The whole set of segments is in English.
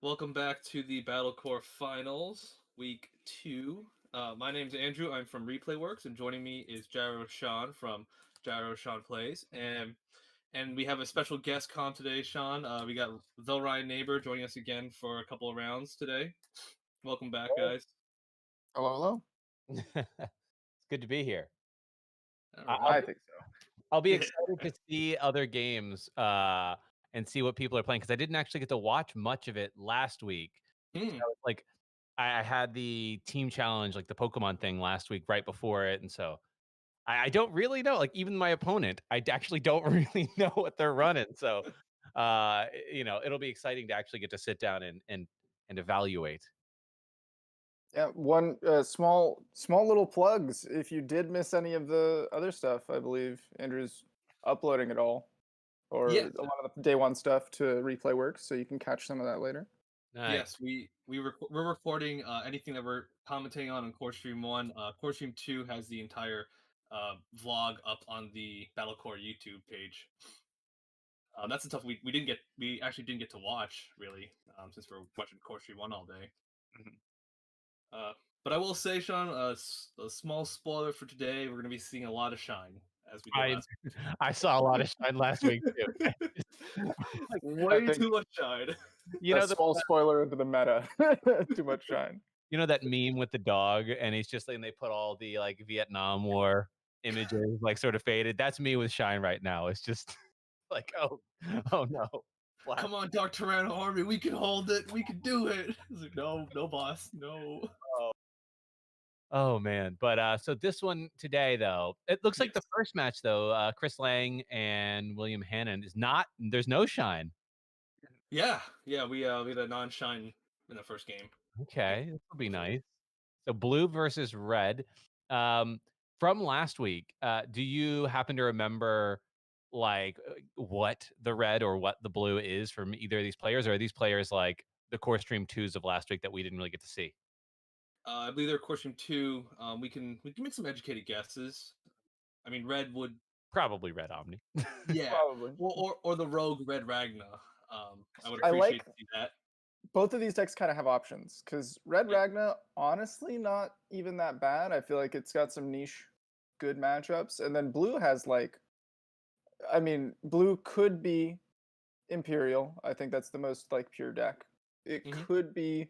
Welcome back to the Battlecore Finals, Week 2. My name's Andrew. I'm from ReplayWorks, and joining me is Gyro Sean from Gyro Sean Plays. And we have a special guest com today, Sean. We got the Ryan Neighbor joining us again for a couple of rounds today. Welcome back, guys. Hello. It's good to be here. All I right. think so. I'll be excited to see other games and see what people are playing, because I didn't actually get to watch much of it last week. Hmm. Like, I had the team challenge, like the Pokemon thing last week right before it, and so I don't really know. Like, even my opponent, I actually don't really know what they're running. So, it'll be exciting to actually get to sit down and evaluate. Yeah, one small little plugs. If you did miss any of the other stuff, I believe Andrew's uploading it all, or Yes. a lot of the day one stuff to Replay Works, so you can catch some of that later. Nice. Yes, we're recording anything that we're commenting on Core Stream 1. Core Stream 2 has the entire vlog up on the Battlecore YouTube page. That's the stuff we actually didn't get to watch, really, since we're watching Core Stream 1 all day. But I will say, Sean, a small spoiler for today, we're going to be seeing a lot of Shine, as we did last week. I saw a lot of Shine last week too. Way too much Shine. The small spoiler into the meta. Too much Shine. You know that meme with the dog, and he's just like, and they put all the like Vietnam War images like sort of faded. That's me with Shine right now. It's just like, oh no. Wow. Come on, Dark Tyranno Army, we can hold it. We can do it. It's like, no, boss, no. Oh man. But so this one today, though, it looks like the first match, though, Chris Lang and William Hannon there's no Shine. Yeah, we had a non-Shine in the first game. Okay, this will be nice. So blue versus red. From last week, do you happen to remember like what the red or what the blue is from either of these players, or are these players like the Core Stream 2s of last week that we didn't really get to see? I believe they're Core Stream 2. We can make some educated guesses. I mean, red would Probably Red Omni. yeah, Probably. or the Rogue Red Ragna. I would I appreciate like- to see that. Both of these decks kind of have options, because Red Ragna, honestly, not even that bad. I feel like it's got some niche good matchups. And then blue has blue could be Imperial. I think that's the most like pure deck. It could be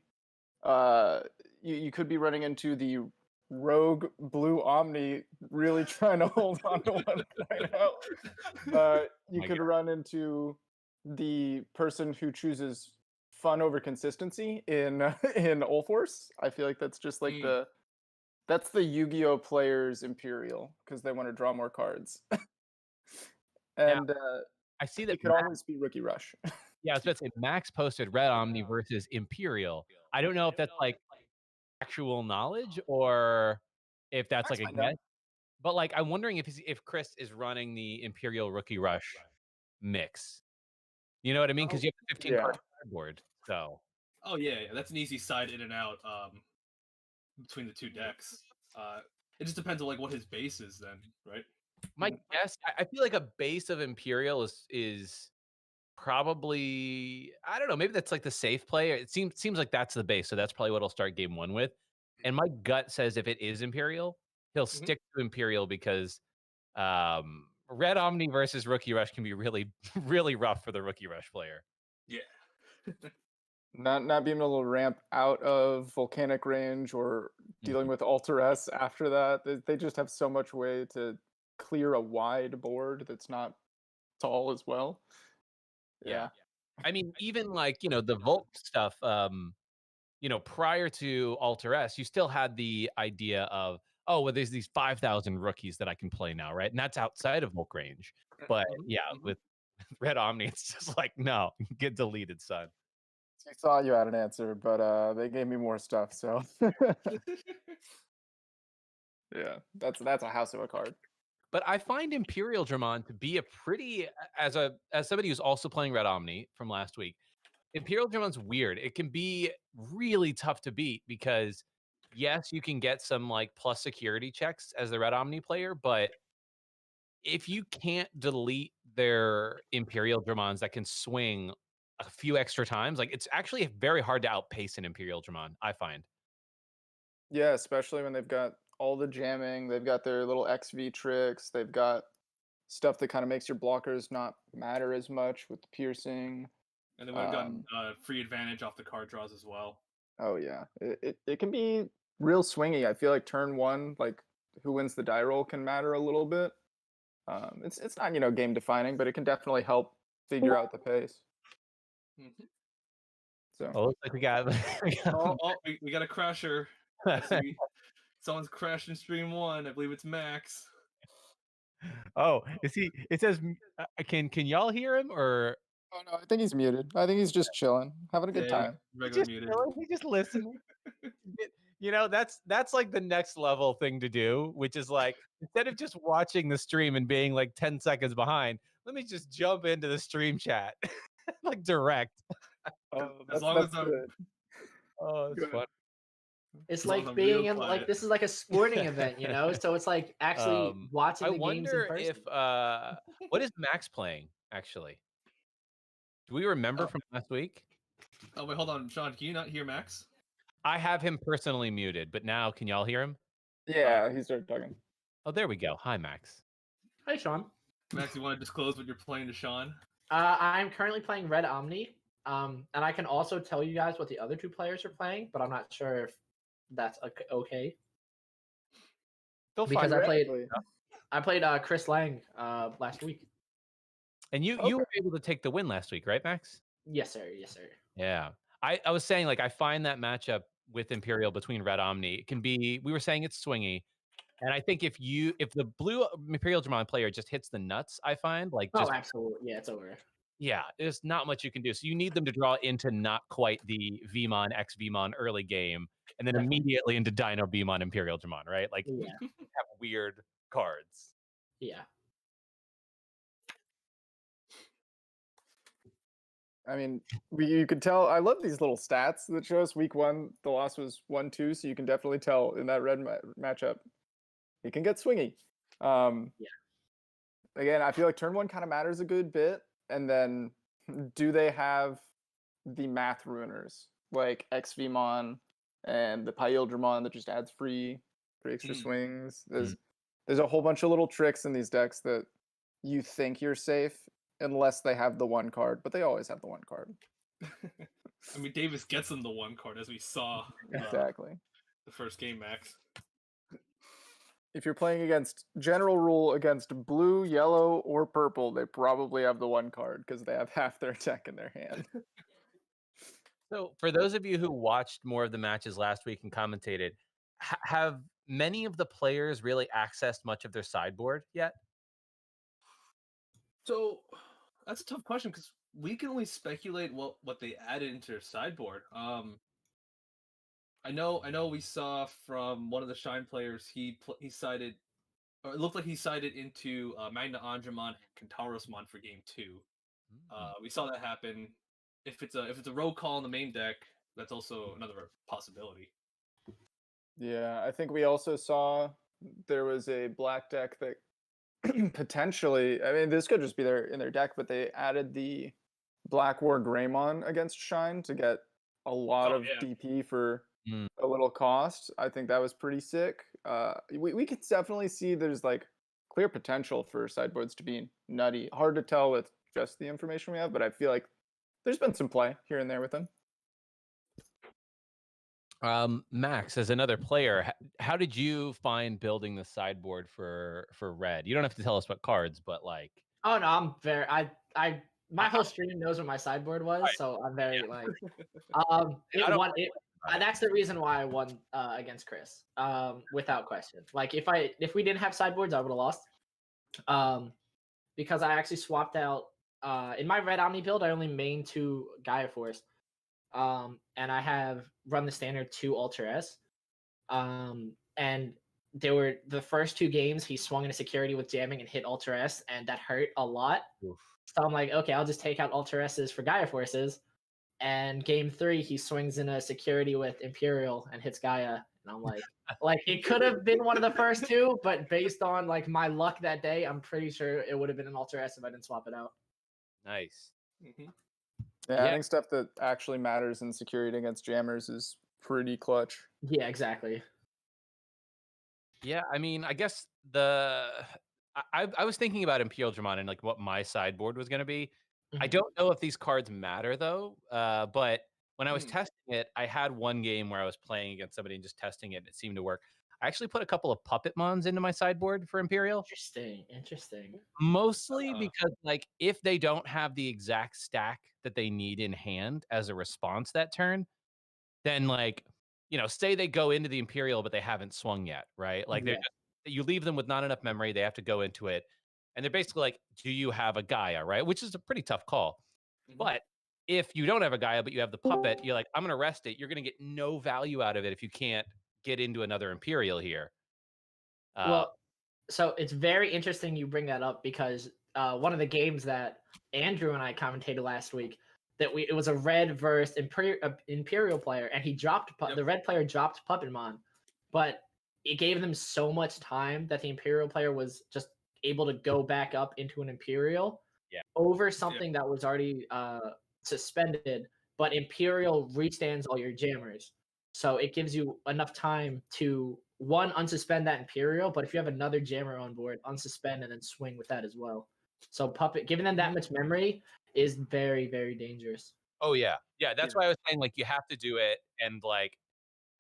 you could be running into the Rogue Blue Omni really trying to hold on to 1.0. You could run into the person who chooses fun over consistency in Ulforce. I feel like that's just like that's the Yu-Gi-Oh players Imperial, because they want to draw more cards. And I see that it could always be Rookie Rush. Yeah, I was about to say Max posted Red Omni versus Imperial. I don't know if that's like actual knowledge or if that's like a guess. But like, I'm wondering if Chris is running the Imperial Rookie Rush mix. You know what I mean? Because you have the 15 card board. So. Oh yeah, that's an easy side in and out between the two decks. It just depends on like what his base is then, right? My guess, I feel like a base of Imperial is probably, I don't know, maybe that's like the safe play. It seems like that's the base, so that's probably what I'll start game one with. And my gut says if it is Imperial, he'll stick to Imperial, because Red Omni versus Rookie Rush can be really, really rough for the Rookie Rush player. Yeah. Not being able to ramp out of volcanic range or dealing with Alter S after that. They just have so much way to clear a wide board that's not tall as well. Yeah. I mean, even like, the Volt stuff, prior to Alter S, you still had the idea of, oh, well, there's these 5,000 rookies that I can play now, right? And that's outside of Volk range. But with Red Omni, it's just like, no, get deleted, son. I thought you had an answer, but they gave me more stuff, so yeah, that's a house of a card. But I find Imperial Dramon to be a pretty, as somebody who's also playing Red Omni from last week, Imperial Dramon's weird. It can be really tough to beat because, yes, you can get some like plus security checks as the Red Omni player, but if you can't delete their Imperial Dramons that can swing a few extra times, like it's actually very hard to outpace an Imperial Dramon, I find. Yeah, especially when they've got all the jamming, they've got their little XV tricks, they've got stuff that kind of makes your blockers not matter as much with the piercing. And they would have gotten free advantage off the card draws as well. Oh yeah, it can be real swingy. I feel like turn one, like who wins the die roll can matter a little bit. It's not game defining, but it can definitely help figure out the pace. Mm-hmm. So looks like we got we got a crasher. I see someone's crashing stream 1. I believe it's Max. Oh, is he? It says, can y'all hear him or? Oh no, I think he's muted. I think he's just chilling, having a good time. Regular muted. He's just listening. That's like the next level thing to do, which is like instead of just watching the stream and being like 10 seconds behind, let me just jump into the stream chat, like direct. As long as I'm good. Oh, that's fun. It's like being in like this is like a sporting event, So it's like actually watching the games in person. If what is Max playing actually? Do we remember from last week? Oh wait, hold on, Sean. Can you not hear Max? I have him personally muted, but now can y'all hear him? Yeah, he started talking. Oh, there we go. Hi, Max. Hi, Sean. Max, you want to disclose what you're playing to Sean? I'm currently playing Red Omni. And I can also tell you guys what the other 2 players are playing, but I'm not sure if that's okay. Because I played Chris Lang last week. And you were able to take the win last week, right, Max? Yes, sir. Yes, sir. Yeah. I was saying, like, I find that matchup with Imperial between Red Omni, it can be, we were saying it's swingy. And I think if the blue Imperial Dramon player just hits the nuts, I find, like, just, absolutely. Yeah, it's over. Yeah, there's not much you can do. So you need them to draw into not quite the VMon, X VMon early game, and then immediately into Dino VMon Imperial Dramon, right? Like, yeah. have weird cards. Yeah. I mean, you could tell. I love these little stats that show us week 1. The loss was 1-2, so you can definitely tell in that red matchup, it can get swingy. Yeah. Again, I feel like turn 1 kind of matters a good bit, and then do they have the math ruiners like XVmon and the Pyildramon that just adds free extra swings? There's a whole bunch of little tricks in these decks that you think you're safe unless they have the 1 card, but they always have the 1 card. I mean, Davis gets them the 1 card, as we saw. Exactly. The first game, Max. If you're playing against general rule against blue, yellow, or purple, they probably have the 1 card because they have half their deck in their hand. So for those of you who watched more of the matches last week and commentated, have many of the players really accessed much of their sideboard yet? So that's a tough question because we can only speculate what they added into their sideboard. I know we saw from one of the Shine players he sided, or it looked like he sided into Magna Angemon and Kentarosmon for game 2. We saw that happen. If it's a rogue call in the main deck, that's also another possibility. Yeah, I think we also saw there was a black deck that potentially, I mean, this could just be in their deck, but they added the Black War Greymon against Shine to get a lot of DP for a little cost. I think that was pretty sick. We could definitely see there's like clear potential for sideboards to be nutty. Hard to tell with just the information we have, but I feel like there's been some play here and there with them. Max, as another player, how did you find building the sideboard for Red? You don't have to tell us what cards, but like. Oh no, I'm very. My whole stream knows what my sideboard was, so I'm very like. That's the reason why I won against Chris, without question. Like if we didn't have sideboards, I would have lost. Because I actually swapped out in my Red Omni build. I only main 2 Gaia Force. And I have run the standard 2 Alter S. And there were the first 2 games he swung into security with jamming and hit Alter S, and that hurt a lot. Oof. So I'm like, okay, I'll just take out Alter S's for Gaia Forces. And game 3, he swings in a security with Imperial and hits Gaia. And I'm like it could have been one of the first 2, but based on like my luck that day, I'm pretty sure it would have been an Alter S if I didn't swap it out. Nice. Yeah, having stuff that actually matters in security against jammers is pretty clutch. Yeah, exactly. Yeah, I mean, I guess I was thinking about Imperial Dramon and like what my sideboard was going to be. I Mhm. don't know if these cards matter though, but when I was Hmm. testing it, I had one game where I was playing against somebody and just testing it, and it seemed to work. I actually put a couple of puppet mons into my sideboard for Imperial, Interesting. mostly because like if they don't have the exact stack that they need in hand as a response that turn, then like, say they go into the Imperial, but they haven't swung yet, right? Like Yeah. you leave them with not enough memory. They have to go into it. And they're basically like, do you have a Gaia, right? Which is a pretty tough call. Mhm. But if you don't have a Gaia, but you have the puppet, you're like, I'm going to rest it. You're going to get no value out of it if you can't get into another Imperial here. Well, so it's very interesting you bring that up because one of the games that Andrew and I commentated last week it was a red versus Imperial player, and he dropped the red player dropped Puppetmon, but it gave them so much time that the Imperial player was just able to go back up into an Imperial over something that was already suspended, but Imperial restands all your jammers. So it gives you enough time to unsuspend that Imperial, but if you have another jammer on board, unsuspend and then swing with that as well. So Puppet, giving them that much memory is very, very dangerous. Oh yeah. Yeah. That's why I was saying like you have to do it. And like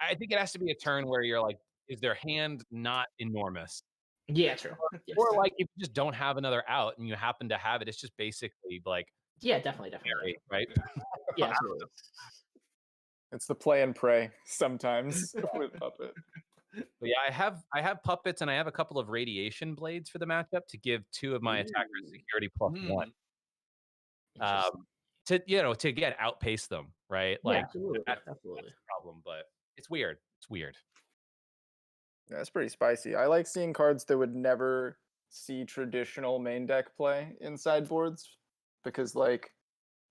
I think it has to be a turn where you're like, is their hand not enormous? Yeah, true. Yes. Or like if you just don't have another out and you happen to have it, it's just basically like Yeah, definitely. right? Yeah, absolutely. It's the play and pray sometimes with puppet. But yeah, I have puppets and I have a couple of radiation blades for the matchup to give 2 of my attackers security +1. To get outpace them, right? Yeah, Like absolutely. that's Absolutely. the problem, but it's weird. It's weird. Yeah, it's pretty spicy. I like seeing cards that would never see traditional main deck play in sideboards because like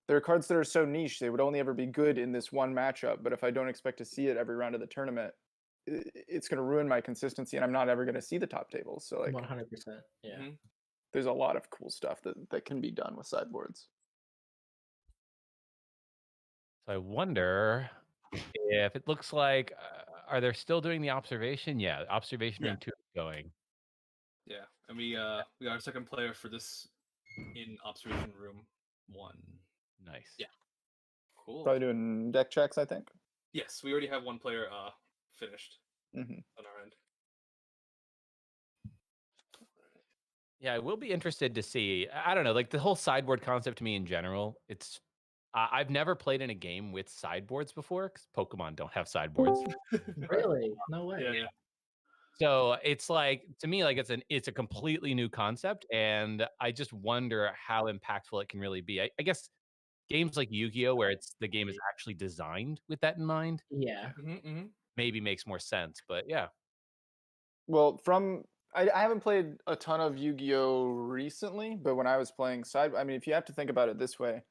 there are cards that are so niche they would only ever be good in this one matchup, but if I don't expect to see it every round of the tournament, it's going to ruin my consistency and I'm not ever going to see the top tables. So like 100%. Yeah. there's a lot of cool stuff that can be done with sideboards. So I wonder if it looks like are they still doing the observation? Yeah, observation ring 2 is going. Yeah, and we got our second player for this in observation room 1. Nice. Yeah. Cool. Probably doing deck checks, I think. Yes, we already have one player finished on our end. Yeah, I will be interested to see. I don't know, like the whole sideboard concept to me in general. It's I've never played in a game with sideboards before because Pokemon don't have sideboards. Really? No way. Yeah. So it's like to me, like it's a completely new concept, and I just wonder how impactful it can really be. I guess games like Yu-Gi-Oh, where the game is actually designed with that in mind, Yeah. maybe makes more sense. But yeah, Well, I haven't played a ton of Yu-Gi-Oh recently, but when I was playing I mean, if you have to think about it this way,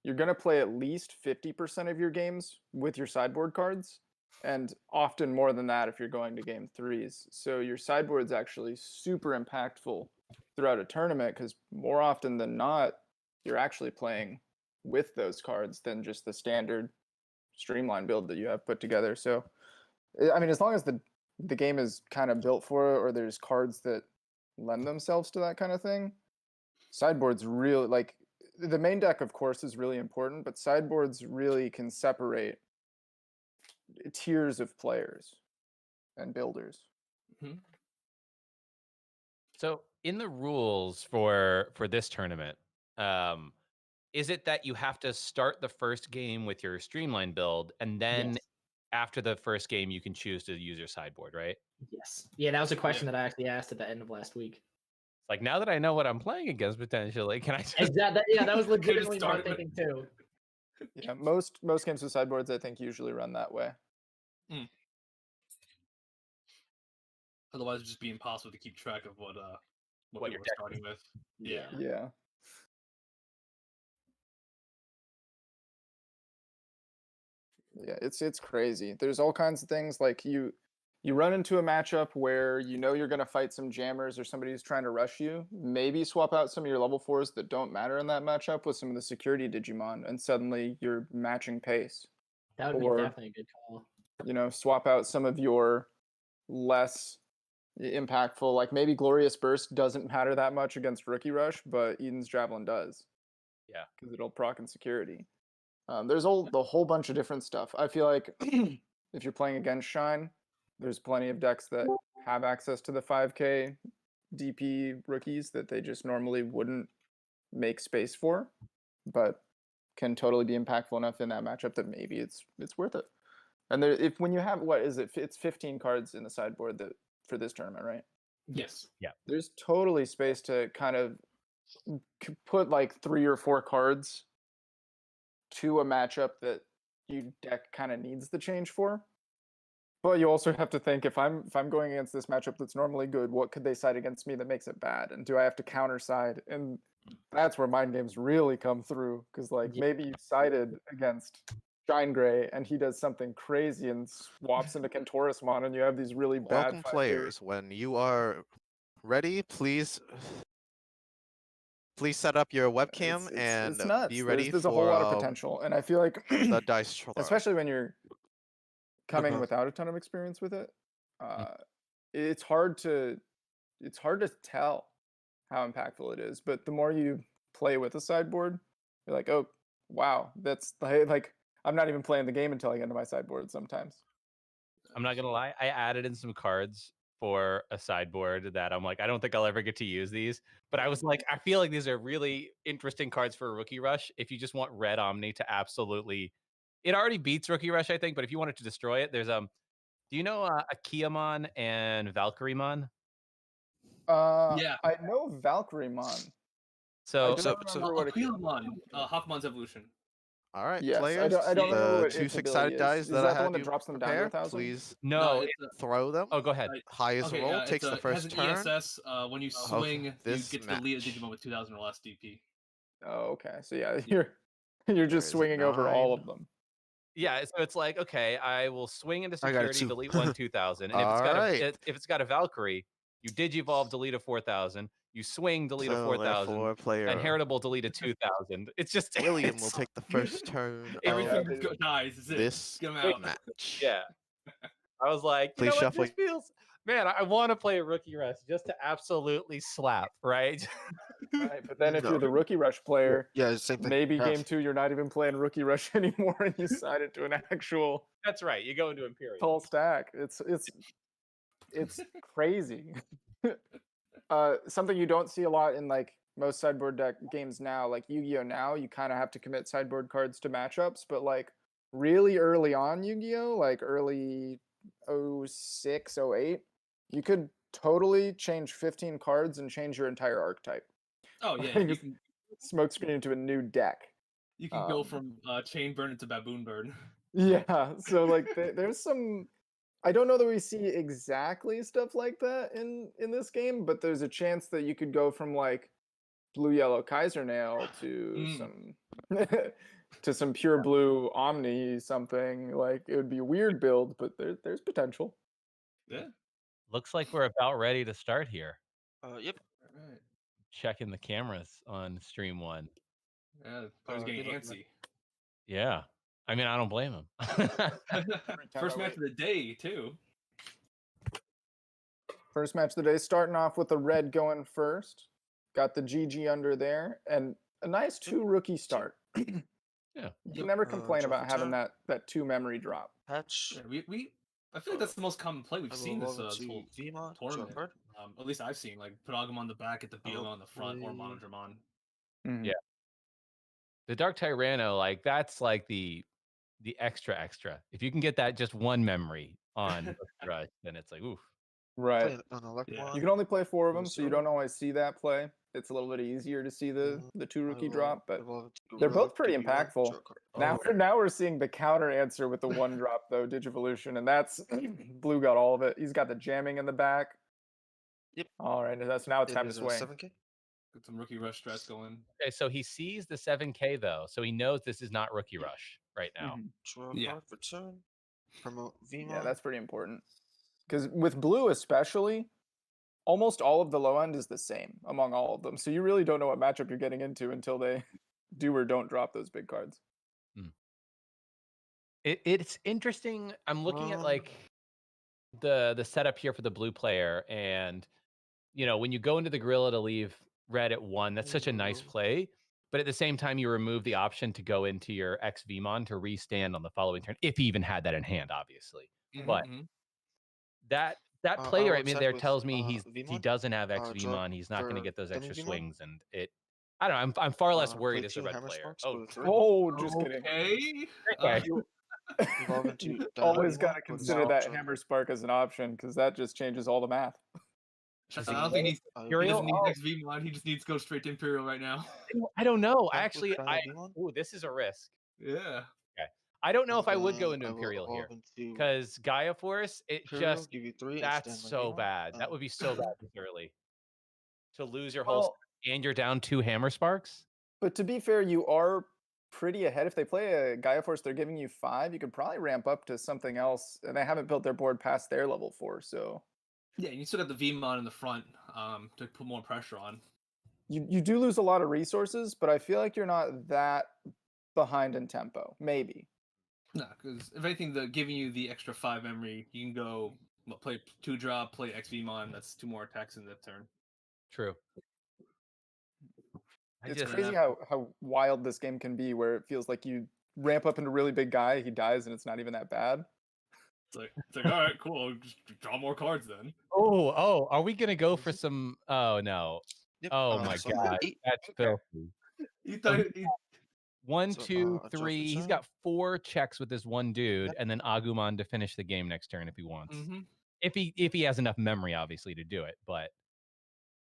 you're going to play at least 50% of your games with your sideboard cards, and often more than that if you're going to game 3s. So your sideboard's actually super impactful throughout a tournament because more often than not, you're actually playing with those cards than just the standard streamline build that you have put together. So, I mean, as long as the game is kind of built for it, or there's cards that lend themselves to that kind of thing, sideboards really like the main deck, of course, is really important, but sideboards really can separate tiers of players and builders. So in the rules for this tournament, is it that you have to start the first game with your streamline build, and then after the first game you can choose to use your sideboard, right? Yes. Yeah, that was a question that I actually asked at the end of last week. It's like now that I know what I'm playing against potentially, can I just that was legitimately my thinking too. Yeah, most games with sideboards I think usually run that way. Otherwise, it'd just be impossible to keep track of what you're starting with. Yeah. Yeah, it's crazy. There's all kinds of things like you run into a matchup where you know you're going to fight some jammers or somebody who's trying to rush you, maybe swap out some of your level 4s that don't matter in that matchup with some of the security Digimon, and suddenly you're matching pace. That would be Or, definitely a good call. you know, swap out some of your less impactful, like maybe Glorious Burst doesn't matter that much against Rookie Rush, but Eden's Javelin does. Yeah. Because it'll proc in security. There's the whole bunch of different stuff. I feel like if you're playing against Shine, there's plenty of decks that have access to the 5k DP rookies that they just normally wouldn't make space for, but can totally be impactful enough in that matchup that maybe it's worth it. And there, if when you have it's 15 cards in the sideboard that for this tournament, right? Yes. Yeah. There's totally space to kind of put like 3 or 4 cards to a matchup that you deck kind of needs the change for. But you also have to think, if I'm going against this matchup that's normally good, what could they side against me that makes it bad? And do I have to counter side? And that's where mind games really come through, because like maybe you sided against Shine Gray and he does something crazy and swaps into Kentorismon, and you have these really bad Welcome 5K. players. When you are ready, please set up your webcam and it's nuts. be ready There's for a whole lot of potential, and I feel like the dice roll. especially when you're coming without a ton of experience with it, it's hard to tell how impactful it is. But the more you play with a sideboard, you're like, oh wow, that's like I'm not even playing the game until I get into my sideboard sometimes. I'm not gonna lie, I added in some cards for a sideboard that I'm like, I don't think I'll ever get to use these. But I was like, I feel like these are really interesting cards for a Rookie Rush. If you just want Red Omni to absolutely, it already beats Rookie Rush, I think. But if you wanted to destroy it, there's do you know Akiyamon and Valkyremon? Yeah. I know Valkyremon. So I don't remember what Aquilomon, Hakumon's evolution. All right, yes, players. I don't remember the what 2 its six-sided ability dice is. that Is I that the had one that you drops them down to prepare, 1,000? please no, throw them. oh, go ahead. High as roll takes the first it turn. has an ESS. When you swing, you this get to delete a match. Digimon with 2,000 or less DP. Oh, okay. So yeah, you're just There's a swinging over all 9. of them. Yeah, so it's like, okay, I will swing into I got a security, 2. delete 1 2,000, and if it's got a Valkyrie, you Digivolve, delete a 4,000. You swing, delete a So 4,000. therefore, player Inheritable, delete a 2,000. It's just William will take the first turn Everything of dies. Is it? this Get 'em out. match. Yeah. I was like, you Please know what? shuffle. This feels, man, I want to play a Rookie Rush just to absolutely slap, right? Right, but then if No. you're the Rookie Rush player, Yeah, same thing. maybe Half. game 2 you're not even playing Rookie Rush anymore, and you side it to an actual That's right. You go into Imperial. tall stack. It's crazy. Something you don't see a lot in like most sideboard deck games now, like Yu-Gi-Oh! Now, you kind of have to commit sideboard cards to matchups, but like really early on Yu-Gi-Oh!, like early 06, 08, you could totally change 15 cards and change your entire archetype. Oh yeah, Like, you can smokescreen into a new deck. go from Chain Burn into Baboon Burn. Yeah, so like there's some. I don't know that we see exactly stuff like that in this game, but there's a chance that you could go from like blue yellow Kaiser Nail to some to some pure blue Omni something. Like it would be a weird build, but there's potential. Yeah. Looks like we're about ready to start here. Yep. All right. Checking the cameras on stream 1. Yeah, players getting antsy. Yeah. I mean, I don't blame him. First match of the day, too. First match of the day, starting off with the red going first. Got the GG under there, and a nice 2 rookie start. Yeah. You can never complain about having time. that 2 memory drop. Patch. Yeah, I feel like that's the most common play we've seen this whole Vmon. tournament. At least I've seen, like, put Agumon on the back, at the BL on the front, or Monodramon. Mhm. Yeah. The Dark Tyranno, like that's like the extra. If you can get that just 1 memory on Rush, then it's like, oof. Right. Yeah. You can only play 4 of them, so you Zero. don't always see that play. It's a little bit easier to see the 2 rookie I drop, but will they're both give pretty you one impactful. draw card. Now we're seeing the counter answer with the 1 drop though, Digivolution, and that's Blue got all of it. He's got the jamming in the back. Yep. All right, that's now it's time to is, swing. 7K. Get some Rookie Rush strats going. Okay, so he sees the 7K though, so he knows this is not Rookie Rush right now. Mhm. Draw Yeah. card for turn. Promote Vmon. Yeah, that's pretty important. Because with blue especially, almost all of the low end is the same among all of them. So you really don't know what matchup you're getting into until they do or don't drop those big cards. It's interesting. I'm looking at like the setup here for the blue player, and when you go into the gorilla to leave red at 1, that's such a nice play. But at the same time, you remove the option to go into your XVmon to restand on the following turn, if he even had that in hand, obviously. But that play right there tells me he doesn't have XVmon. He's not going to get those extra swings, and I don't know. I'm far less worried as a red player. Just kidding. Okay. You always got to consider that hammer spark as an option because that just changes all the math. I don't think he doesn't need XVmon. He just needs to go straight to Imperial right now. I don't know. This is a risk. Yeah. Okay. I don't know if I would go into Imperial here because Gaia Force, that's so bad. That would be so bad this early to lose your whole and you're down 2 hammer sparks. But to be fair, you are pretty ahead. If they play a Gaia Force, they're giving you 5. You could probably ramp up to something else, and they haven't built their board past their level 4. So yeah, you still got the VMon in the front to put more pressure on. You do lose a lot of resources, but I feel like you're not that behind in tempo. Maybe. No, because if anything, giving you the extra 5 memory, you can go play 2-drop, play XVmon. That's 2 more attacks in the turn. True. It's crazy how wild this game can be, where it feels like you ramp up into a really big guy, he dies, and it's not even that bad. It's like all right, cool. Just draw more cards then. Oh, are we gonna go for some? Oh no! Yep. Oh my god, that's filthy. 1, 2, 3. He's got 4 checks with this one dude, and then Agumon to finish the game next turn if he wants. If he has enough memory, obviously, to do it. But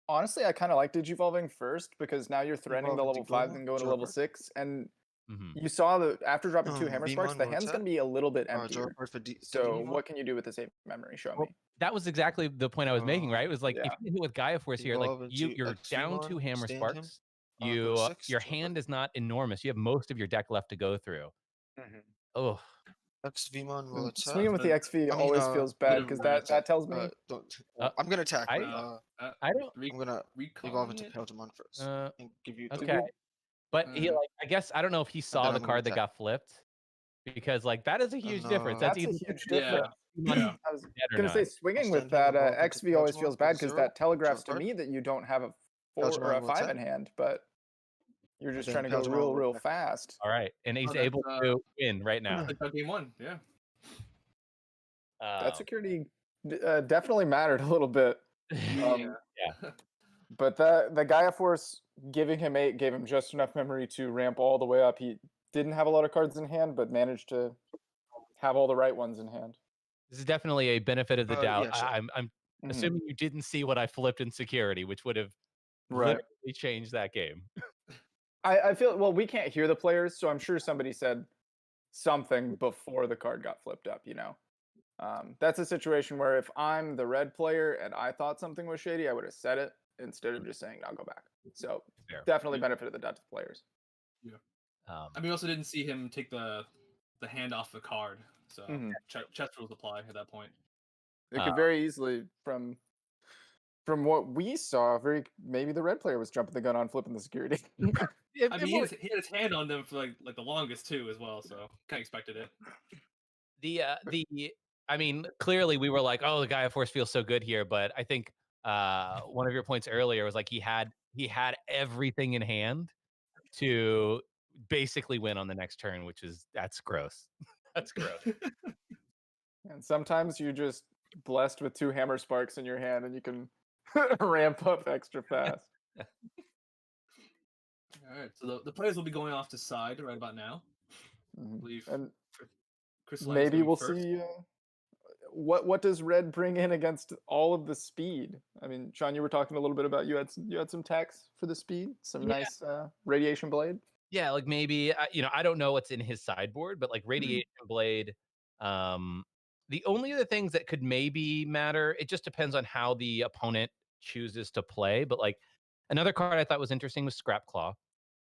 honestly, I kind of like Digivolving first because now you're threatening the level 5 and going to level 6, and you saw that after dropping 2 hammer sparks, the hand's going to be a little bit emptier. So what can you do with the same memory? Show me. That was exactly the point I was making, right? It was like, if you hit with Gaia Force here, like you're down 2 hammer sparks. Your hand is not enormous. You have most of your deck left to go through. Oh, swinging with the XV always feels bad because that tells me. I'm gonna attack. I don't. I'm gonna evolve into Paldemon first and give you. Okay, but he I guess I don't know if he saw the card that got flipped because that is a huge difference. That's a huge difference. I was gonna say swinging with that XV always feels bad because that telegraphs to me that you don't have a 4 or a 5 in hand, but you're just trying to go real fast. All right, and he's able to win right now. Game 1, yeah. That security definitely mattered a little bit. Yeah. But the Gaia Force giving him 8 gave him just enough memory to ramp all the way up. He didn't have a lot of cards in hand, but managed to have all the right ones in hand. This is definitely a benefit of the doubt. Yeah, sure. I'm assuming you didn't see what I flipped in security, which would have literally changed that game. I feel, well, we can't hear the players, so I'm sure somebody said something before the card got flipped up, That's a situation where if I'm the red player and I thought something was shady, I would have said it instead of just saying, I'll go back. So definitely benefit of the doubt to players. Yeah. We also didn't see him take the hand off the card, so chess rules apply at that point. It could very easily, from what we saw, maybe the red player was jumping the gun on flipping the security. He had his hand on them for like the longest too, as well. So kind of expected it. Clearly we were like, oh, the Gaia Force feels so good here, but I think one of your points earlier was like he had everything in hand to basically win on the next turn, that's gross. That's gross. And sometimes you just blessed with 2 hammer sparks in your hand, and you can ramp up extra fast. All right, so the players will be going off to side right about now. I believe, and Chris maybe we'll first. see what does red bring in against all of the speed. I mean, Sean, you were talking a little bit about you had some techs for the speed, some nice radiation blade. Yeah, like maybe I don't know what's in his sideboard, but like radiation blade. The only other things that could maybe matter, it just depends on how the opponent chooses to play. But like another card I thought was interesting was Scrap Claw,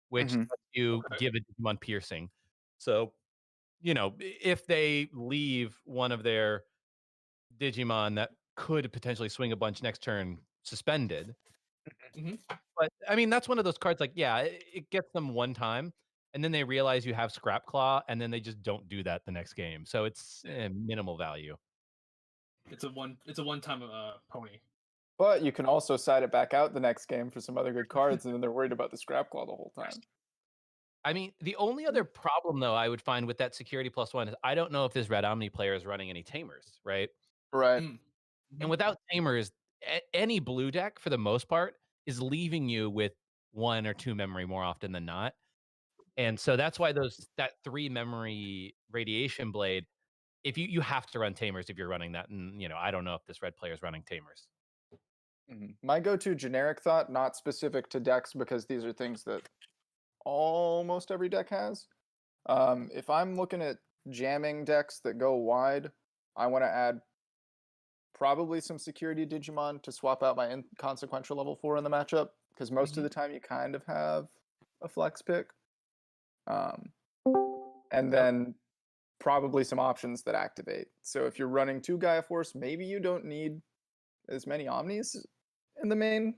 which lets you give a Digimon piercing. So, if they leave one of their Digimon that could potentially swing a bunch next turn suspended. Mhm. But I mean, that's one of those cards. Like, yeah, it gets them one time, and then they realize you have Scrap Claw, and then they just don't do that the next game. So it's minimal value. It's a one-time pony. But you can also side it back out the next game for some other good cards, and then they're worried about the Scrap Claw the whole time. I mean, the only other problem though I would find with that security +1 is I don't know if this Red Omni player is running any Tamers, right? Right. Mm. And without Tamers, any blue deck for the most part is leaving you with 1 or 2 memory more often than not. And so that's why that 3 memory Radiation Blade, if you have to run Tamers if you're running that, and I don't know if this red player is running Tamers. My go-to generic thought, not specific to decks, because these are things that almost every deck has. If I'm looking at jamming decks that go wide, I want to add probably some security Digimon to swap out my inconsequential level 4 in the matchup, because most of the time you kind of have a flex pick. And then probably some options that activate. So if you're running 2 Gaia Force, maybe you don't need as many Omnis in the main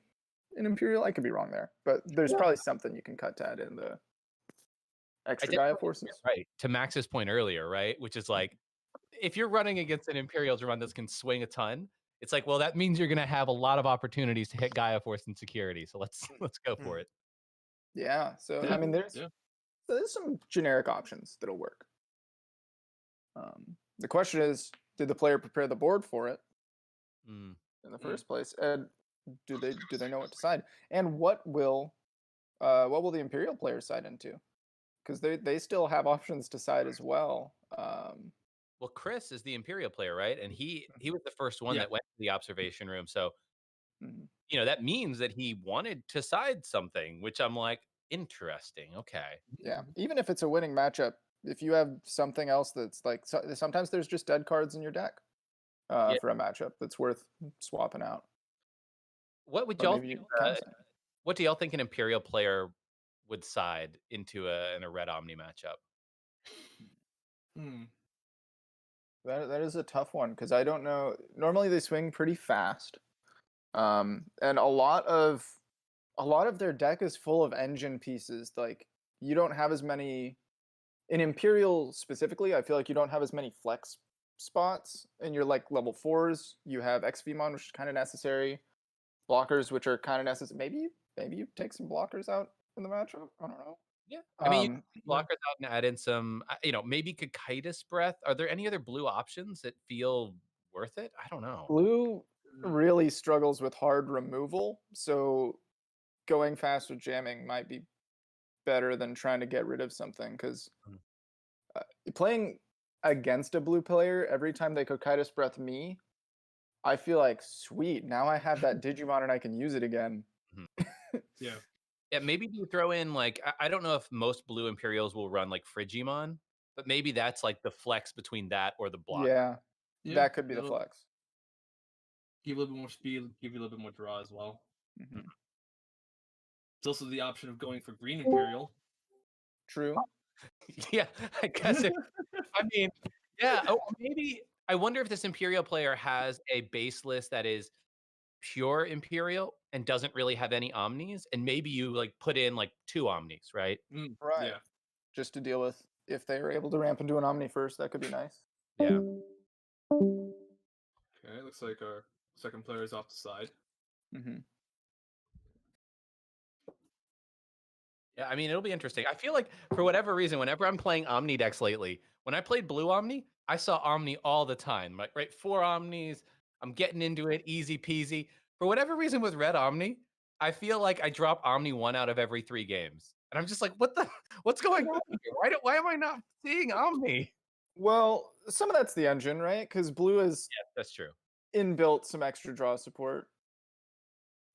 in Imperial. I could be wrong there, but there's probably something you can cut to add in the extra Gaia Forces. Right. To Max's point earlier, right? Which is like, if you're running against an Imperial run that can swing a ton, it's like, well, that means you're going to have a lot of opportunities to hit Gaia Force and security. So let's go for it. Yeah. So I mean, there's some generic options that'll work. The question is, did the player prepare the board for it in the first place? And do they know what to side? And what will the Imperial player side into? Because they still have options to side as well. Well, Chris is the Imperial player, right? And he was the first one that went to the observation room. So, that means that he wanted to side something, which I'm like, interesting. Okay. Yeah. Even if it's a winning matchup, if you have something else that's like, sometimes there's just dead cards in your deck for a matchup that's worth swapping out. What would y'all think? What do y'all think an Imperial player would side into in a Red Omni matchup? That is a tough one, because I don't know. Normally they swing pretty fast, and a lot of their deck is full of engine pieces. Like, you don't have as many in Imperial specifically. I feel like you don't have as many flex spots in your like level 4s. You have XVmon, which is kind of necessary. Blockers, which are kind of necessary. Maybe you take some blockers out in the matchup. I don't know. Yeah, I mean, you can blockers out and add in some, maybe Cocytus Breath. Are there any other blue options that feel worth it? I don't know. Blue really struggles with hard removal, so going fast with jamming might be better than trying to get rid of something, because playing against a blue player, every time they Cocytus Breath me, I feel like, sweet, now I have that Digimon and I can use it again. Yeah, maybe you throw in, like, I don't know if most blue Imperials will run like Frigimon, but maybe that's like the flex between that or the block. Yeah, that could be the flex. Give you a little bit more speed, give you a little bit more draw as well. It's also the option of going for green Imperial. True. Yeah, I guess maybe I wonder if this Imperial player has a base list that is pure Imperial and doesn't really have any Omnis, and maybe you like put in like 2 Omnis, right? Right. Yeah. Just to deal with if they are able to ramp into an Omni first, that could be nice. Yeah. Okay, looks like our second player is off the side. Yeah, I mean, it'll be interesting. I feel like, for whatever reason, whenever I'm playing Omni decks lately, when I played Blue Omni, I saw Omni all the time. Like, right, 4 Omnis, I'm getting into it, easy peasy. For whatever reason with Red Omni, I feel like I drop Omni 1 out of every 3 games. And I'm just like, what's going on here? Why am I not seeing Omni? Well, some of that's the engine, right? Because blue is that's true. Inbuilt some extra draw support.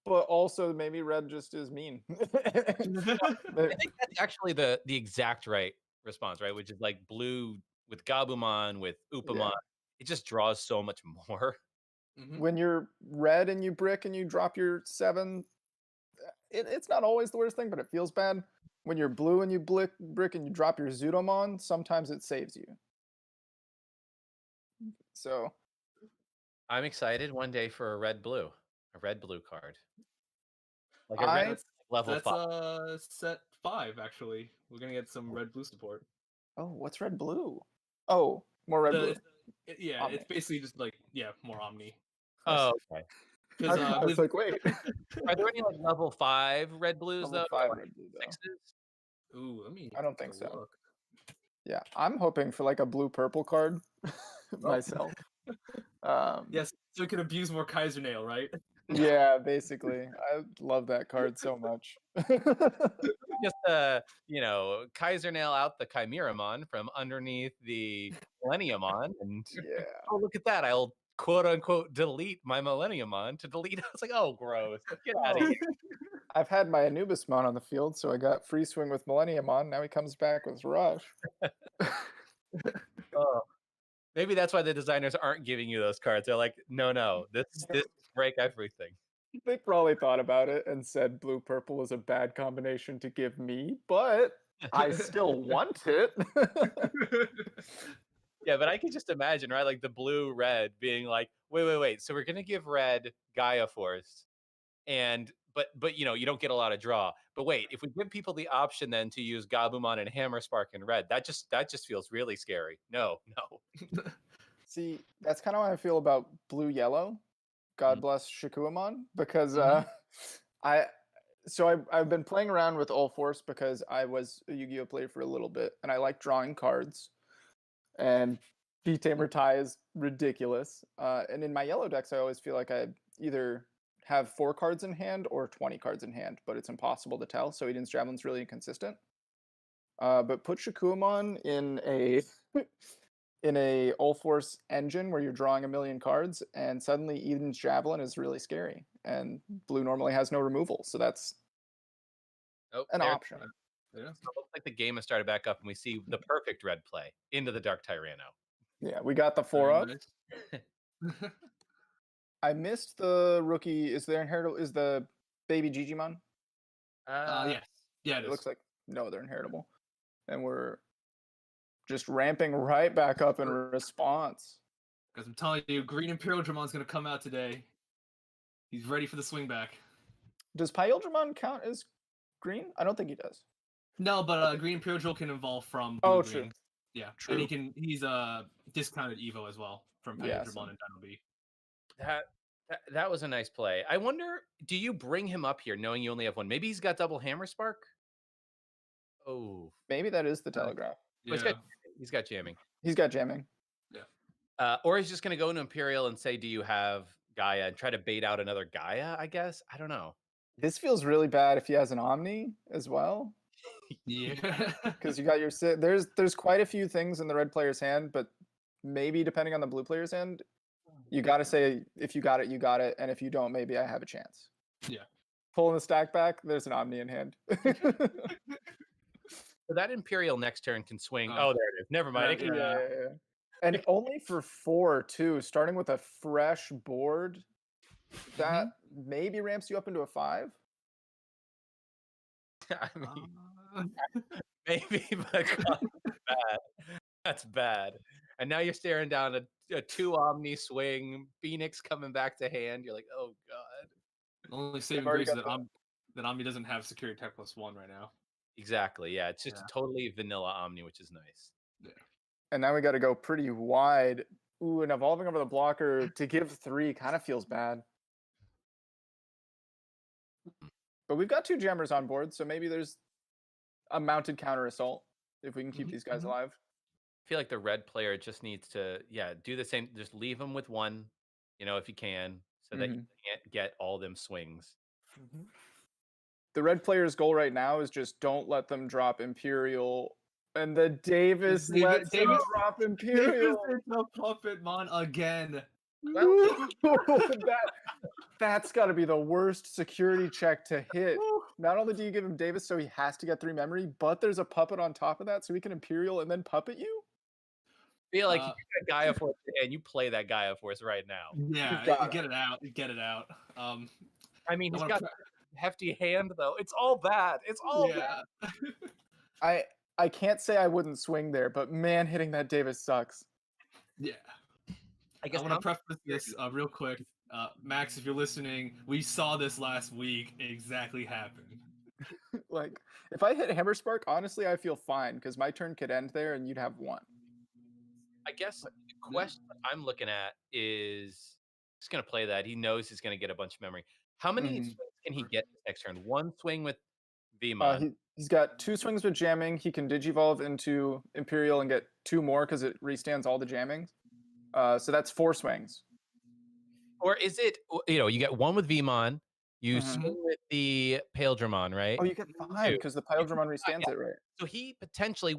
But also, maybe red just is mean. I think that's actually the exact right response, right? Which is like blue with Gabumon, with Upamon. It just draws so much more. When you're red and you brick and you drop your 7, it's not always the worst thing, but it feels bad. When you're blue and you brick and you drop your Zudomon, sometimes it saves you. So I'm excited one day for a red blue card, like a I red level That's 5. set 5 actually. We're gonna get some red blue support. oh, what's red blue? Oh, more red blue. Yeah, Omni. it's basically just like more Omni. Oh, okay. Because I was like, wait. Are there any like level 5 red blues Level though? 5 Or, like, red blue though. 6s? ooh, let me. I don't think take a so. look. Yeah, I'm hoping for like a blue purple card myself. Yes, so we can abuse more Kaiser Nail, right? Yeah, basically. I love that card so much. Just Kaiser nail out the Chimeramon from underneath the Millenniumon, and Yeah. oh, look at that! I'll quote unquote delete my Millenniumon to delete. I was like, oh, gross! Get out of Oh, here! I've had my Anubismon on the field, so I got free swing with Millennium on. Now he comes back with Rush. Oh, maybe that's why the designers aren't giving you those cards. They're like, no, this break everything. They probably thought about it and said blue purple is a bad combination to give me, but I still want it. Yeah, but I can just imagine, right? Like the blue red being like, wait. So we're gonna give red Gaia Force, but you don't get a lot of draw. But wait, if we give people the option then to use Gabumon and Hammer Spark in red, that just feels really scary. No. See, that's kind of how I feel about blue yellow. God bless Shikuamon, because I've been playing around with All Force because I was a Yu-Gi-Oh player for a little bit, and I like drawing cards. And Digi Tamer tie is ridiculous. And in my yellow decks, I always feel like I either have 4 cards in hand or 20 cards in hand, but it's impossible to tell. So Eden's Javelin's really inconsistent. But put Shikuamon in a in a All Force engine where you're drawing a million cards, and suddenly Eden's Javelin is really scary. And blue normally has no removal, so that's an option. Yeah. So it looks like the game has started back up, and we see the perfect red play into the Dark Tyranno. Yeah, we got the 4 up. Nice. I missed the rookie. Is the baby Gigimon? Yes. Yeah, It looks like no, they're inheritable, and we're just ramping right back up in response. Because I'm telling you, Green Imperial Dramon's gonna come out today. He's ready for the swing back. Does Pyldramon count as green? I don't think he does. No, but Green Imperial Drum can evolve from blue green. True. Yeah, True. and he's discounted Evo as well from Pyldramon and Dino B. That was a nice play. I wonder, do you bring him up here knowing you only have one? Maybe he's got double Hammer Spark? Oh. Maybe that is the telegraph. Yeah. He's got jamming. He's got jamming. Yeah. Or he's just going to go into Imperial and say, do you have Gaia? And try to bait out another Gaia, I guess. I don't know. This feels really bad if he has an Omni as well. Yeah. Because you got your there's quite a few things in the red player's hand, but maybe depending on the blue player's hand, you got to say if you got it, you got it, and if you don't, maybe I have a chance. Yeah. Pulling the stack back, there's an Omni in hand. So that Imperial next turn can swing. Oh, there it is. Never mind. Yeah. And only for 4 too, starting with a fresh board. That maybe ramps you up into a 5. I mean, maybe, but God, that's bad. That's bad. And now you're staring down a 2 Omni swing, Phoenix coming back to hand. You're like, oh God. The only saving grace is that Omni doesn't have security tech +1 right now. Exactly. Yeah, it's just a totally vanilla Omni, which is nice. Yeah. And now we got to go pretty wide. Ooh, and evolving over the blocker to give 3 kind of feels bad. But we've got 2 jammers on board, so maybe there's a mounted counter assault if we can keep these guys alive. I feel like the red player just needs to, do the same. Just leave them with 1, if you can, so that you can't get all them swings. The red player's goal right now is just don't let them drop Imperial. And the Davis lets them drop Imperial. Davis is a puppet mon again. That's got to be the worst security check to hit. Not only do you give him Davis so he has to get 3 memory, but there's a puppet on top of that so he can Imperial and then puppet you? I feel like you got Gaia Force and you play that Gaia Force right now. Yeah, get it out. Get it out. I mean, he's got a hefty hand, though. It's all bad. It's all bad. I can't say I wouldn't swing there, but man, hitting that Davis sucks. Yeah. I guess want to preface this real quick. Max, if you're listening, we saw this last week. It exactly happened. Like, if I hit Hammer Spark, honestly, I feel fine because my turn could end there and you'd have one. I guess the question that I'm looking at is he's going to play that. He knows he's going to get a bunch of memory. How many swings can he get this next turn? One swing with VMon. He's got 2 swings with jamming. He can Digivolve into Imperial and get 2 more because it restands all the jammings. So that's 4 swings. Or is it, you get one with VMon, you swing with the Pale Dramon, right? Oh, you get 5 because the Pale Dramon restands it, right? So he potentially,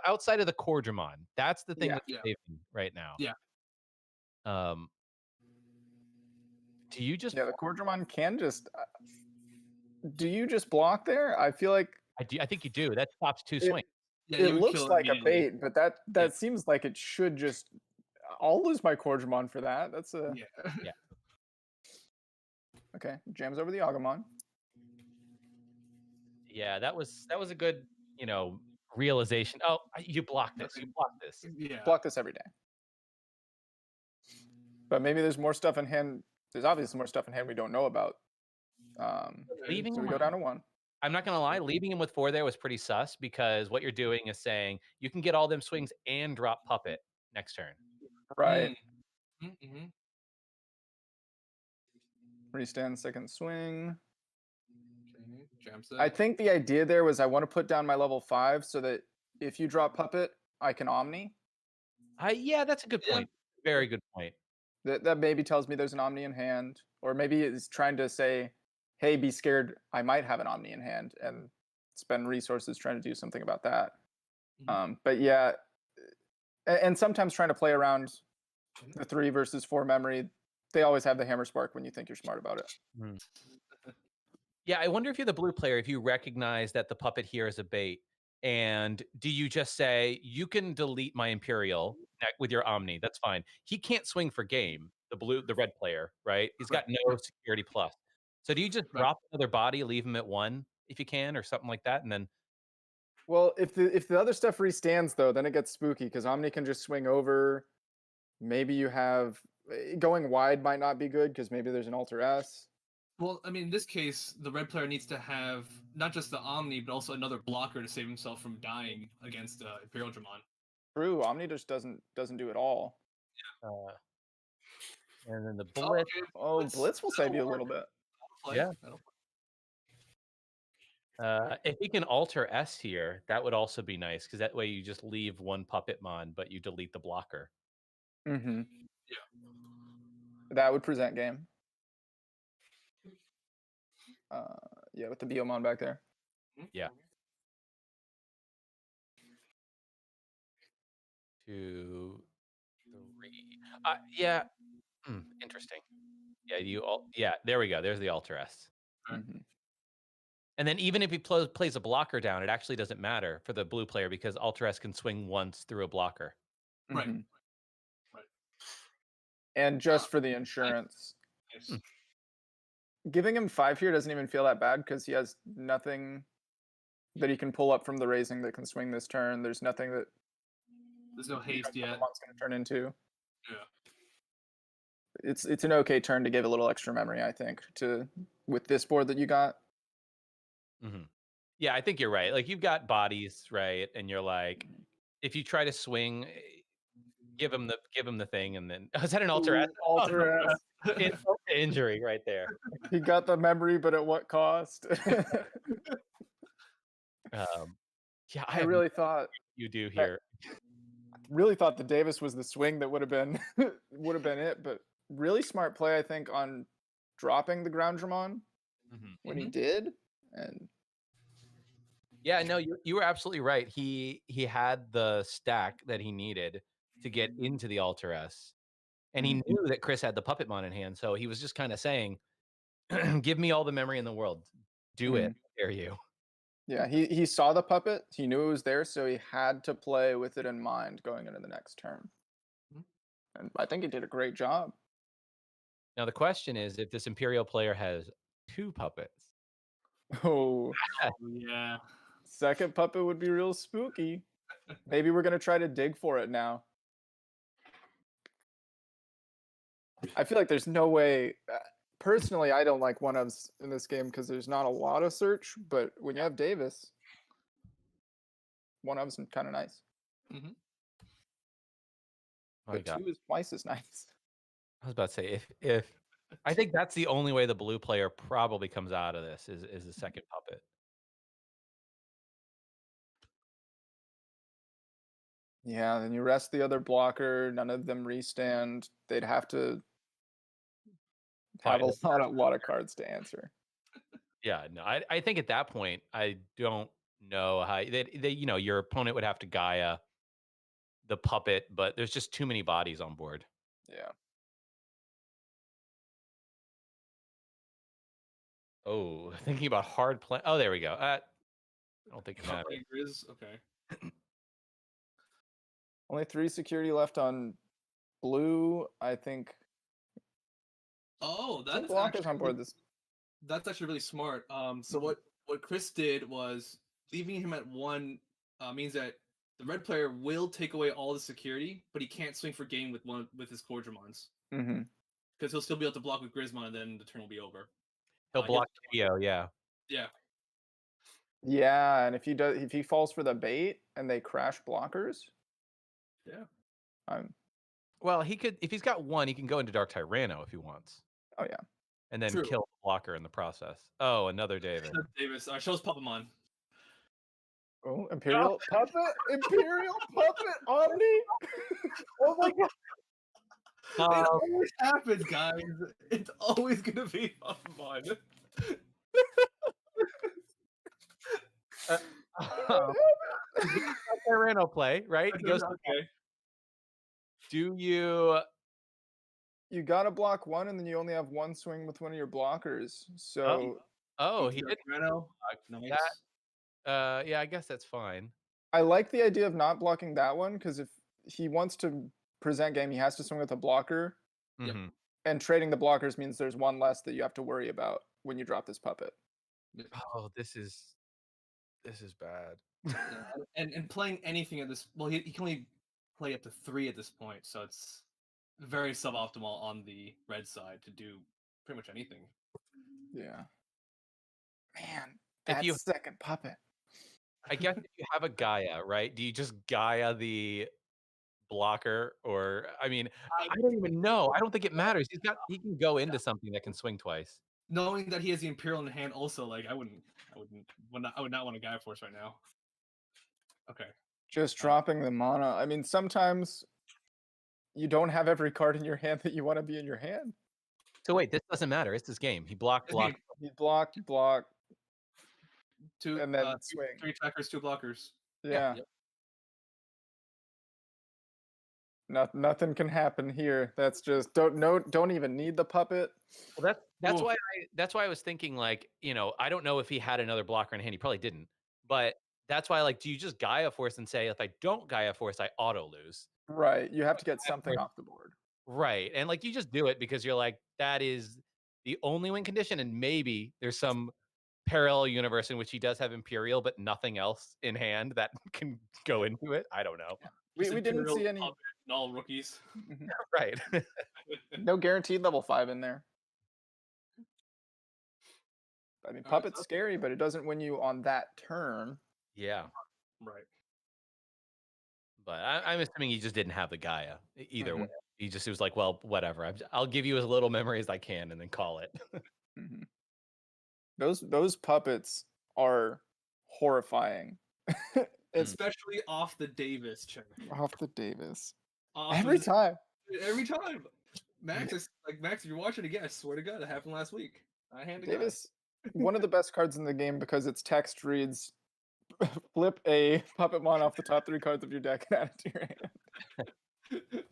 outside of the core Dramon, that's the thing Yeah. that's saving right now. Yeah. Do you just... Yeah, the core Dramon can just... do you just block there? I feel like... I think you do. That stops 2 swings. Yeah, it looks like a bait, but that seems like it should just... I'll lose my core Dramon for that. That's a... Yeah. Okay, jams over the Agumon. Yeah, that was a good, realization. Oh, you blocked this. You blocked this. Yeah. Block this every day. But maybe there's more stuff in hand. There's obviously more stuff in hand we don't know about. Leaving so him we go down to 1. I'm not gonna lie, leaving him with 4 there was pretty sus because what you're doing is saying you can get all them swings and drop puppet next turn. Right. Mm-hmm. Restand second swing. Okay. Jam set. I think the idea there was I want to put down my level 5 so that if you drop puppet, I can Omni. Yeah, that's a good point. Very good point. That maybe tells me there's an Omni in hand, or maybe it's trying to say, hey, be scared, I might have an Omni in hand, and spend resources trying to do something about that. But yeah, and sometimes trying to play around the 3 versus 4 memory. They always have the Hammer Spark when you think you're smart about it. Yeah, I wonder if you're the blue player, if you recognize that the puppet here is a bait, and do you just say, you can delete my Imperial with your Omni, that's fine. He can't swing for game, the red player, right? He's got no security plus. So do you just drop another body, leave him at 1 if you can, or something like that, and then... Well, if the other stuff restands, though, then it gets spooky, because Omni can just swing over. Maybe you have... Going wide might not be good, because maybe there's an Alter S. Well, I mean, in this case, the red player needs to have not just the Omni, but also another blocker to save himself from dying against Imperial Dramon. True, Omni just doesn't do it all. And then the Blitz. Blitz will save you a little bit. Yeah. If he can alter S here, that would also be nice, because that way you just leave 1 puppet mon, but you delete the blocker. Mm-hmm. Yeah. That would present game. Yeah, with the Biomon back there. Yeah. 2, 3. Yeah. Interesting. Yeah, there we go. There's the Alter S. Mm-hmm. And then even if he plays a blocker down, it actually doesn't matter for the blue player because Alter S can swing once through a blocker. Right. Mm-hmm. And just for the insurance. Giving him 5 here doesn't even feel that bad because he has nothing that he can pull up from the raising that can swing this turn. There's nothing that... There's no haste yet. It's going to turn into. Yeah. It's an okay turn to give a little extra memory, I think, with this board that you got. Mm-hmm. Yeah, I think you're right. Like, you've got bodies, right? And you're like, if you try to swing, give him the thing, and then is that an Alter S? Alter S. Injury right there. He got the memory, but at what cost? Yeah, I really thought you do here. Really thought the Davis was the swing that would have been it, but really smart play, I think, on dropping the ground Dramon when he did. And yeah, no, you were absolutely right. He had the stack that he needed to get into the Alter S, and he knew that Chris had the Puppet Mon in hand, so he was just kind of saying, "Give me all the memory in the world, do it, I dare you." Yeah, he saw the puppet, he knew it was there, so he had to play with it in mind going into the next turn. And I think he did a great job. Now the question is, if this Imperial player has 2 puppets. Oh yeah. Second puppet would be real spooky. Maybe we're gonna try to dig for it now. I feel like there's no way. Personally, I don't like one-ofs in this game because there's not a lot of search. But when you have Davis, one-ofs kind of nice. Mm-hmm. My But God. 2 is twice as nice. I was about to say if I think that's the only way the blue player probably comes out of this is the second puppet. Yeah, then you rest the other blocker. None of them restand. They'd have to have Fine. a lot of cards to answer. Yeah, no, I think at that point I don't know how they you know your opponent would have to Gaia the puppet, but there's just too many bodies on board. Yeah. Oh, thinking about hard play. Oh, there we go. I don't think it matters. Grizz, okay. Only 3 security left on blue. I think. Oh, Some that's blockers actually on board this. that's actually really smart. So what Chris did was leaving him at 1 means that the red player will take away all the security, but he can't swing for game with his Cordramons. Mm-hmm. Because he'll still be able to block with Grismon, and then the turn will be over. He'll He block has- video, yeah. Yeah. Yeah, and if he falls for the bait and they crash blockers. Yeah. Well, he could if he's got 1, he can go into Dark Tyranno if he wants. Oh yeah. And then True. kill the blocker in the process. Oh, another David. Davis, show us Pokemon. Oh, Imperial puppet, Imperial puppet, Omni. Oh my god! It Um, always happens, guys. It's always gonna be Pokemon. Tyranno play, right? He goes, Okay. do you You gotta block 1, and then you only have 1 swing with one of your blockers. So he did Toronto. Nice. that. Yeah, I guess that's fine. I like the idea of not blocking that one because if he wants to present game, he has to swing with a blocker, Yep. Mhm. and trading the blockers means there's 1 less that you have to worry about when you drop this puppet. Oh, this is bad. Yeah, and playing anything at this, well, he can only play up to 3 at this point, so it's very suboptimal on the red side to do pretty much anything. Yeah. Man, If that you- second puppet. I guess if you have a Gaia, right? Do you just Gaia the blocker, or I mean, I don't even know. I don't think it matters. He can go into something that can swing twice. Knowing that he has the Imperial in hand, also, like I would not want to Gaia Force right now. Okay. Just dropping the mana. I mean, sometimes you don't have every card in your hand that you want to be in your hand. So wait, this doesn't matter. It's this game. He block. You block, Two and then two- swing. 3 attackers, 2 blockers. Yeah. Yep. Nothing can happen here. That's just don't even need the puppet. Well, that's Oof. why I was thinking, like, I don't know if he had another blocker in hand. He probably didn't. But that's why, like, do you just Gaia Force and say, if I don't Gaia Force, I auto lose? Right. You have to get something off the board. Right. And like you just do it because you're like, that is the only win condition. And maybe there's some parallel universe in which he does have Imperial, but nothing else in hand that can go into it. I don't know. We Just didn't Imperial see any. puppet and all rookies. Mhm. Right. No guaranteed level 5 in there. I mean, Alright, puppet's so- scary, but it doesn't win you on that turn. Yeah. Right. But I'm assuming he just didn't have the Gaia either Mhm. way. He was like, well, whatever. I'll give you as little memory as I can and then call it. Mhm. Those puppets are horrifying. It's Especially off the Davis chain. off the Davis Off every of- time. Every time. Max, Max, if you're watching again, I swear to God, it happened last week. I hand to God. Davis, one of the best cards in the game because its text reads, "Flip a puppet mon off the top 3 cards of your deck and add it to your hand."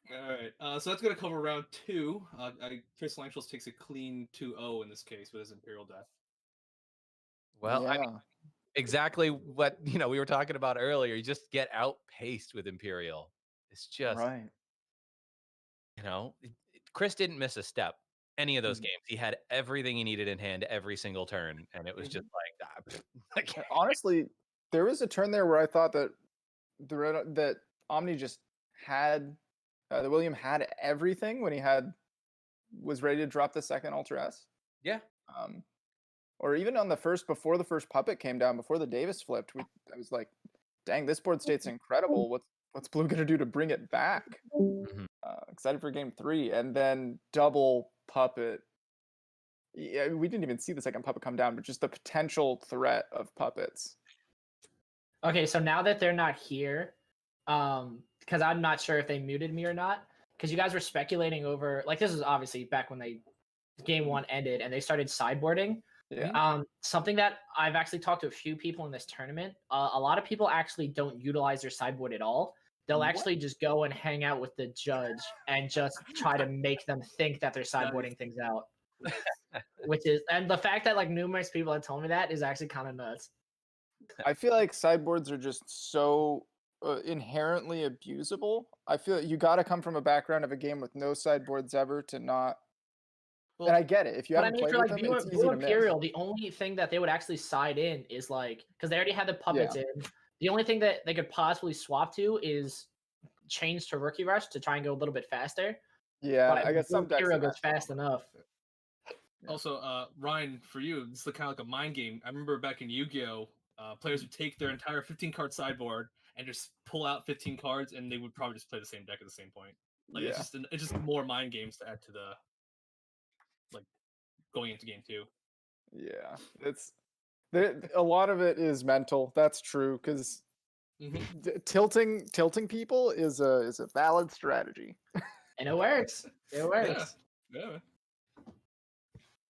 All right, so that's gonna cover round 2. Chris Langels takes a clean 2-0 in this case with his Imperial Death. Well, yeah. I mean, exactly what we were talking about earlier. You just get outpaced with Imperial. It's just right. Chris didn't miss a step any of those Mhm. games. He had everything he needed in hand every single turn, and it was just like, Honestly, there was a turn there where I thought that that Omni just had that William had everything when he was ready to drop the second Ultra S. Yeah. Or even on before the first puppet came down, before the Davis flipped, I was like, dang, this board state's incredible. What's Blue gonna do to bring it back? Excited for game 3, and then double puppet. Yeah, we didn't even see the second puppet come down, but just the potential threat of puppets. Okay, so now that they're not here, because I'm not sure if they muted me or not, because you guys were speculating over, like, this is obviously back when game 1 ended and they started sideboarding. Yeah. Something that I've actually talked to a few people in this tournament, a lot of people actually don't utilize their sideboard at all. They'll actually just go and hang out with the judge and just try to make them think that they're sideboarding things out. And the fact that like numerous people have told me that is actually kind of nuts. I feel like sideboards are just so inherently abusable. I feel you got to come from a background of a game with no sideboards ever to not. Well, and I get it. If you But I haven't mean, played for with like them, it's easy Blue to miss. Imperial, the only thing that they would actually side in is like, because they already had the puppets in. The only thing that they could possibly swap to is change to Rookie Rush to try and go a little bit faster. Yeah, but I guess Blue some decks Imperial that goes fast enough. Also, Ryan, for you, it's kind of like a mind game. I remember back in Yu-Gi-Oh, players would take their entire 15-card sideboard and just pull out 15 cards, and they would probably just play the same deck at the same point. Like it's just more mind games to add to the going into game 2. Yeah, it's a lot of it is mental. That's true because tilting people is a valid strategy, and it works. It works. Yeah.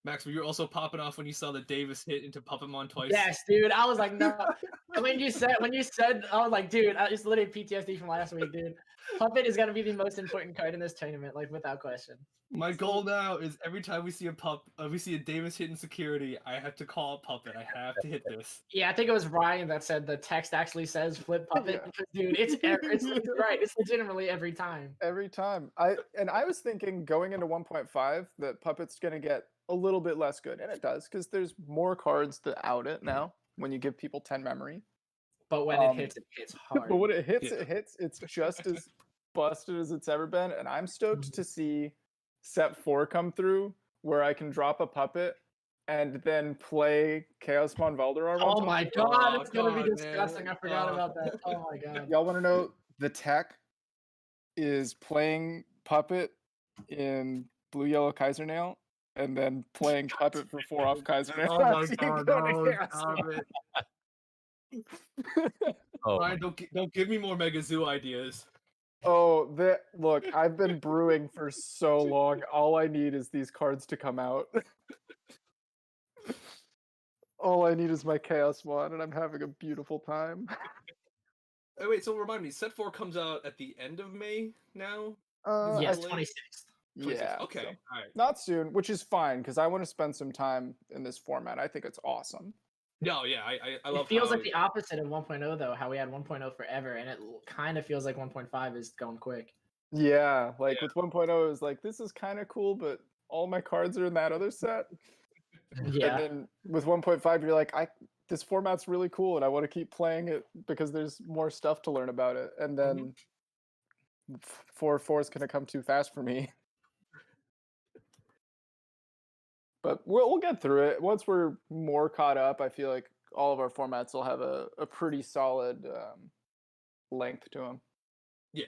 Max, were you also popping off when you saw the Davis hit into Puppetmon twice? Yes, dude. I was like, no. when you said, I was like, dude, it's literally PTSD from last week, dude. Puppet is gonna be the most important card in this tournament, like without question. My goal now is every time we see a Davis hit in security, I have to call a Puppet. I have to hit this. Yeah, I think it was Ryan that said the text actually says flip Puppet. Dude, it's right. It's legitimately every time. Every time. I was thinking going into 1.5 that Puppet's gonna get a little bit less good, and it does because there's more cards that out it now when you give people 10 memory. But when it hits hard. But when it hits, it's just as busted as it's ever been, and I'm stoked to see set 4 come through where I can drop a puppet and then play Chaos Mon Valdemar. Oh my god, it's gonna be disgusting. Man. I forgot about that. Oh my god. Y'all want to know the tech is playing puppet in Blue Yellow Kaiser Nail and then playing puppet for 4 off Kaiser Nail. Oh my god, no, Ryan, don't give me more Mega Zoo ideas. Oh, look, I've been brewing for so long. All I need is these cards to come out. All I need is my Chaos Mon, and I'm having a beautiful time. Oh, wait, so remind me, set 4 comes out at the end of May now? Yes, 26th. Yeah. Okay, so all right. Not soon, which is fine, because I want to spend some time in this format. I think it's awesome. No, yeah, I love. It feels like the opposite of 1.0 though. How we had 1.0 forever, and it kind of feels like 1.5 is going quick. Yeah, like with 1.0, it was like this is kind of cool, but all my cards are in that other set. Yeah. And then with 1.5, you're like, this format's really cool, and I want to keep playing it because there's more stuff to learn about it. And then 4.4 is gonna come too fast for me. But we'll get through it. Once we're more caught up, I feel like all of our formats will have a pretty solid length to them. Yeah.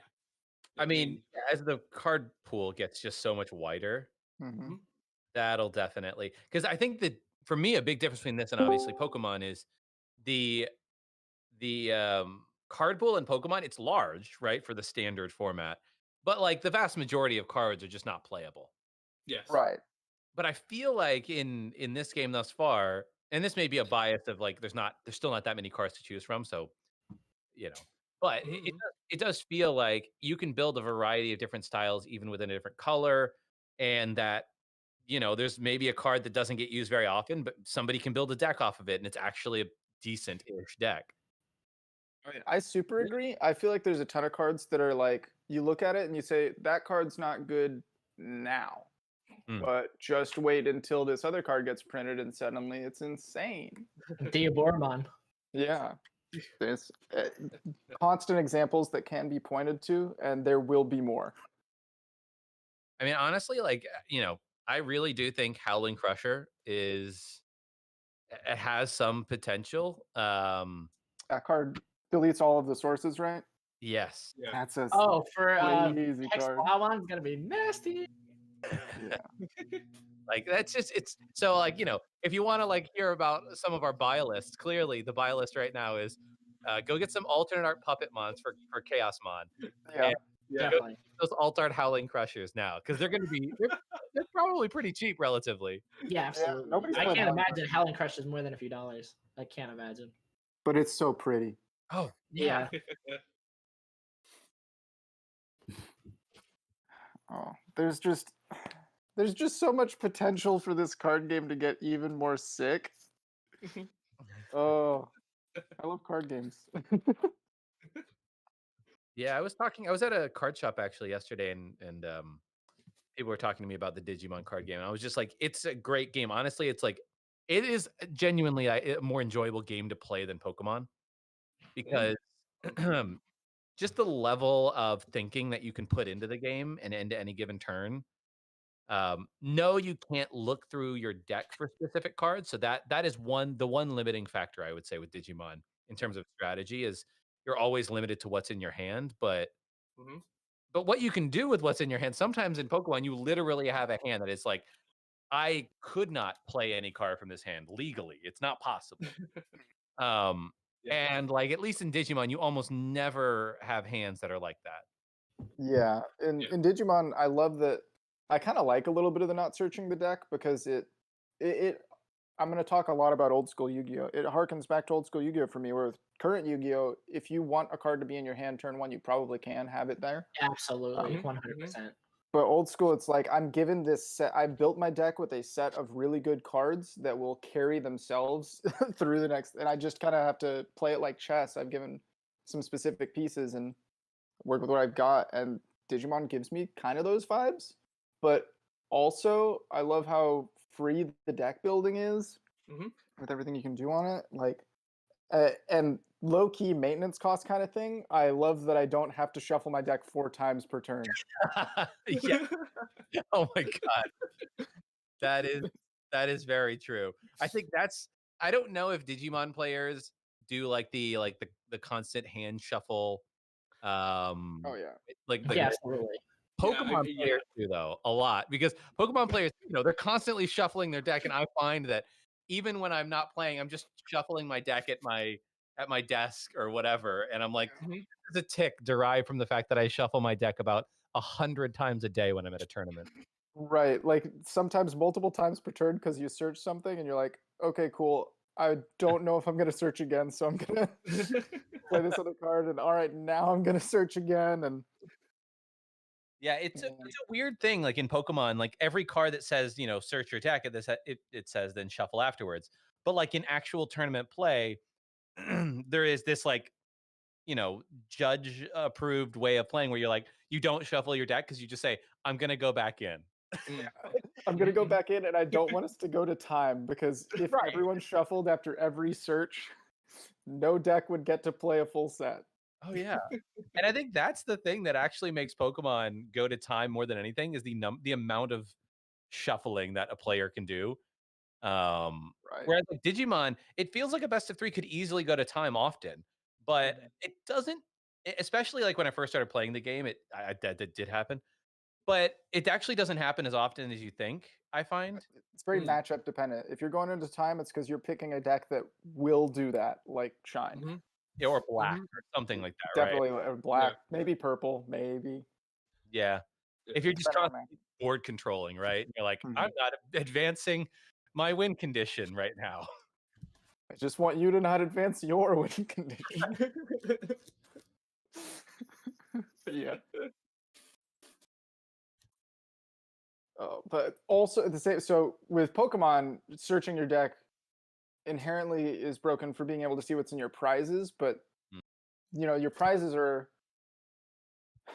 I mean, as the card pool gets just so much wider, that'll definitely... Because I think that, for me, a big difference between this and obviously Pokemon is the card pool in Pokemon, it's large, right, for the standard format. But, like, the vast majority of cards are just not playable. Yes. Right. But I feel like in this game thus far, and this may be a bias of like there's still not that many cards to choose from, so but it does feel like you can build a variety of different styles even within a different color, and that there's maybe a card that doesn't get used very often, but somebody can build a deck off of it, and it's actually a decent-ish deck. I super agree. I feel like there's a ton of cards that are like you look at it and you say that card's not good now. But just wait until this other card gets printed and suddenly it's insane. Diaboromon. Yeah. There's constant examples that can be pointed to, and there will be more. I mean, honestly, like I really do think Howling Crusher it has some potential. That card deletes all of the sources, right? Yes. Yeah. That's a Oh, for crazy Hex card. Lawon's gonna be nasty. Yeah. Like that's just it's so like if you want to like hear about some of our buy lists, clearly the buy list right now is go get some alternate art puppet mons for Chaos Mon. Yeah. And Yeah. Definitely. those alt art Howling Crushers now because they're going to be they're probably pretty cheap relatively. Yeah, absolutely. nobody's I playing can't Howling imagine Howling Crush is more than a few dollars. I can't imagine. But it's so pretty. Oh Yeah. Oh, there's just so much potential for this card game to get even more sick. Oh, I love card games. yeah, I was at a card shop actually yesterday and people were talking to me about the Digimon card game. And I was just like, it's a great game. Honestly, it's like it is genuinely a more enjoyable game to play than Pokemon because just the level of thinking that you can put into the game and into any given turn. No, you can't look through your deck for specific cards. So that is the one limiting factor I would say with Digimon in terms of strategy is you're always limited to what's in your hand, but Mhm. but what you can do with what's in your hand, sometimes in Pokemon, you literally have a hand that is like, I could not play any card from this hand legally. It's not possible. Um, Yeah. and like at least in Digimon, you almost never have hands that are like that. Yeah, Yeah. in Digimon, I love that. I kind of like a little bit of the not searching the deck because it I'm going to talk a lot about old school Yu-Gi-Oh. It harkens back to old school Yu-Gi-Oh for me. Where with current Yu-Gi-Oh, if you want a card to be in your hand turn one, you probably can have it there. Absolutely. Mhm. 100%. But old school, it's like I'm given this set. I built my deck with a set of really good cards that will carry themselves through the next. And I just kind of have to play it like chess. I've given some specific pieces and work with what I've got. And Digimon gives me kind of those vibes. But also, I love how free the deck building is Mhm. with everything you can do on it. Like, and low key maintenance cost kind of thing. I love that I don't have to shuffle my deck 4 times per turn. Yeah. Oh my god. That is very true. I think I don't know if Digimon players do like the constant hand shuffle Oh yeah. like Yeah, absolutely. Pokemon Yeah. players do though a lot because Pokemon players, they're constantly shuffling their deck, and I find that even when I'm not playing, I'm just shuffling my deck at my desk or whatever, and I'm like, Mhm. there's a tick derived from the fact that I shuffle my deck about 100 times a day when I'm at a tournament. Right. Like sometimes multiple times per turn because you search something and you're like, okay, cool. I don't know if I'm gonna search again, so I'm gonna play this other card. And all right, now I'm gonna search again. And Yeah, it's a weird thing. Like in Pokemon, like every card that says search your deck, it says then shuffle afterwards. But like in actual tournament play, there is this like judge approved way of playing where you're like, you don't shuffle your deck because you just say, I'm going to go back in. Mm. I'm gonna go back in, and I don't want us to go to time because if Right. everyone shuffled after every search, no deck would get to play a full set. Oh yeah. And I think that's the thing that actually makes Pokemon go to time more than anything is the amount of shuffling that a player can do. Right. Whereas like Digimon, it feels like a best of 3 could easily go to time often, but it doesn't, especially like when I first started playing the game, that did happen. But it actually doesn't happen as often as you think, I find. It's very Mm. matchup dependent. If you're going into time, it's because you're picking a deck that will do that, like Shine. Mhm. Yeah, or black Mhm. or something like that, right? Definitely black, maybe purple, maybe. Yeah. If you're just Depending on constantly board controlling, right? You're like, Mhm. I'm not advancing my win condition right now. I just want you to not advance your win condition. Yeah. But also at the same, so with Pokemon, searching your deck inherently is broken for being able to see what's in your prizes, but Mm. your prizes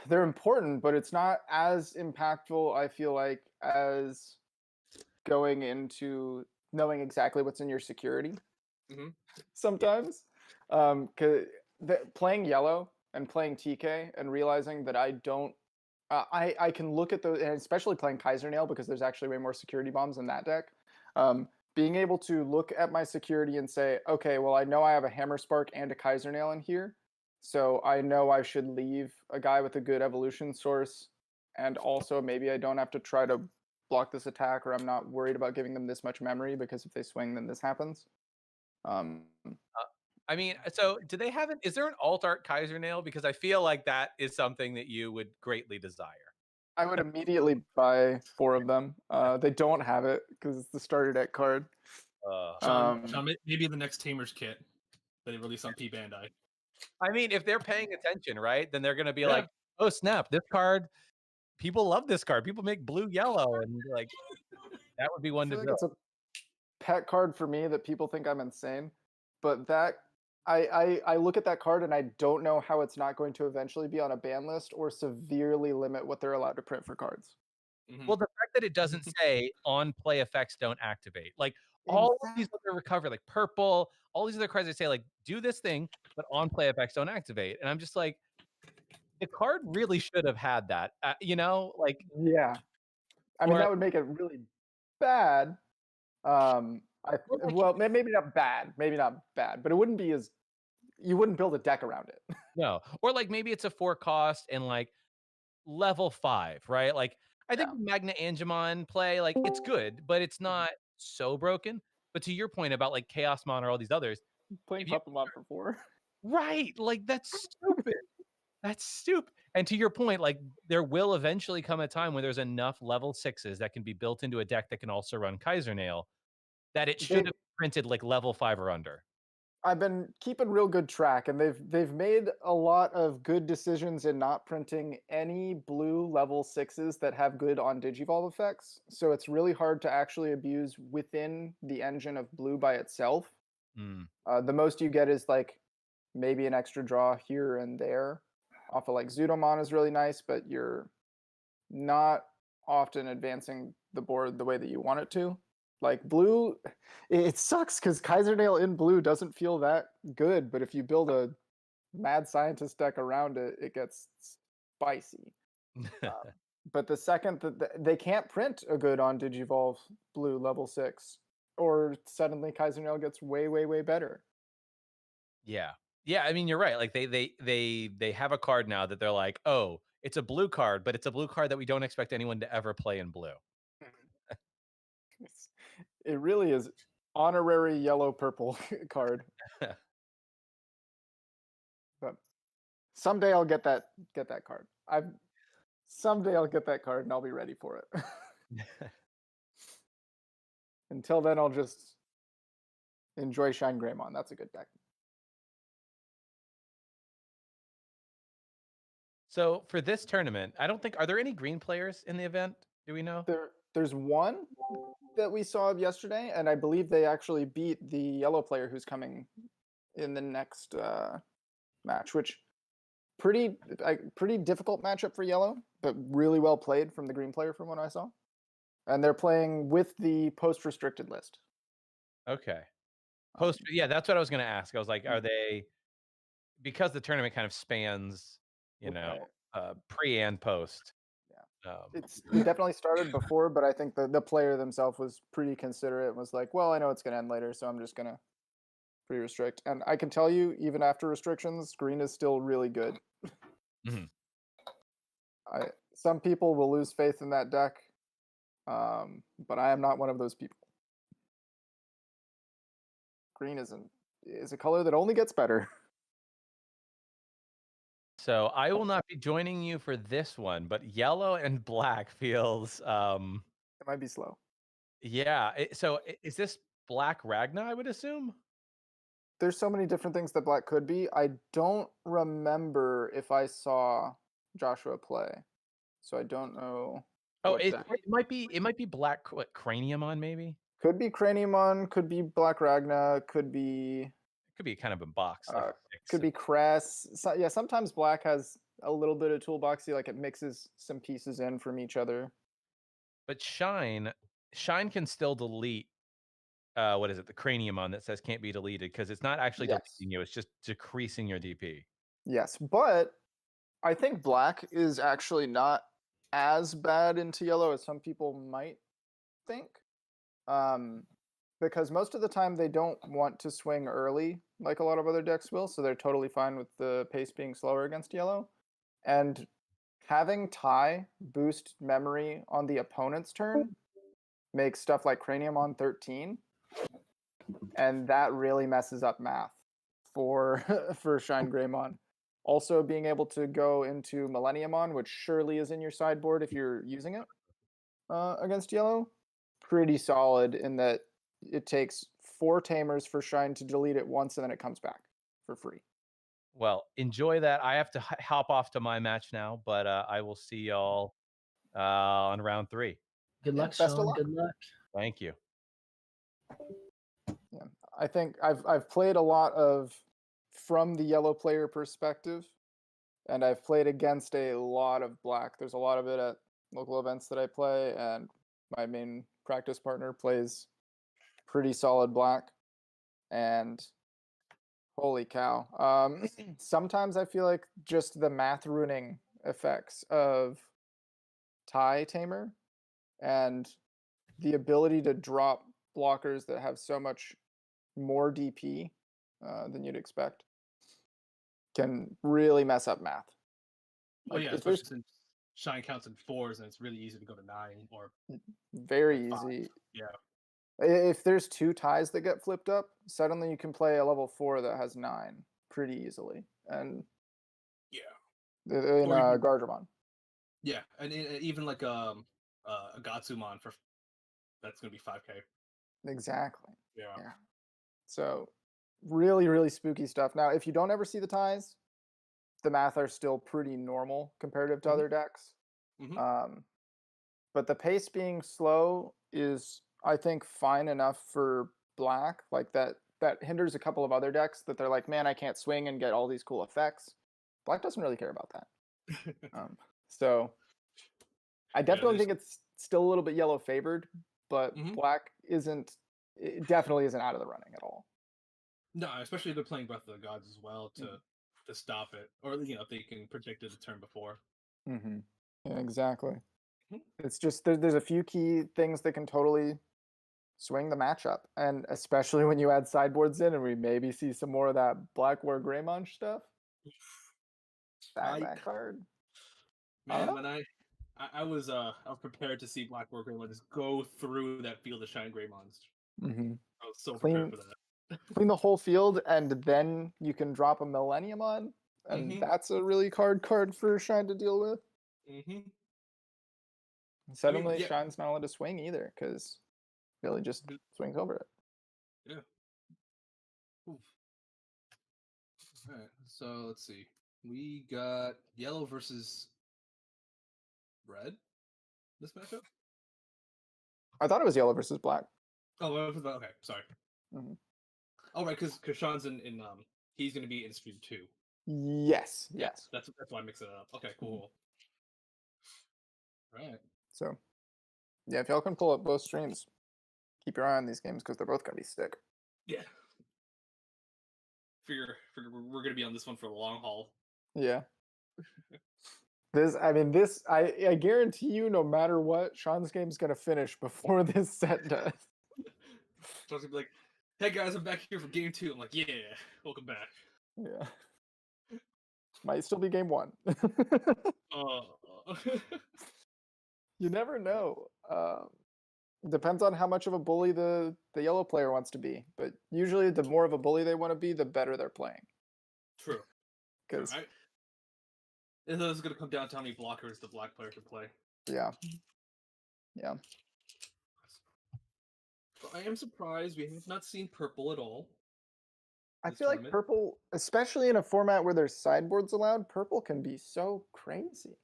they're important, but it's not as impactful, I feel like, as going into knowing exactly what's in your security. Mhm. Sometimes. 'Cause playing yellow and playing TK and realizing that I can look at those, and especially playing Kaiser Nail because there's actually way more security bombs in that deck. Being able to look at my security and say, okay, well, I know I have a Hammer Spark and a Kaiser Nail in here, so I know I should leave a guy with a good evolution source, and also maybe I don't have to try to block this attack, or I'm not worried about giving them this much memory because if they swing, then this happens. I mean, so do they have is there an alt art Kaiser Nail? Because I feel like that is something that you would greatly desire. I would immediately buy 4 of them. They don't have it because it's the starter deck card. Sean, maybe the next Tamer's kit that they release on P Bandai. I mean, if they're paying attention, right, then they're going to be like, oh, snap, this card, people love this card. People make blue yellow, and like that would be one to I feel build. like it's a pet card for me that people think I'm insane, but that I look at that card and I don't know how it's not going to eventually be on a ban list or severely limit what they're allowed to print for cards. Well, the fact that it doesn't say on play effects don't activate, like all of these other recovery, like purple, all these other cards, they say like do this thing, but on play effects don't activate, and I'm just like, the card really should have had that, you know, like yeah. I mean, that would make it really bad. Well, maybe not bad, but it wouldn't be as, you wouldn't build a deck around it. No, or like maybe it's a 4 cost and like level 5, right? Like I think Magna Angemon play, like it's good, but it's not so broken. But to your point about like Chaos Mon or all these others, playing Puppamon for 4, right? Like that's stupid. That's stupid. And to your point, like there will eventually come a time where there's enough level 6s that can be built into a deck that can also run Kaiser Nail that it should have printed like level 5 or under. I've been keeping real good track, and they've made a lot of good decisions in not printing any blue level 6s that have good on Digivolve effects. So it's really hard to actually abuse within the engine of blue by itself. The most you get is like maybe an extra draw here and there off of like Zudomon is really nice, but you're not often advancing the board the way that you want it to. Like blue, it sucks because Kaiser Nail in blue doesn't feel that good, but if you build a mad scientist deck around it, it gets spicy. But the second that they can't print a good on Digivolve blue level 6, or suddenly Kaiser Nail gets way, way, way better. Yeah. Yeah, I mean, you're right. Like they have a card now that they're like, oh, it's a blue card, but it's a blue card that we don't expect anyone to ever play in blue. It really is honorary yellow purple card. But someday I'll get that card. Someday I'll get that card and I'll be ready for it. Until then, I'll just enjoy Shine Greymon. That's a good deck. So for this tournament, I don't think, are there any green players in the event? Do we know? There's one that we saw yesterday, and I believe they actually beat the yellow player who's coming in the next match, which pretty difficult matchup for yellow, but really well played from the green player from what I saw. And they're playing with the post-restricted list. Okay. Yeah, that's what I was going to ask. I was like, are they, because the tournament kind of spans, you know, pre and post. It definitely started before, but I think the player themselves was pretty considerate. Was like, well, I know it's going to end later, so I'm just going to pre-restrict. And I can tell you, even after restrictions, green is still really good. Some people will lose faith in that deck, but I am not one of those people. Green is a color that only gets better. So I will not be joining you for this one, but yellow and black feels it might be slow. Yeah. So is this Black Ragna, I would assume? There's so many different things that black could be. I don't remember if I saw Joshua play, so I don't know. Oh, it might be black Craniumon, maybe. Could be Craniumon, could be Black Ragna, could be kind of a box. Like could be Cress. So, yeah, sometimes black has a little bit of toolboxy, like it mixes some pieces in from each other. But Shine can still delete. What is it? The Craniumon that says can't be deleted because it's not actually deleting you; it's just decreasing your DP. Yes, but I think black is actually not as bad into yellow as some people might think. Because most of the time they don't want to swing early like a lot of other decks will, so they're totally fine with the pace being slower against yellow. And having tie boost memory on the opponent's turn makes stuff like Cranium on 13, and that really messes up math for for Shine Greymon. Also, being able to go into Millenniumon, which surely is in your sideboard if you're using it against yellow, pretty solid in that it takes 4 Tamers for Shine to delete it once, and then it comes back for free. Well, enjoy that. I have to hop off to my match now, but I will see y'all on round 3. Good luck, best of Sean. luck. Good luck. Thank you. Yeah, I think I've played a lot of from the yellow player perspective, and I've played against a lot of black. There's a lot of it at local events that I play, and my main practice partner plays pretty solid black. And holy cow. Sometimes I feel like just the math ruining effects of Tie Tamer and the ability to drop blockers that have so much more DP than you'd expect can really mess up math. Well, Like, yeah, if there's especially since Shine counts in 4s, and it's really easy to go to 9 or very 5. easy. Yeah. If there's 2 ties that get flipped up, suddenly you can play a level 4 that has 9 pretty easily. And Yeah. in Or even- Gardramon. Yeah, and even like a Gatsumon for that's gonna be 5K. Exactly. Yeah. Yeah. So really, really spooky stuff. Now, if you don't ever see the ties, the math are still pretty normal comparative to other decks. But the pace being slow is, I think, fine enough for black. Like that hinders a couple of other decks that they're like, man, I can't swing and get all these cool effects. Black doesn't really care about that. So I definitely think it's still a little bit yellow favored, but black it definitely isn't out of the running at all. No, especially if they're playing Breath of the Gods as well to stop it, or if they can predict it the turn before. Yeah, exactly. It's just there's a few key things that can totally swing the matchup, and especially when you add sideboards in, and we maybe see some more of that Black War Greymon stuff. That card. Man, when I was prepared to see Black War Greymon just go through that field of Shine Greymons. I was so prepared for that. Clean the whole field, and then you can drop a Millennium on, and that's a really hard card for Shine to deal with. Suddenly, Shine's not allowed to swing either, because really just swings over it. Yeah. Oof. All right, so let's see. We got yellow versus red this matchup. I thought it was yellow versus black. Oh, okay, sorry. Oh, right, because Sean's in he's going to be in stream 2. Yes. That's why I mixed it up. Okay, cool. All right. So, yeah, if y'all can pull up both streams, keep your eye on these games because they're both going to be sick. Yeah. Figure we're going to be on this one for the long haul. Yeah. I guarantee you, no matter what, Sean's game's going to finish before this set does. Sean's going to be like, hey guys, I'm back here for game 2. I'm like, yeah, welcome back. Yeah. Might still be game 1. You never know. Depends on how much of a bully the yellow player wants to be. But usually the more of a bully they want to be, the better they're playing. True. Because this is going to come down to how many blockers the black player can play. Yeah. But I am surprised we have not seen purple at all. I feel like purple, especially in a format where there's sideboards allowed, purple can be so crazy.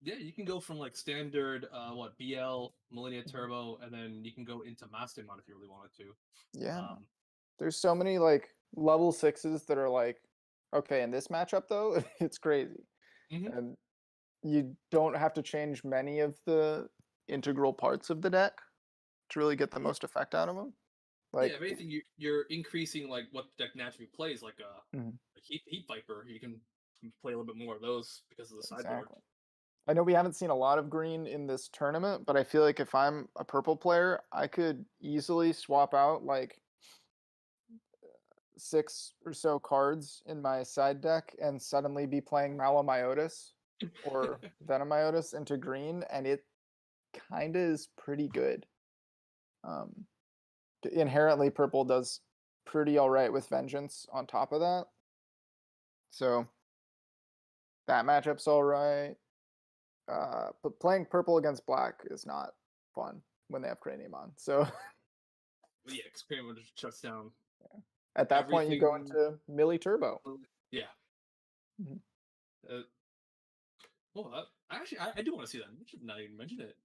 Yeah, you can go from like standard, BL, Millennia Turbo, and then you can go into Mastemon if you really wanted to. Yeah. There's so many like level 6s that are like, okay, in this matchup though, it's crazy. And you don't have to change many of the integral parts of the deck to really get the most effect out of them. Like, yeah, if anything, you're increasing like what the deck naturally plays, like a Heat Viper. You can play a little bit more of those because of the sideboard. I know we haven't seen a lot of green in this tournament, but I feel like if I'm a purple player, I could easily swap out like 6 or so cards in my side deck and suddenly be playing Malamyotis or Venomyotis into green, and it kind of is pretty good. Inherently, purple does pretty all right with Vengeance on top of that. So that matchup's all right. But playing purple against black is not fun when they have Cranium on. So Yeah, because Cranium just shuts down. at that point, you go Everything- into Millie Turbo. Yeah. Mhm. Well, actually, I do want to see that. You should not even mention it.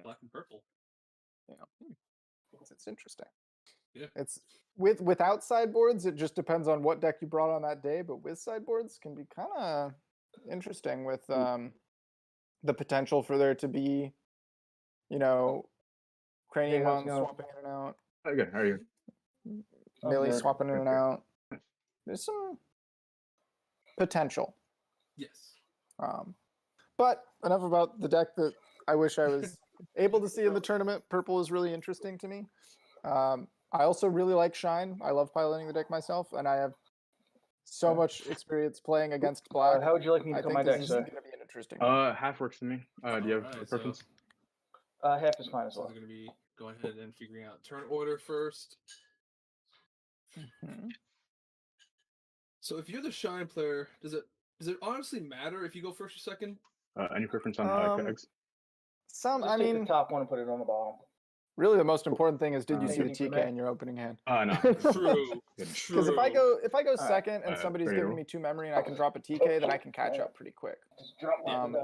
Black and purple. Yeah, it's interesting. Yeah. It's without sideboards, it just depends on what deck you brought on that day. But with sideboards, can be kind of interesting with the potential for there to be, Cranium how's on it going? swapping in and out, Oh, good. How are you? Millie good. swapping in and Okay. out. There's some potential. Yes. But enough about the deck that I wish I was able to see in the tournament. Purple is really interesting to me. I also really like Shine. I love piloting the deck myself, and I have so much experience playing against black. How would you like me to I cut think my this deck, is sir? going to be an interesting one. Half works for me. Do you have a Alright, so- preference? Half is fine as So well. we're going to be going ahead and figuring out turn order first. Mhm. So if you're the Shine player, does it honestly matter if you go first or second? Any preference on tags? Some, Just I take mean, the top one and put it on the bottom. really the most important thing is, did you see the Anything for TK me? in your opening hand? No. True. Good. Because if I go second and somebody's ready to giving roll? me 2 memory and I can drop a TK, then I can catch up pretty quick. Just drop Yeah. down.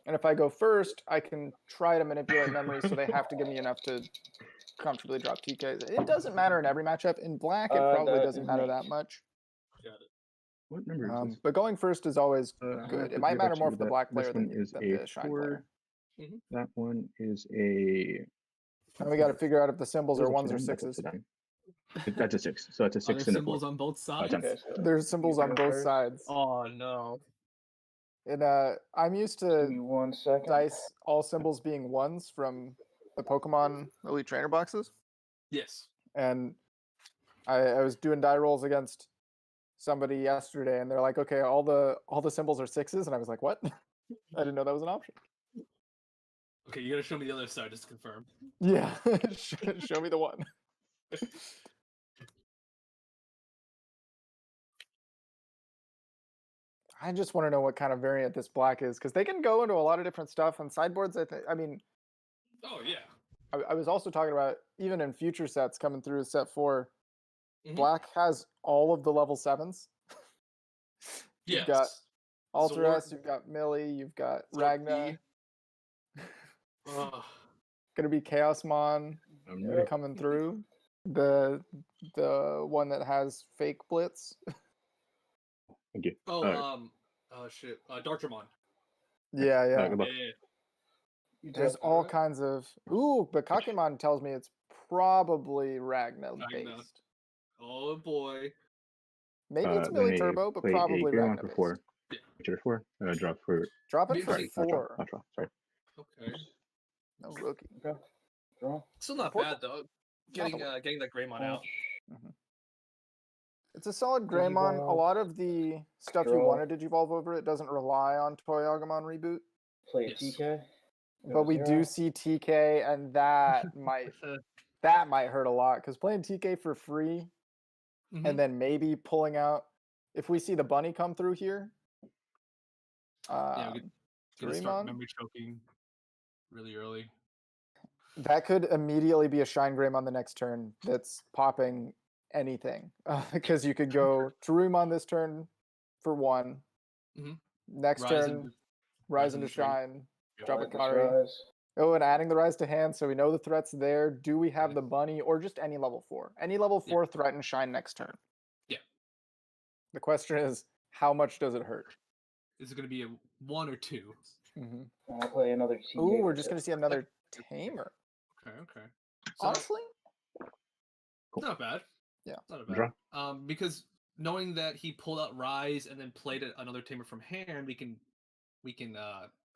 And if I go first, I can try to manipulate memory, so they have to give me enough to comfortably drop TKs. It doesn't matter in every matchup. In black, it probably that doesn't is matter neat. that much. Got it. What number is this? But going first is always good. It might matter more for the black player This one than is the a Shine 4. player. That one is a. And we got to figure out if the symbols are What's 1s or upside down? That's 6s. upside down. That's a 6. So it's a Are there 6 and a 4. symbols on both sides? 10. Oh, There's symbols on both sides. Oh no. And I'm used Give to me 1 second. dice all symbols being 1s from the Pokemon Elite Trainer boxes. Yes. And I was doing die rolls against somebody yesterday, and they're like, "Okay, all the symbols are 6s," and I was like, "What?" I didn't know that was an option. Okay, you gotta show me the other side just to confirm. Yeah, show me the one. I just want to know what kind of variant this black is, because they can go into a lot of different stuff. And sideboards, I mean, Oh yeah. I was also talking about even in future sets coming through set 4, Mhm. black has all of the level 7s. You've got Yes. Alteress, Zord. you've got Millie, you've got Zord Ragna. Ugh. Gonna be Chaosmon coming through. The one that has fake blitz. Thank you. Oh, shit. Dartramon. Yeah. Good luck. Yeah. There's all kinds of but Kakemon tells me it's probably Ragna Ragna. based. Oh boy. Maybe it's Then Millie they Turbo, but play probably a Greymon Ragna for based. 4. Yeah. Which are 4. Drop for. Drop it for Sorry, Not draw. 4. Not draw. Sorry. Okay. No rookie. Okay. Draw. Still not bad though. Getting that Greymon out. Mhm. It's a solid Greymon. A lot of the stuff you Draw. wanted to Digivolve over it doesn't rely on Toyagamon reboot. Play a Yes. TK. But we do see TK, and that might hurt a lot, because playing TK for free Mhm. and then maybe pulling out, if we see the bunny come through here, Yeah, we gonna start Dreamon, memory choking really early. that could immediately be a Shine Greymon the next turn that's popping anything. Because you could go Dreamon this turn for 1. Mhm. Next Rise turn, into- Rise rise into into 3. Shine, Yep. drop a Kari. Oh, and adding the Rise to hand, so we know the threat's there. Do we have Yes. the bunny or just any level 4? Any level 4 threat and Shine next turn. Yeah. The question is, how much does it hurt? Is it gonna be a 1 or 2? I'll play another TK. Ooh, we're just going to see another Tamer. Okay. So Honestly? not bad. Yeah. Not bad. Draw. Because knowing that he pulled out Rise and then played another Tamer from hand, we can we can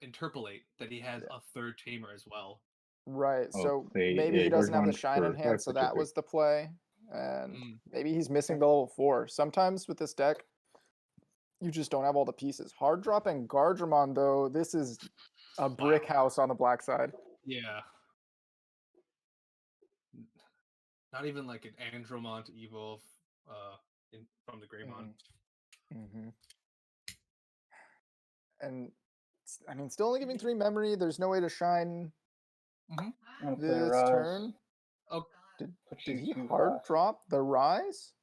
interpolate that he has Yeah. a third tamer as well. Right. I'll So play maybe a he doesn't have the Gargemon shine in for hand, 5 so for that 2/3. was the play. And Mm. maybe he's missing the level 4. Sometimes with this deck, you just don't have all the pieces. Hard dropping Gargemon, though, this is a brick house on the black side. Yeah. Not even like an Andromont evolve from the Greymon. Mm-hmm. And I mean, still only giving 3 memory. There's no way to shine I'm gonna play this Rise. turn. Oh, Push Did these he 2 hard 5. drop the Rise?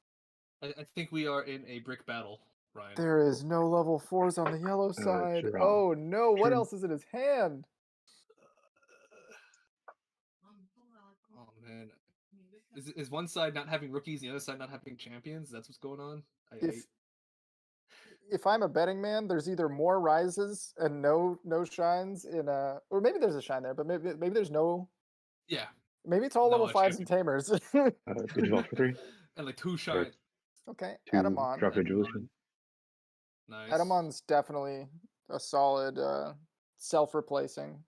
I think we are in a brick battle, Ryan. There is no level 4s on the yellow side. draw. Oh no, what Turn. else is in his hand? Oh man, is one side not having rookies, the other side not having champions? That's what's going on. If I'm a betting man, there's either more rises and no shines in a, or maybe there's a shine there, but maybe there's no. Yeah. Maybe it's all No, level 5s and tamers. Digivolve for 3. And like 2 shine. Okay, 2 Adamon. drop Evolution. Nice. Adamon's definitely a solid self-replacing.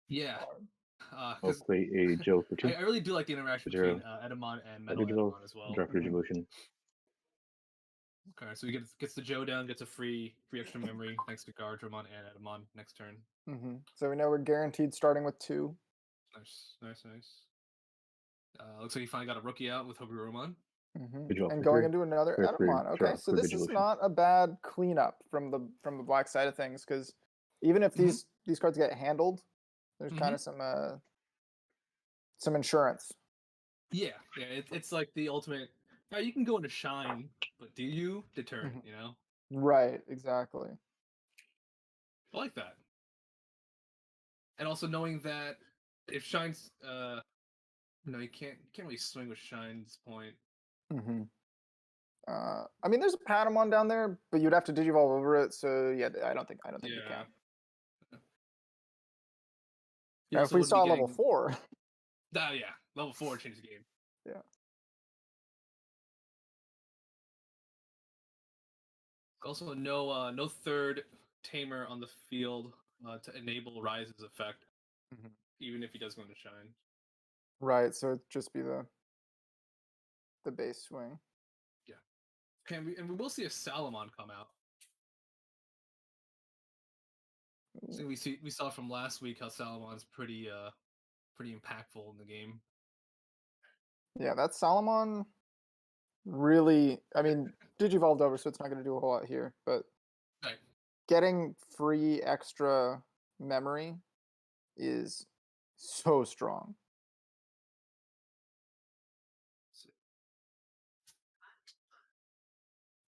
Yeah. I'll 'Cause play a Joe for 2. I really do like the interaction Zero. between Edamon and Metal Digivolve. Edamon as well. Drop Evolution. Okay, so he gets the Joe down, gets a free extra memory thanks to Gardramon and Edamon next turn. So we know we're guaranteed starting with 2. Nice. Looks like he finally got a rookie out with Hobiromon. Digivolve And for going 3. into another Clear for Edamon. Okay, draw so for this is Vigilation. not a bad cleanup from the black side of things, because even if these cards get handled, there's kind of some insurance. Yeah. It's like the ultimate. Now you can go into shine, but do you deterrent? You know. Right. Exactly. I like that. And also knowing that if shine's, you can't really swing with shine's point. I mean, there's a Patamon down there, but you'd have to Digivolve over it. So yeah, I don't think you can. You Now, if also we wouldn't be saw getting- level 4. Yeah, level 4 changed the game. Yeah. Also, no third tamer on the field to enable Rise's effect, even if he does go into shine. Right. So it'd just be the base swing. Yeah. And we will see a Salamon come out. So we saw from last week how Salamon's pretty impactful in the game. Yeah, that Salamon really, I mean, Digivolved over, so it's not going to do a whole lot here, but Right. getting free extra memory is so strong.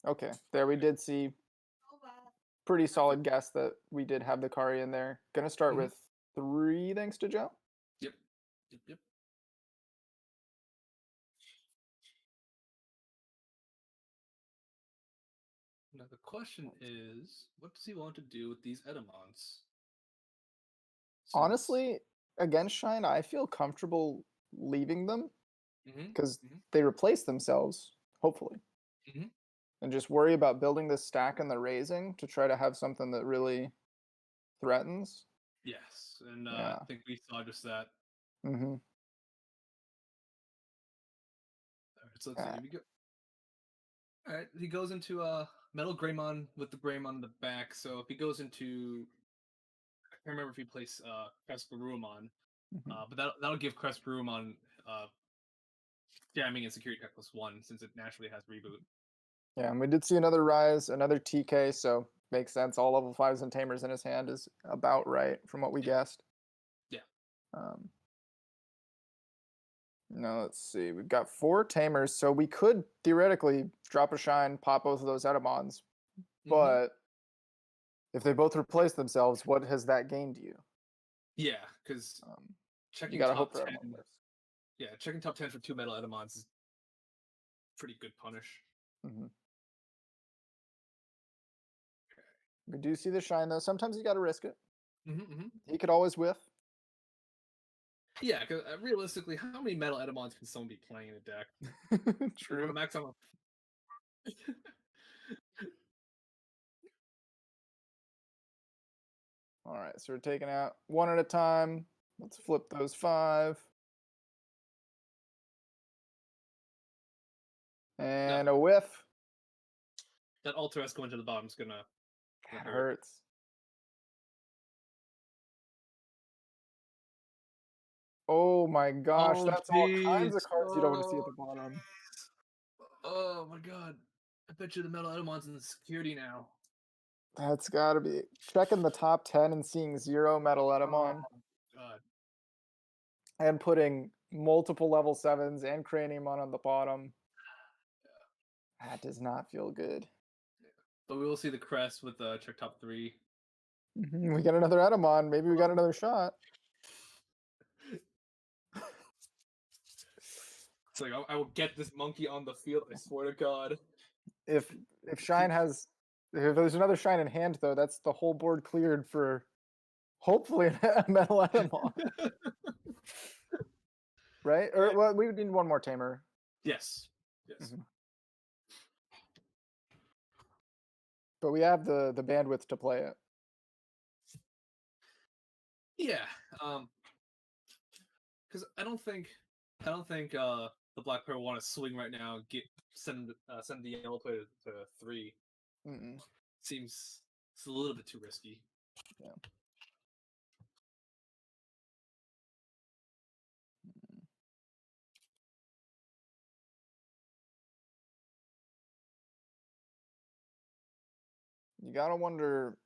Okay, there we did see pretty solid guess that we did have the Kari in there. Gonna start with 3 thanks to Joe. Yep. Now the question is, what does he want to do with these Edamons? Honestly, against Shine, I feel comfortable leaving them because Mhm. they replace themselves, hopefully. And just worry about building this stack and the raising to try to have something that really threatens. Yes, and Yeah. I think we saw just that. Mm-hmm. Alright, so let's see. Here we go. Alright, he goes into Metal Greymon with the Greymon in the back. So if he goes into, I can't remember if he plays Crespirumon, but that'll give Crespirumon jamming and security tech +1 since it naturally has reboot. Yeah, and we did see another Rise, another TK, so makes sense. All level 5s and Tamers in his hand is about right from what we guessed. Yeah. Now let's see. We've got 4 Tamers, so we could theoretically drop a Shine, pop both of those Edamons. But if they both replace themselves, what has that gained you? Yeah, because checking you gotta top hope for 10. Edamon first. Yeah, checking top 10 for 2 Metal Edamons is pretty good punish. We do see the Shine, though. Sometimes you gotta risk it. Mm-hmm. He could always whiff. Yeah, because realistically, how many Metal Edamons can someone be playing in a deck? True. Max on All right, so we're taking out one at a time. Let's flip those 5. And a whiff. That Alter S going to the bottom is gonna That hurt. hurts. Oh my gosh, Oh, that's all kinds of jeez. cards you don't want to see at the bottom. Oh my god. I bet you the Metal Edamon's in the security now. That's got to be. Checking the top 10 and seeing 0 Metal Edamon. Oh, god. And putting multiple level 7s and Craniumon on the bottom. That does not feel good. But we will see the crest with check top 3. We got another Edamon. Maybe we got another shot. It's like I will get this monkey on the field. I swear to God. If Shine has, if there's another Shine in hand though, that's the whole board cleared for hopefully a Metal Edamon. Right? Or well, we would need one more Tamer. Yes. Yes. But we have the bandwidth to play it. Yeah. Because I don't think the black player will want to swing right now. And send the yellow player to 3. Seems it's a little bit too risky. Yeah. You gotta wonder,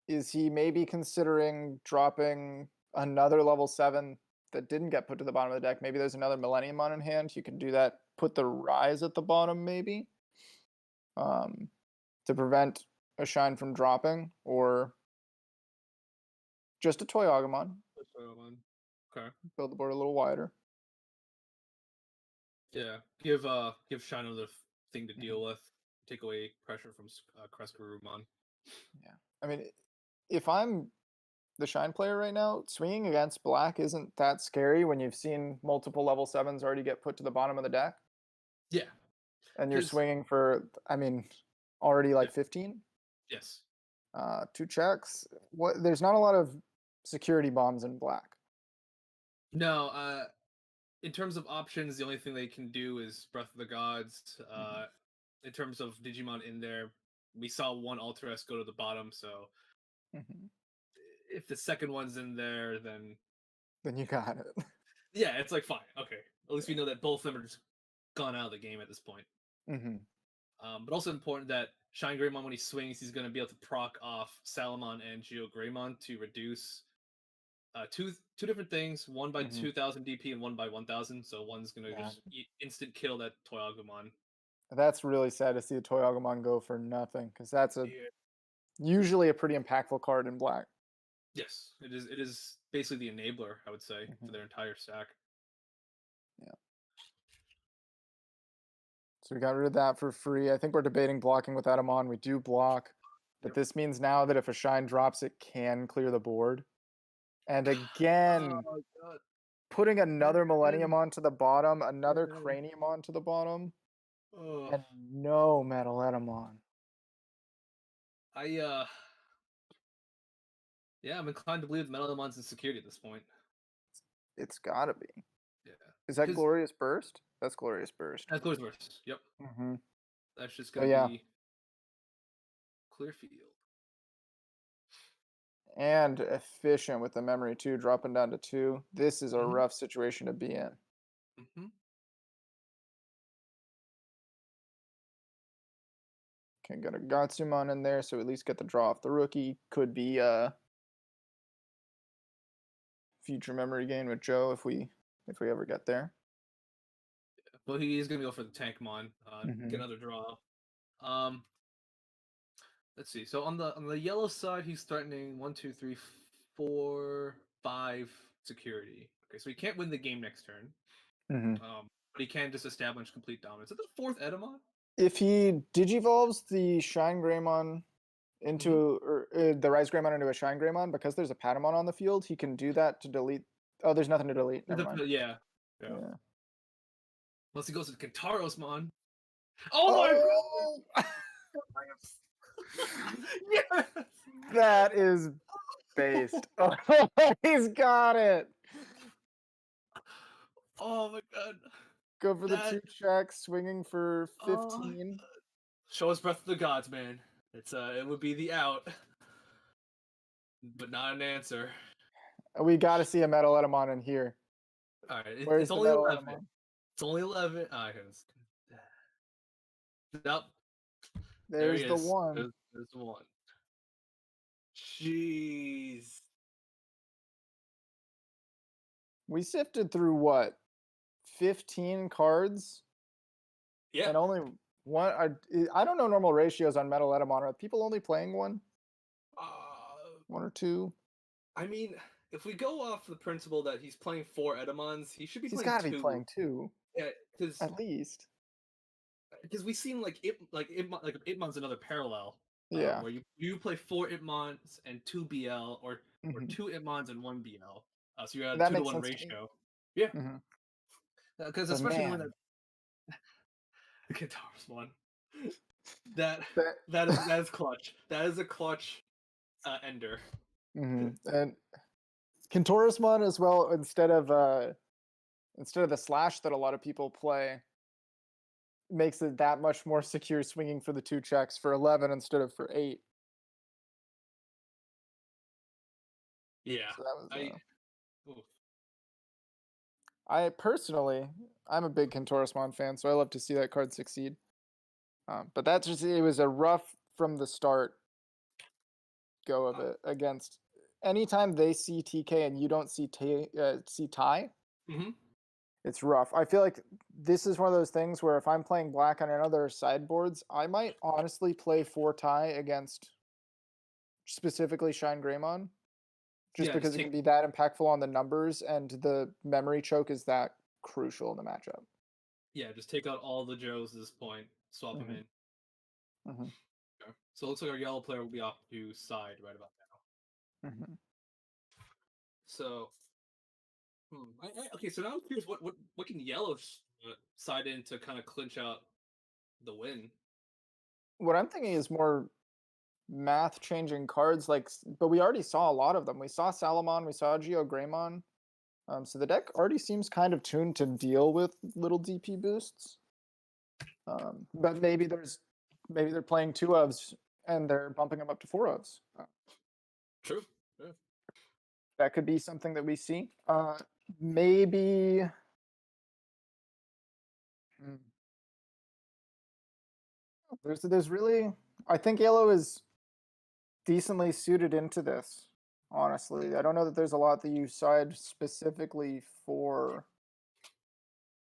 is he maybe considering dropping another level 7 that didn't get put to the bottom of the deck? Maybe there's another Millenniumon in hand. You can do that, put the Rise at the bottom maybe, to prevent a Shine from dropping, or just a Toyagamon. Okay. Build the board a little wider. Yeah. Give Shine another thing to deal with. Take away pressure from Crestgarurumon. Yeah. I mean, if I'm the Shine player right now, swinging against black isn't that scary when you've seen multiple level 7s already get put to the bottom of the deck. Yeah. And you're swinging for, I mean, already like 15? Yes. 2 checks. There's not a lot of security bombs in black. No, in terms of options, the only thing they can do is Breath of the Gods. In terms of Digimon in there, we saw one Alter S go to the bottom, so if the second one's in there, then you got it. Yeah, it's like fine, okay. At least we know that both of them are just gone out of the game at this point. But also important that Shine Greymon, when he swings, he's going to be able to proc off Salamon and Geo Greymon to reduce two different things, one by 2,000 DP and one by 1,000. So one's going to just instant kill that Toyagumon. That's really sad to see a Toyagumon go for nothing, because that's usually a pretty impactful card in black. Yes, it is. It is basically the enabler, I would say, for their entire stack. Yeah. So we got rid of that for free. I think we're debating blocking with Edamon. We do block, but this means now that if a Shine drops, it can clear the board. And again, putting another Millennium onto the bottom, another Cranium onto the bottom, and no Metal Edamon. Yeah, I'm inclined to believe Metal Edamon's in security at this point. It's gotta be. Yeah. Is that Glorious Burst? That's Glorious Burst. That's Glorious Burst. Yep. That's just gonna be clear field. And efficient with the memory too, dropping down to 2. This is a rough situation to be in. Okay, got a Gatsumon in there, so at least get the draw off the rookie. Could be future memory gain with Joe if we ever get there. Well, he is gonna go for the Tankmon. Get another draw. Let's see. So on the yellow side, he's threatening 1, 2, 3, 4, 5 security. Okay, so he can't win the game next turn. But he can just establish complete dominance. Is that the 4th Edamon? If he digivolves the Shine Greymon into or the Rise Greymon into a Shine Greymon, because there's a Patamon on the field, he can do that to delete. Oh, there's nothing to delete. Never mind. Yeah. Unless he goes to Kentarosmon. Oh my god! Yes! That is Based. Oh, he's got it. Oh my god. Go for the That- 2 checks, swinging for Oh, 15. Show us Breath of the Gods, man. It would be the out, but not an answer. We got to see a metal Etemon in here. All right, Where's it's the only metal 11. Etemon? It's only 11. Nope. There There's he the is. 1. There's the 1. Jeez. We sifted through what? 15 cards? Yeah. And only one. I don't know normal ratios on metal Etemon. Are people only playing one? One or two? I mean, if we go off the principle that he's playing 4 Etemons, he should be He's playing got to 2. be playing 2. Yeah, because At least. we've seen like Itmon's another parallel. Yeah. Where you play 4 Itmons and 2 BL, or Mhm. 2 Itmons and 1 BL. So you're at a That 2 to makes 1 sense to me. ratio. Yeah. Mhm. Because But especially when man. the guitar's one. That That- is clutch. That is a clutch ender. Mhm. And Kentorismon as well, instead of the slash that a lot of people play, makes it that much more secure swinging for the 2 checks for 11 instead of for 8. Yeah. So that was Oof. I personally, I'm a big Kentorismon fan, so I love to see that card succeed. But that's just, it was a rough from the start go of it against. Anytime they see TK and you don't see tie, Mhm. it's rough. I feel like this is one of those things where if I'm playing black on another sideboards, I might honestly play 4 tie against specifically Shine Greymon. Just Yeah, because it can be that impactful on the numbers, and the memory choke is that crucial in the matchup. Yeah, just take out all the Joes at this point, swap them in. Mhm. Okay. So it looks like our yellow player will be off to side right about now. Mhm. So, okay. So now I'm curious, what can yellow side in to kind of clinch out the win? What I'm thinking is more math changing cards, but we already saw a lot of them. We saw Salamon, we saw Geo Greymon. So the deck already seems kind of tuned to deal with little DP boosts. But maybe they're playing 2 ofs and they're bumping them up to 4 ofs. True. Yeah. That could be something that we see. Maybe. There's really, I think yellow is decently suited into this. Honestly, I don't know that there's a lot that you side specifically for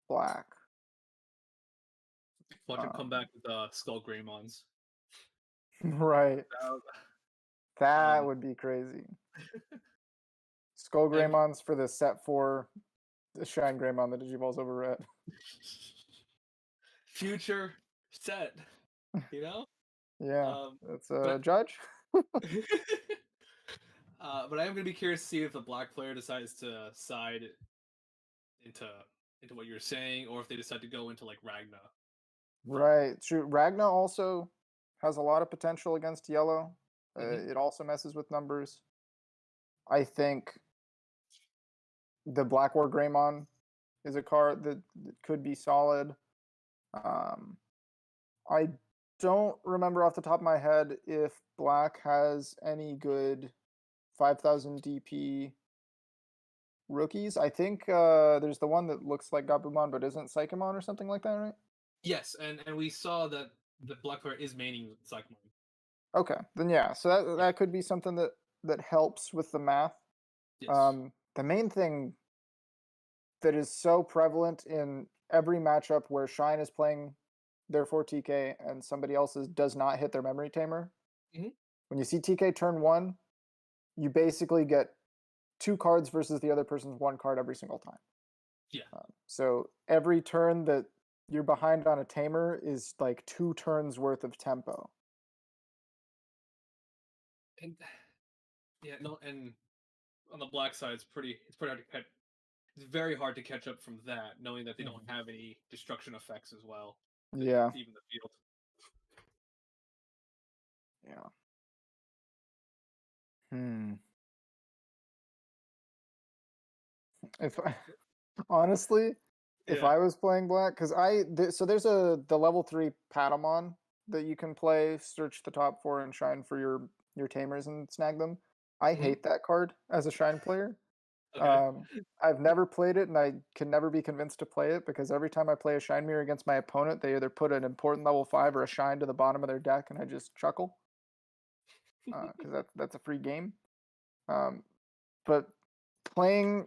black. Watch him come back with Skull Greymons. Right. That would be crazy. Skull Greymons for the set 4, the Shine Greymon, the Digivolves over red. Future set, you know? Yeah, that's a judge. But I am going to be curious to see if the black player decides to side into what you're saying, or if they decide to go into like Ragna. Right, true. Ragna also has a lot of potential against yellow. Mhm. It also messes with numbers. I think the Black War Greymon is a card that could be solid. I don't remember off the top of my head if black has any good 5,000 DP rookies. I think there's the one that looks like Gabumon but isn't Psychomon or something like that, right? Yes, and we saw that the black player is maining Psychomon. Okay, then yeah, so that could be something that helps with the math. Yes. The main thing that is so prevalent in every matchup where Shine is playing their 4 TK and somebody else's does not hit their memory tamer. Mhm. When you see TK turn 1, you basically get 2 cards versus the other person's 1 card every single time. Yeah. So every turn that you're behind on a tamer is like 2 turns worth of tempo. And yeah, no, and on the black side, it's pretty hard to catch. It's very hard to catch up from that, knowing that they don't have any destruction effects as well. Yeah. Even the field. Yeah. If I, honestly, if I was playing black, because so there's the level 3 Patamon that you can play, search the top 4 and shine for your tamers and snag them. I hate that card as a shine player. Okay. I've never played it, and I can never be convinced to play it because every time I play a shine mirror against my opponent, they either put an important level 5 or a shine to the bottom of their deck, and I just chuckle because that's a free game. But playing,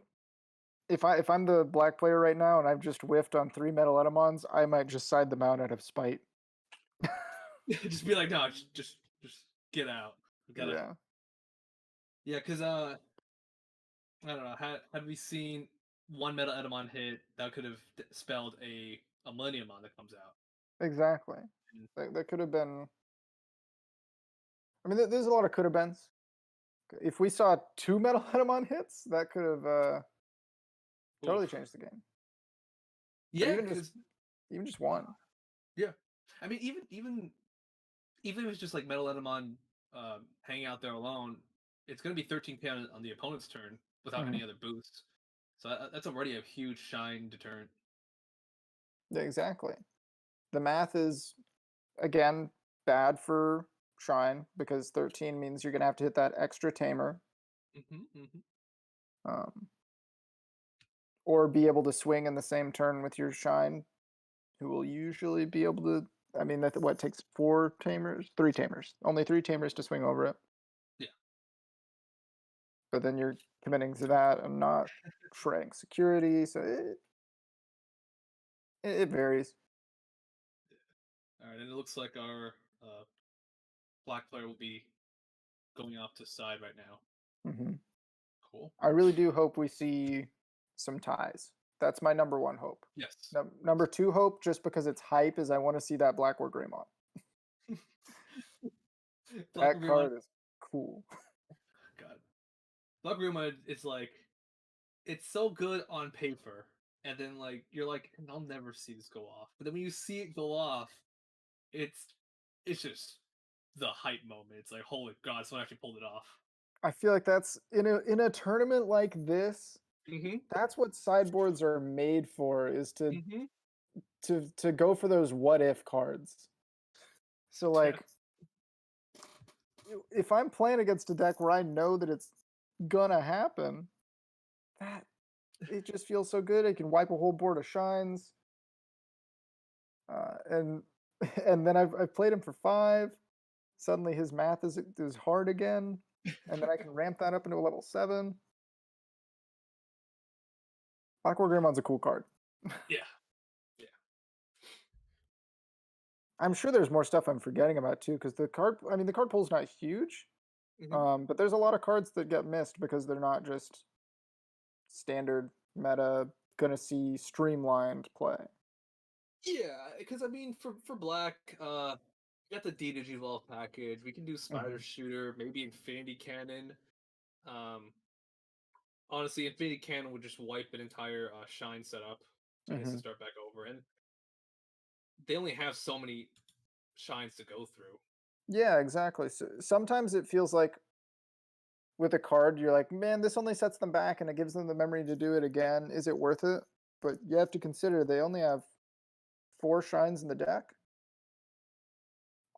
if I'm the black player right now and I've just whiffed on 3 metal Etemons, I might just side them out out of spite. Just be like, no, just get out. Yeah. Yeah, because I don't know. Had we seen one metal Etemon hit, that could have spelled a Millenniumon that comes out. Exactly. That could have been. I mean, there's a lot of could have beens. If we saw 2 metal Etemon hits, that could have totally changed the game. Yeah, even just one. Yeah, I mean, even if it's just like metal Etemon hanging out there alone, it's going to be 13k on the opponent's turn without any other boosts. So that's already a huge shine deterrent. Yeah, exactly. The math is, again, bad for shine because 13 means you're going to have to hit that extra tamer. Or be able to swing in the same turn with your shine, who will usually be able to. I mean, that what takes 4 tamers, 3 tamers, only 3 tamers to swing over it. Yeah. But then you're committing to that and not shredding security, so it varies. All right, and it looks like our black player will be going off to side right now. Cool. I really do hope we see some ties. That's my number 1 hope. Yes. Number 2 hope, just because it's hype, is I want to see that Black War Greymon. That card is cool. God. Black Greymon is like, it's so good on paper, and then like you're like, I'll never see this go off. But then when you see it go off, it's just the hype moment. It's like, holy God, someone actually pulled it off. I feel like that's in a tournament like this. That's what sideboards are made for, is to go for those what if cards. So like, if I'm playing against a deck where I know that it's gonna happen, that it just feels so good. It can wipe a whole board of shines, and then I've played him for 5. Suddenly his math is hard again, and then I can ramp that up into a level 7. Black War Greymon's a cool card. Yeah. I'm sure there's more stuff I'm forgetting about too, because the card pool's not huge, but there's a lot of cards that get missed because they're not just standard meta, gonna see streamlined play. Yeah, because I mean, for black, we got the Digi-Evolve package. We can do Spider Shooter, maybe Infinity Cannon. Honestly, Infinity Cannon would just wipe an entire shine setup to start back over, and they only have so many shines to go through. Yeah, exactly. So sometimes it feels like with a card, you're like, man, this only sets them back and it gives them the memory to do it again. Is it worth it? But you have to consider they only have 4 shines in the deck.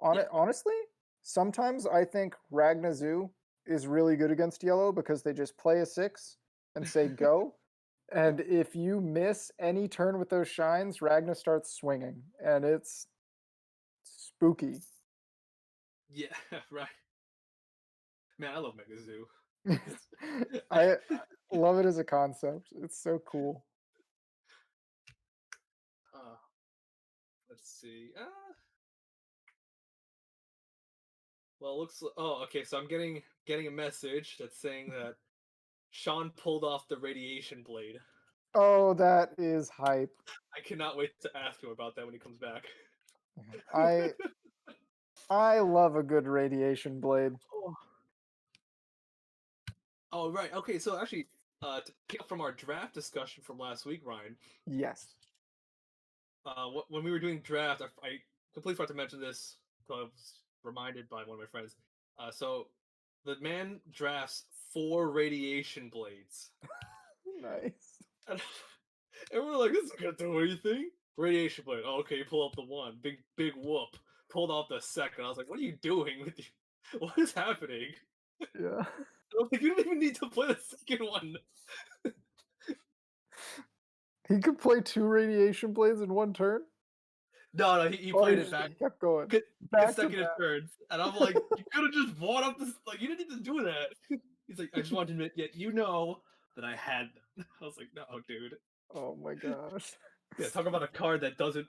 Honestly, sometimes I think Ragna Zoo is really good against yellow because they just play a 6 and say go. And if you miss any turn with those shines, Ragna starts swinging, and it's spooky. Yeah, right. Man, I love Mega Zoo. I love it as a concept. It's so cool. Let's see. Well, it looks. Oh, okay. So I'm getting a message that's saying that Sean pulled off the radiation blade. Oh, that is hype. I cannot wait to ask him about that when he comes back. I love a good radiation blade. Oh, right. Okay, so actually, to pick up from our draft discussion from last week, Ryan. Yes. When we were doing draft, I completely forgot to mention this. So I was reminded by one of my friends. So the man drafts 4 radiation blades. Nice. And we're like, this is not gonna do anything. Radiation blade. Oh, okay, you pull up the one. Big whoop. Pulled off the second. I was like, what are you doing with you? What is happening? Yeah. I was like, you don't even need to play the second one. He could play 2 radiation blades in one turn. No, he Or played he it back just kept going. Back to consecutive back. turns. And I'm like, you could have just bought up this. Like, you didn't need to do that. He's like, I just wanted to admit, yet you know that I had them. I was like, no, dude. Oh my gosh. Yeah, talk about a card that doesn't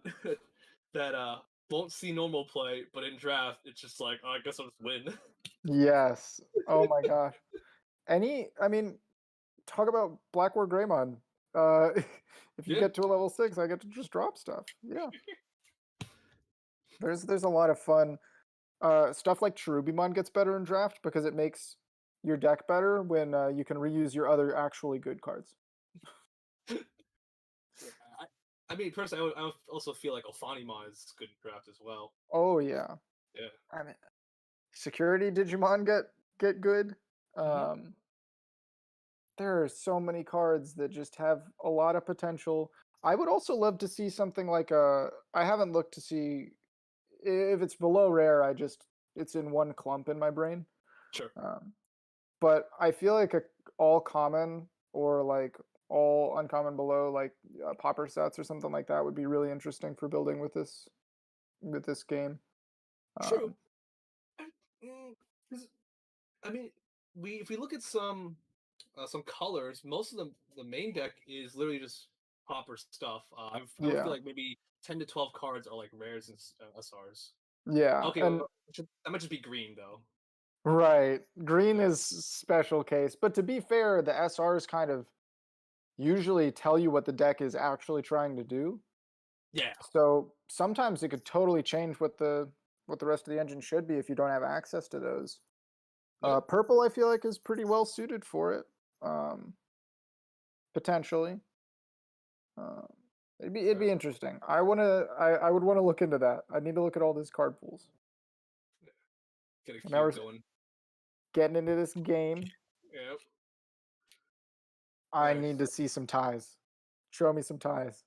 that won't see normal play, but in draft it's just like, oh, I guess I'll just win. Yes. Oh my gosh. I mean, talk about Black War Greymon. If you Yeah. get to a level 6, I get to just drop stuff. Yeah. There's a lot of fun. Stuff like Cherubimon gets better in draft because it makes your deck better when you can reuse your other actually good cards. I mean, personally, I would also feel like Ophanimon is good in draft as well. Oh yeah. Yeah. I mean, security Digimon get good. There are so many cards that just have a lot of potential. I would also love to see something like a. I haven't looked to see if it's below rare. It's in one clump in my brain. Sure. But I feel like a all common or like all uncommon below, like popper sets or something like that, would be really interesting for building with this game. True. 'Cause, I mean, if we look at some colors, most of the main deck is literally just popper stuff. I would Yeah. feel like maybe 10 to 12 cards are like rares and SRs. Yeah, Okay, and well, that might just be green though. right, green Yeah. is special case. But to be fair, the SRs kind of usually tell you what the deck is actually trying to do. Yeah. So sometimes it could totally change what the rest of the engine should be if you don't have access to those. Yep. Purple, I feel like, is pretty well suited for it. Potentially. It'd be interesting. I would want to look into that. I need to look at all these card pools. Get a Now we're cube going. getting into this game. Yep. I Nice. need to see some ties. Show me some ties.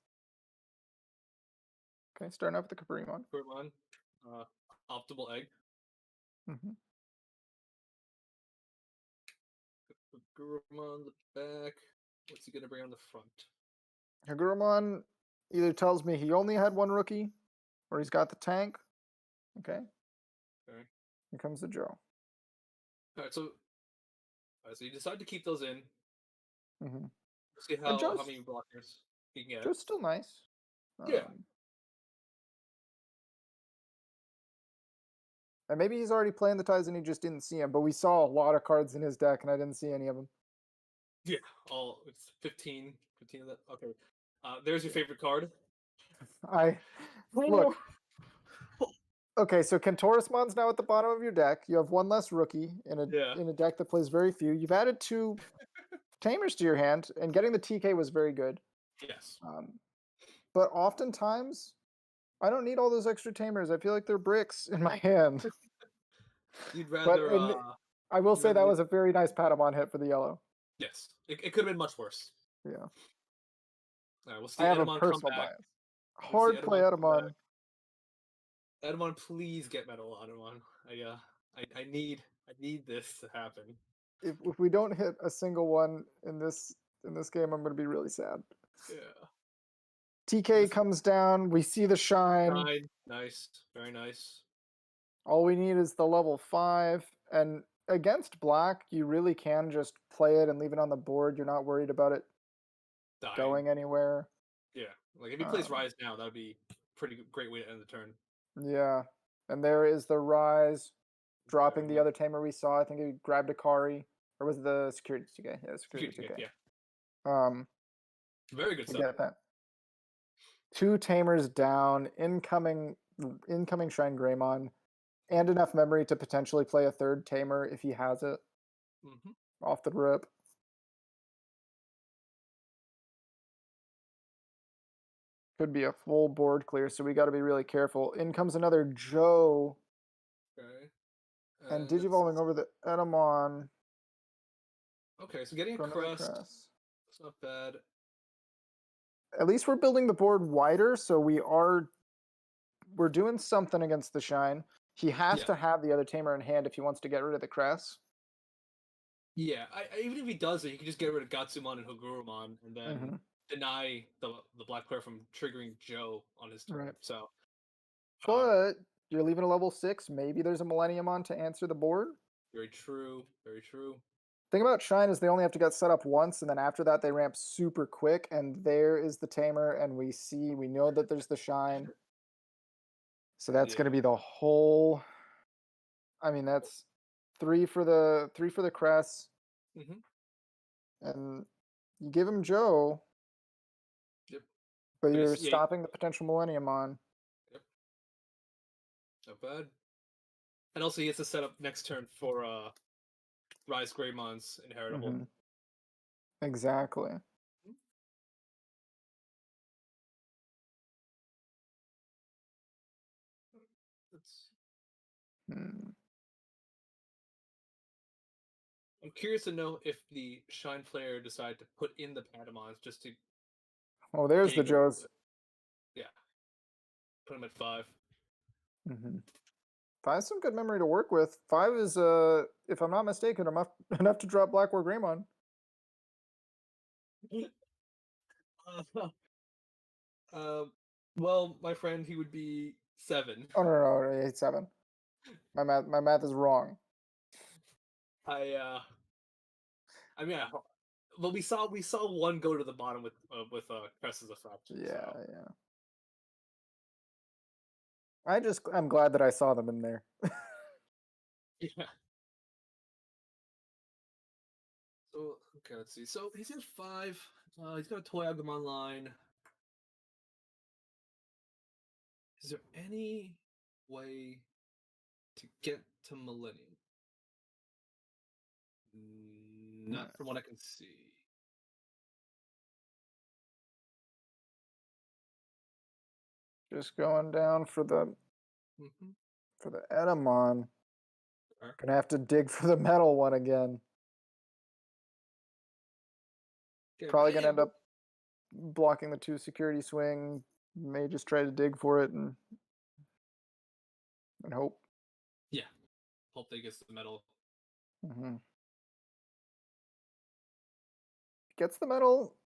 Okay, starting off with the Caprimon. Caprimon. Optimal egg. Mm-hmm. Caprimon on the back. What's he gonna bring on the front? Hagurumon either tells me he only had one rookie, or he's got the tank. Okay. Okay. Here comes the Joe. Alright, so you decide to keep those in. Mm-hmm. See how many blockers you can get. Joe's still nice. Yeah. And maybe he's already playing the ties and he just didn't see them, but we saw a lot of cards in his deck and I didn't see any of them. Yeah, it's 15 of that. Okay. There's your favorite card. Look. Okay, so Kentaurismon's now at the bottom of your deck. You have one less rookie in a deck that plays very few. You've added 2 Tamers to your hand, and getting the TK was very good. Yes. But oftentimes, I don't need all those extra Tamers. I feel like they're bricks in my hand. You'd rather. I will say that was a very nice Patamon hit for the yellow. Yes, it could have been much worse. Yeah. All right, we'll see. I have Edamon a personal come back. bias. Hard play Edamon. Edamon, please get metal Edamon. I need this to happen. If we don't hit a single one in this game, I'm going to be really sad. Yeah. TK comes down. We see the shine. Nice, very nice. All we need is the level 5, and against black, you really can just play it and leave it on the board. You're not worried about it going anywhere. Yeah, like if he plays Rise now, that would be pretty great way to end the turn. Yeah, and there is the Rise, dropping the other Tamer we saw. I think he grabbed a Kari, or was it the Security TK? Yeah, Security TK. Yeah. Very good stuff. Get that. 2 Tamers down, incoming Shrine Greymon, and enough memory to potentially play a 3rd Tamer if he has it. Off the rip. Could be a full board clear, so we got to be really careful. In comes another Joe. Okay. And Digivolving over the Edamon. Okay, so getting a Crest. It's not bad. at least we're building the board wider, so we're doing something against the Shine. He has Yeah. to have the other Tamer in hand if he wants to get rid of the Cress. Yeah, even if he does it, he can just get rid of Gatsumon and Hagurumon, and then deny the black player from triggering Joe on his turn. Right. So, but you're leaving a level 6. Maybe there's a Millenniumon to answer the board. Very true. Very true. Thing about Shine is they only have to get set up once, and then after that they ramp super quick. And there is the Tamer, and we know that there's the Shine. So that's going to be the whole. I mean, that's 3 for the Cress. And you give him Joe. Yep. But you're stopping the potential Millenniumon. Yep. Not bad. And also he gets to set up next turn for Rise Greymon's Inheritable. Exactly. I'm curious to know if the Shine player decided to put in the Patamons just to. Oh, there's the Joes. Yeah. Put him at 5. 5's some good memory to work with. 5 is, if I'm not mistaken, enough to drop Black War Greymon. Well, my friend, he would be 7. Oh no, he's 7. My math is wrong. I mean, well, we saw one go to the bottom with Cress's effect. Yeah, so. Yeah. I'm glad that I saw them in there. Yeah. So okay, let's see. So he's at 5. He's got a Toy Agumon line. Is there any way to get to Millennium? Not from what I can see. Just going down for the Edamon. Gonna have to dig for the metal one again. Probably gonna end up blocking the 2 security swing. May just try to dig for it and hope. Yeah, hope they get the metal. Gets the metal.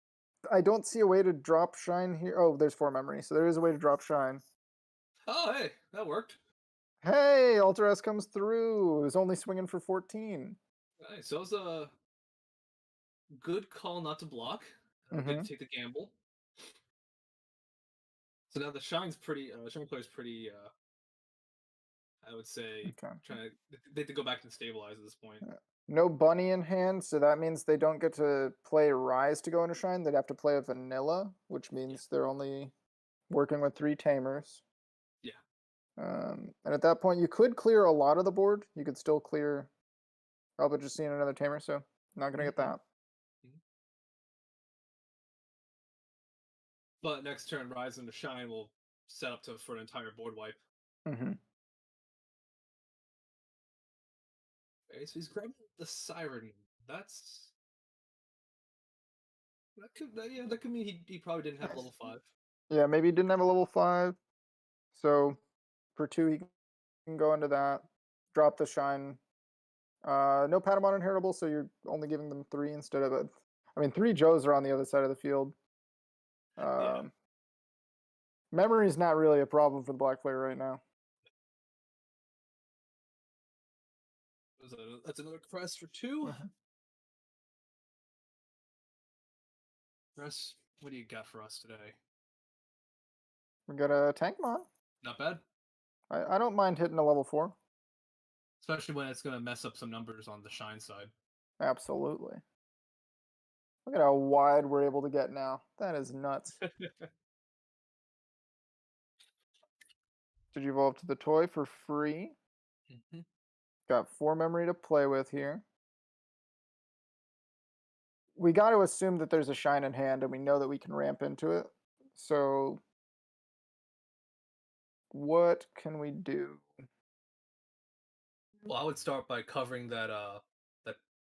I don't see a way to drop Shine here. Oh, there's 4 memory, so there is a way to drop Shine. Oh, hey, that worked. Hey, Alter S comes through. It was only swinging for 14. Nice. So it was a good call not to block. Good to take the gamble. So now the Shine's pretty. Shine player's pretty. I would say they have to go back and stabilize at this point. No bunny in hand, so that means they don't get to play Rise to go into Shine. They'd have to play a Vanilla, which means they're only working with 3 Tamers. Yeah. And at that point, you could clear a lot of the board. You could still clear Alba just seeing another Tamer, so not going to get that. But next turn, Rise into Shine will set up for an entire board wipe. Okay, so he's grabbing the Siren. That could mean he probably didn't have level 5. Yeah, maybe he didn't have a level 5. So for 2, he can go into that. Drop the Shine. No Patamon inheritable, so you're only giving them 3 instead of a. I mean, 3 Joes are on the other side of the field. Memory is not really a problem for the black player right now. That's another Crest for 2. Crest, what do you got for us today? We got a Tankmon. Not bad. I don't mind hitting a level 4. Especially when it's going to mess up some numbers on the Shine side. Absolutely. Look at how wide we're able to get now. That is nuts. Did you evolve to the toy for free? Got 4 memory to play with here. We got to assume that there's a Shine in hand, and we know that we can ramp into it. So what can we do? Well, I would start by covering that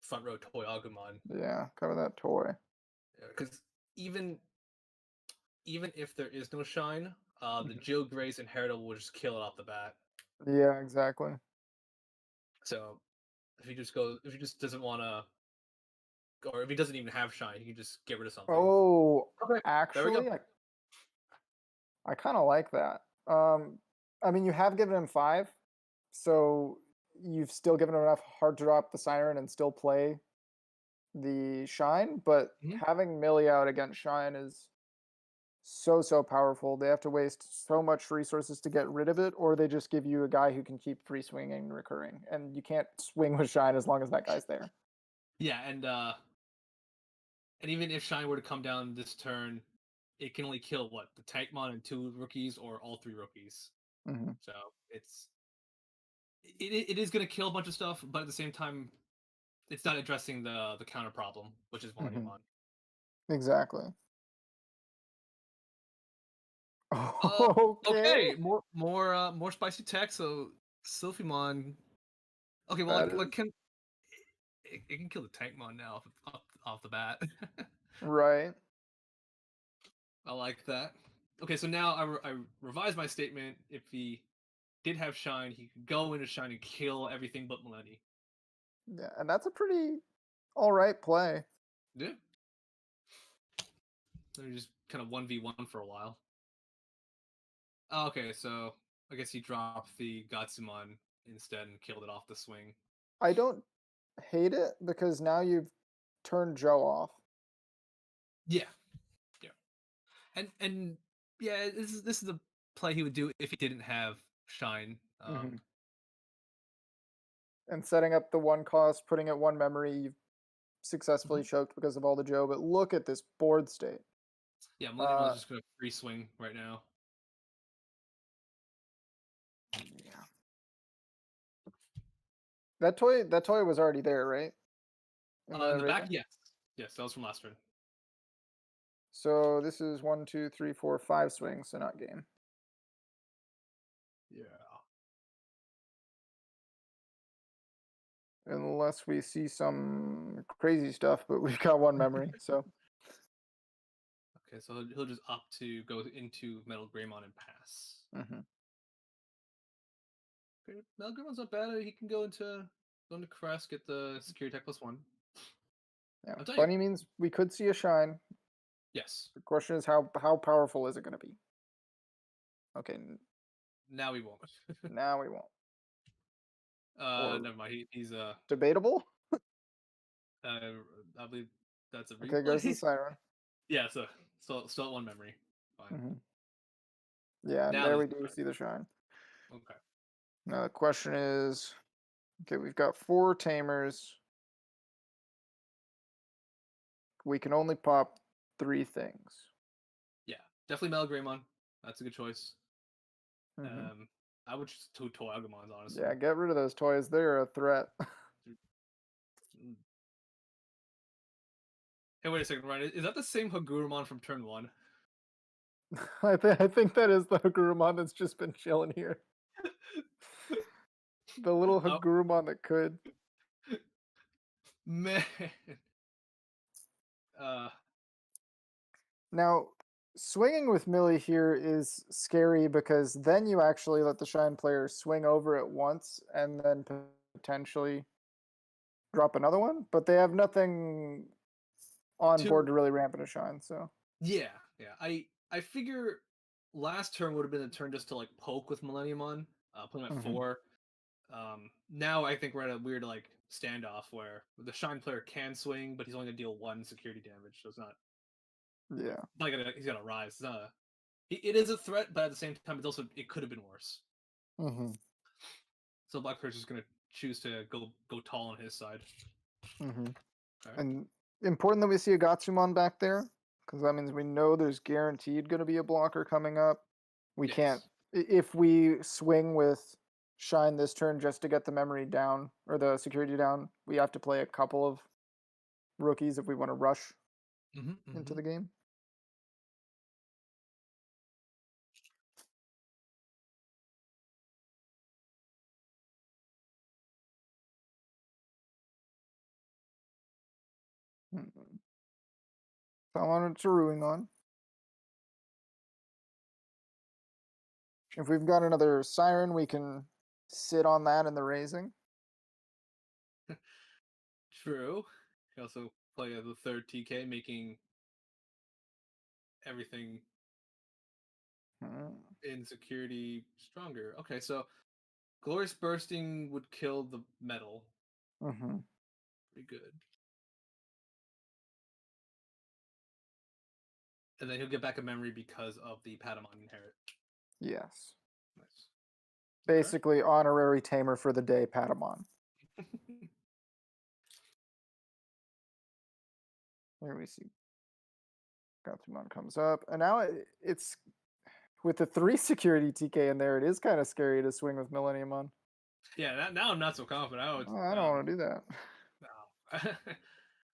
front row Toy Agumon. Yeah, cover that toy. Yeah, because even even if there is no shine, the Mhm. Jill Grace Inheritor will just kill it off the bat. Yeah, exactly. So if he just doesn't want to, or if he doesn't even have shine, he can just get rid of something. Oh, Okay, there we go. actually, I kind of like that. I mean, you have given him 5, so you've still given him enough hard to drop the Siren and still play the Shine, but Mhm. having Millie out against Shine is so powerful. They have to waste so much resources to get rid of it, or they just give you a guy who can keep free swinging and recurring, and you can't swing with Shine as long as that guy's there. Yeah, and even if shine were to come down this turn, it can only kill what, the Tankmon and 2 rookies or all 3 rookies. Hmm. So it is going to kill a bunch of stuff, but at the same time, it's not addressing the counter problem, which is Millennium Mon. Exactly. Okay, more spicy tech. So Sylphimon. Okay, well, That like is can it can kill the Tankmon now off the bat. right. I like that. Okay, so now I revise my statement. If he did have shine, he could go into shine and kill everything but Millennium. Yeah, and that's a pretty all right play. Yeah. They're just kind of 1v1 for a while. Okay, so I guess he dropped the Gatsumon instead and killed it off the swing. I don't hate it because now you've turned Joe off. Yeah, yeah, and yeah, this is a play he would do if he didn't have shine. Mhm. And setting up the 1 cost, putting it 1 memory, you've successfully choked because of all the Joe. But look at this board state. Yeah, Millennium is just gonna free swing right now. Yeah. That toy was already there, right? In the right back, there? yes, that was from last turn. So this is 1, 2, 3, 4, 5 swings, so not game. Yeah. Unless we see some crazy stuff, but we've got 1 memory, so. Okay, so he'll just opt to go into Metal Greymon and pass. Mhm. Okay, Metal Greymon's not bad. He can go into Crest, get the security tech +1. Yeah, I'll tell you. bunny means we could see a shine. Yes. The question is how powerful is it going to be? Okay, Now we won't. now we won't. Or Never mind. He's debatable. I believe that's a replay. Okay, goes to the Siren. Yeah, so still at 1 memory. Fine. Mhm. Yeah, and Now there there's we do see the shine. okay. Now the question is, okay, we've got 4 tamers. We can only pop 3 things. Yeah, definitely Metal Greymon. That's a good choice. Mhm. I would just 2 Toyagumons, honestly. Yeah, get rid of those toys. They're a threat. Hey, wait a second, Ryan. Is that the same Hagurumon from turn 1? I think that is the Hagurumon that's just been chilling here. The little Oh. Hagurumon that could. Man. Now, swinging with Millie here is scary because then you actually let the Shine player swing over it once and then potentially drop another one, but they have nothing on board to really ramp into Shine, so. Yeah. I figure last turn would have been a turn just to like poke with Millenniumon, put him at 4. Now I think we're at a weird like standoff where the Shine player can swing, but he's only gonna deal 1 security damage, so it's not. Yeah. He's gonna rise. It's not it is a threat, but at the same time, it could have been worse. So Blackbeard's just gonna choose to go tall on his side. Right. Right. And important that we see a Gatsumon back there, because that means we know there's guaranteed going to be a blocker coming up. We can't, if we swing with Shine this turn just to get the memory down or the security down, we have to play a couple of rookies if we want to rush into the game. So I wanted to ruin on. If we've got another Siren, we can sit on that in the raising. True. You also play the third TK, making everything in security stronger. Okay, so Glorious Bursting would kill the metal. Mm-hmm. Pretty good. And then he'll get back a memory because of the Patamon inherit. Yes. Nice. Basically, honorary tamer for the day, Patamon. Here we see. Gatsumon comes up, and now it's with the 3 security TK in there. It is kind of scary to swing with Millennium on. Yeah, now I'm not so confident. I don't want to do that. No.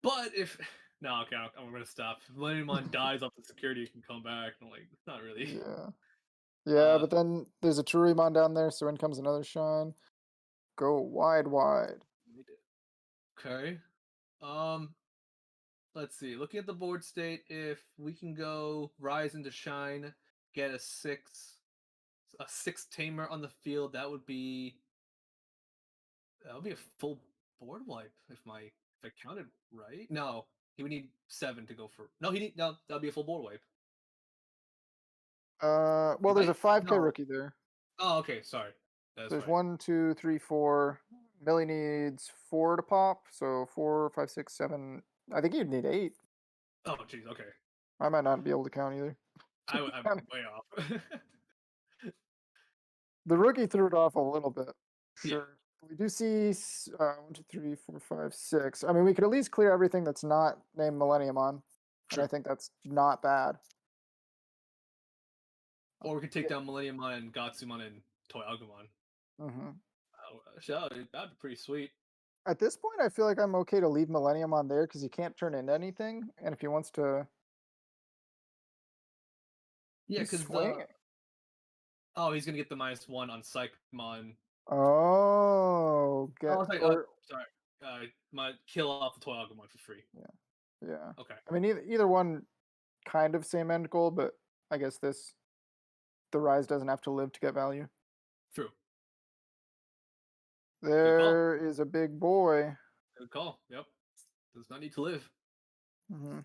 But if okay, I'm gonna stop. If Millennium dies off the security, you can come back. I'm like, not really. Yeah, but then there's a Churimon down there, so in comes another Shine. Go wide. Okay. Let's see. Looking at the board state, if we can go Rise into Shine, get a 6 Tamer on the field, that would be a full board wipe if I counted right. No, he would need 7 to go for. No, that'd be a full board wipe. Well, there's a 5K No. rookie there. Oh, okay. Sorry. There's 1, 2, 3, 4. Millie needs 4 to pop, so 4, 5, 6, 7. I think you'd need 8. Oh, jeez. Okay. I might not be able to count either. I'm way off. The rookie threw it off a little bit. Sure. Yeah. We do see 1, 2, 3, 4, 5, 6. I mean, we could at least clear everything that's not named Millennium on. And I think that's not bad. Or we could take down Millennium and Gatsumon and Toy Agumon. Mm-hmm. That'd be pretty sweet. At this point, I feel like I'm okay to leave Millennium on there because he can't turn into anything. And if he wants to... Yeah, because he's he's going to get the -1 on Psychmon. Oh, sorry. My kill off the Toy Agumon for free. Yeah. Okay. I mean, either one kind of same end goal, but I guess the Rise doesn't have to live to get value. True. There is a big boy. Good call. Yep. Does not need to live. Mm-hmm.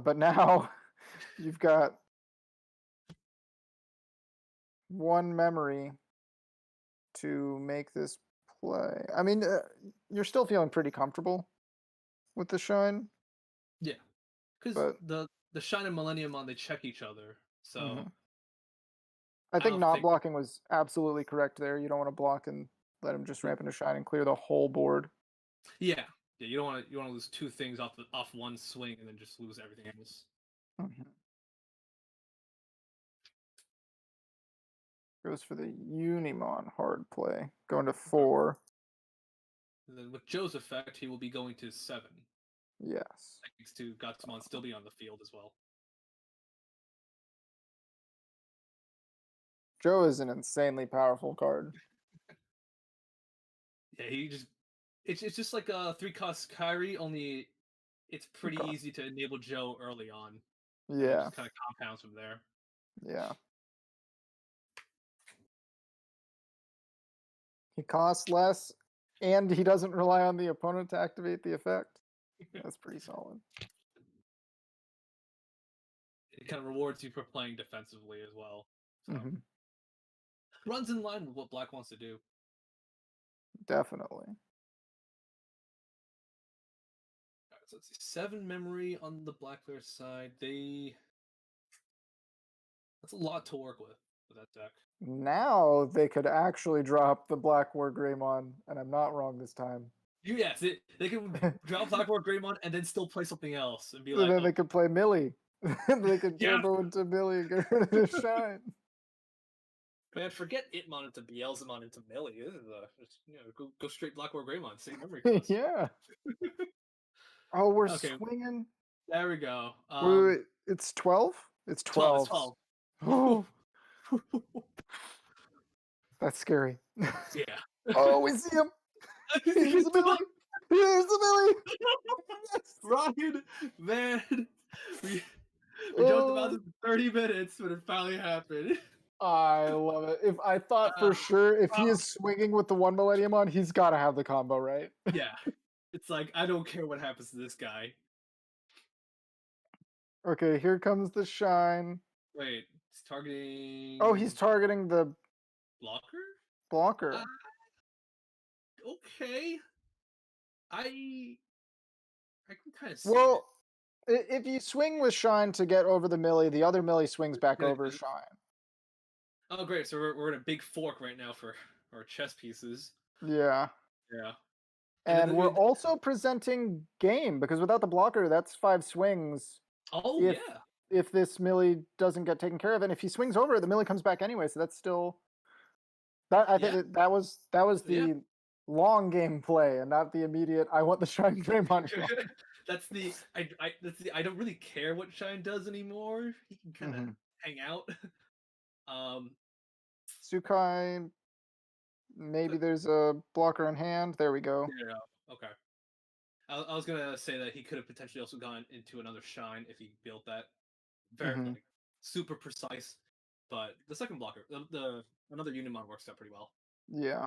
But now you've got 1 memory to make this play. I mean, you're still feeling pretty comfortable with the Shine. Yeah. Because the Shine and Millennium they check each other. So mm-hmm. I think not blocking was absolutely correct there. You don't want to block and let him just ramp into Shine and clear the whole board. Yeah. You don't want to lose 2 things off 1 swing and then just lose everything else. Mm-hmm. Goes for the Unimon hard play, going to 4. And then with Joe's effect, he will be going to 7. Yes. Thanks to Gatsumon still be on the field as well. Joe is an insanely powerful card. Yeah, it's just like a 3-cost Kyrie, only it's pretty easy to enable Joe early on. Yeah. It just kind of compounds from there. Yeah. He costs less, and he doesn't rely on the opponent to activate the effect. That's pretty solid. It kind of rewards you for playing defensively as well. So. Mm-hmm. Runs in line with what Black wants to do. Definitely. Right, so let's see. 7 memory on the Black player side. That's a lot to work with that deck. Now they could actually drop the Black War Greymon, and I'm not wrong this time. Yes, they can drop Black War Greymon and then still play something else and be and like. Then they could play Millie. They could turbo into Millie and get rid of the Shine. Man, forget Itmon into Beelzemon into Millie. This is go straight Black War Greymon. Same memory cost. Yeah. Oh, we're swinging. There we go. Wait, it's 12? It's 12. It's 12. Oh. That's scary. Yeah. Oh, we see him. Here's the Millie. Here's the Millie. Ryan, man. We joked about this for 30 minutes when it finally happened. I love it. If I thought for sure if he is swinging with the 1 Millennium on, he's got to have the combo, right? Yeah. It's like, I don't care what happens to this guy. Okay, here comes the shine. Wait, he's targeting... Oh, he's targeting the blocker. Okay. I can kind of see Well, if you swing with shine to get over the melee, the other melee swings back Yeah, over yeah. shine. Oh, great. So we're in a big fork right now for our chess pieces. Yeah. Yeah. And then we're also presenting game, because without the blocker, that's 5 swings. Oh, if, yeah. If this melee doesn't get taken care of, and if he swings over, the melee comes back anyway. So that's still I think that was the long game play, and not the immediate. I want the shine frame on. That's the I don't really care what Shine does anymore. He can kind of hang out. Sukai. Maybe there's a blocker in hand. There we go. Yeah. Okay. I was gonna say that he could have potentially also gone into another Shine if he built that very like, super precise. But the second blocker, the another Unimon works out pretty well. Yeah.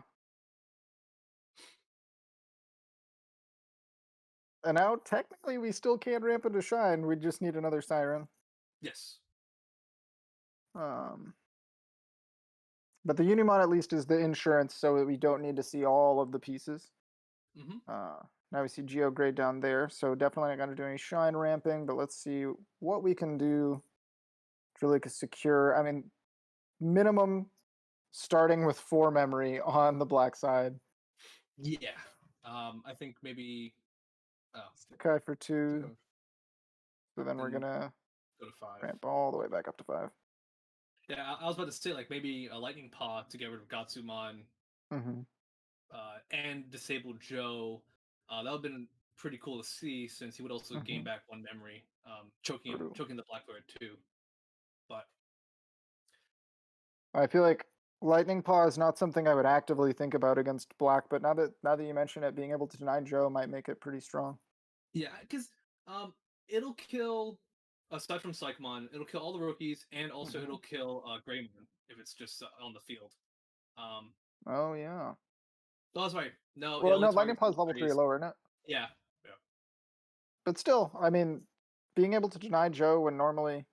And now technically we still can't ramp into Shine. We just need another Siren. Yes. But the Unimon at least is the insurance, so that we don't need to see all of the pieces. Now we see Geograde down there, so definitely not going to do any Shine ramping, but let's see what we can do to really secure. I mean, minimum starting with 4 memory on the black side. Yeah. I think maybe... Sakai for 2. So then we're going to go to 5. Ramp all the way back up to 5. Yeah, I was about to say, like, maybe a Lightning Paw to get rid of Gatsumon and disable Joe. That would have been pretty cool to see, since he would also gain back 1 memory, choking the Blackbird too. But I feel like Lightning Paw is not something I would actively think about against Black, but now that you mention it, being able to deny Joe might make it pretty strong. Yeah, because it'll kill, aside from Psychmon, it'll kill all the rookies, and also it'll kill Greymon if it's just on the field. Oh yeah. Oh, that's right. No. Well, no, Lightning Paw is level 3 or lower, isn't it? Yeah. But still, I mean, being able to deny Joe when normally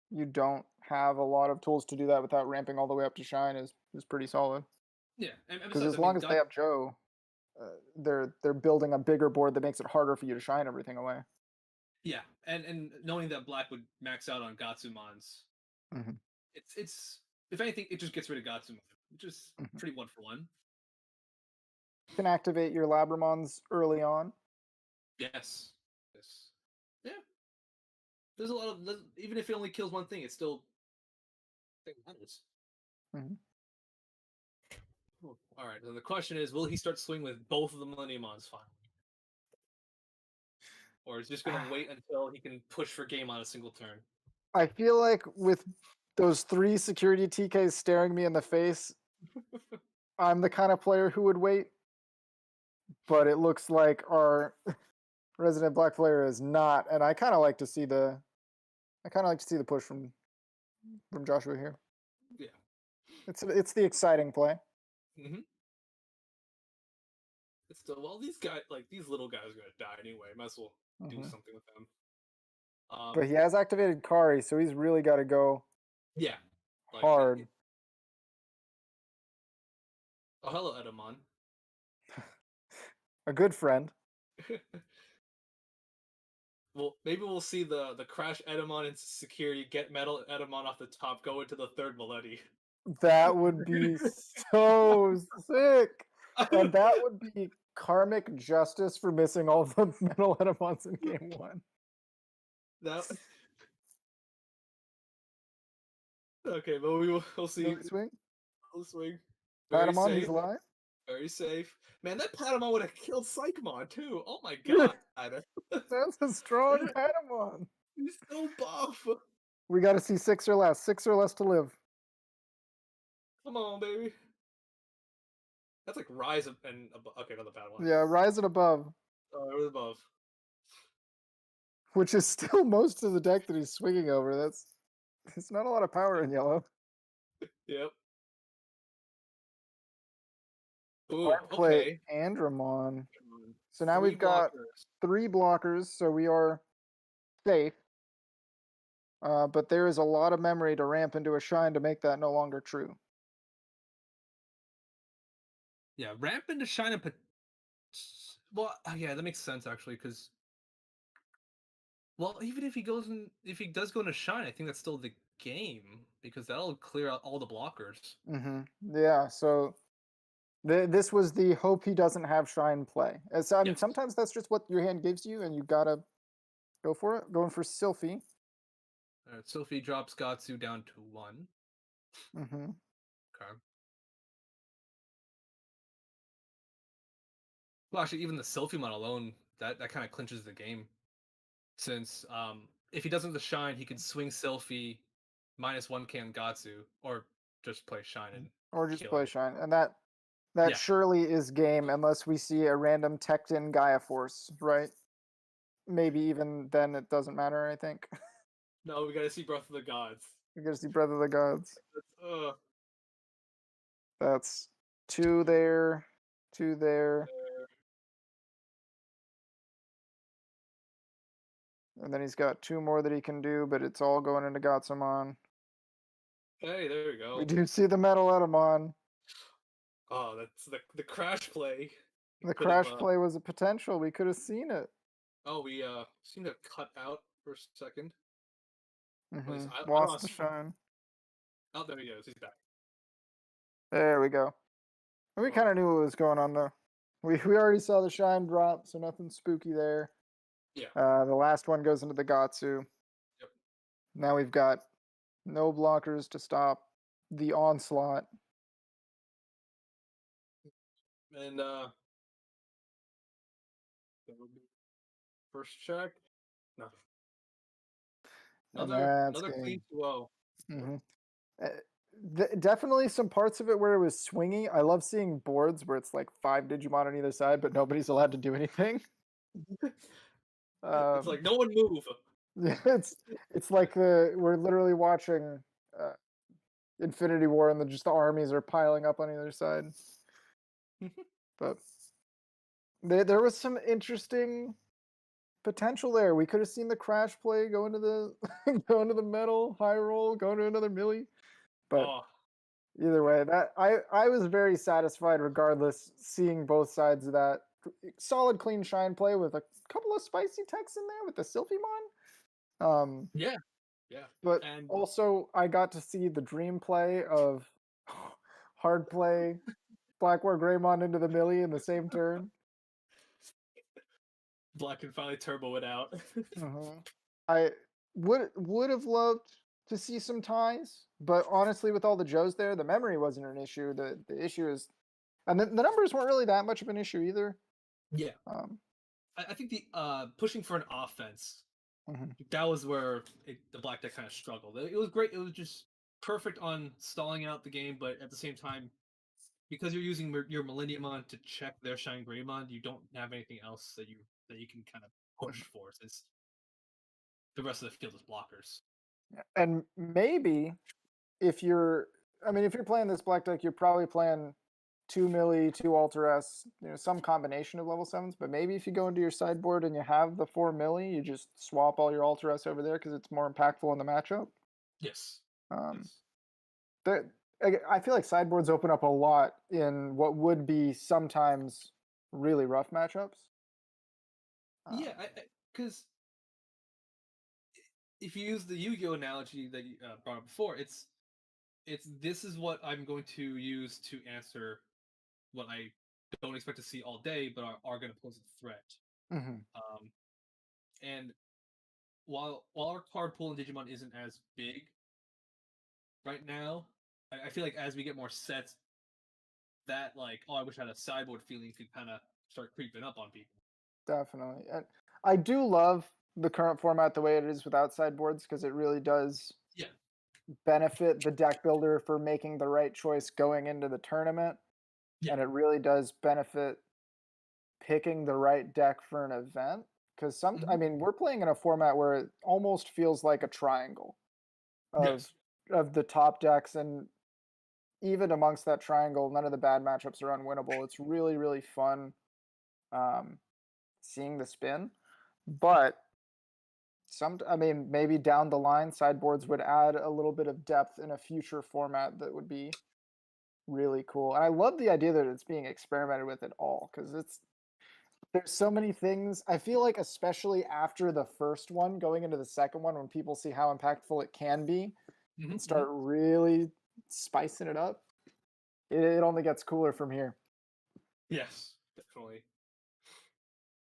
you don't have a lot of tools to do that without ramping all the way up to Shine is pretty solid. Yeah, because as long as they have Joe, they're building a bigger board that makes it harder for you to shine everything away. Yeah, and knowing that Black would max out on Gatsumons, it's if anything, it just gets rid of Gatsumon, which is pretty 1-for-1. You can activate your Labramons early on. Yes. Yeah. There's a lot of, even if it only kills one thing, it's still matters. All right. Then the question is, will he start swinging with both of the Millenniumons finally, or is he just gonna wait until he can push for game on a single turn? I feel like with those 3 security TKs staring me in the face, I'm the kind of player who would wait. But it looks like our resident Black player is not, and I kind of like to see the push from Joshua here. Yeah, it's the exciting play. It's still, well, these guys, like, these little guys are gonna die anyway. Might as well do something with them. But he has activated Kari, so he's really got to go. Yeah, like, hard. Oh, hello, Edamon. A good friend. Well, maybe we'll see the crash Edamon into security, get metal Edamon off the top, go into the 3rd Millennium. That would be so sick. And that would be karmic justice for missing all the metal Edamons in game 1. Okay, but we'll see. Swing. We'll swing. Patamon, he's alive. Very safe. Man, that Patamon would have killed Psychmon too. Oh my god. That's a strong Patamon. He's so buff. We got to see 6 or less. 6 or less to live. Come on, baby. That's like Rise and okay, another Patamon. Yeah, Rise and above. Oh, it was above. Which is still most of the deck that he's swinging over. It's not a lot of power in yellow. Yep. Ooh, Hard play okay. Andromon. So now 3 we've got blockers. 3 blockers, so we are safe. But there is a lot of memory to ramp into a Shine to make that no longer true. Yeah, ramp into Shine and well, yeah, that makes sense actually, because well, even if if he does go into Shine, I think that's still the game because that'll clear out all the blockers. Yeah, so this was the hope he doesn't have Shine play. So, I mean, Yes. sometimes that's just what your hand gives you, and you gotta go for it. Going for Sylphie. Alright, Sophie drops Gatsu down to 1. Okay. Well, actually, even the Sylphimon alone, that kind of clinches the game. Since if he doesn't the Shine, he can swing Sylphie, -1 can Gatsu, or just play Shine and Or just kill play it. Shine. And that Yeah. surely is game unless we see a random Tecton Gaia Force, right? Maybe even then it doesn't matter, I think. No, we gotta see Breath of the Gods. We gotta see Breath of the Gods. Ugh. That's 2 there, 2 there. And then he's got 2 more that he can do, but it's all going into Gatsumon. Hey, there we go. We do see the Metal Etamon. Oh, that's the crash play. The crash play was a potential. We could have seen it. Oh, we seemed to cut out for a second. Lost the Shine. Oh, there he goes. He's back. There we go. We kind of knew what was going on though. We already saw the Shine drop, so nothing spooky there. Yeah. The last one goes into the Gatsu. Yep. Now we've got no blockers to stop the onslaught. And first check. Nothing. Another clean 2-0. Definitely some parts of it where it was swinging. I love seeing boards where it's like 5 Digimon on either side, but nobody's allowed to do anything. It's like no one move. Yeah, it's like we're literally watching Infinity War, and just the armies are piling up on either side. But there was some interesting potential there. We could have seen the crash play go into the go into the metal high roll, go into another milli. But either way, that I was very satisfied regardless, seeing both sides of that. Solid clean Shine play with a couple of spicy techs in there with the Sylphimon. Yeah. But also I got to see the dream play of hard play Black War Greymon into the milli in the same turn. Black can finally turbo it out. I would have loved to see some ties, but honestly, with all the Joes there, the memory wasn't an issue. The issue is, and the numbers weren't really that much of an issue either. Yeah. I think the pushing for an offense, that was where the black deck kind of struggled. It was great. It was just perfect on stalling out the game, but at the same time, because you're using your Millenniumon to check their Shine Greymon, you don't have anything else that you can kind of push for, since the rest of the field is blockers. And maybe if you're playing this black deck, you're probably playing 2 milli, 2 Alter S, some combination of level 7s. But maybe if you go into your sideboard and you have the 4 milli, you just swap all your Alter S over there because it's more impactful in the matchup. Yes. I feel like sideboards open up a lot in what would be sometimes really rough matchups. Yeah, because if you use the Yu-Gi-Oh analogy that you brought up before, it's this is what I'm going to use to answer what I don't expect to see all day, but are going to pose a threat. And while our card pool in Digimon isn't as big right now, I feel like as we get more sets, that I wish I had a sideboard feeling could kind of start creeping up on people. Definitely. And I do love the current format the way it is without sideboards, because it really does benefit the deck builder for making the right choice going into the tournament. And it really does benefit picking the right deck for an event. Because we're playing in a format where it almost feels like a triangle of the top decks, and even amongst that triangle, none of the bad matchups are unwinnable. It's really, really fun seeing the spin. But I mean, maybe down the line, sideboards would add a little bit of depth in a future format that would be really cool. And I love the idea that it's being experimented with at all, because there's so many things. I feel like, especially after the first one, going into the second one, when people see how impactful it can be and start really spicing it up, it only gets cooler from here. Yes, definitely.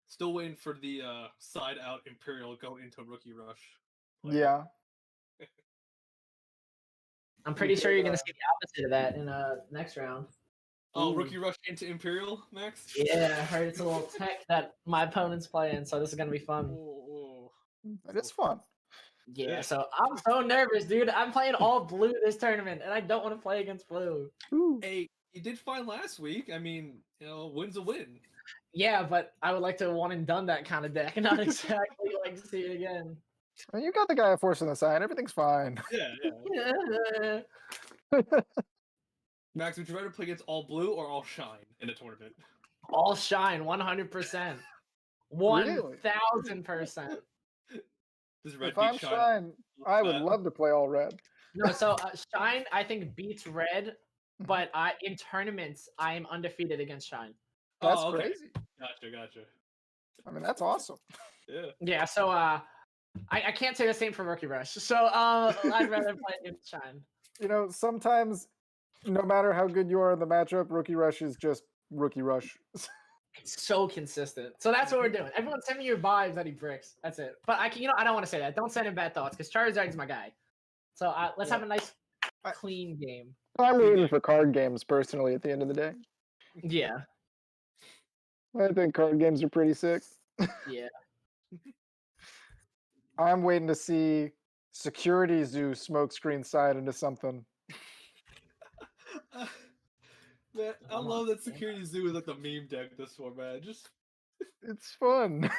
Still waiting for the side out Imperial go into Rookie Rush. Yeah. I'm pretty sure you're gonna see the opposite of that in next round. Oh, Rookie Rush into Imperial, Max? Yeah, I heard it's a little tech that my opponent's playing, so this is gonna be fun. It is fun. Yeah, so I'm so nervous, dude. I'm playing all blue this tournament, and I don't want to play against blue. Hey, you did fine last week. I mean, win's a win. Yeah, but I would like to one and done that kind of deck, and not exactly like see it again. Well, you got the guy forcing the sign. Everything's fine. Yeah. Max, would you rather play against all blue or all shine in a tournament? All shine, 100%. 1000%. If I'm shine, I would love to play all red. No, so shine I think beats red, but in tournaments I am undefeated against shine. That's crazy. Gotcha. I mean, that's awesome. Yeah. Yeah. So I can't say the same for Rookie Rush. So I'd rather play against shine. Sometimes, no matter how good you are in the matchup, Rookie Rush is just Rookie Rush. It's so consistent. So that's what we're doing. Everyone send me your vibes that he bricks. That's it. But I don't want to say that. Don't send him bad thoughts, because Charizard's my guy. So let's have a nice, clean game. I'm rooting for card games, personally, at the end of the day. Yeah. I think card games are pretty sick. Yeah. I'm waiting to see Security Zoo smokescreen side into something. Man, I love that Security Zoo is like the meme deck this format. It's fun.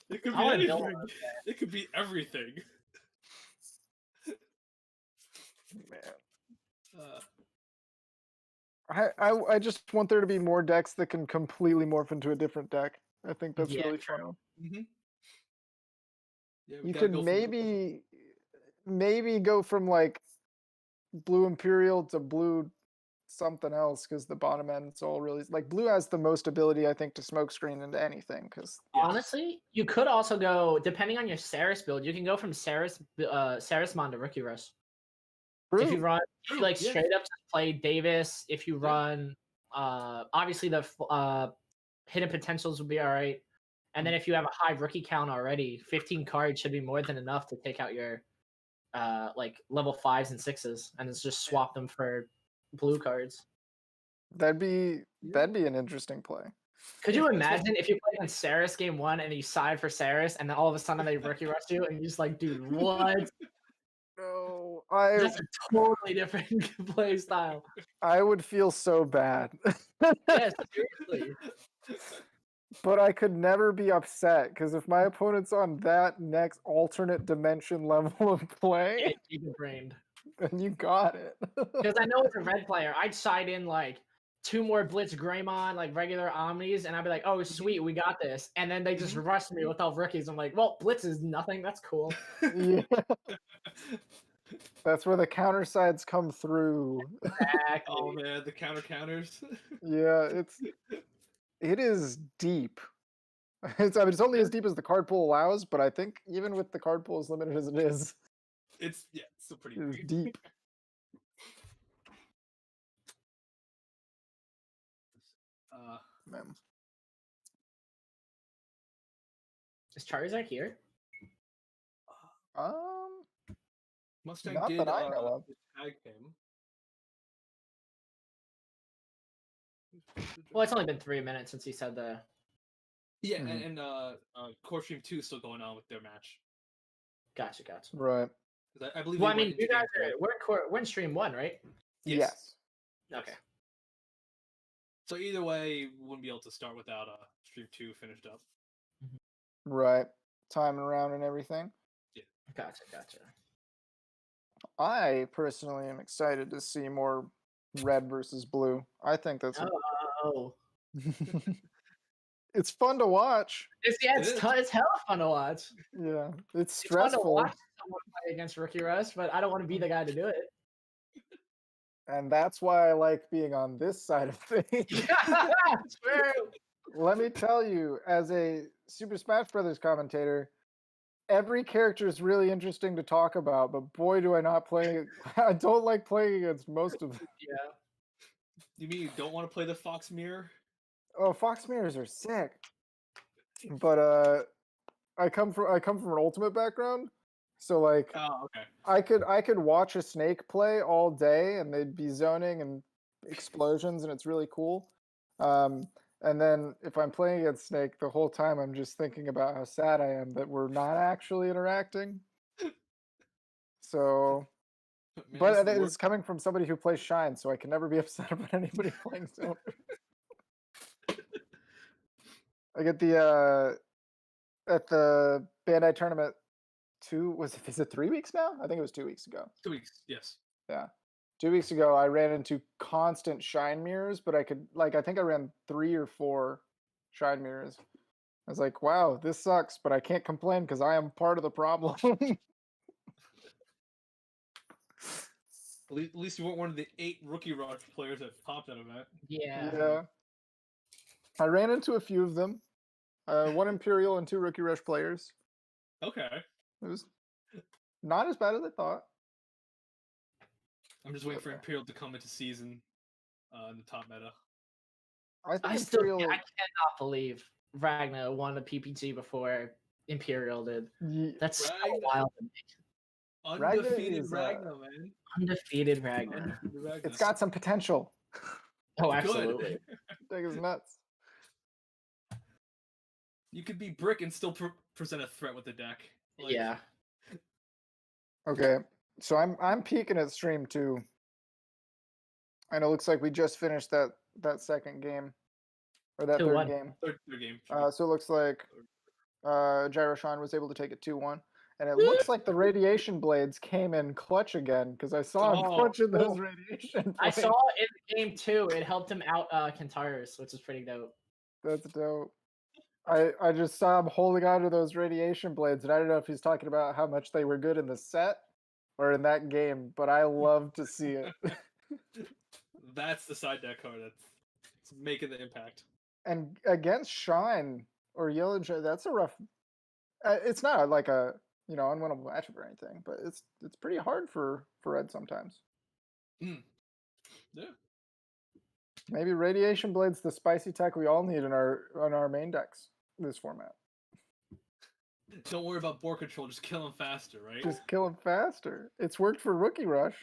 It could be anything. It could be everything. Man. I just want there to be more decks that can completely morph into a different deck. I think that's really fun. Yeah, you could maybe go from like blue Imperial to blue something else, because the bottom end's all really like blue has the most ability, I think, to smokescreen into anything. Because honestly, you could also go, depending on your Saris build, you can go from Sarismon to Rookie Rush. If you run straight up just play Davis, if you run obviously the hidden potentials would be all right. And then if you have a high rookie count already, 15 cards should be more than enough to take out your like level 5s and 6s, and it's just swap them for blue cards. That'd be an interesting play. Could you imagine if you played on Saris game 1 and you side for Saris, and then all of a sudden they rookie rush you, and you're just like, dude, what? No, that's a totally different play style. I would feel so bad. Yes, seriously. But I could never be upset, because if my opponent's on that next alternate dimension level of play, keep it brained. Then you got it. Because I know as a red player, I'd side in like 2 more Blitz Greymon, like regular Omnis, and I'd be like, oh, sweet, we got this. And then they just rush me with all rookies. I'm like, well, Blitz is nothing. That's cool. Yeah. That's where the counter sides come through. Exactly. Oh, man, the counters. Yeah, it is deep. It's only as deep as the card pool allows, but I think even with the card pool as limited as it is, it's still pretty deep. Man. Is Charizard here? Mustang not did that I know of. tag him. Well, it's only been 3 minutes since he said the. Yeah, and Core Stream 2 is still going on with their match. Gotcha. Right. I believe. Well, I mean, you guys we're in stream 1, right? Yes. Okay. So either way, we wouldn't be able to start without stream 2 finished up. Right. Timing around and everything. Yeah. Gotcha. I personally am excited to see more red versus blue. I think that's Oh, it's fun to watch. it's it's hella fun to watch. Yeah, it's It's fun to stressful, watch someone play against Rookie Rush, but I don't want to be the guy to do it. and that's why I like being on this side of things. True. Let me tell you, as a Super Smash Brothers commentator, every character is really interesting to talk about, but boy, do I not play. I don't like playing against most of them. Yeah. You mean you don't want to play the Fox Mirror? Oh, Fox mirrors are sick. But I come from an ultimate background, so like Oh, okay. I could watch a snake play all day, and they'd be zoning and explosions, and it's really cool. And then if I'm playing against Snake, the whole time I'm just thinking about how sad I am that we're not actually interacting. So, Man, but this is the it's worst. coming from somebody who plays Shine, so I can never be upset about anybody playing Zone. I get the at the Bandai tournament is it 3 weeks now? I think it was 2 weeks ago. 2 weeks, yes. Yeah. 2 weeks ago, I ran into constant Shine mirrors, but I think I ran 3 or 4 Shine mirrors. I was like, wow, this sucks, but I can't complain because I am part of the problem. At least you weren't one of the 8 Rookie Rush players that popped that event. Yeah. Yeah. I ran into a few of them. 1 Imperial and 2 Rookie Rush players. Okay. It was not as bad as I thought. I'm just waiting for Imperial to come into season in the top meta. I think Imperial. I cannot believe Ragnar won a PPG before Imperial did. That's so wild to me. Undefeated is, Ragnar, man. Undefeated Ragnar. It's got some potential. Oh, absolutely. That is nuts. You could be Brick and still present a threat with the deck. Like, Yeah. Okay, so I'm peeking at stream too. And it looks like we just finished that second game, or that 2-1. third game. Third game. So it looks like Gyroshan was able to take it 2-1. And it looks like the radiation blades came in clutch again, because I saw him clutching those radiation blades. I saw in the game too. It helped him out Commentators, which is pretty dope. That's dope. I just saw him holding on to those radiation blades, and I don't know if he's talking about how much they were good in the set or in that game, but I love to see it. That's the side deck card that's making the impact. And against Shine or Yellow, that's a rough. It's not like a unwinnable matchup or anything, but it's pretty hard for Red sometimes. Mm. Yeah. Maybe Radiation Blade's the spicy tech we all need on our main decks this format. Don't worry about board control, just kill him faster, right? Just kill him faster. It's worked for Rookie Rush.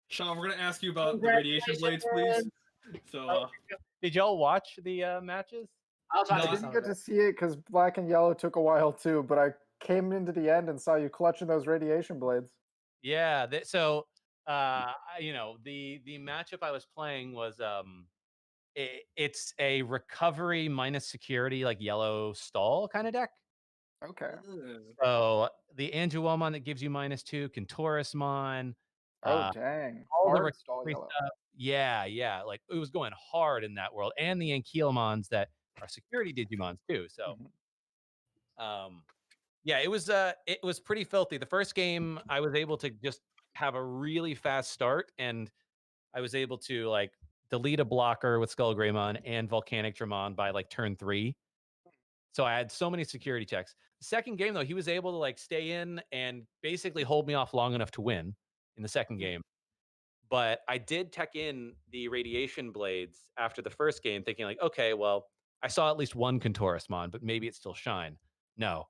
Sean, we're gonna ask you about the Radiation Blades, please. So, did y'all watch the matches? I didn't get to see it because Black and Yellow took a while too, but I came into the end and saw you clutching those Radiation Blades. Yeah, the matchup I was playing was it's a recovery minus security, like yellow stall kind of deck. Okay. So the Anjuomon that gives you -2, Kentorismon. Oh dang! All Hard the stall recovery yellow. stuff. Yeah, like it was going hard in that world, and the Ankylamons that are security Digimons too. So, yeah, it was pretty filthy. The first game, I was able to just have a really fast start, and I was able to like delete a blocker with Skull Greymon and Volcanic Dramon by like turn 3. So I had so many security checks. The second game, though, he was able to like stay in and basically hold me off long enough to win in the second game. But I did tech in the Radiation Blades after the first game, thinking like, okay, well, I saw at least one Kentorismon, but maybe it's still Shine. No.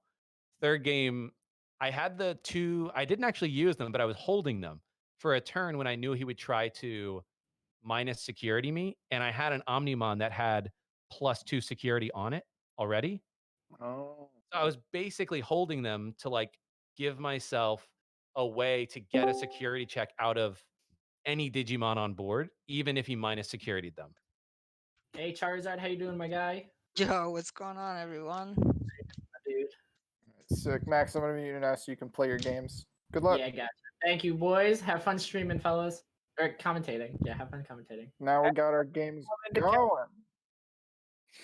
Third game, I had the 2. I didn't actually use them, but I was holding them for a turn when I knew he would try to minus security me. And I had an Omnimon that had +2 security on it already. Oh. So I was basically holding them to like give myself a way to get a security check out of any Digimon on board, even if he minus security'd them. Hey Charizard, how you doing, my guy? Yo, what's going on, everyone? Dude. Sick, Max. I'm gonna mute you now so you can play your games. Good luck. Yeah, gotcha. Thank you, boys. Have fun streaming, fellas. Or commentating. Yeah, have fun commentating. Now we got our games going.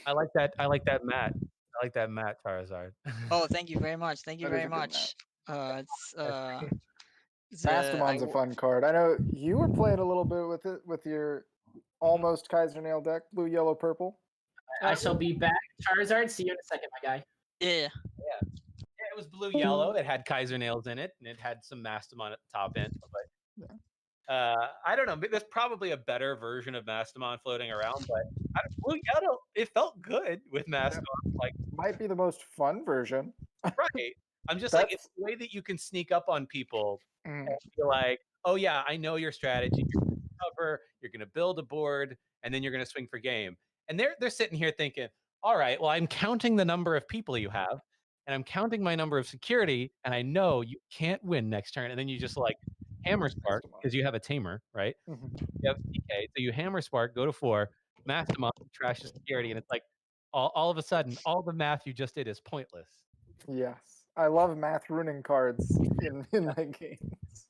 I like that. I like that Matt. I like that Matt Charizard. Oh, thank you very much. Thank you That is very a good much. It's Mastermind's a fun card. I know you were playing a little bit with it with your almost Kaiser Nail deck, blue, yellow, purple. I shall be back. Charizard, see you in a second, my guy. Yeah. Yeah, it was blue yellow. It had Kaiser nails in it, and it had some Mastamon at the top end. But I don't know. There's probably a better version of Mastamon floating around, but blue yellow, it felt good with Mastamon. Like, Might be the most fun version. right. I'm just like, it's the way that you can sneak up on people and be like, oh yeah, I know your strategy. You're gonna cover, you're gonna build a board, and then you're gonna swing for game. And they're sitting here thinking, all right, well, I'm counting the number of people you have, and I'm counting my number of security, and I know you can't win next turn. And then you just like hammer spark because you have a tamer, right? You have TK, so you hammer spark, go to 4, Mastamon, trash the security, and it's like all of a sudden, all the math you just did is pointless. Yes. I love math ruining cards in the games.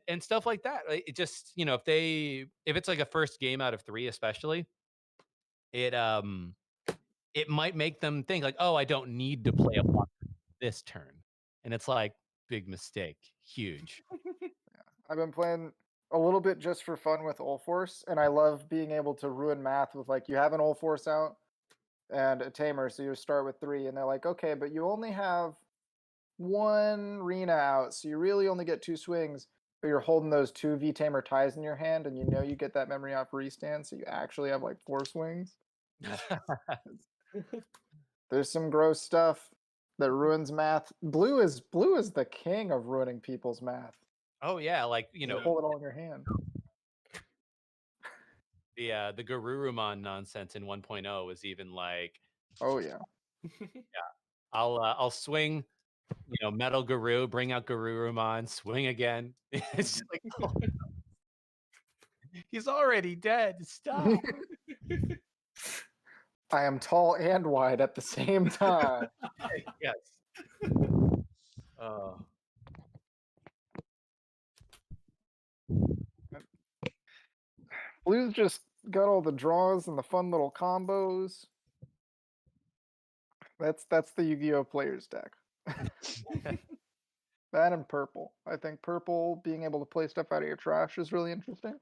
And stuff like that. It just, you know, if it's like a first game out of 3, especially, it might make them think like, oh, I don't need to play a block this turn. And it's like, big mistake. Huge. I've been playing a little bit just for fun with Ulforce, and I love being able to ruin math with like you have an Ulforce out and a Tamer, so you start with 3, and they're like, okay, but you only have 1 Rena out, so you really only get 2 swings, but you're holding those 2 V-Tamer ties in your hand, and you know you get that memory off restand, so you actually have like 4 swings. There's some gross stuff that ruins math. Blue is the king of ruining people's math. Oh yeah, like, you know, hold it all in your hand. The Garurumon nonsense in 1.0 was even like, oh yeah. I'll swing, you know, Metal Guru, bring out Garurumon, swing again. It's just like, oh, he's already dead. Stop. I am tall and wide at the same time. Yes. Oh. Blue's just got all the draws and the fun little combos. That's the Yu-Gi-Oh players deck. That and purple. I think purple being able to play stuff out of your trash is really interesting.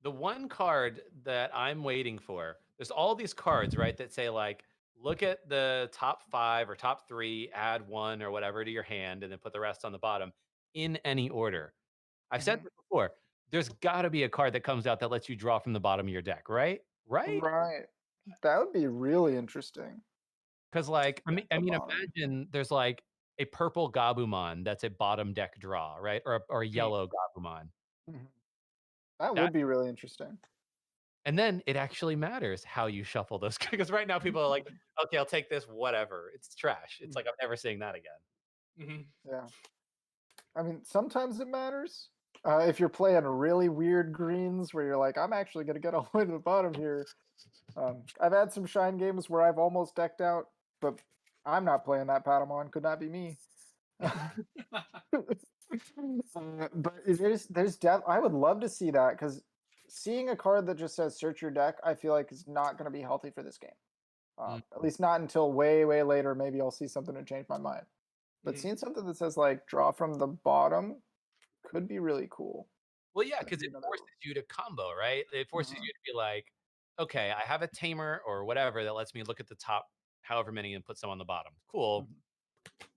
The one card that I'm waiting for, there's all these cards, right, that say like, look at the top 5 or top 3, add 1 or whatever to your hand, and then put the rest on the bottom in any order. I've said this before. There's got to be a card that comes out that lets you draw from the bottom of your deck, right? Right? Right. That would be really interesting. Because, like, I mean, imagine there's like a purple Gabumon that's a bottom deck draw, right? Or a yellow Gabumon. That would be really interesting. And then it actually matters how you shuffle those. Because right now people are like, okay, I'll take this, whatever. It's trash. It's like, I'm never seeing that again. Yeah. I mean, sometimes it matters. If you're playing really weird greens where you're like, I'm actually going to get all the way to the bottom here. I've had some Shine games where I've almost decked out, but I'm not playing that Patamon. Could not be me. But I would love to see that, because seeing a card that just says search your deck, I feel like is not going to be healthy for this game. At least not until way, way later. Maybe I'll see something to change my mind. But seeing something that says like draw from the bottom could be really cool. Well, yeah, because it forces you to combo, right? It forces you to be like, okay, I have a tamer or whatever that lets me look at the top, however many, and put some on the bottom. Cool.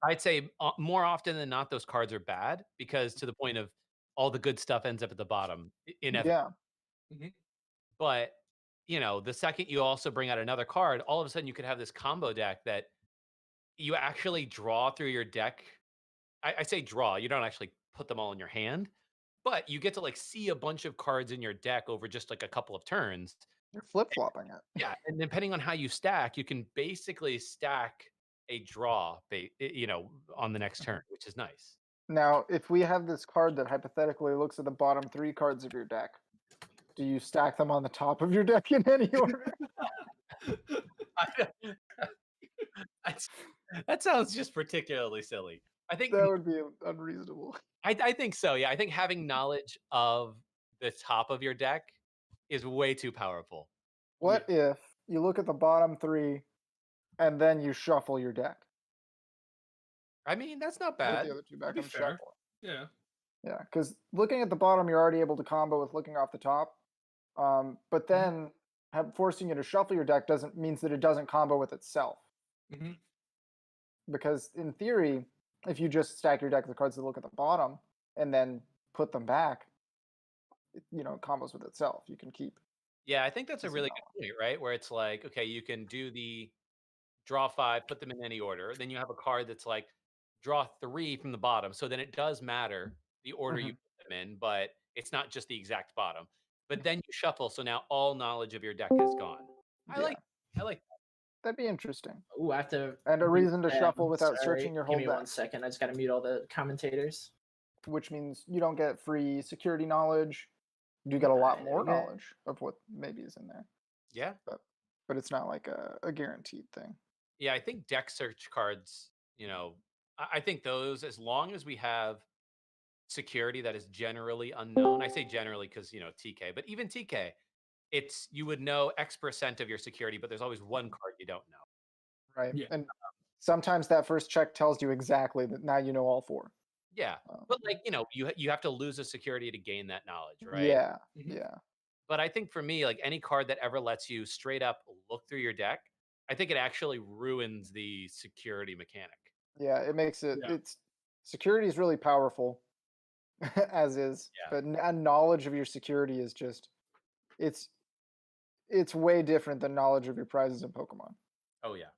I'd say more often than not, those cards are bad, because to the point of all the good stuff ends up at the bottom. Yeah. But, you know, the second you also bring out another card, all of a sudden you could have this combo deck that you actually draw through your deck. I say draw, you don't actually put them all in your hand, but you get to like see a bunch of cards in your deck over just like a couple of turns. You're flip-flopping it. Yeah, and depending on how you stack, you can basically stack a draw, you know, on the next turn, which is nice. Now, if we have this card that hypothetically looks at the bottom 3 cards of your deck, do you stack them on the top of your deck in any order? That sounds just particularly silly. I think That would be unreasonable. I think so. Yeah, I think having knowledge of the top of your deck is way too powerful. What if you look at the bottom 3 and then you shuffle your deck? I mean, that's not Put bad. the other 2 That'd back be and fair. shuffle. Yeah. Yeah, because looking at the bottom, you're already able to combo with looking off the top. But then forcing you to shuffle your deck means that it doesn't combo with itself. Mm-hmm. Because in theory, if you just stack your deck with the cards that look at the bottom and then put them back, it combos with itself. You can keep. Yeah, I think that's a using really that good point, right? Where it's like, okay, you can do the draw 5, put them in any order. Then you have a card that's like draw 3 from the bottom. So then it does matter the order you Mhm. put them in, but it's not just the exact bottom. But then you shuffle, so now all knowledge of your deck is gone. I like that. That'd be interesting. Ooh, I have to. And a mute reason to them. shuffle without Sorry. searching your Give whole me deck. 1 second. I just got to mute all the commentators. Which means you don't get free security knowledge. You get a lot Right, more okay. knowledge of what maybe is in there. Yeah. But it's not like a guaranteed thing. Yeah, I think deck search cards, I think those, as long as we have security that is generally unknown. I say generally because, TK, but even TK, you would know X% of your security, but there's always one card you don't know. Right. Yeah. And sometimes that first check tells you exactly that now you know all 4. Yeah. But you have to lose a security to gain that knowledge, right? Yeah. Mhm. Yeah. But I think for me, like any card that ever lets you straight up look through your deck, I think it actually ruins the security mechanic. Yeah. It makes it. Yeah. Security is really powerful, as is. Yeah. But knowledge of your security is just it's way different than knowledge of your prizes in Pokemon. Oh yeah.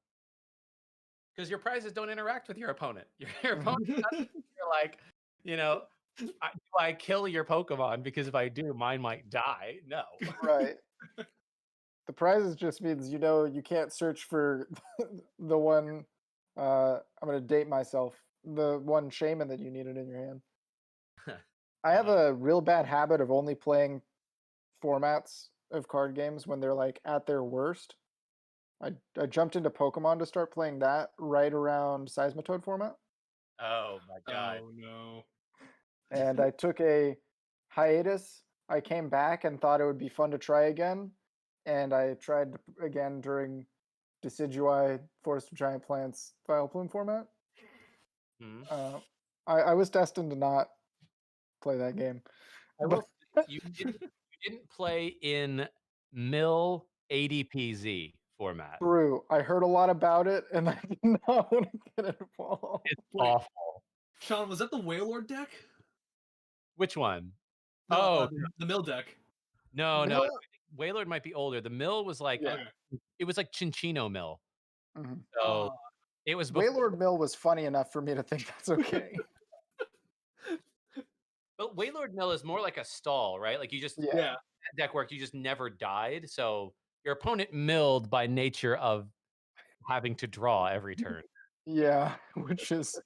Because your prizes don't interact with your opponent. Your opponent doesn't. You're like, do I kill your Pokemon? Because if I do, mine might die. No. Right. The prizes just means you can't search for the one. I'm gonna date myself. The one shaman that you needed in your hand. I have a real bad habit of only playing formats of card games when they're like at their worst. I jumped into Pokemon to start playing that right around Seismitoad format, Oh my god. Oh no. and I took a hiatus. I came back and thought it would be fun to try again, and I tried again during Decidueye Forest of Giant Plants Vileplume format. Hmm. I was destined to not play that game. I will say, you didn't play in mill ADPZ format. True. I heard a lot about it, and I did not want to get involved. It's Wait. awful. Sean, was that the Wailord deck? Which one? No, the mill deck. No. I Mill- think Wailord might be older. The mill was like Yeah. Okay. it was like Chinchino mill. Mhm. So it was before, Wailord Mill was funny enough for me to think that's okay. but Wailord mill is more like a stall, right? Like you just Yeah. deck work, you just never died. So your opponent milled by nature of having to draw every turn. Yeah, which is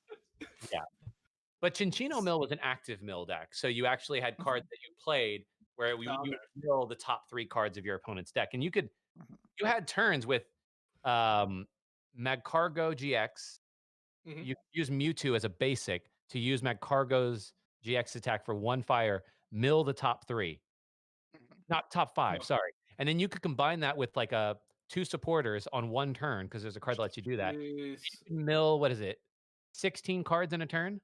But Chinchino Mill was an active mill deck. So you actually had cards that you played where you Okay. would mill the top 3 cards of your opponent's deck. And you Mhm. had turns with Magcargo GX. Mhm. You use Mewtwo as a basic to use Magcargo's GX attack for 1 fire, mill the top 3. Not top 5, Oh. sorry. And then you could combine that with like 2 supporters on 1 turn because there's a card that lets you do that. Jeez. Mill, what is it? 16 cards in a turn?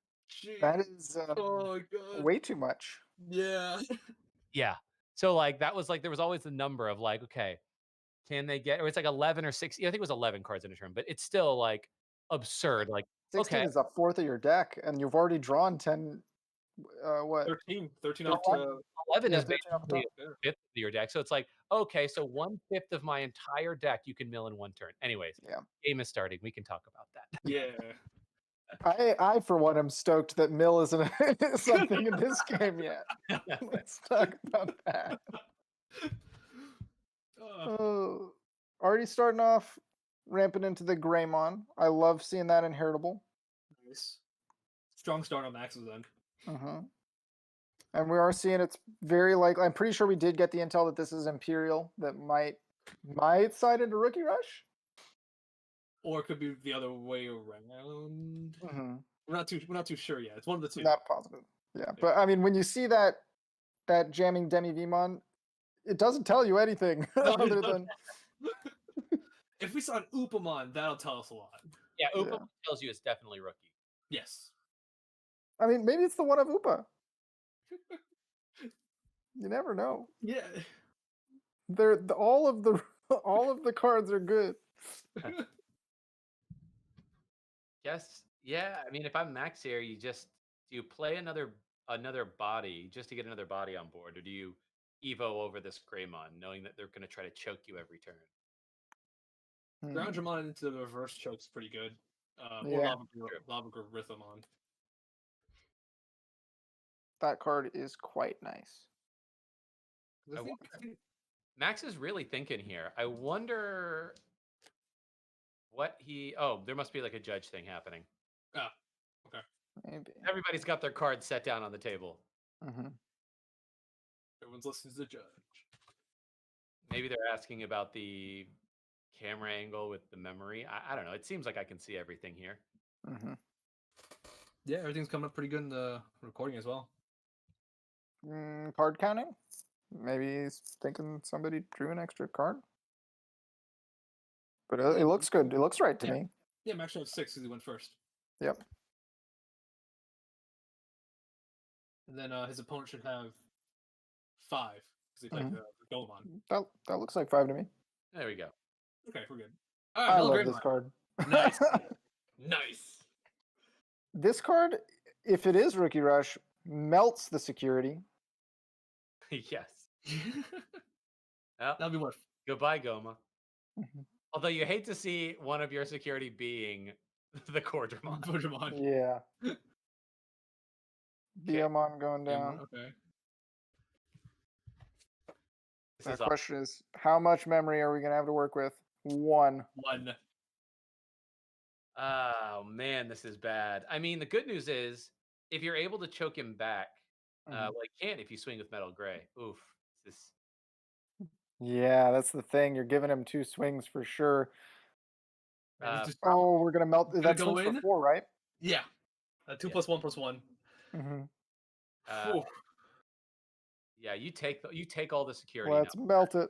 that Jeez. is Oh my god. way too much. Yeah. Yeah. So like that was like there was always the number of like, okay, can they get, or it's like 11 or 16. I think it was 11 cards in a turn, but it's still like absurd. Like, 16 okay, is a fourth of your deck, and you've already drawn 10. What? 13 off 13. to 11 Yeah, is 13 off the basically top. a fifth of your deck. So it's like, okay, so 1/5 of my entire deck you can mill in 1 turn. Anyways, Yeah. game is starting. We can talk about that. yeah. I for one am stoked that Mill isn't something in this game yet. Let's talk about that. Oh, already starting off ramping into the Greymon. I love seeing that inheritable. Nice. Strong start on Max's end. And we are seeing it's very likely. I'm pretty sure we did get the intel that this is Imperial that might side into Rookie Rush. or it could be the other way around. Mhm. We're not too sure yet. It's one of the two. Not positive. Yeah, but I mean, when you see that jamming Demi Vmon, it doesn't tell you anything other than If we saw an Upamon, that'll tell us a lot. Yeah, Upa tells you it's definitely rookie. Yes. I mean, maybe it's the one of Upa. You never know. Yeah. All of the cards are good. Yes. Yeah. I mean, if I'm Max here, do you play another body just to get another body on board, or do you Evo over this Greymon, knowing that they're going to try to choke you every turn? Ground Dramon into the reverse choke's pretty good. Or Yeah. Lava Rhythmon. That card is quite nice. I think Max is really thinking here. I wonder what he. Oh, there must be like a judge thing happening. Oh, okay. Maybe. Everybody's got their cards set down on the table. Mm-hmm. Everyone's listening to the judge. Maybe they're asking about the camera angle with the memory. I don't know. It seems like I can see everything here. Mm-hmm. Yeah, everything's coming up pretty good in the recording as well. Card counting? Maybe he's thinking somebody drew an extra card. But it looks good. It looks right to me. Yeah, Max showed 6 because he went first. Yep. And then his opponent should have 5 because he played the Golemon. That looks like 5 to me. There we go. Okay, we're good. All right, I love this card. Nice. Nice. This card, if it is Rookie Rush, melts the security. Yes. That'll be worth. Goodbye, Goma. Although you hate to see one of your security being the Cordramon. Yeah. Diamond going down. Okay. The question is, how much memory are we going to have to work with? 1. Oh, man, this is bad. I mean, the good news is, if you're able to choke him back, well, you can't if you swing with Metal Gray. Oof. Yeah, that's the thing. You're giving him 2 swings for sure. We're going to melt. That's swings for 4, right? Yeah. 2 plus 1 plus 1. Yeah, you take all the security. Let's melt it.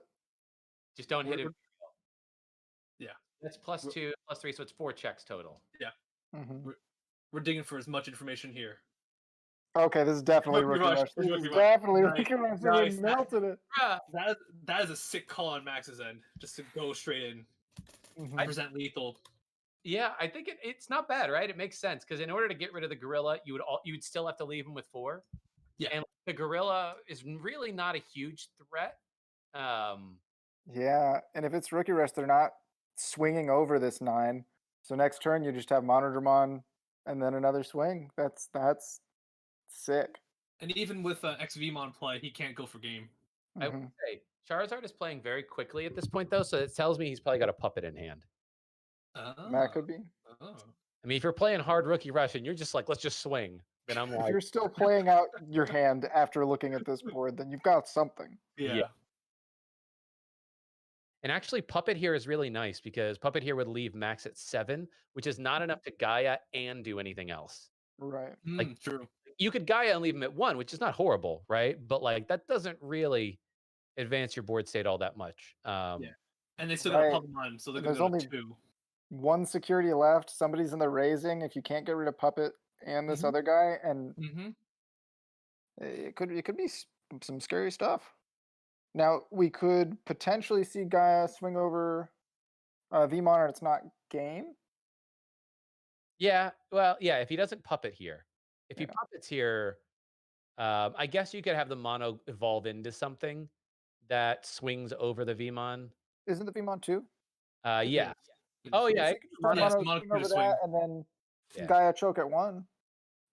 Just don't hit him. Yeah. That's +2, +3, so it's 4 checks total. Yeah. We're digging for as much information here. Okay, this is definitely Rookie Rush. This is definitely Rookie Rush. We melted it. That is a sick call on Max's end, just to go straight in. Present lethal. Yeah, I think it's not bad, right? It makes sense because in order to get rid of the gorilla, you would still have to leave him with 4. Yeah, and the gorilla is really not a huge threat. Yeah, and if it's Rookie Rush, they're not swinging over this 9. So next turn you just have Monodramon and then another swing. That's sick. And even with XVmon play, he can't go for game. I would say Charizard is playing very quickly at this point, though, so it tells me he's probably got a puppet in hand. That could be. I mean, if you're playing hard Rookie Rush and you're just like, let's just swing, then I'm like... If you're still playing out your hand after looking at this board, then you've got something. Yeah. And actually, Puppet here is really nice because Puppet here would leave Max at 7, which is not enough to Gaia and do anything else. Right. Like, true. You could Gaia and leave him at 1, which is not horrible, right? But like that doesn't really advance your board state all that much. Yeah. And they still got a Puppetmon, so they're going to go to 2. 1 security left. Somebody's in the raising. If you can't get rid of Puppet and this other guy, and it could be some scary stuff. Now we could potentially see Gaia swing over Vmon, and it's not game. Yeah, well, yeah. If he doesn't Puppet here, if he Puppets here, I guess you could have the mono evolve into something that swings over the Vmon. Isn't the Vmon 2? Yeah. Oh yeah. Mono over that, and then Gaia choke at 1.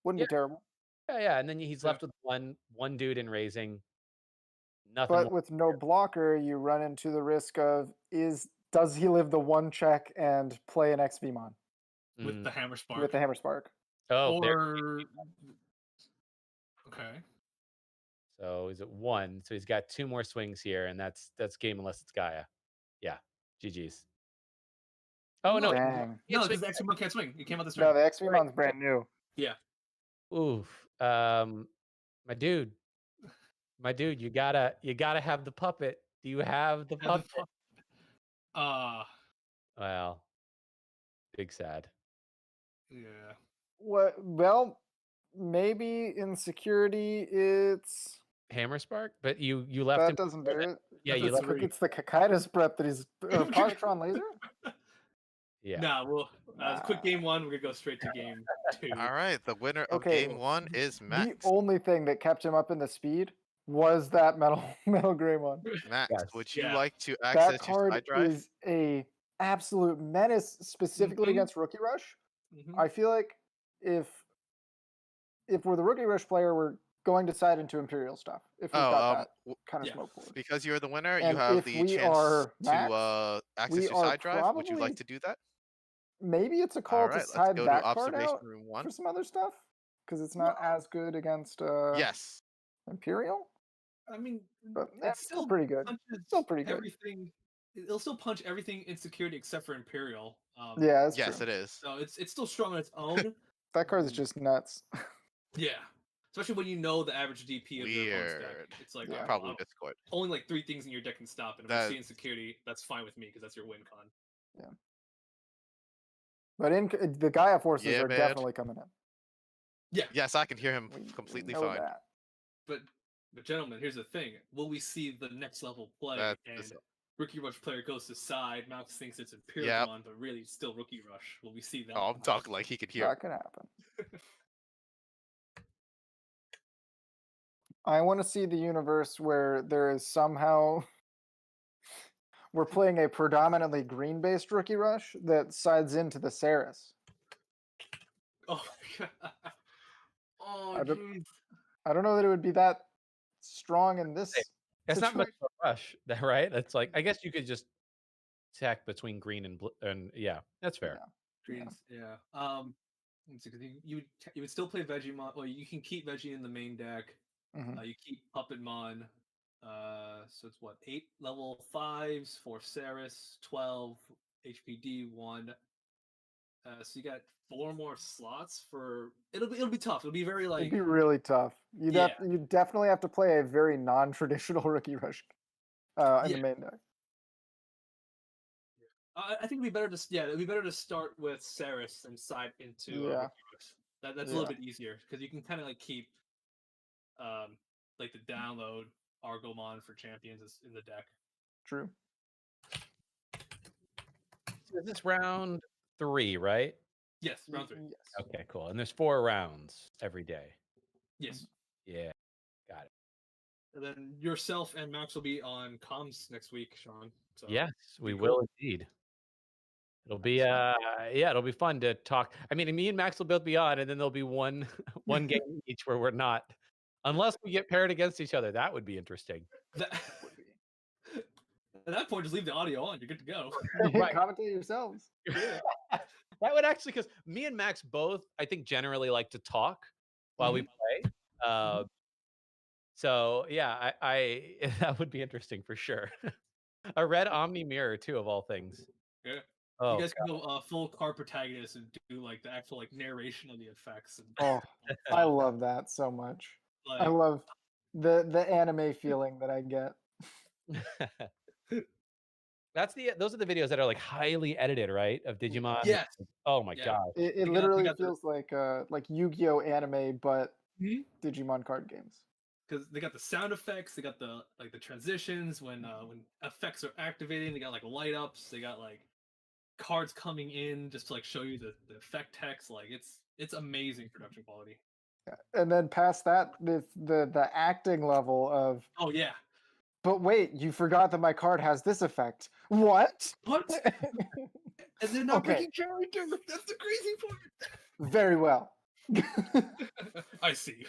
Wouldn't be terrible. Yeah, and then he's left with one dude in raising. Nothing. But with no blocker, you run into the risk of does he live the 1 check and play an XVmon with the Hammer Spark? With the Hammer Spark. Oh, okay. So he's at 1. So he's got 2 more swings here, and that's game unless it's Gaia. Yeah, GG's. Oh no, Dang. No, because the XP can't swing. It came out this No, turn. the XP-Mon's brand new. Yeah. Oof. My dude, you gotta have the puppet. Do you have the puppet? Well, big sad. Yeah. What? Well, maybe in security it's Hammer Spark, but you left that him. doesn't do it. Yeah, you That's left. three. It's the Kakaitis prep that he's Positron laser. Yeah. Nah, well, quick game one. We're gonna go straight to game two. All right, the winner of Okay, game one is The Max. only thing that kept him up in the speed was that metal gray one. Max, Yes. would you Yeah. like to That access your card side drive? is a absolute menace, specifically Mhm. against Rookie Rush. Mhm. I feel like if we're the Rookie Rush player, we're going to side into Imperial stuff. If we've got that kind of yeah. smoke board. Because you're the winner, And you have if the we chance are to Max, access we your are side drive. Would you like probably- to do that? Maybe it's a All call right, to let's side go to that card observation out room one. for some other stuff because it's not as good against Yes. Imperial. I mean, But it that's still pretty good. punches Still pretty good. everything. It'll still punch everything in security except for Imperial. Yeah, that's Yes, true. it is. So it's still strong on its own. That card is just nuts. Yeah. Especially when you know the average DP of your opponent's deck. Weird. It's like, Yeah. alright, Probably well, Discord. only like 3 things in your deck can stop it. If That- we see in security, that's fine with me because that's your win con. But the Gaia forces Yeah, are man. definitely coming in. Yeah. Yes, I can hear him We completely know fine. that. But gentlemen, here's the thing. Will we see the next level play? That's And the- Rookie Rush player goes to side. Max thinks it's Imperial Yep. Con, but really it's still Rookie Rush. Will we see that? Oh, I'm talking like he could hear. That could happen. I want to see the universe where there is somehow we're playing a predominantly green-based Rookie Rush that sides into the Saris. Oh my god. Oh I don't- jeez. I don't know that it would be that strong in this. It's not much situation. of a rush, right? It's like I guess you could just tack between green and blue, and yeah, that's fair. Greens, yeah. Let's see, 'cause you would still play Vegemon. Well, you can keep Veggie in the main deck. Mhm. You keep Puppetmon. So it's what 8 level 5s for Saris, 12 HPD 1. So you got 4 more slots for. It'll be tough. It'll be very like. It'd be really tough. You Yeah. you definitely have to play a very non-traditional Rookie Rush in Yeah. the main deck. I think it'd be better to it'd be better to start with Saris and side into Yeah. Rookie Rush. That's a little bit easier because you can kind of like keep like the download Argomon for champions in the deck. True. So this is round 3, right? Yes, round 3. Yes. Okay, cool. And there's 4 rounds every day. Yes. Yeah, got it. And then yourself and Max will be on comms next week, Sean. So Yes, we be will cool. indeed. It'll be it'll be fun to talk. I mean, me and Max will both be on, and then there'll be one game each where we're not, unless we get paired against each other. That would be interesting. That, at that point, just leave the audio on. You're good to go. Right. Commentate yourselves. That would actually, because me and Max both, I think, generally like to talk while we play. So yeah, I that would be interesting for sure. A red Omni mirror too, of all things. Yeah. Oh, You guys can go full card protagonist and do like the actual like narration of the effects. And, Oh, I love that so much. I like, love the anime feeling that I get. those are the videos that are like highly edited, right? Of Digimon. yes. Oh my Yeah. god. It We literally got the- feels like Yu-Gi-Oh anime, but Mhm. Digimon card games. Because they got the sound effects, they got the like the transitions when effects are activating, they got like light ups, they got like cards coming in just to like show you the effect text. Like it's amazing production quality. And then past that, the acting level of, Oh yeah. but wait, you forgot that my card has this effect. What? What? And they're not Okay. picking character. That's the crazy part. Very well. I see.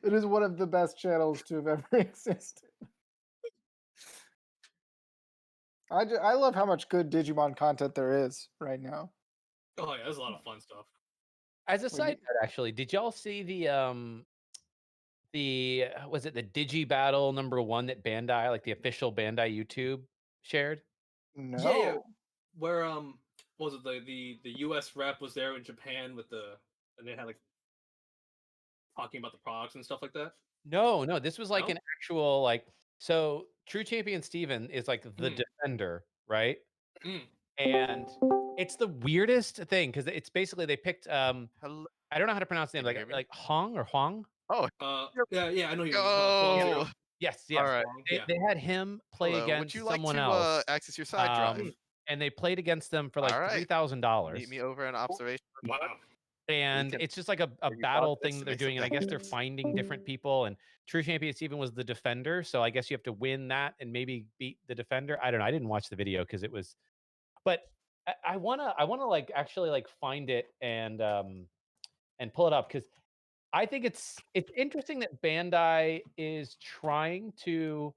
It is one of the best channels to have ever existed. I love how much good Digimon content there is right now. Oh yeah, there's a lot of fun stuff. As a When side note, actually, did y'all see the was it the Digi Battle #1 that Bandai, like the official Bandai YouTube shared? No. Yeah. Where what was it the US rep was there in Japan and they had like talking about the products and stuff like that? No, this was like No? an actual like so True Champion Steven is like the Mm. defender, right? Mm. And it's the weirdest thing because it's basically they picked Hello. I don't know how to pronounce the Can name, you hear me? like Hong or Huang. Oh, Yeah, I know you. go. Yes. All right. They had him play Hello. against Would you like someone to else. access your side drive? And they played against them for like All right. $3,000. Meet me over in observation. Wow. And can it's just like a argue battle politics thing that to they're make some doing, and I guess they're finding different people. And True Champion Steven was the defender, so I guess you have to win that and maybe beat the defender. I don't know. I didn't watch the video because it was, but I wanna like actually like find it and pull it up because I think it's interesting that Bandai is trying to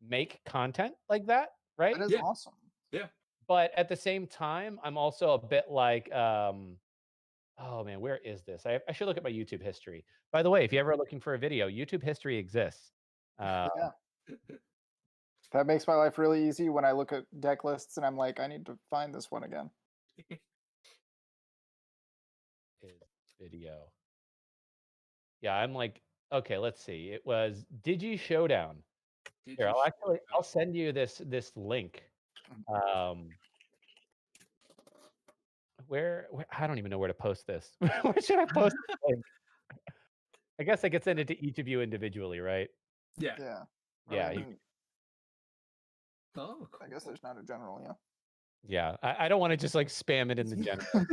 make content like that, right? That is Yeah. awesome. Yeah. But at the same time, I'm also a bit like, oh man, where is this? I should look at my YouTube history. By the way, if you're ever looking for a video, YouTube history exists. Yeah. That makes my life really easy when I look at deck lists and I'm like, I need to find this one again. Video. Yeah, I'm like, okay, let's see. It was Digi Showdown. Here, I'll send you this link. Where I don't even know where to post this. Where should I post this link? I guess I could send it to each of you individually, right? Yeah. Yeah. Yeah. Oh, cool. I guess there's not a general, yeah. Yeah, I don't want to just like spam it in the general.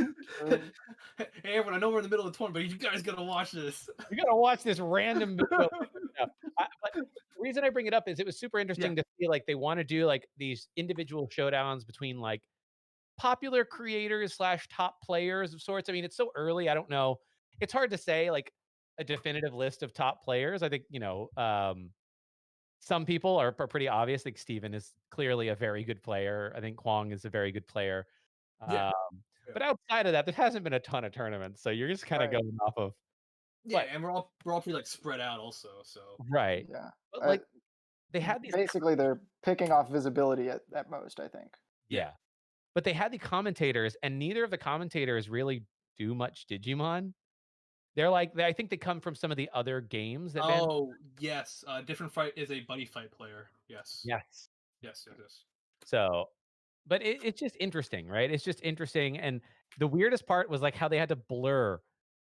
Hey everyone, I know we're in the middle of the tournament, but you guys gotta watch this. You gotta watch this random video. But the reason I bring it up is it was super interesting to see like they want to do like these individual showdowns between like popular creators / top players of sorts. I mean, it's so early. I don't know. It's hard to say like a definitive list of top players. I think, some people are pretty obvious. Like Steven is clearly a very good player. I think Kwong is a very good player. Yeah. But outside of that, there hasn't been a ton of tournaments. So you're just kind of going off of. Yeah, and we're all pretty like spread out also. So right. Yeah. But like they had these basically they're picking off visibility at most, I think. Yeah. But they had the commentators, and neither of the commentators really do much Digimon. They're like, I think they come from some of the other games that. Yes, Different Fight is a buddy fight player. Yes. Yes. So, but it's just interesting, right? It's just interesting, and the weirdest part was like how they had to blur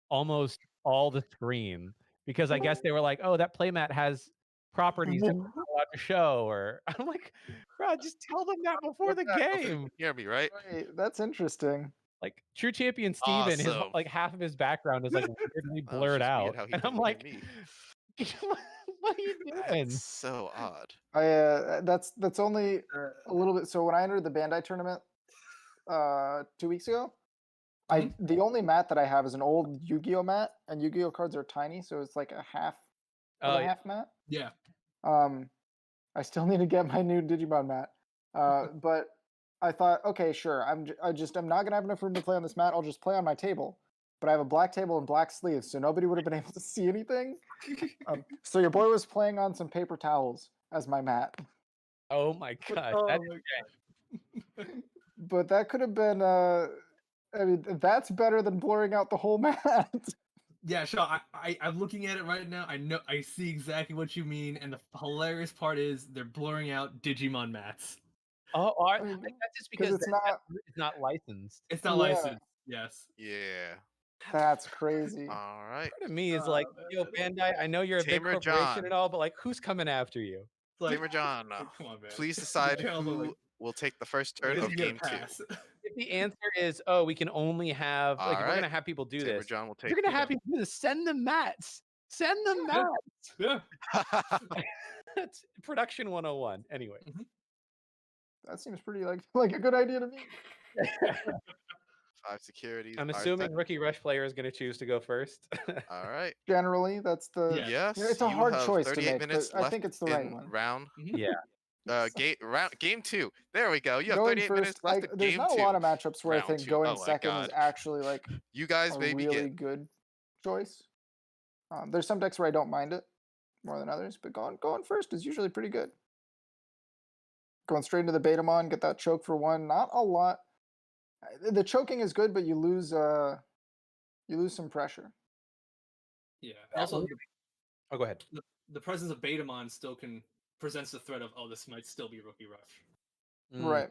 almost all the screen because I guess they were like, oh, that playmat has properties that we're not allowed to show, or I'm like, bro, just tell them that before the game. Hear me, right? Right, that's interesting. Like True Champion Steven, his Awesome. like half of his background is like weirdly Wow, blurred it's just out, weird how he and I'm couldn't hear like, me. what are you doing? That's so odd. That's only a little bit. So when I entered the Bandai tournament 2 weeks ago, the only mat that I have is an old Yu-Gi-Oh mat, and Yu-Gi-Oh cards are tiny, so it's like a half half mat. Yeah. I still need to get my new Digimon mat, but I thought, okay, sure. I'm not gonna have enough room to play on this mat. I'll just play on my table. But I have a black table and black sleeves, so nobody would have been able to see anything. So your boy was playing on some paper towels as my mat. Oh my god! But that could have been. I mean, that's better than blurring out the whole mat. Yeah, Sean, I'm looking at it right now. I see exactly what you mean, and the hilarious part is they're blurring out Digimon mats. Oh, that's just because it's not licensed. It's not licensed. Yes. Yeah. That's crazy. All right. Part of me is like, yo, Bandai, I know you're a big Tamer corporation John. and all, but like, who's coming after you? Tamer John, come on, man. please decide who will take the first turn of game 2. If the answer is, oh, we can only have like, if we're gonna have people do Tamer this, John will take. If you're gonna have people do this, send them mats. Send them mats. Yeah. That's production 101. Anyway. That seems pretty like a good idea to me. 5 securities. I'm assuming Rookie Rush player is going to choose to go first. All right. Generally, that's the yes. It's a hard choice to 38 make, minutes but I think it's the right one. Round. Yeah. Game 2. There we go. You have Going 38 first, minutes left. Of there's game not 2. a lot of matchups where I Round think 2. going Oh my second God. is actually like you guys a maybe really good choice. There's some decks where I don't mind it more than others, but going first is usually pretty good. going straight into the Betamon, get that choke for 1. Not a lot. The choking is good, but you lose some pressure. Yeah. That Also, one- Oh, go ahead. the presence of Betamon still presents the threat of, oh, this might still be Rookie Rush. Right.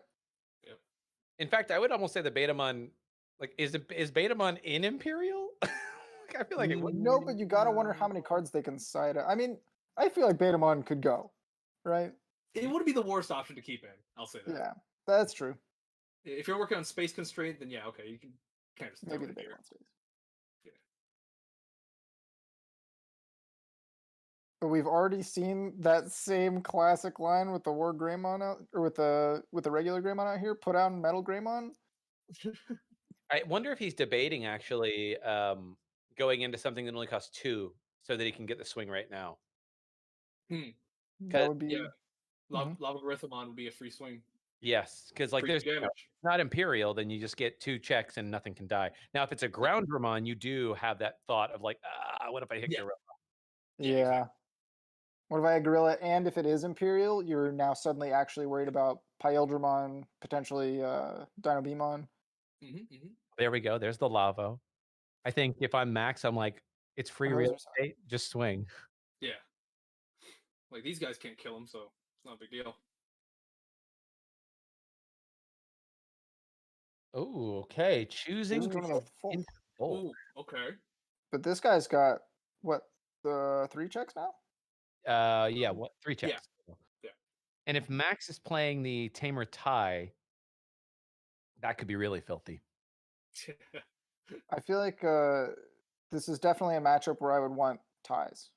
In fact, I would almost say the Betamon, like, is Betamon in Imperial? Like, I feel like it would. No, but you gotta wonder how many cards they can side. I mean, I feel like Betamon could go, right? It would be the worst option to keep in. I'll say that. Yeah, that's true. If you're working on space constraint, then yeah, okay, you can kind of just Maybe throw the it here. Betamon stays. Yeah. But we've already seen that same classic line with the War Greymon out, or with the regular Greymon out here. Put out Metal Greymon. I wonder if he's debating actually going into something that only costs 2 so that he can get the swing right now. That would be. Yeah. Lava Grythmon would be a free swing. Yes, because like Free there's damage. not Imperial, then you just get 2 checks and nothing can die. Now, if it's a ground Ramon, you do have that thought of like, what if I hit Gorilla? Yeah. exactly. What if I had Gorilla? And if it is Imperial, you're now suddenly actually worried about Pyldramon, potentially Dino Beamon. There we go. There's the Lavo. I think if I'm Max, I'm like, it's free real estate. Just swing. Yeah. Like, these guys can't kill him, so it's not a big deal. Oh, okay. Choosing to one of the full. into the bowl. Ooh, okay. But this guy's got what, the 3 checks now? Yeah, what 3 checks. Yeah. And if Max is playing the Tamer tie, that could be really filthy. I feel like this is definitely a matchup where I would want ties.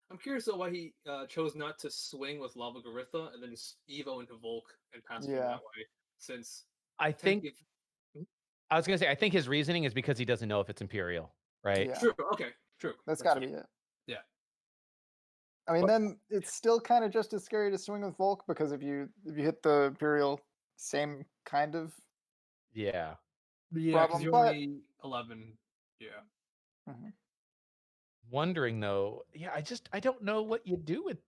I'm curious though why he chose not to swing with Lava Garitha and then just Evo into Volk and pass through that way. Since I think I was gonna say I think his reasoning is because he doesn't know if it's Imperial, right? Yeah. True. Okay. True. That's got to be it. Yeah. I mean, then it's still kind of just as scary to swing with Volk because if you hit the Imperial, same kind of Yeah, because you're only 11. Yeah. Wondering though, I don't know what you do with.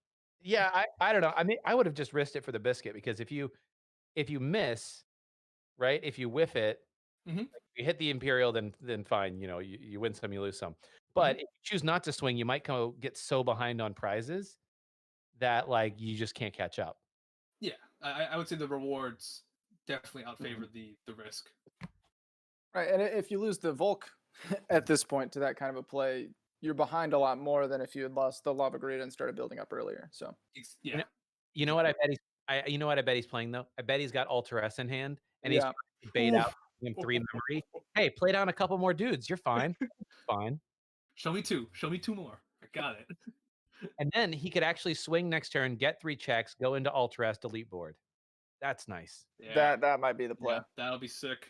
Yeah, I don't know. I mean, I would have just risked it for the biscuit because if you miss, right? If you whiff it, like, if you hit the Imperial, then fine. You know, you win some, you lose some. But if you choose not to swing, you might get so behind on prizes that like you just can't catch up. Yeah, I would say the rewards definitely outfavor the risk. Right, and if you lose the Volk at this point to that kind of a play, you're behind a lot more than if you had lost the Lava Grid and started building up earlier. So yeah, you know what I bet you know what I bet he's playing though. I bet he's got Ultra S in hand and he's Yeah. trying to bait out him 3 memory. Hey, play down a couple more dudes. You're fine. Fine. Show me 2. Show me 2 more. I got it. And then he could actually swing next turn, get 3 checks, go into Ultra S, delete board. That's nice. Yeah. That might be the play. Yeah, that'll be sick.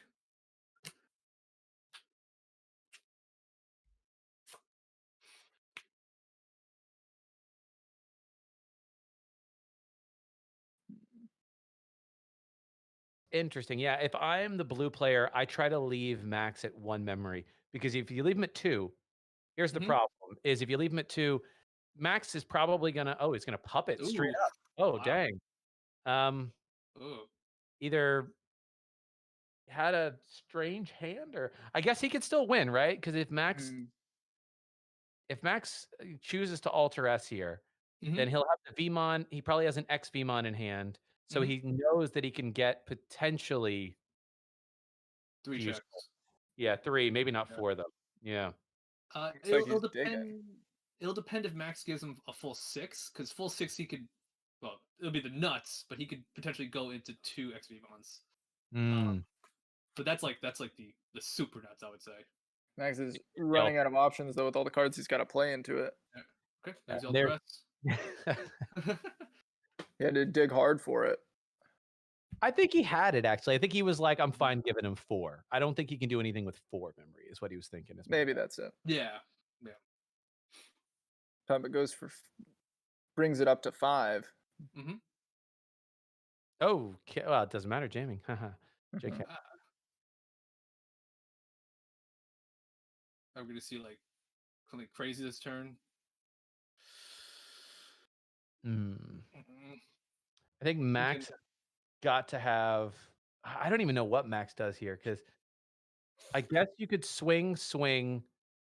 Interesting. Yeah, if I'm the blue player, I try to leave Max at 1 memory because if you leave him at 2, here's the problem: is if you leave him at 2, Max is probably gonna he's gonna puppet straight up. Oh wow. Dang. Either had a strange hand, or I guess he could still win, right? Because if Max chooses to alter S here, then he'll have the Vmon. He probably has an X Vmon in hand, so he knows that he can get potentially 3 checks. Yeah, 3, maybe not 4 though. Yeah. It'll depend. It'll depend if Max gives him a full 6, because full 6 he could. Well, it'll be the nuts, but he could potentially go into 2 XV bonds. But that's like the super nuts, I would say. Max is running out of options though with all the cards he's got to play into it. Okay, there's all the rest. He had to dig hard for it. I think he had it actually. I think he was like, I'm fine giving him 4. I don't think he can do anything with 4 memory, is what he was thinking. Maybe that's it. Yeah. Time it goes for brings it up to 5. Oh, well, it doesn't matter jamming. JK. I'm gonna see like something crazy this turn. I think Max got to have. I don't even know what Max does here because I guess you could swing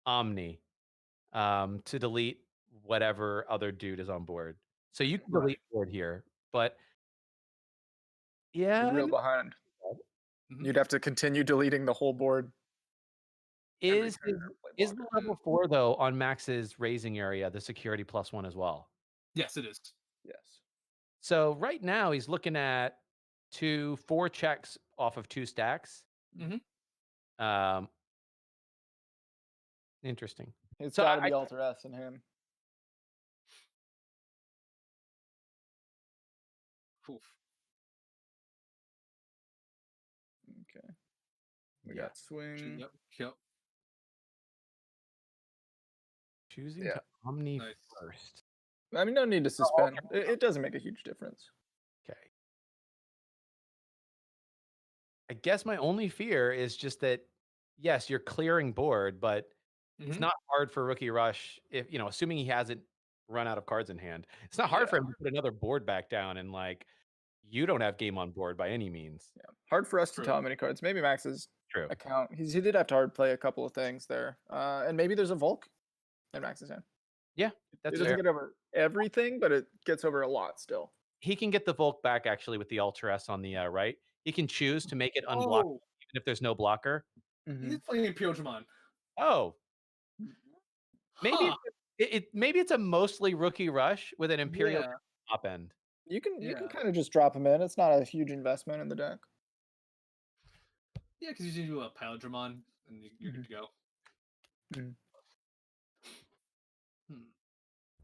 Omni to delete whatever other dude is on board. So you can delete board here, but yeah, You're real behind. You'd have to continue deleting the whole board. Is the level 4 though on Max's raising area the security +1 as well? Yes, it is. Yes. So right now he's looking at 4 checks off of 2 stacks. Interesting. It's So got to be Alter S in him. Oof. Okay. We got swing. Yep. Choosing to Omni first. I mean, no need to suspend. It doesn't make a huge difference. Okay. I guess my only fear is just that, yes, you're clearing board, but it's not hard for Rookie Rush if, assuming he hasn't run out of cards in hand. It's not hard for him to put another board back down and you don't have game on board by any means. Yeah. Hard for us to tell how many cards. Maybe Max's account. He did have to hard play a couple of things there. And maybe there's a Volk in Max's hand. Yeah, that's It doesn't get over everything, but it gets over a lot still. He can get the Volk back actually with the Alter S on the right. He can choose to make it unblockable even if there's no blocker. He's playing Imperial Dramon. Oh. Maybe maybe it's a mostly Rookie Rush with an Imperial top end. You can kind of just drop him in. It's not a huge investment in the deck. Yeah, because you do a Pile Dramon and you're good to go.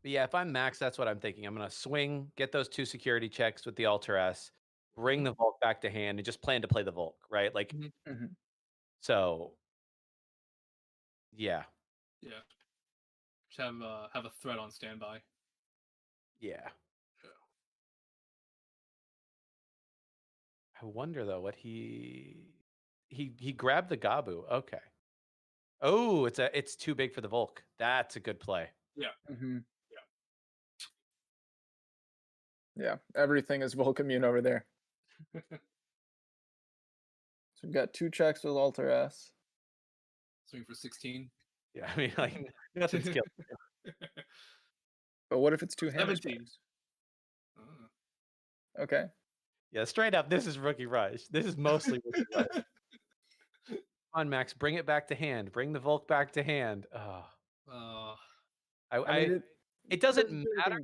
But yeah, if I'm Max, that's what I'm thinking. I'm going to swing, get those 2 security checks with the Alter S, bring the Volk back to hand, and just plan to play the Volk, right? So, yeah. Yeah. Just have a threat on standby. Yeah. I wonder though what he grabbed the Gabu. Okay. Oh, it's too big for the Volk. That's a good play. Yeah. Yeah, everything is Volk immune over there. So we've got 2 checks with Alter S. Swing for 16. Yeah, I mean, nothing's killing. But what if it's 2 hammers? Okay. Yeah, straight up, this is Rookie Rush. This is mostly Rookie Rush. Come on, Max, bring it back to hand. Bring the Volk back to hand. It doesn't matter.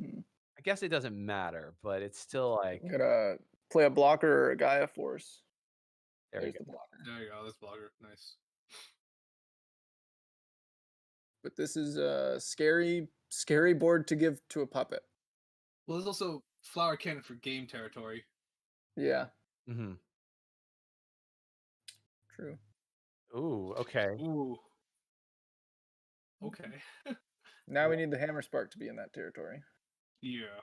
I guess it doesn't matter, but it's still like... I'm going to play a blocker or a Gaia Force. There's the blocker. There you go. This blocker. Nice. But this is a scary board to give to a puppet. Well, there's also Flower Cannon for game territory. Yeah. True. Ooh, okay. Ooh. Okay. Now we need the Hammer Spark to be in that territory. Yeah.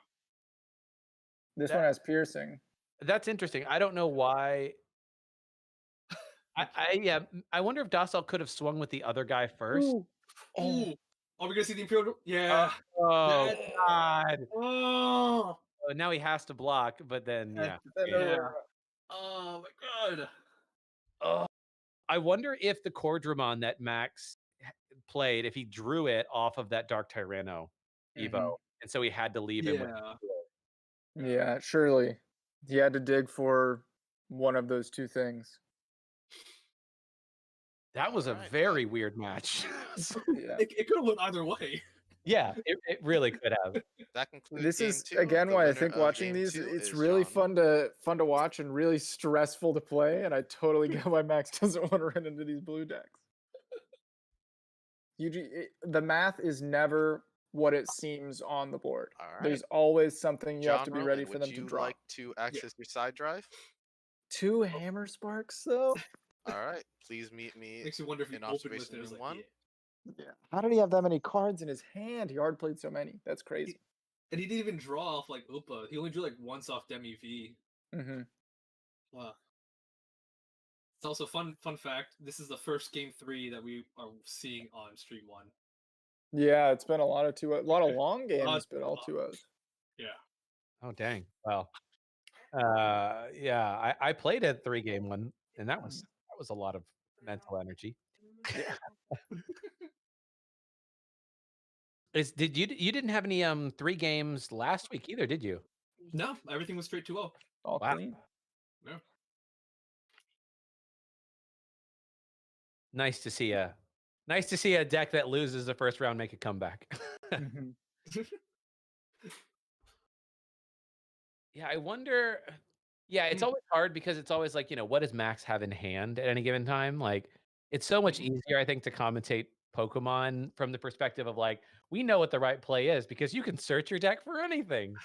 This one has piercing. That's interesting. I don't know why. I wonder if Docile could have swung with the other guy first. Ooh. Are we gonna see the Imperial? Yeah. Oh God. Oh. Now he has to block, but then Oh my God. Oh. I wonder if the Cordramon that Max played, if he drew it off of that Dark Tyranno Evo, and so he had to leave him. Yeah, surely he had to dig for one of those 2 things. That was a very weird match. It could have went either way. Yeah, it really could have. That concludes This game is 2. again The why I winner think of watching game these, 2 it's is really Sean. fun to watch and really stressful to play. And I totally get why Max doesn't want to run into these blue decks. The math is never what it seems on the board. There's always something you have to be ready for them to drop. Would you like to access your side drive? 2 Hammer Sparks though. All right, please meet me Makes you wonder if he in opened with observation it. room Like, 1. Yeah. How did he have that many cards in his hand? He hard played so many. That's crazy. And he didn't even draw off like Upa. He only drew like once off Demi V. Wow. It's also fun fact. This is the first game 3 that we are seeing on stream 1. Yeah, it's been a lot of a lot of long games, but all 2-0s. Yeah. Oh dang! Well, yeah, I played a 3-game one, and that was a lot of mental energy. Yeah. Did you didn't have any 3 games last week either, did you? No, everything was straight 2-0. All Wow. clean. Yeah. Nice to see a deck that loses the first round make a comeback. Mhm. Yeah, I wonder. Yeah, it's always hard because it's always like, what does Max have in hand at any given time? Like, it's so much easier, I think, to commentate Pokemon from the perspective of like, we know what the right play is because you can search your deck for anything.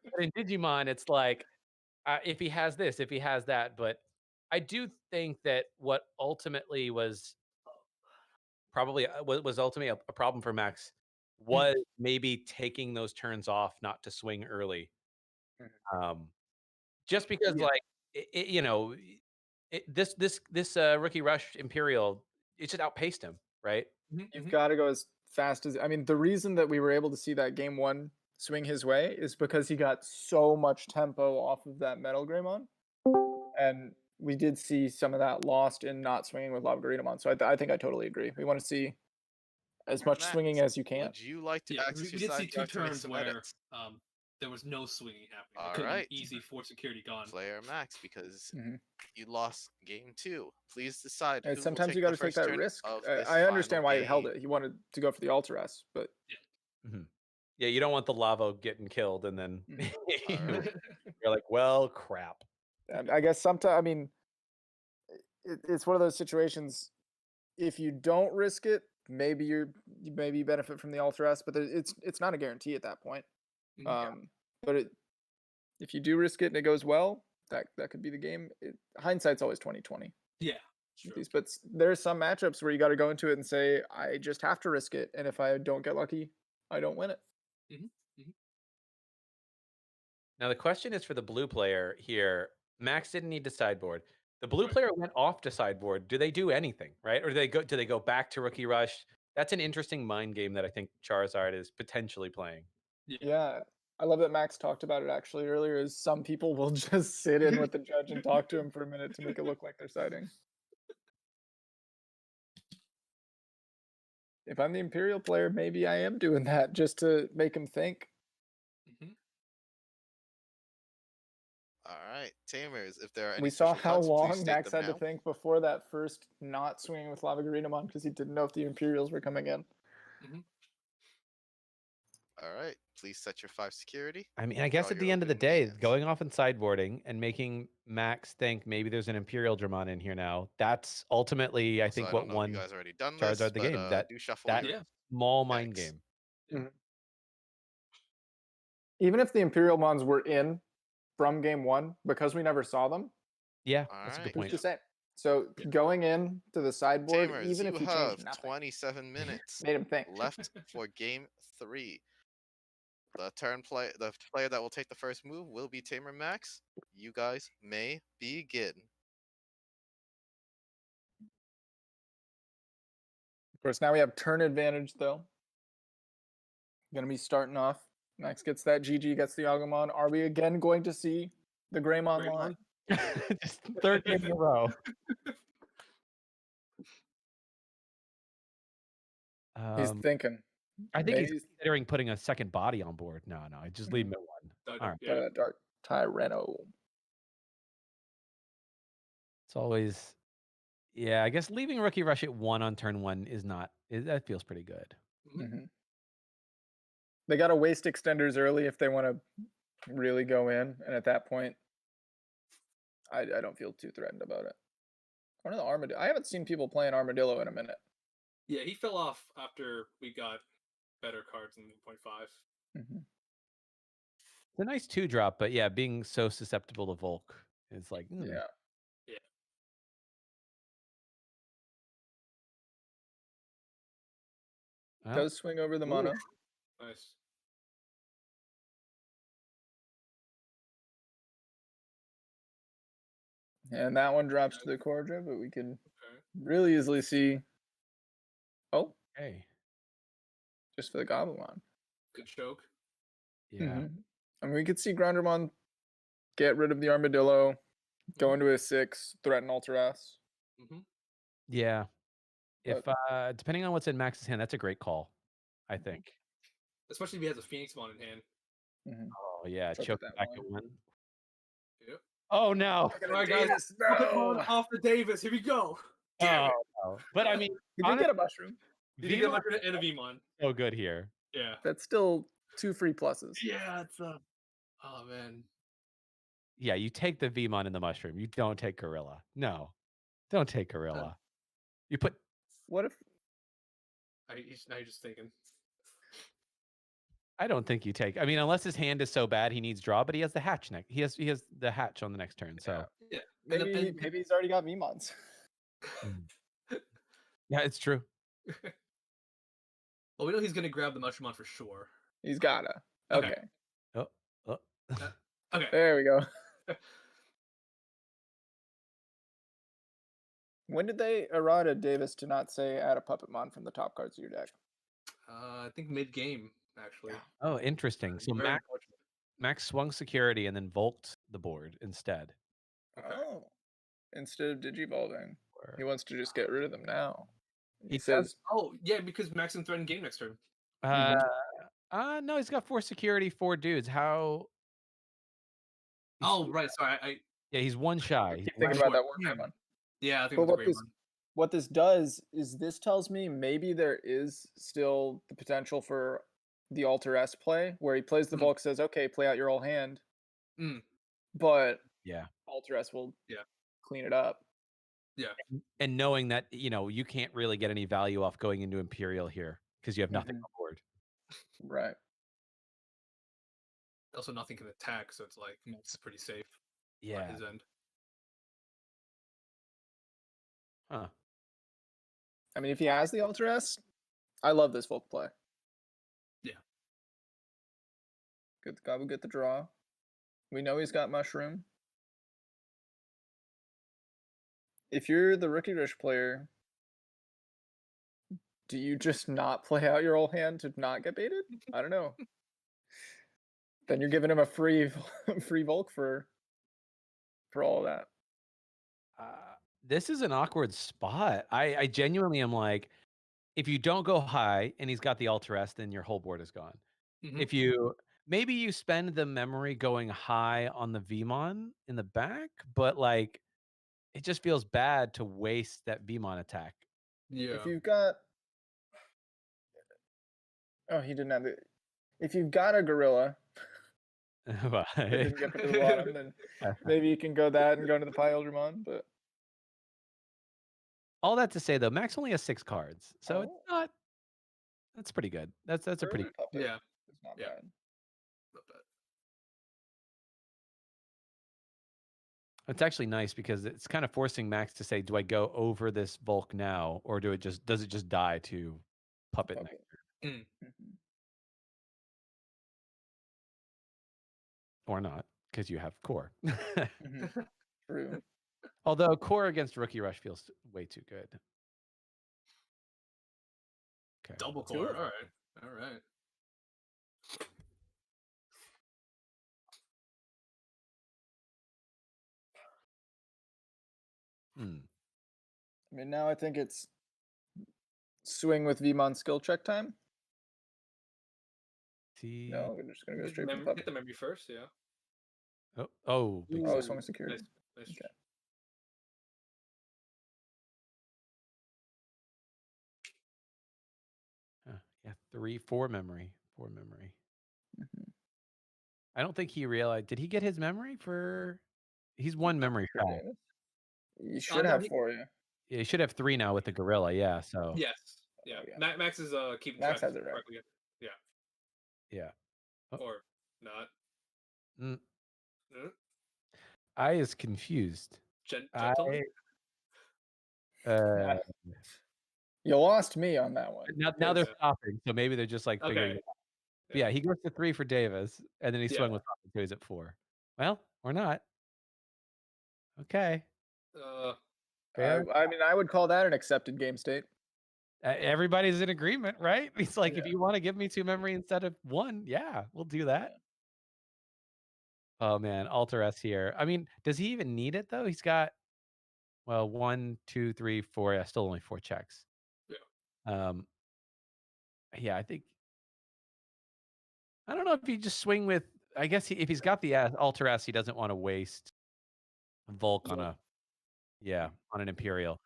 But in Digimon, it's like, if he has this, if he has that. But I do think that what ultimately was probably was ultimately a problem for Max was maybe taking those turns off not to swing early. Just because Yeah. like this rookie rush Imperial, it just outpaced him, right? You've got to go as fast as. I mean, the reason that we were able to see that game 1 swing his way is because he got so much tempo off of that Metal Greymon, and we did see some of that lost in not swinging with Lava Greymon. So I think I totally agree. We want to see as much Max, swinging as you can. Would you like to Yeah, we did see exercise 2 your turns where edits? there was no swinging happening. All It could have right. been easy for security gone. Player Max, because Mhm. you lost game 2. Please decide And who will sometimes take you got the to take first that turn risk. of this I understand final why he held game. it. He wanted to go for the Ultra S, but Yeah, you don't want the lava getting killed and then All right. you're like, well, crap. I guess sometimes. I mean, it's one of those situations. If you don't risk it, maybe you benefit from the Ultra S, but it's not a guarantee at that point. But if you do risk it and it goes well, that could be the game. Hindsight's always 20/20. Yeah. With these, but there's some matchups where you got to go into it and say, I just have to risk it, and if I don't get lucky, I don't win it. Now the question is for the blue player here. Max didn't need to sideboard. The blue player went off to sideboard. Do they do anything, right? Or do they go back to rookie rush? That's an interesting mind game that I think Charizard is potentially playing. Yeah. I love that Max talked about it actually earlier. Is some people will just sit in with the judge and talk to him for a minute to make it look like they're siding. If I'm the Imperial player, maybe I am doing that just to make him think. All right, Tamers, if there are any We saw special how thoughts, please long state Max them had to now. think before that first not swinging with Lava Greymon because he didn't know if the Imperials were coming in. All right, please set your 5 security. I mean, I guess Draw at the your end of the opening day, hands. going off and sideboarding and making Max think maybe there's an Imperial Dramon in here now, that's ultimately, I Also, think, I what don't know if won you guys already done Charizard this, the but game. do shuffle That your small mind decks. game. Even if the Imperial Mons were in from game 1, because we never saw them, Yeah, All that's a right. good who's point. to say? So going in to the sideboard, Tamers, even you if he have changed nothing, 27 minutes made him think. left for game 3. The player that will take the first move will be Tamer Max. You guys may begin. Of course, now we have turn advantage, though. Going to be starting off. Max gets that GG, gets the Agumon. Are we again going to see the Greymon line? Just third game in a row. He's thinking. I think Maybe he's considering putting a second body on board. No, I just leave him at 1. All right. Dark Tyranno. It's always, yeah, I guess leaving rookie rush at 1 on turn 1 is not, that feels pretty good. They got to waste extenders early if they want to really go in, and at that point, I don't feel too threatened about it. One of the Armadillo. I haven't seen people playing Armadillo in a minute. Yeah, he fell off after we got better cards in 1.5. It's a nice 2-drop, but yeah, being so susceptible to Volk is like, Yeah. Well, Does swing over the mono. Nice. And that one drops to the Cordra, but we can really easily see. Oh. Hey. just for the Goblimon. Good choke. Yeah. I mean, we could see Groundermon get rid of the Armadillo, go into a 6, threaten Alter S. Yeah. If But- depending on what's in Max's hand, that's a great call, I think. Especially if he has a Phoenix Mon in hand. Oh yeah, Choke choke that back one. at one. Yep. Oh no. All right, guys. Pokemon off the Davis. Here we go. Damn it. No. But I mean, You did get a mushroom. You did get Vmon like an Vmon. so good here. Yeah. That's still 2 free pluses. Yeah, it's oh man. Yeah, you take the Vmon and the mushroom. You don't take Gorilla. No, don't take Gorilla. You put. What if Now you're just thinking. I don't think you take. I mean, unless his hand is so bad he needs draw, but he has the hatch next. He has the hatch on the next turn. So Yeah. maybe he's already got Vmons? yeah, it's true. Well, we know he's gonna grab the Mushroom for sure. He's gotta. Okay. Okay. Oh. Okay. There we go. When did they errata Davis to not say add a Puppetmon from the top cards of your deck? I think mid game actually. Oh, interesting. So Very Max, unfortunate. Max swung security and then volked the board instead. Okay. Oh. Instead of Digivolving. He wants to just get rid of them now. He says, Oh yeah, because Max can threaten game next turn. No, he's got 4 security, 4 dudes. How? Oh right, sorry. Yeah, he's one shy. He's keep thinking one about that Yeah. Warframe one. Yeah, I think But it's a great one. what this does is this tells me maybe there is still the potential for the Alter S play, where he plays the bulk, says, okay, play out your whole hand. But Yeah. Alter S will Yeah. clean it up. Yeah. And knowing that, you can't really get any value off going into Imperial here because you have nothing on board. Right. Also, nothing can attack, so it's like Max is pretty safe on Yeah. his end. Huh. I mean, if he has the Alter S, I love this Volk play. Yeah. Get the Gobble, get the draw. We know he's got Mushroom. If you're the Rookie Rush player, do you just not play out your whole hand to not get baited? I don't know. Then you're giving him a free Volk for all of that. This is an awkward spot. I genuinely am like, if you don't go high and he's got the Alter S, then your whole board is gone. If maybe you spend the memory going high on the Vmon in the back, but like it just feels bad to waste that Vmon attack. Yeah. If you've got he didn't have it. If you've got a Gorilla that didn't get to the bottom, then maybe you can go that and go into the Pyeldramon, but all that to say though, Max only has 6 cards. So it's not that's pretty good. That's a pretty Puppet, Yeah. it's not Yeah. bad. Not bad. It's actually nice because it's kind of forcing Max to say, do I go over this Volk now, or does it just die to Puppet next turn? Or not, because you have Core. True. Although Core against Rookie Rush feels way too good. Okay. Double Core. All right. All right. I mean, now I think it's swing with Vmon skill check time. No, we're just gonna go straight for the puppet. Get the memory first, yeah. Big Oh, swing. swing with security. Nice. Okay. Yeah, 4 memory. 4 memory. I don't think he realized. Did he get his memory for? He's 1 memory shy. You should have 4, yeah. Yeah, he should have 3 now with the Gorilla. Yeah. So. Yes. Yeah. Max is keeping Max track. has it right. Correctly. Yeah. Yeah. Or not. I is confused. Gently. You lost me on that one. Now they're stopping, so maybe they're just like figuring it out. But yeah, he goes to 3 for Davis, and then he swung with Puppet, so he's at 4. Well, or not. Okay. I mean, I would call that an accepted game state. Everybody's in agreement, right? It's like, if Yeah. you want to give me 2 memory instead of 1, yeah, we'll do that. Oh man, Alter S here. I mean, does he even need it though? He's got, well, 1, 2, 3, 4. Yeah, still only 4 checks. Yeah. Yeah, I think. I don't know if you just swing with. I guess if he's got the Alter S, he doesn't want to waste Volk on a, on an Imperial.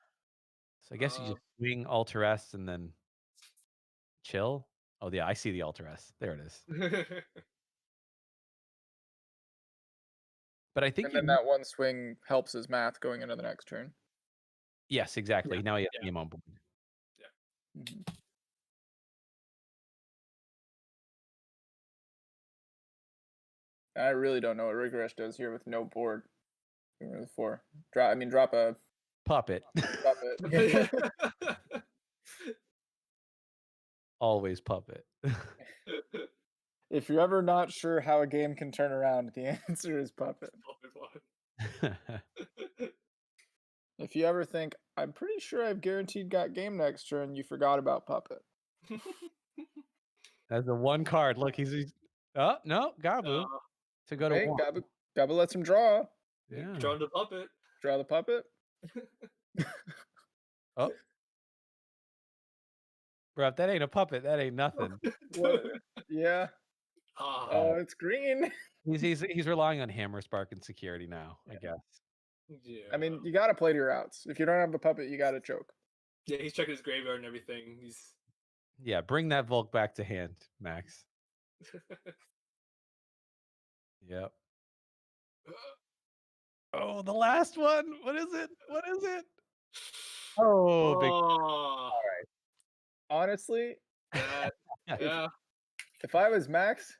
So I guess you just swing Alter S and then chill. Oh yeah, I see the Alter S. There it is. But I think And then that one swing helps his math going into the next turn. Yes, exactly. Now he has game on board. Yeah. Mhm. I really don't know what Rigorish does here with no board. 4. Drop a Puppet. puppet. Always puppet. If you're ever not sure how a game can turn around, the answer is puppet. If you ever think, I'm pretty sure I've guaranteed got game next turn, you forgot about puppet. That's the one card. Look, he's oh no, Gabu to go to Hey, 1. Gabu lets him draw. Yeah. Drawing the puppet. Draw the puppet. Oh. Bro, if that ain't a puppet, that ain't nothing. What? Yeah. Oh, it's green. He's relying on Hammer Spark and security now, I guess. Yeah. I mean, you gotta play to your outs. If you don't have the puppet, you gotta choke. Yeah, he's checking his graveyard and everything. He's Yeah, bring that Volk back to hand, Max. Yep. Oh, the last one. What is it? What is it? Oh, big. All right. Honestly, yeah. If I was Max,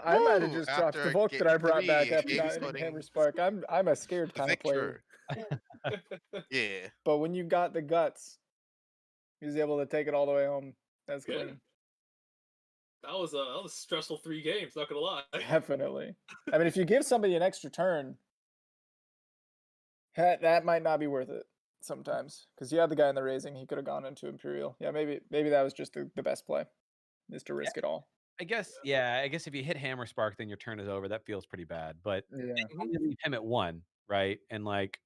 I might have just dropped after the Volk that I brought back after game not hitting splitting Hammer Spark. I'm a scared kind of player. Yeah. But when you got the guts, he was able to take it all the way home. That's Yeah. clean. That was a stressful 3 games, not gonna lie. Definitely. I mean, if you give somebody an extra turn, that might not be worth it sometimes. Because you had the guy in the raising, he could have gone into Imperial. Yeah, maybe that was just the best play, is to risk it all. I guess if you hit Hammer Spark, then your turn is over. That feels pretty bad. But Yeah. you leave him at 1, right? And like,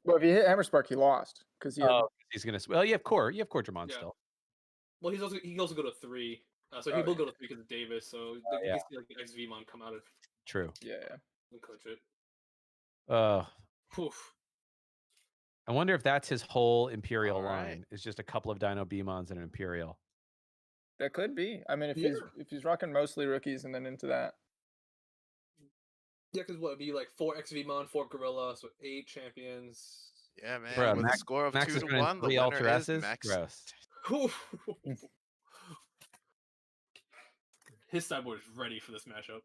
Well, if you hit Hammer Spark, he lost because he's gonna. Well, you have core Dramon still. Well, he also go to 3, so he will go to 3 because of Davis. So you can see like the XV-Mon come out of. True. Yeah. And clutch it. Oof. I wonder if that's his whole Imperial line. Is just a couple of Dino Beamons and an Imperial. That could be. I mean, if he's rocking mostly rookies and then into that. Yeah, because what would be like 4 XV-Mon, 4 Gorilla, so 8 champions. Yeah, man. Bro, With a score of Max 2 is to running 1, the 3 winner Ultra is S's? Max. Gross. His sideboard is ready for this matchup.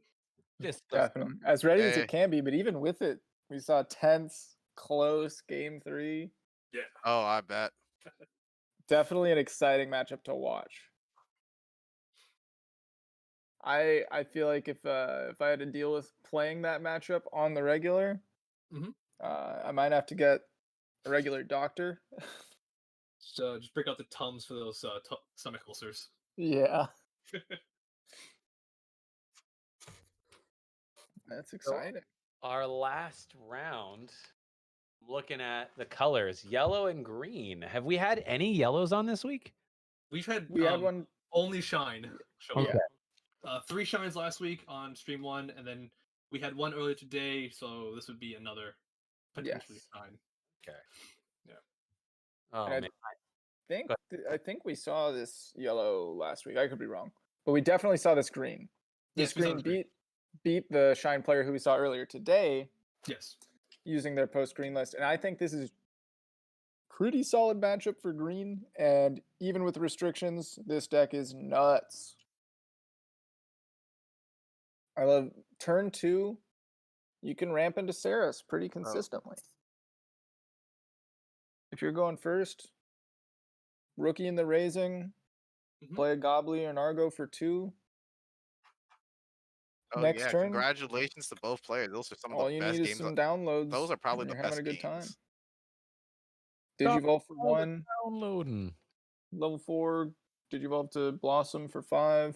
Definitely. As ready as it can be, but even with it, we saw tense, close game 3. Yeah. Oh, I bet. Definitely an exciting matchup to watch. I feel like if I had to deal with playing that matchup on the regular, I might have to get a regular doctor. So just break out the Tums for those stomach ulcers. Yeah. That's exciting. So our last round, looking at the colors, yellow and green. Have we had any yellows on this week? We had one. Only Shine. Okay. 3 shines last week on stream 1, and then we had 1 earlier today, so this would be another potentially shine. Okay. Yeah. Oh and man. I think we saw this yellow last week. I could be wrong, but we definitely saw this green. This green beat the shine player who we saw earlier today. Yes. Using their post green list, and I think this is pretty solid matchup for green. And even with restrictions, this deck is nuts. I love turn 2. You can ramp into Saris pretty consistently. If you're going first, rookie in the raising, play a Gobbly or an Argo for 2. Oh, Next turn, congratulations to both players. Those are some of the all you best need is games. some downloads. Those are probably the you're best having a good games. time. Digivolve for 1. Downloading. level 4, digivolve to Blossom for 5,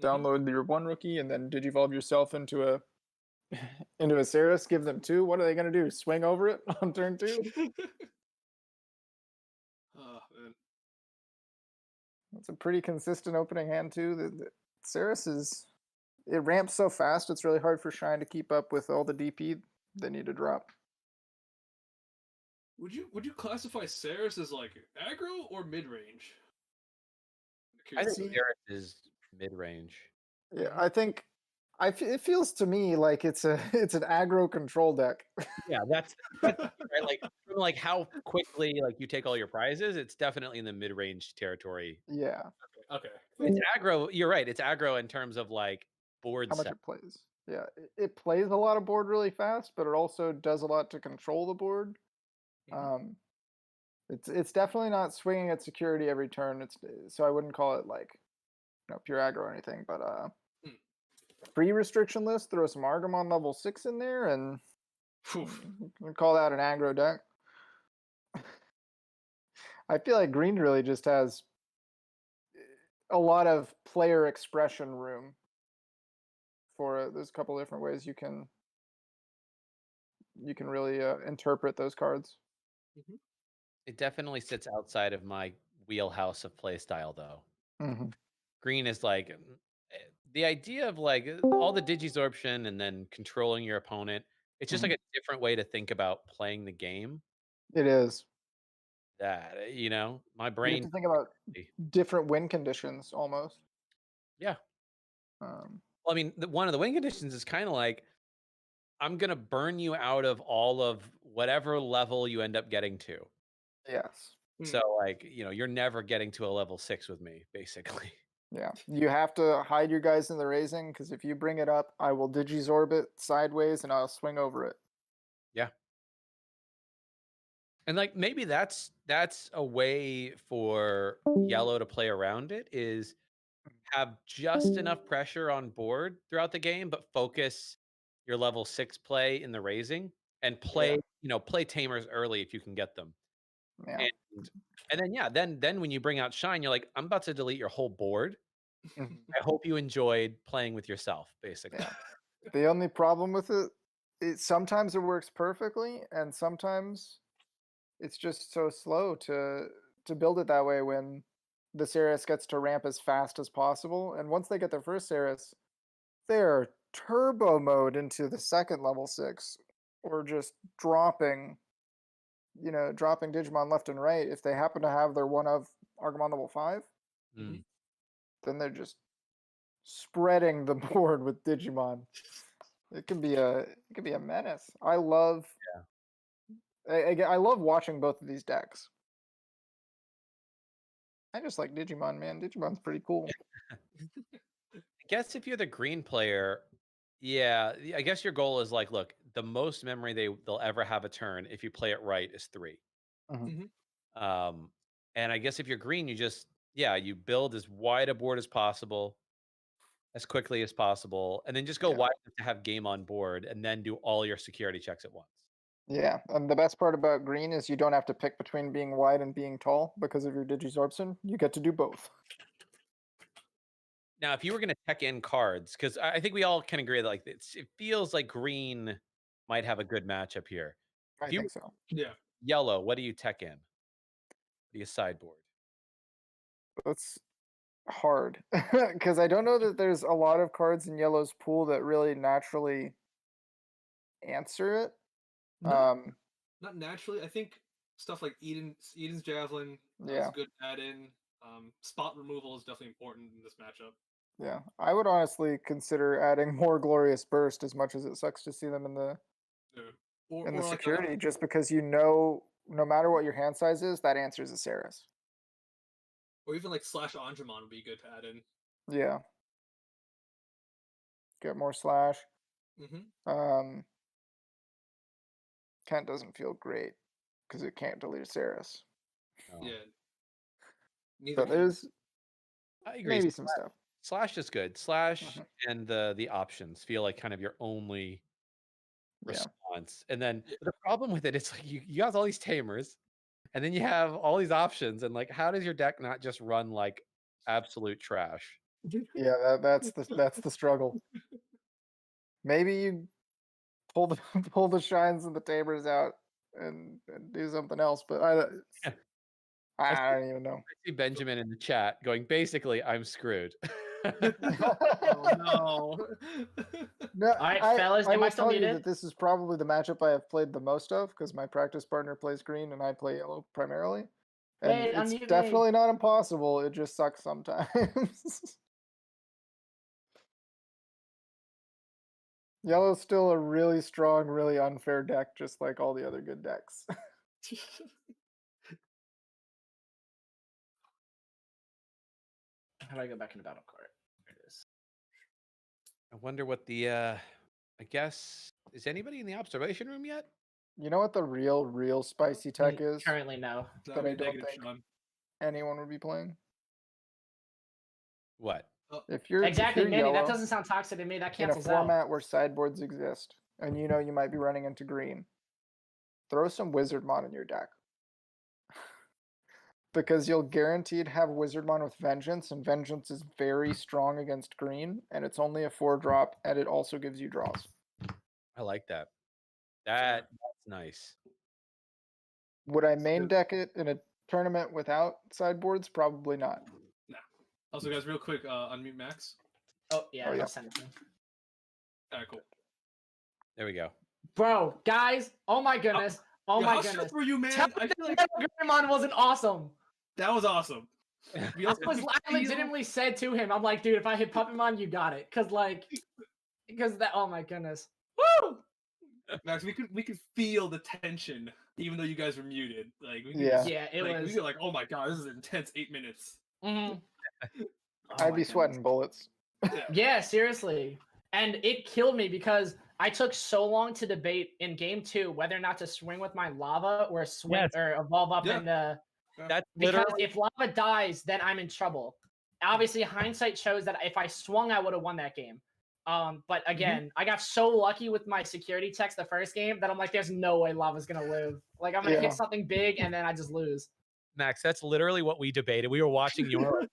download your 1 rookie, and then digivolve yourself into a Ceres, give them 2. What are they going to do? Swing over it on turn 2? Oh, man. It's a pretty consistent opening hand too. The Ceres it ramps so fast. It's really hard for Shine to keep up with all the DP they need to drop. Would you classify Ceres as like aggro or mid range? I think Ceres is mid range. Yeah, I think it feels to me like it's an aggro control deck. Yeah, that's right. Like from like how quickly like you take all your prizes, it's definitely in the mid range territory. Yeah. Okay. It's aggro. You're right. It's aggro in terms of like board How much set. it plays. Yeah, it plays a lot of board really fast, but it also does a lot to control the board. It's definitely not swinging at security every turn. So I wouldn't call it like pure aggro or anything. But free restriction list, throw some Argamon level 6 in there, and we call that an aggro deck. I feel like green really just has a lot of player expression room for it. There's a couple different ways you can really interpret those cards. It definitely sits outside of my wheelhouse of play style, though. Green is like the idea of like all the digisorption and then controlling your opponent. It's just like a different way to think about playing the game. It is. That my You have brain. to think about different win conditions almost. Yeah. Well, I mean, one of the win conditions is kind of like I'm gonna burn you out of all of whatever level you end up getting to. Yes. So like you're never getting to a level 6 with me, basically. Yeah, you have to hide your guys in the raising, because if you bring it up, I will Digizorb it sideways and I'll swing over it. Yeah. And like maybe that's a way for yellow to play around it, is have just enough pressure on board throughout the game, but focus your level 6 play in the raising and play, play tamers early if you can get them. Yeah. And then when you bring out Shine, you're like, I'm about to delete your whole board. I hope you enjoyed playing with yourself, basically. Yeah. The only problem with it sometimes it works perfectly, and sometimes it's just so slow to build it that way when the Ceres gets to ramp as fast as possible. And once they get their first Ceres, they're turbo mode into the second level 6, or just dropping Digimon left and right. If they happen to have their one of Argamon level 5, then they're just spreading the board with Digimon. It can be a menace. I love I love watching both of these decks. I just like Digimon, man. Digimon's pretty cool. I guess if you're the green player, I guess your goal is like, look, the most memory they'll ever have a turn if you play it right is 3. And I guess if you're green, you just you build as wide a board as possible, as quickly as possible, and then just go wide enough to have game on board, and then do all your security checks at once. Yeah, and the best part about green is you don't have to pick between being wide and being tall because of your Digisorption. You get to do both. Now, if you were going to tech in cards, because I think we all can agree that like it feels like green might have a good matchup here. I think so. Yeah. Yellow, what do you tech in? What do you sideboard? That's hard because I don't know that there's a lot of cards in yellow's pool that really naturally answer it. Not naturally. I think stuff like Eden's Javelin is a good add-in. Spot removal is definitely important in this matchup. Yeah, I would honestly consider adding more Glorious Burst, as much as it sucks to see them in the security, just because no matter what your hand size is, that answers a Ceres. Or even like Slash Angemon would be good to add in. Yeah. Get more Slash. Kent doesn't feel great because it can't delete a Ceres. Yeah. But there's I agree. Maybe some stuff. Slash is good. Slash and the options feel like kind of your only response. And then the problem with it is like you got all these tamers, and then you have all these options, and like, how does your deck not just run like absolute trash? Yeah, that's the struggle. Maybe you pull the pull the shines and the tamers out and do something else, but I don't even know. I see Benjamin in the chat going, basically, I'm screwed. Oh no. No, All right, fellas, I am I will still tell you muted? that this is probably the matchup I have played the most of because my practice partner plays green and I play yellow primarily. And Wait, it's unmute me. definitely not impossible. It just sucks sometimes. Yellow's still a really strong, really unfair deck, just like all the other good decks. How do I go back into Battlecore? There it is. I wonder what the I guess, is anybody in the observation room yet? You know what the real spicy tech is Currently, no. That that would I be don't negative, think Sean. anyone would be playing? What? If you're Exactly, Manny. yellow, that doesn't sound toxic to me. That in a cancels out. format where sideboards exist, and you know you might be running into green, throw some Wizardmon in your deck. Because you'll guaranteed have Wizardmon with Vengeance, and Vengeance is very strong against green, and it's only a 4-drop, and it also gives you draws. I like that. That's nice. Would I main deck it in a tournament without sideboards? Probably not. No. Also, guys, real quick, unmute Max. Oh, yeah. Oh, yeah. I'll send it to him. Alright, cool. There we go. Bro, guys. Oh, my goodness. Oh, Yo, my how goodness. shook were you, man? Tell me I feel like that Greymon wasn't awesome. that was awesome. I legitimately said to him, I'm like, dude, if I hit Puppetmon, you got it. Because that, oh my goodness. Woo! Max, we could feel the tension, even though you guys were muted. Like, we could Yeah. Yeah, it like, was. we were like, oh my god, this is an intense 8 minutes. Mhm. Oh I'd my be sweating bullets. Yeah, seriously. And it killed me because I took so long to debate in game 2 whether or not to swing with my lava or swing or evolve up Yeah. into. That's Because literally if lava dies, then I'm in trouble. Obviously, hindsight shows that if I swung, I would have won that game. But again, I got so lucky with my security text the first game that I'm like, there's no way lava's gonna live. Like I'm gonna Yeah. hit something big and then I just lose. Max. That's literally what we debated. We were watching your.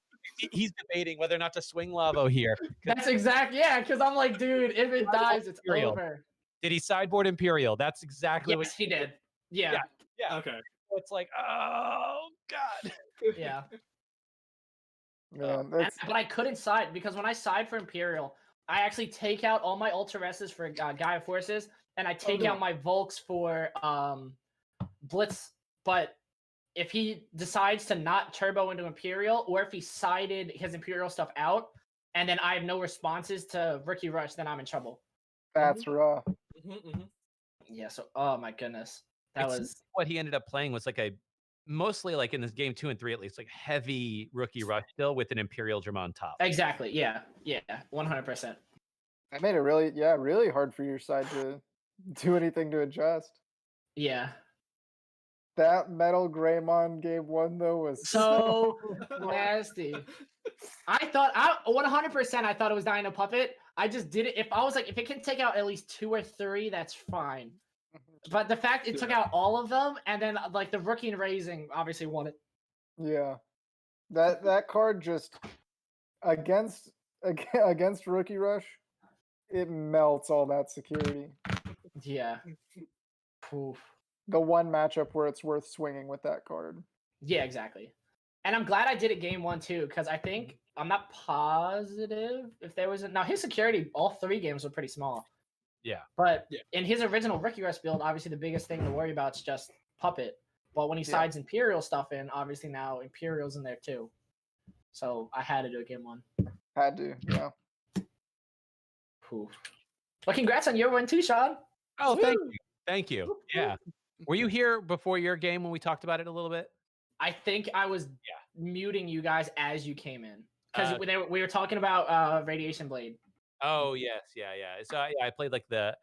He's debating whether or not to swing Lavo here. That's exactly because I'm like, dude, if it dies, it's Imperial. over. Did he sideboard Imperial? That's exactly Yes, he did. Yeah. Yeah. Okay. It's like, oh god. Yeah. Man, that's But I couldn't side because when I side for Imperial, I actually take out all my Ultraresses for Gaia Forces, and I take out my Volks for Blitz. But if he decides to not turbo into Imperial, or if he sided his Imperial stuff out, and then I have no responses to Rookie Rush, then I'm in trouble. that's raw. Yeah, so oh my goodness. That was what he ended up playing was like a mostly like in this game 2 and 3 at least, like heavy Rookie Rush still with an Imperial Drum on top. exactly, yeah, 100%. That made it really hard for your side to do anything to adjust. Yeah. That Metal Greymon game 1 though was So nasty. I thought 100% I thought it was dying a puppet. I just did it. If I was like, if it can take out at least 2 or 3, that's fine. But the fact it took out all of them, and then like the Rookie and Raising obviously won it. Yeah. That card just against Rookie Rush, it melts all that security. Yeah. Oof. The one matchup where it's worth swinging with that card. Yeah, exactly. And I'm glad I did it game 1 too, because I think I'm not positive if there was now his security. All 3 games were pretty small. Yeah. But in his original Rookie Rush build, obviously the biggest thing to worry about is just Puppet. But when he sides Imperial stuff in, obviously now Imperial's in there too. So I had to do it game 1. Had to, yeah. Oof. Well, congrats on your win too, Sean. Oh, thank you. Yeah. Were you here before your game when we talked about it a little bit? I think I was muting you guys as you came in because we were talking about Radiation Blade. Oh yes, yeah. So yeah, I played like the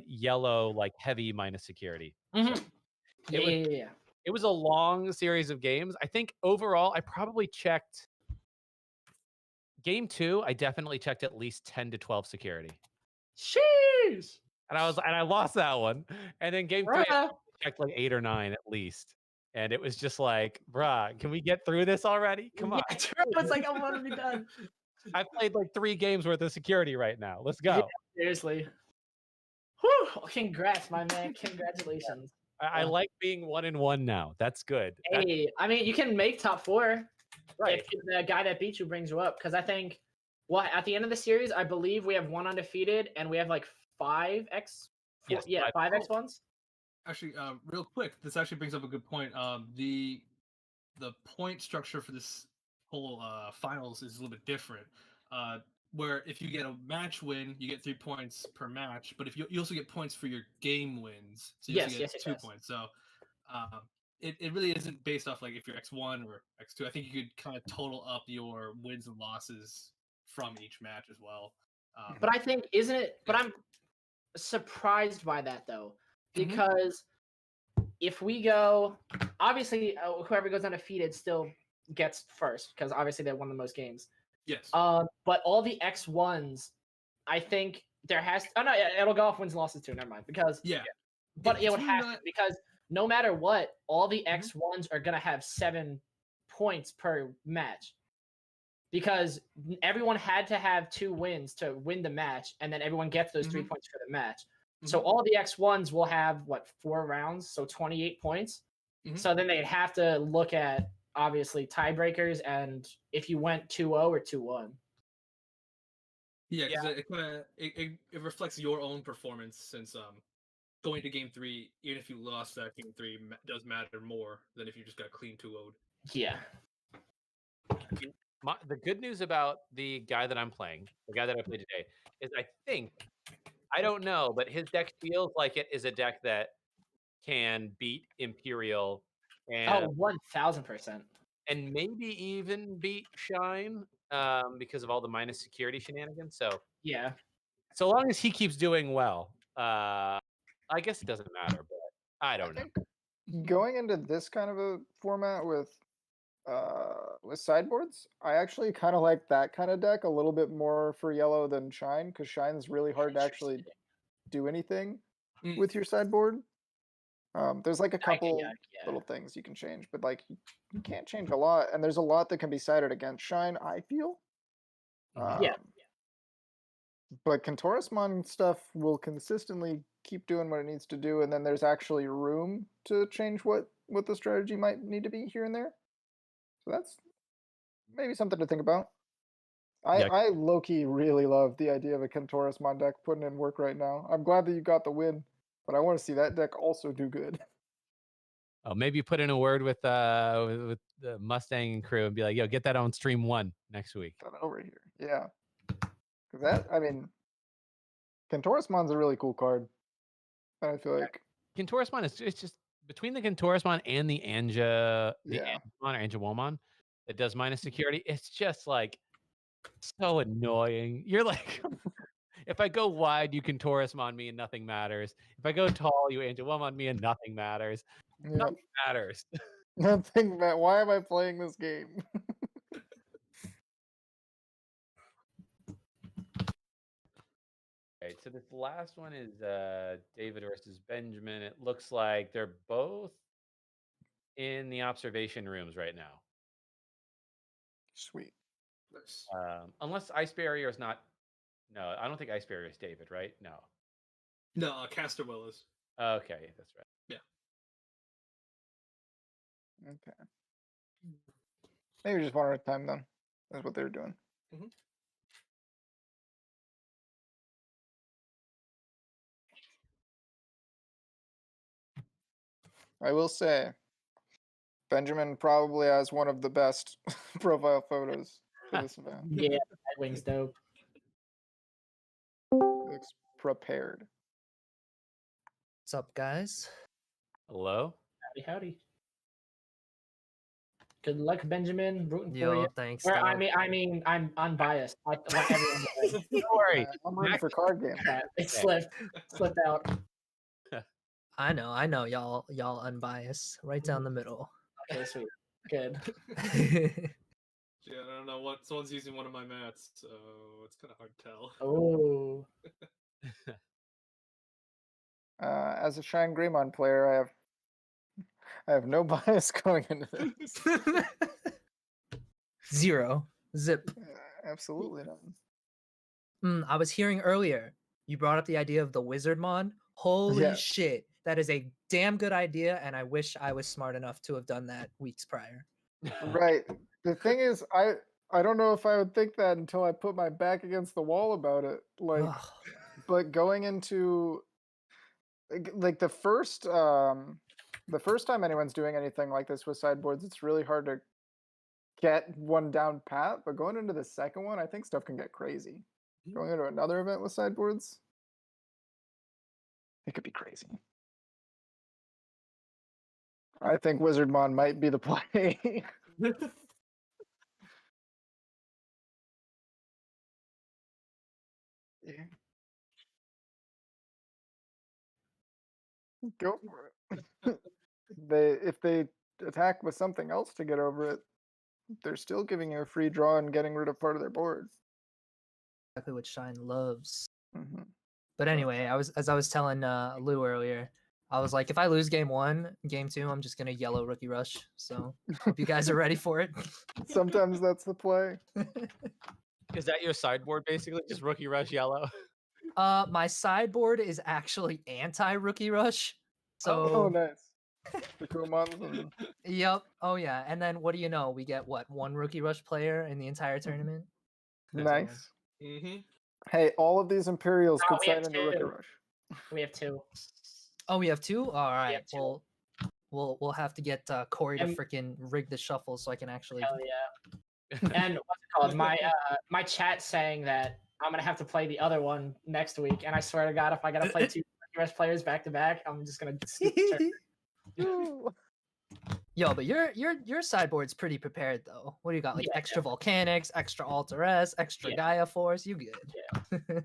yellow, like heavy minus security. Mm-hmm. So Yeah. It was a long series of games. I think overall, I probably checked game 2. I definitely checked at least 10 to 12 security. Sheesh. And I lost that one. And then game 3, I checked like 8 or 9 at least. and it was just like, bruh, can we get through this already? Come on. Yeah, true. It's like I want to be done. I played like 3 games worth of security right now. Let's go. Yeah, seriously. Whew, congrats, my man. Congratulations. I like being 1-1 now. That's good. Hey, I mean, you can make top 4 Right. if the guy that beat you brings you up. Because I think, well, at the end of the series, I believe we have 1 undefeated, and we have like 5 X. Yes, Yeah, 5 X1s. Actually, real quick, this actually brings up a good point. The point structure for this whole finals is a little bit different. Where if you get a match win, you get 3 points per match, but if you also get points for your game wins, so you also get 2 points. So it really isn't based off like if you're X1 or X2. I think you could kind of total up your wins and losses from each match as well. But I think, isn't it? But I'm surprised by that though, because if we go, obviously whoever goes undefeated still gets first because obviously they won the most games. Yes. But all the X1s, I think there has. Oh no, yeah, it'll go off wins and losses too. Never mind. Because but it would have to, because no matter what, all the X1s are gonna have 7 points per match. Because everyone had to have 2 wins to win the match, and then everyone gets those 3 points for the match. So all the X1s will have 4 rounds, so 28 points. So then they'd have to look at obviously tiebreakers, and if you went 2-0 or 2-1. Yeah, because it reflects your own performance. Since going to game 3, even if you lost that game 3, does matter more than if you just got clean 2-0'd. Yeah. The good news about the guy that I'm playing, the guy that I played today, is I don't know, but his deck feels like it is a deck that can beat Imperial and 1000%. And maybe even beat Shine because of all the minus security shenanigans. So yeah, so long as he keeps doing well, I guess it doesn't matter. But I don't know. Going into this kind of a format with sideboards, I actually kind of like that kind of deck a little bit more for yellow than Shine, because Shine's really hard to actually do anything with your sideboard. There's like a couple little things you can change, but like you can't change a lot, and there's a lot that can be sided against Shine, I feel. But Contorismon stuff will consistently keep doing what it needs to do, and then there's actually room to change what the strategy might need to be here and there. So that's maybe something to think about. I low-key really love the idea of a Contorismon deck putting in work right now. I'm glad that you got the win, but I want to see that deck also do good. Oh, maybe you put in a word with the Mustang and crew and be like, "Yo, get that on stream 1 next week." Put that over here, yeah. Because that, I mean, Contorismon's a really cool card. I feel like Contorismon is just between the Contorismon and the Angemon or Angemon that does minus security. It's just like so annoying. You're like, if I go wide, you Contorismon me and nothing matters. If I go tall, you Angemon me and nothing matters. Nothing matters. Nothing. Why am I playing this game? Okay, so this last one is David versus Benjamin. It looks like they're both in the observation rooms right now. Sweet. Nice. Unless Ice Barrier is not. No, I don't think Ice Barrier is David, right? No. No, Casterwell is. Okay, that's right. Yeah. Okay. Maybe just one at a time then. That's what they're doing. I will say, Benjamin probably has one of the best profile photos for this event. Yeah, Wings dope. Looks prepared. What's up, guys? Hello. Howdy. Good luck, Benjamin. Rooting for Yo, you. thanks. Or, dog. I mean, I'm unbiased. I want everyone to win. Don't worry. I'm rooting for card game. It slipped out. I know, y'all unbiased, right down the middle. Okay, sweet. Good. Yeah, I don't know what someone's using one of my mats, so it's kind of hard to tell. Oh. As a Shine Greymon player, I have no bias going into this. Zero. Zip. Absolutely none. I was hearing earlier, you brought up the idea of the wizard mon. Holy Yes. shit. That is a damn good idea, and I wish I was smart enough to have done that weeks prior. Right. The thing is, I don't know if I would think that until I put my back against the wall about it. Like, Ugh. but going into like the first time anyone's doing anything like this with sideboards, it's really hard to get one down pat. But going into the second one, I think stuff can get crazy. Going into another event with sideboards, it could be crazy. I think Wizardmon might be the play. Yeah. Go for it. If they attack with something else to get over it, they're still giving you a free draw and getting rid of part of their board. Exactly what Shine loves. Mm-hmm. But anyway, as I was telling Lou earlier, I was like, if I lose game 1, game 2, I'm just gonna yellow rookie rush. So hope you guys are ready for it. Sometimes that's the play. Is that your sideboard basically? Just rookie rush yellow? My sideboard is actually anti-rookie rush. So Oh, nice. The Kumans and yep. Oh yeah. And then what do you know? We get what, one rookie rush player in the entire tournament? nice. Mm-hmm. Hey, all of these Imperials Oh, could we sign have into Rookie two. Rush. We have 2. Oh, we have 2? All right. two. Well, we'll have to get Corey to And- freaking rig the shuffle so I can actually. Hell yeah. And what's it called? My chat saying that I'm gonna have to play the other one next week, and I swear to God, if I gotta play 2 US players back to back, I'm just gonna skip the turn. Yo, but your sideboard's pretty prepared though. What do you got? Like Yeah, extra volcanics, extra alter S, extra Yeah. Gaia Force. You good?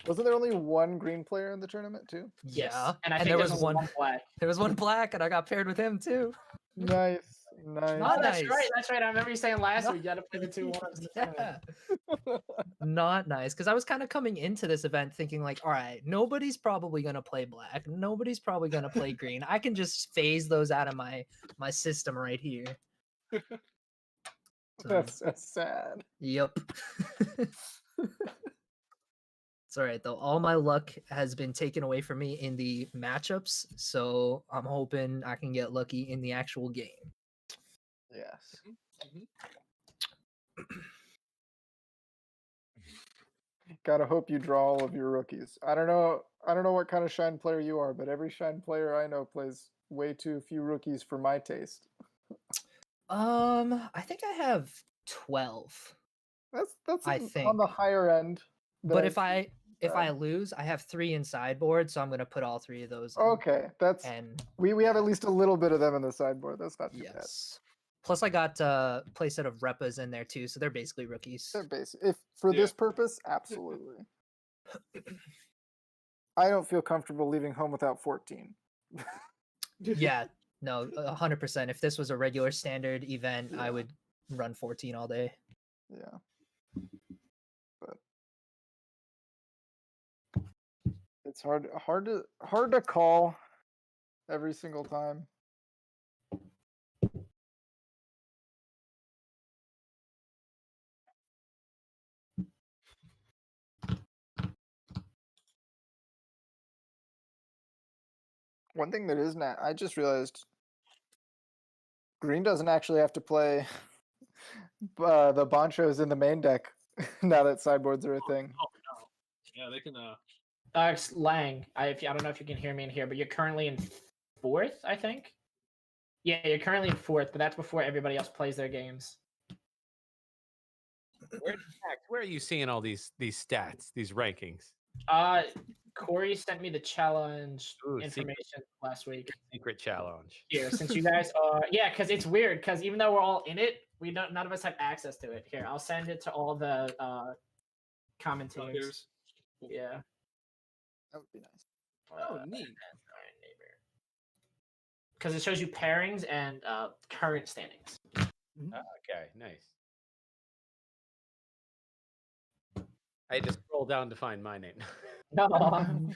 Wasn't there only one green player in the tournament too? Yes. Yeah. And I think there there's was only one. black. There was one black, and I got paired with him too. Nice, nice. Not Oh, that's nice. right. That's right. I remember you saying last No. week you had to play the 2 ones. in the tournament. Yeah. Not nice, because I was kind of coming into this event thinking like, all right, nobody's probably gonna play black, nobody's probably gonna play green. I can just phase those out of my system right here. So, That's sad. yep. It's all right though. All my luck has been taken away from me in the matchups, so I'm hoping I can get lucky in the actual game. Yes. Gotta hope you draw all of your rookies. I don't know what kind of Shine player you are, but every Shine player I know plays way too few rookies for my taste. I think I have 12. That's I on think. the higher end. that But I if see. I lose, I have 3 in sideboard, so I'm gonna put all 3 of those in. Okay, that's And we have at least a little bit of them in the sideboard. That's not too bad. yes. Plus I got playset of Repas in there too, so they're basically rookies. They're basic. If for Yeah. this purpose, absolutely. I don't feel comfortable leaving home without 14. Yeah, no, 100%. If this was a regular standard event, I Yeah. would run 14 all day. Yeah. But it's hard to call every single time. One thing that is not, I just realized green doesn't actually have to play the Bonchos in the main deck now that sideboards are a thing. Yeah, they can. Lang, I don't know if you can hear me in here, but you're currently in 4th, I think. Yeah, you're currently in 4th, but that's before everybody else plays their games. Where are you seeing all these stats, these rankings? Corey sent me the challenge Ooh, information last week. Secret challenge. Here, since you guys are, yeah, because it's weird. Because even though we're all in it, none of us have access to it. Here, I'll send it to all the commentators. Yeah. That would be nice. Oh, neat. Because it shows you pairings and current standings. Okay, nice. I had to scroll down to find my name. No,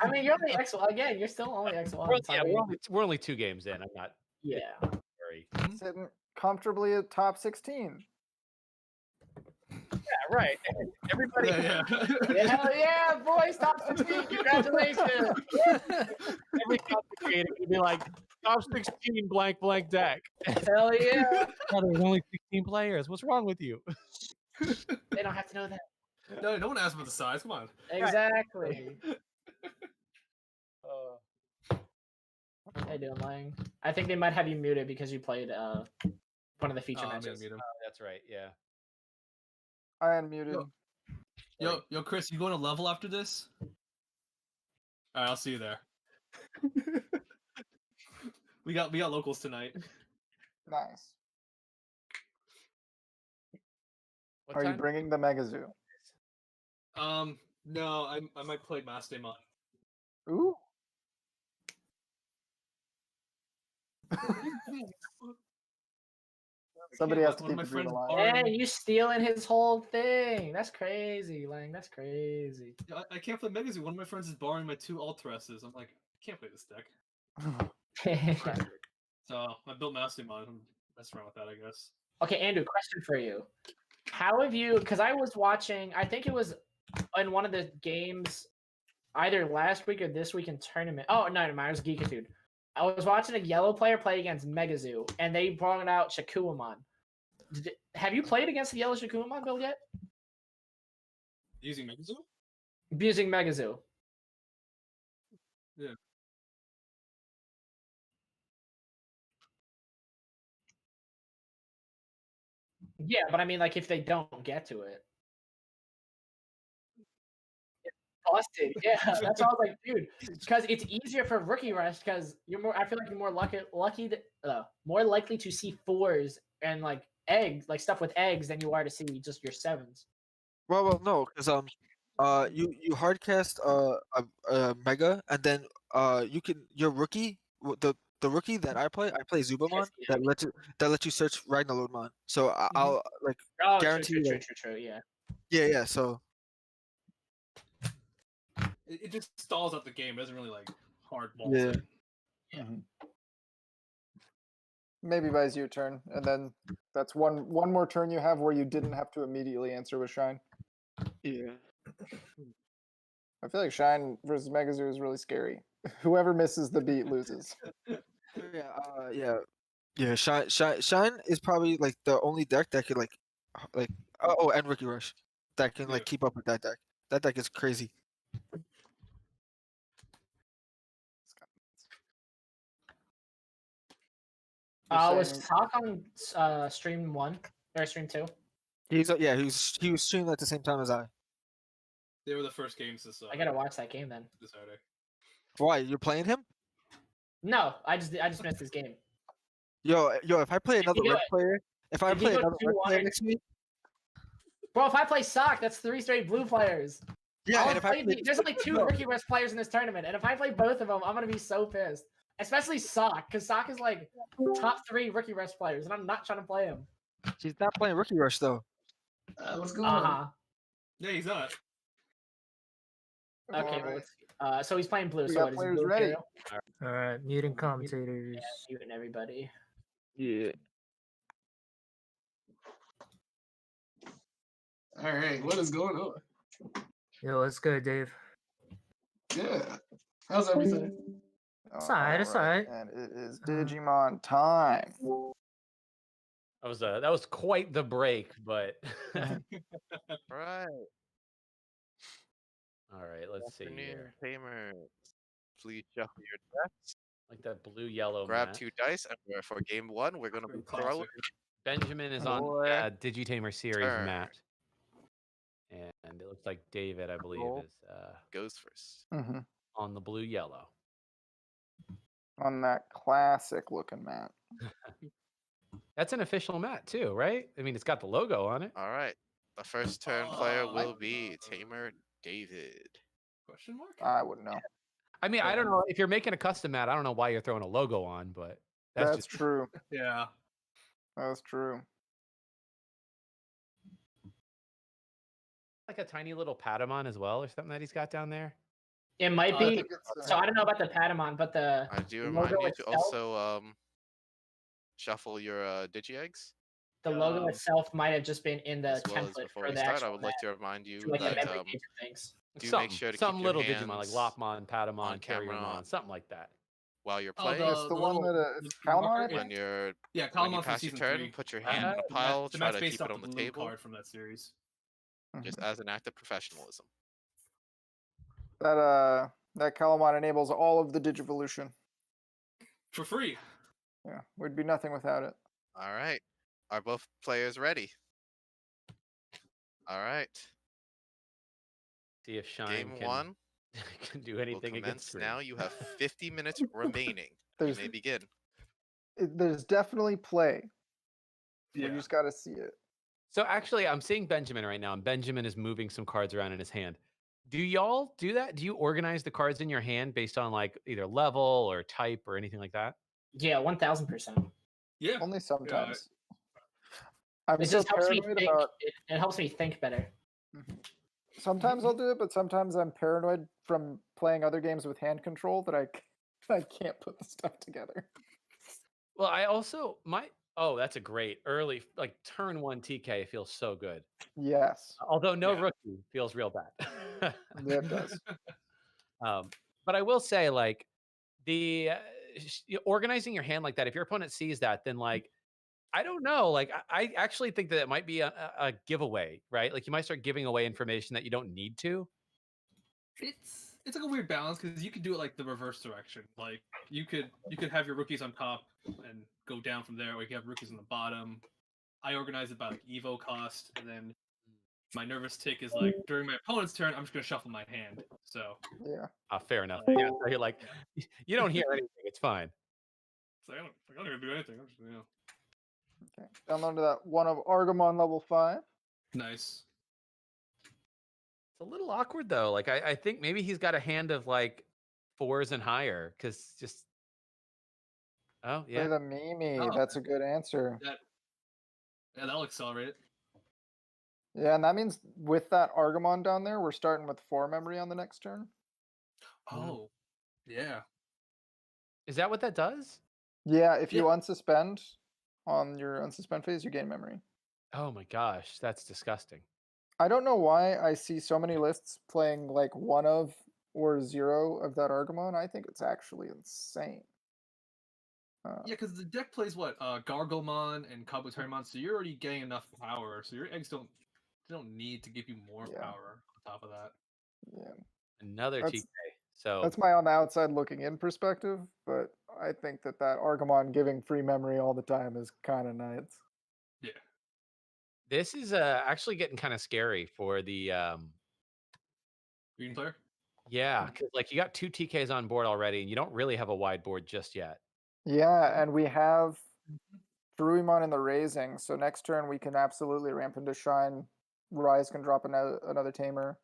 I mean you're only X1 again. You're still only X1. So I mean, we're only 2 games in. I'm not yeah. very. Sitting comfortably at top 16. Yeah, right. Everybody. Yeah. Yeah, hell yeah, boys, top 16. Congratulations. Every content creator would be like top 16 blank blank deck. Hell yeah. No, there's only 16 players. What's wrong with you? They don't have to know that. No one asked about the size. Come on. Exactly. How you doing, Lang? I think they might have you muted because you played one of the feature I'm gonna matches. mute him. That's right. Yeah. I unmuted. Yo, Chris, you going to level after this? All right, I'll see you there. we got locals tonight. Nice. What Are you time? bringing the Mega Zoo? No, I might play Mastemon. Ooh. Somebody has to One of keep my the dream friends alive. borrowed- Hey, you stealing his whole thing. That's crazy, Lang. That's crazy. I can't play Megazoo. One of my friends is borrowing my 2 Ultresses. I'm like, I can't play this deck. So I built Mastemon. I'm messing around with that, I guess. Okay, Andrew, question for you. How have you, because I was watching, I think it was in one of the games either last week or this week in tournament. Oh, no, it was Geekitude. I was watching a yellow player play against Megazoo, and they brought out Shakuamon. Have you played against the yellow Shakuamon build yet? Using Megazoo? Using Megazoo. Yeah. Yeah, but I mean, like, if they don't get to it. Busted. Yeah, that's all I was like, dude. Because it's easier for rookie rush because you're more. I feel like you're more more likely to see 4s and like eggs, like stuff with eggs, than you are to see just your 7s. Well, no, because you hardcast a mega, and then you can your rookie the rookie that I play Zubamon Yeah. that lets you search Ragnarlodmon. So I'll like Oh, guarantee true. Yeah. yeah. So It just stalls out the game. It doesn't really like hardball Yeah. it. Mhm. Maybe buys you a turn, and then that's one more turn you have where you didn't have to immediately answer with Shine. yeah. I feel like Shine versus Megazoo is really scary. Whoever misses the beat loses. Yeah. Shine is probably like the only deck that could like and Rookie Rush that can like Yeah. keep up with that deck. That deck is crazy. Was saying- Talk on stream 1 or stream 2? He was streaming at the same time as I. They were the first games this I gotta watch that game then. this Saturday. Why? You're playing him? No, I just missed this game. Yo, if I play you another do red it? player, if I If you play go another red 2-1 player next to me, Bro, if I play Sock, that's 3 straight blue players. yeah, and if I play, There's only 2 rookie rest players in this tournament, and if I play both of them, I'm gonna be so pissed. Especially Sock, because Sock is like top 3 rookie rest players, and I'm not trying to play him. she's not playing Rookie Rush though. What's going on? Yeah, he's not. Okay, well, Alright. let's see. So he's playing blue. We So got what is he, players blue ready. Imperial? All right, muting commentators. Yeah, muting everybody. Yeah. All right, what is going on? Yo, let's go, Dave. Yeah. How's everything? It's alright. And it is Digimon time. That was quite the break, but Right. all right, let's see Afternoon, here. Tamer. Please shuffle your decks. Like that blue yellow. Grab mat. 2 dice, and for game 1, we're gonna be Classic. throwing. Benjamin is on Boy. Digi Tamer series Turn. mat, and it looks like David, I believe, Roll. is Goes first. on the blue yellow. On that classic looking map. That's an official mat too, right? I mean, it's got the logo on it. All right. The first turn player will be Tamer David. Question mark? I wouldn't know. I mean, I don't know if you're making a custom mat. I don't know why you're throwing a logo on, but That's just true. Yeah. That's true. like a tiny little Patamon as well, or something that he's got down there. It might I be. think it's, So I don't know about the Patamon, but the I do logo remind you to itself- also shuffle your Digi eggs. the logo itself might have just been in the As well as template before for we the start, I actual would like to map, remind you like the that memory page of things. do make sure to some keep your little Digimon like hands Lopmon, Patamon, on camera Carriermon, something like that. while you're Oh, playing. It's the one that it's Calamon, I marker- When think? you're Yeah, when you Kalamon from pass your season turn, 3. put your hand in a The pile. the Try mat's to based keep it off on the the blue table, card from that series. just as an act of professionalism. That Calamon enables all of the Digivolution. For free. Yeah, we'd be nothing without it. All right, are both players ready? All right, See if Shine game can, one can do will anything commence against Green. now. You have 50 minutes remaining. You There's may begin. there's definitely play. Yeah. We just got to see it. So actually, I'm seeing Benjamin right now, and Benjamin is moving some cards around in his hand. Do y'all do that? Do you organize the cards in your hand based on like either level or type or anything like that? Yeah, 1000%. Yeah. Only sometimes. I'm It so just helps me paranoid think. about. It helps me think better. Sometimes I'll do it, but sometimes I'm paranoid from playing other games with hand control that I can't put the stuff together. Well, I also that's a great early like turn 1 TK feels so good. Yes. Although no Yeah. rookie feels real bad. Yeah, it does. But I will say like the organizing your hand like that, if your opponent sees that, then like I don't know. Like I actually think that it might be a giveaway, right? Like you might start giving away information that you don't need to. It's like a weird balance because you could do it like the reverse direction. Like you could have your rookies on top and go down from there, or you could have rookies on the bottom. I organize it by like Evo cost, and then my nervous tick is like during my opponent's turn, I'm just gonna shuffle my hand. So Yeah. Fair enough. Yeah, so you're like, you don't hear anything. It's fine. So I don't even do anything. I'm just, Okay. Download that one of Argamon level 5. Nice. It's a little awkward though. Like I think maybe he's got a hand of like 4s and higher because just. Oh Play yeah. the Mimi. Oh, That's a good answer. Yeah, that'll accelerate it. Yeah, and that means with that Argamon down there, we're starting with 4 memory on the next turn. Oh, yeah. Is that what that does? Yeah, if you Yeah. unsuspend on your unsuspend phase, you gain memory. Oh my gosh, that's disgusting. I don't know why I see so many lists playing like 1 of or 0 of that Argamon. I think it's actually insane. Yeah, because the deck plays what Garglemon and Kabuterimon, so you're already getting enough power. So your eggs don't need to give you more power on top of that. Yeah. Another That's- TK. So That's my on the outside looking in perspective, but I think that Argamon giving free memory all the time is kind of nice. Yeah. this is actually getting kind of scary for the Green player. yeah, because like you got 2 TKs on board already, and you don't really have a wide board just yet. Yeah, and we have Druimon in the raising, so next turn we can absolutely ramp into Shine. Rise can drop another Tamer.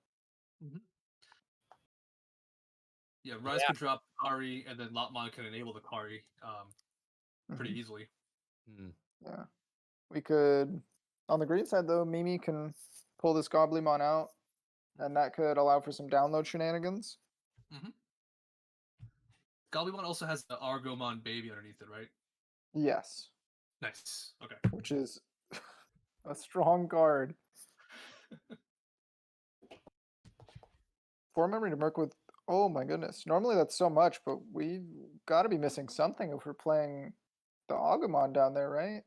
Yeah, Rise could drop Kari, and then Lopmon can enable the Kari pretty easily. Yeah. We could, on the green side though, Mimi can pull this Goblimon out, and that could allow for some download shenanigans. Goblimon also has the Argomon baby underneath it, right? Yes. Nice. Okay. Which is a strong card. 4 memory to merc with, oh my goodness. Normally that's so much, but we got to be missing something if we're playing the Agumon down there, right?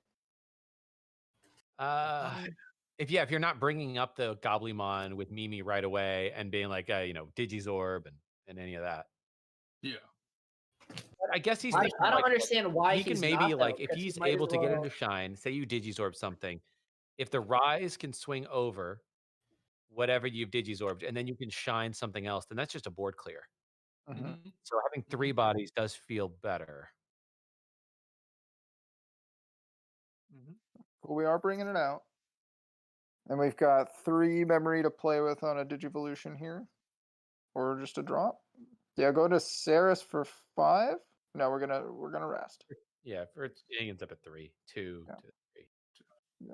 If you're not bringing up the Goblimon with Mimi right away and being like, Digizorb and any of that. Yeah. But I guess he's. I thinking, don't like, understand why he can he's maybe not, like though, if 'cause he's he might able as to get well- into Shine. Say you Digizorb something. If the Rise can swing over whatever you've Digizorbed, and then you can Shine something else, then that's just a board clear. So having 3 bodies does feel better. But we are bringing it out. And we've got 3 memory to play with on a Digivolution here. Or just a drop. Yeah, go to Saris for 5. No, we're gonna rest. Yeah, it ends up at 3, 2 to 3. Yeah.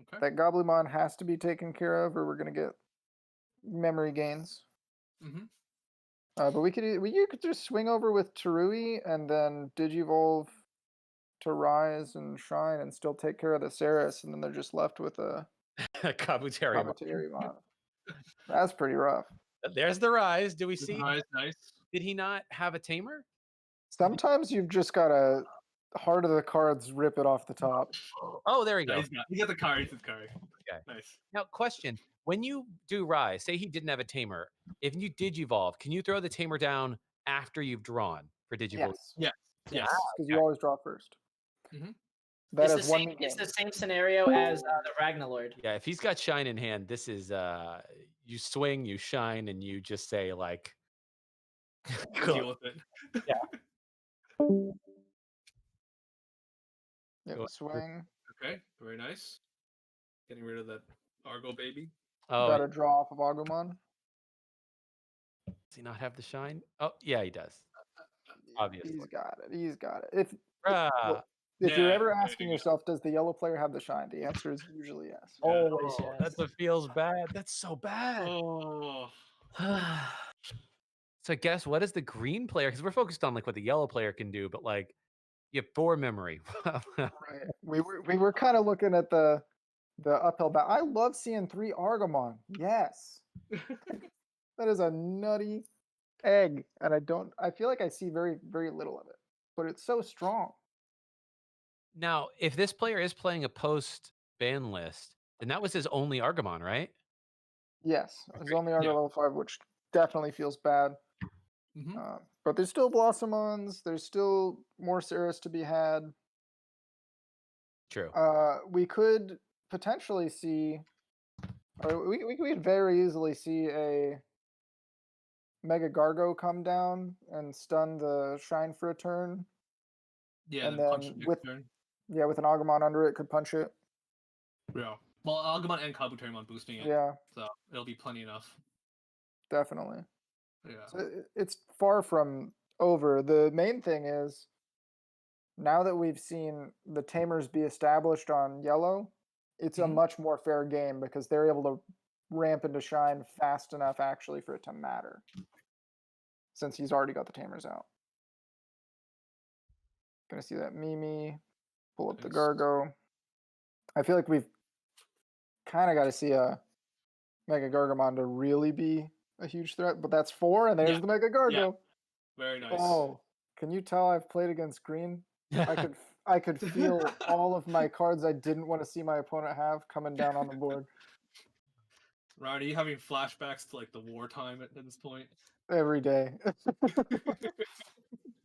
Okay. That Goblimon has to be taken care of, or we're gonna get memory gains. But you could just swing over with Tarui and then Digivolve to Rise and Shine and still take care of the Ceres, and then they're just left with a Kabuteri. Commentary mod. That's pretty rough. There's the Rise. Do we see? Rise, nice. Did he not have a Tamer? Sometimes you've just got to heart of the cards, rip it off the top. Oh, there we go. He got the card. He's the card. Okay. Nice. Now, question: when you do Rise, say he didn't have a Tamer, if you Digivolve, can you throw the Tamer down after you've drawn for Digivolve? Yes. Yes. Because you always draw first. Mhm. That It's is the one same. game. It's the same scenario as the Ragnarlord. Yeah, if he's got Shine in hand, this is you swing, you shine, and you just say like, Deal with it. Yeah, swing. Okay, very nice. Getting rid of that Argo baby. oh, Got to draw off of Agumon. does he not have the Shine? Oh, yeah, he does. Obviously. He's got it. He's got it. If Ah, if you're Yeah, ever there asking you go. yourself, does the yellow player have the shine? The answer is usually yes. Yeah. Always, oh, yes. that's what feels bad. That's so bad. Oh. So guess what is the green player? Because we're focused on like what the yellow player can do, but like you have 4 memory. Right. We were kind of looking at the uphill battle. I love seeing 3 Argomon. Yes. That is a nutty egg, and I feel like I see very, very little of it, but it's so strong. Now, if this player is playing a post ban list, then that was his only Argomon, right? Yes, it's only Argo Yeah. level 5, which definitely feels bad. Mhm. But there's still Blossomons. There's still more Ceres to be had. True. We could potentially see, or we could very easily see a Mega Gargo come down and stun the Shine for a turn. Yeah, and then punch then it next with turn. with an Agumon under it, could punch it. Yeah. Well, Agumon and Kabuterimon boosting it. Yeah, So it'll be plenty enough. definitely. Yeah. So it's far from over. The main thing is, now that we've seen the Tamers be established on yellow, it's a Mhm. much more fair game because they're able to ramp into Shine fast enough actually for it to matter, since he's already got the Tamers out. Gonna see that Mimi, pull up the Nice. Gargo. I feel like we've kind of got to see a Mega Gargamon to really be a huge threat, but that's 4, and there's Yeah. the Mega Gargo. Very nice. Oh, can you tell I've played against green? I could feel all of my cards I didn't want to see my opponent have coming down on the board Ryan, are you having flashbacks to like the wartime at this point? every day.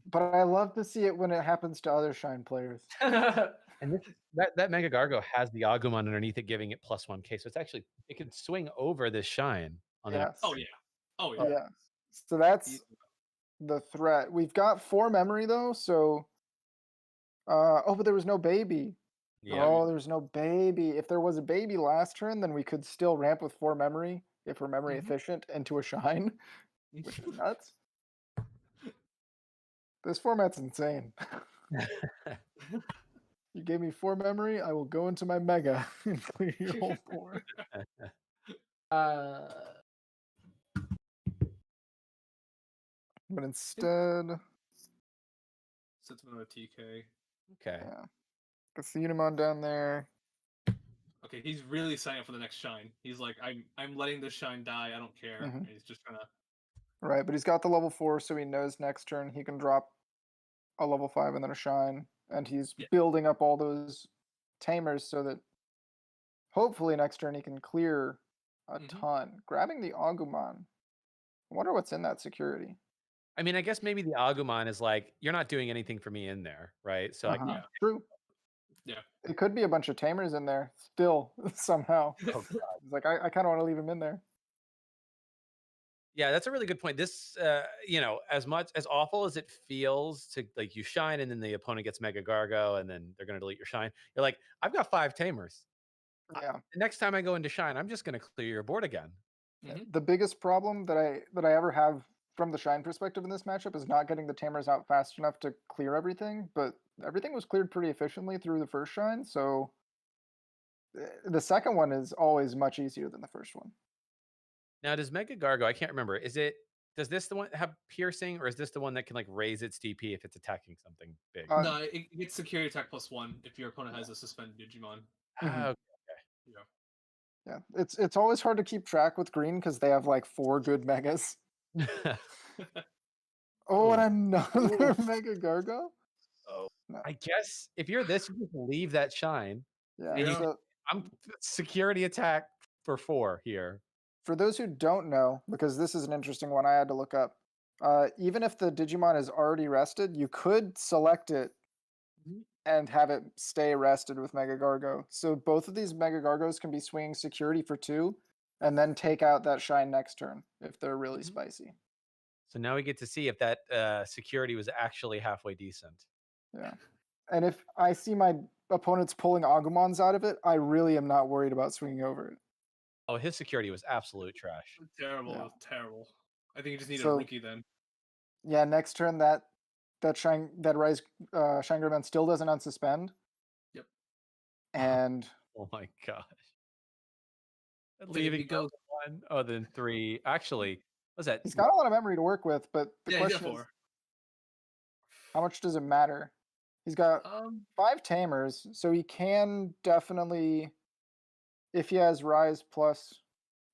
But I love to see it when it happens to other Shine players. And that Mega Gargo has the Agumon underneath it, giving it +1k. So it's actually it can swing over this Shine on the Yes. Oh yeah. Oh yeah. Yes. So that's the threat. We've got 4 memory though, so but there was no baby. Yeah. Oh, there's no baby. If there was a baby last turn, then we could still ramp with 4 memory if we're memory efficient into a Shine, which is nuts. This format's insane. You gave me 4 memory, I will go into my Mega and clear your whole board. But instead, Sits him on a TK. Okay. yeah, it's the Unimon down there. Okay, he's really signing up for the next Shine. He's like, I'm letting this Shine die. I don't care. Mhm. And he's just gonna. Right, but he's got the level 4, so he knows next turn he can drop a level 5 and then a Shine, and he's building up all those Tamers so that hopefully next turn he can clear a ton. Grabbing the Agumon. I wonder what's in that security. I mean, I guess maybe the Agumon is like, you're not doing anything for me in there, right? So Uh-huh. True. Yeah. It could be a bunch of Tamers in there still somehow. Oh, God. It's like I kind of want to leave him in there. Yeah, that's a really good point. This, as much as awful as it feels to like you Shine and then the opponent gets Mega Gargo and then they're going to delete your Shine. You're like, I've got 5 Tamers. Yeah. The next time I go into Shine, I'm just going to clear your board again. The biggest problem that I ever have from the Shine perspective in this matchup is not getting the Tamers out fast enough to clear everything, but everything was cleared pretty efficiently through the first Shine, so the second one is always much easier than the first one. Now, does Mega Gargo, I can't remember, is it Does this the one have piercing, or is this the one that can like raise its DP if it's attacking something big? No, it gets security attack +1 if your opponent has a suspended Digimon. Ah, okay. Yeah. Yeah, it's always hard to keep track with green because they have like 4 good megas. Oh, and another Mega Gargo. Oh, No. I guess if you're this, you just leave that shine. Yeah. And So I'm security attack for 4 here. for those who don't know, because this is an interesting one I had to look up, even if the Digimon is already rested, you could select it and have it stay rested with Mega Gargo. So both of these Mega Gargos can be swinging security for 2, and then take out that shine next turn if they're really spicy. So now we get to see if that security was actually halfway decent. Yeah. And if I see my opponents pulling Agumons out of it, I really am not worried about swinging over it. Oh, his security was absolute trash. Terrible, terrible. I think you just need a So- rookie then. Yeah, next turn that Rise Shine Greymon still doesn't unsuspend. Yep. And Oh my gosh. it Leaving goes- 1. Oh, then 3. Actually, what's that? he's got a lot of memory to work with, but the Yeah, he's got question is, 4. how much does it matter? He's got 5 Tamers, so he can definitely, if he has Rise plus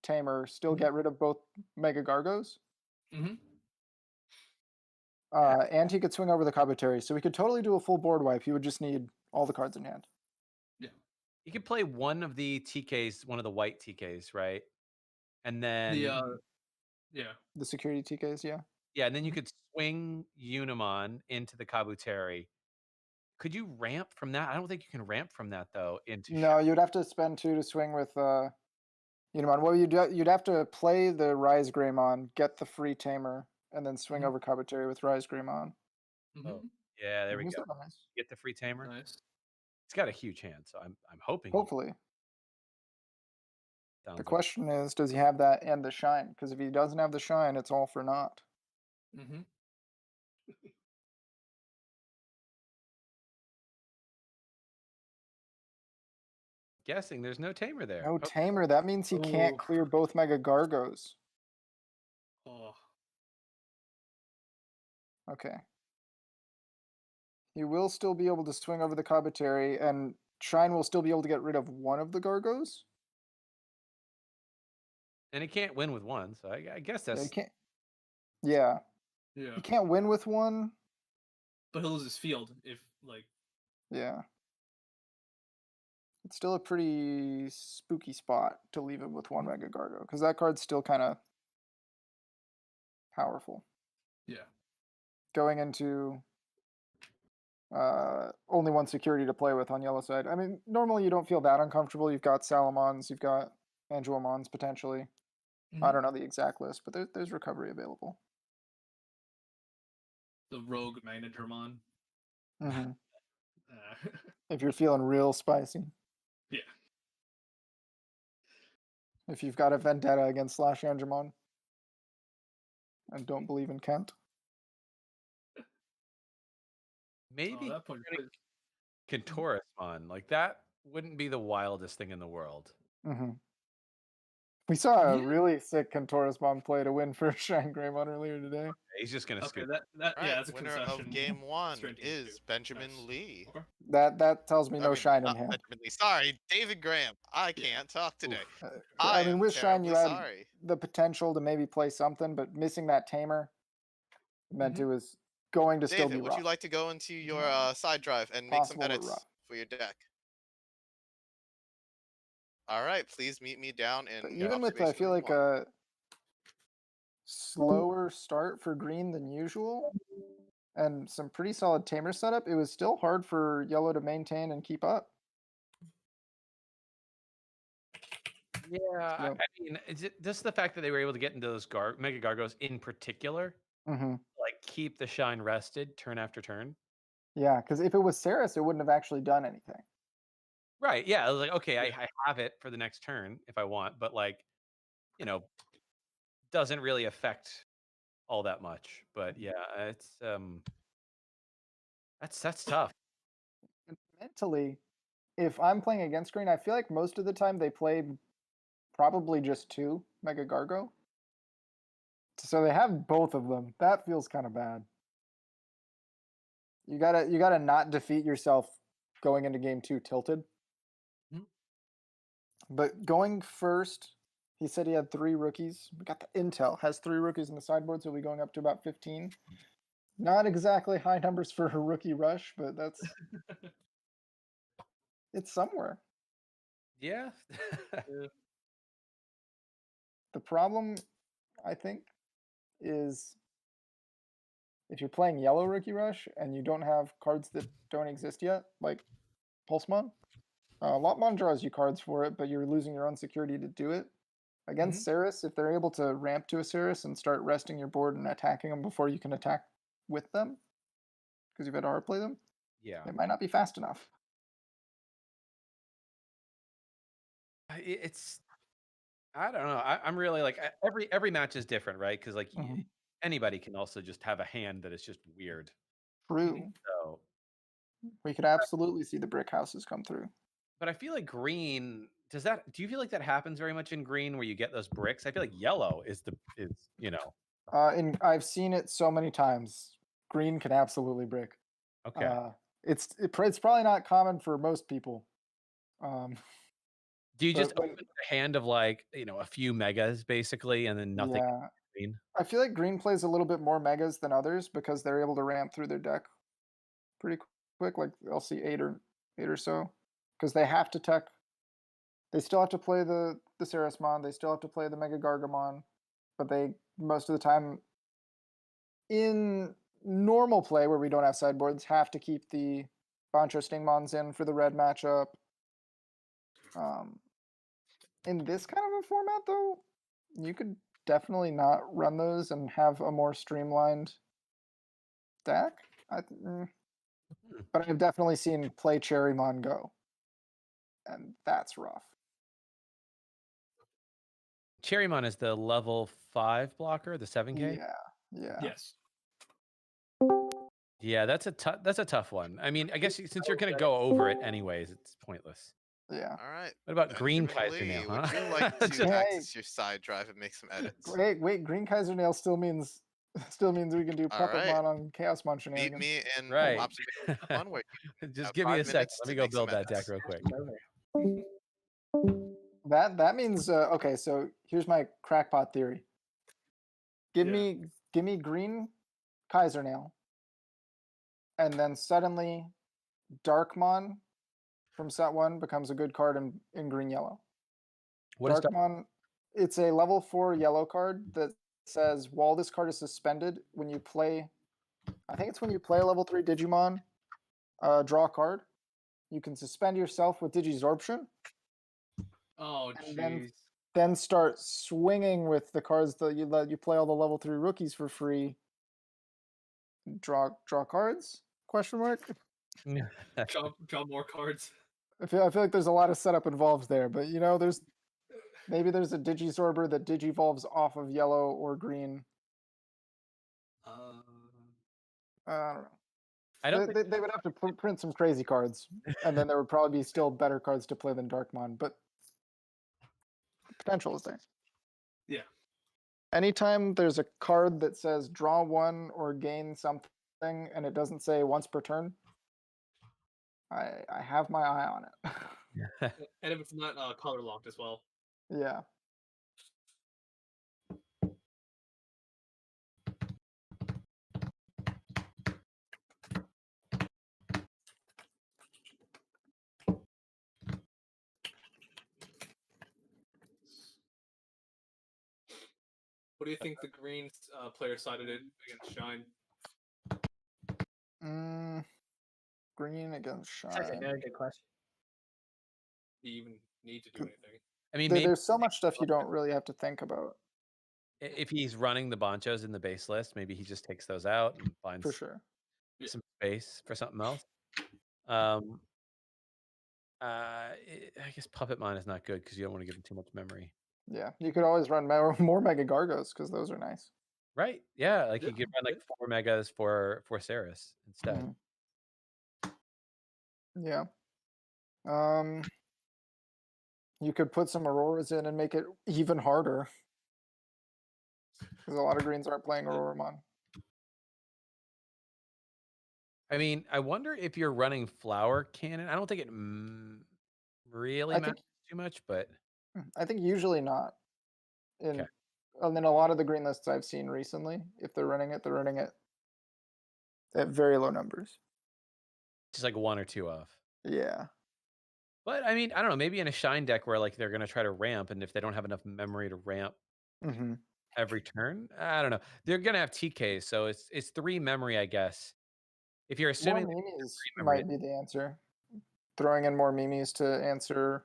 Tamer, still get rid of both Mega Gargos. Mm-hmm. And he could swing over the Kabuteru, so he could totally do a full board wipe. He would just need all the cards in hand. You could play one of the TKs, one of the white TKs, right? And then The security TKs, yeah. yeah, and then you could swing Unimon into the Kabuteru. Could you ramp from that? I don't think you can ramp from that though. Into No, you'd have to spend 2 to swing with Unimon. Well, you'd have to play the Rise Greymon, get the free Tamer, and then swing over Kabuteru with Rise Greymon. Oh, yeah, there we Was go. that nice? Get the free Tamer. Nice. It's got a huge hand, so I'm hoping. Hopefully. Sounds The like- question is, does he have that and the shine? Because if he doesn't have the shine, it's all for naught. Mm-hmm. Guessing there's no Tamer there. No Okay. Tamer. That means he can't Oh. clear both Mega Gargos. Oh. Okay. He will still be able to swing over the Kabuteru, and Shine will still be able to get rid of one of the Gargos. And he can't win with one, so I guess Yeah, that's he can't. Yeah, Yeah. he can't win with one. But he'll lose his field if like. Yeah. It's still a pretty spooky spot to leave him with one Mega Gargo, because that card's still kind of powerful. Yeah. Going into only one security to play with on yellow side. I mean, normally you don't feel that uncomfortable. You've got Salamons, you've got Angelomons potentially. I don't know the exact list, but there's recovery available. The rogue Magnadramon. Mm-hmm. If you're feeling real spicy. Yeah. If you've got a vendetta against Slash Angemon and don't believe in Kent. maybe that point, Contorismon. Like that wouldn't be the wildest thing in the world. Mm-hmm. We saw a really sick Contorismon play to win for Shine Greymon earlier today. He's just gonna Okay, scoop. that Right, yeah, that's a winner concession. of game 1 Straight to is two. Benjamin Nice. Lee. Okay. That tells me I no mean, Shine in not hand. Benjamin Lee. Sorry, David Graham. I can't talk today. I mean, am with Shine, you had sorry. the potential to maybe play something, but missing that Tamer meant it was going to still be David, would rough. you like to go into your side drive and make Possible, some but edits rough. for your deck? All right, please meet me down in But your even with, I observation feel room like one. a slower start for green than usual, and some pretty solid Tamer setup, it was still hard for yellow to maintain and keep up. Yeah, Yep. I mean, is it just the fact that they were able to get into those Mega Gargos in particular, Mm-hmm. like keep the shine rested turn after turn? Yeah, because if it was Saris, it wouldn't have actually done anything. Right. Yeah. I was like, okay, I have it for the next turn if I want, but like, you know, doesn't really affect all that much. But yeah, it's that's tough. Mentally, if I'm playing against green, I feel like most of the time they play probably just 2 Mega Gargo So they have both of them. That feels kind of bad. You gotta not defeat yourself going into game 2 tilted. Mhm. But going first, he said he had 3 rookies. We got the intel. Has 3 rookies in the sideboard, so we'll be going up to about 15. Not exactly high numbers for a rookie rush, but that's it's somewhere. Yeah. The problem, I think, is if you're playing yellow rookie rush and you don't have cards that don't exist yet, like Pulsemon, Lotmon draws you cards for it, but you're losing your own security to do it. Against Ceres, if they're able to ramp to a Ceres and start resting your board and attacking them before you can attack with them, because you've had to hard play them, Yeah. it might not be fast enough. It's I don't know. I'm really like every match is different, right? Because like anybody can also just have a hand that is just weird. True. So, We could absolutely see the brick houses come through. but I feel like green does that. Do you feel like that happens very much in green where you get those bricks? I feel like yellow is you know. And I've seen it so many times. Green can absolutely brick. Okay. It's probably not common for most people. Do you just but open a hand of like a few megas basically, and then nothing? Yeah, green? I feel like green plays a little bit more megas than others because they're able to ramp through their deck pretty quick. Like I'll see eight or so, because they have to tech. They still have to play the Ceresmon. They still have to play the Mega Gargamon, but they most of the time in normal play where we don't have sideboards have to keep the Bancho Stingmons in for the red matchup. In this kind of a format, though, you could definitely not run those and have a more streamlined deck. But I've definitely seen play Cherrymon go, and that's rough. Cherrymon is the level 5 blocker, the 7K. Yeah. Yes. Yeah, that's a tough one. I mean, I guess since you're gonna go over it anyways, it's pointless. Yeah. All right. What about Green Benjamin Kaiser Lee, Nail? would Huh? you like to Hey. access your side drive and make some edits? Wait, Green Kaiser Nail still means we can do All Puppetmon right. on Chaosmon Meet shenanigans. me in Right. observation one where you Just have give me 5 a second. minutes Let to me go make some build that deck edits. real quick. That means okay. So here's my crackpot theory. Give me Green Kaiser Nail, and then suddenly Darkmon from set 1 becomes a good card in green yellow. What is Darkmon, it's a level 4 yellow card that says while this card is suspended, when you play, I think it's when you play a level 3 Digimon, draw a card, you can suspend yourself with Digisorption. Oh, And jeez. then start swinging with the cards that you let you play all the level 3 rookies for free. Draw cards? Question mark. draw more cards. I feel like there's a lot of setup involved there, but there's maybe there's a Digisorber that digivolves off of yellow or green. I don't know. I don't think... They would have to print some crazy cards, and then there would probably be still better cards to play than Darkmon, but the potential is there. Yeah. Anytime there's a card that says draw 1 or gain something, and it doesn't say once per turn, I have my eye on it. And if it's not color locked as well. Yeah. What do you think the green player sided in against Shine? Green against Shine. That's a very good question. Do you even need to do anything? I mean, there's so much stuff you don't really have to think about. If he's running the Banchos in the base list, maybe he just takes those out and finds for sure some space for something else. I guess Puppetmon is not good because you don't want to give him too much memory. Yeah, you could always run more Mega Gargos because those are nice. Right? Yeah, like you could run like 4 megas for Ceres instead. Yeah. You could put some Auroras in and make it even harder. Because a lot of greens aren't playing Auroramon. I mean, I wonder if you're running Flower Cannon. I don't think it really matters too much, but I think usually not. okay. And then a lot of the green lists I've seen recently, if they're running it at very low numbers. Just like 1 or 2 off. Yeah. But I mean, I don't know. Maybe in a Shine deck where like they're gonna try to ramp, and if they don't have enough memory to ramp every turn, I don't know. They're gonna have TKs, so it's 3 memory, I guess. If you're assuming more memes might be the answer. Throwing in more memes to answer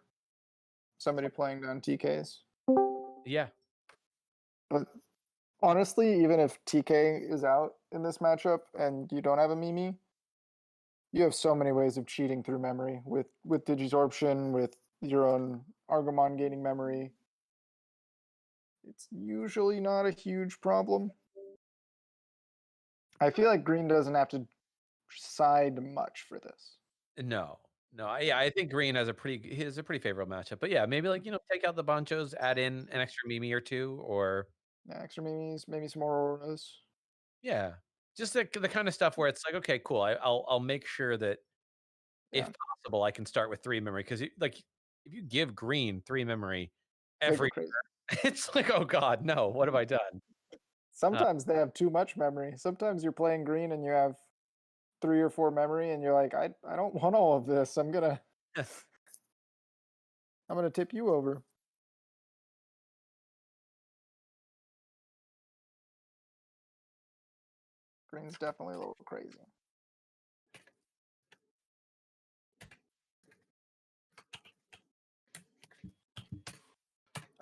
somebody playing down TKs. Yeah. But honestly, even if TK is out in this matchup and you don't have a Mimi, you have so many ways of cheating through memory with Digisorption, with your own Argomon gaining memory. It's usually not a huge problem. I feel like green doesn't have to side much for this. No. Yeah, I think green has a pretty favorable matchup. But yeah, maybe like, take out the Bonchos, add in an extra Mimi or 2, or extra Mimis, maybe some more Auroras. Yeah. Just the kind of stuff where it's like, okay, cool. I'll make sure that if possible, I can start with 3 memory, because like if you give green 3 memory every turn, it's like, oh god, no, what have I done? Sometimes they have too much memory. Sometimes you're playing green and you have 3 or 4 memory and you're like, I don't want all of this. I'm gonna tip you over. Green's definitely a little crazy.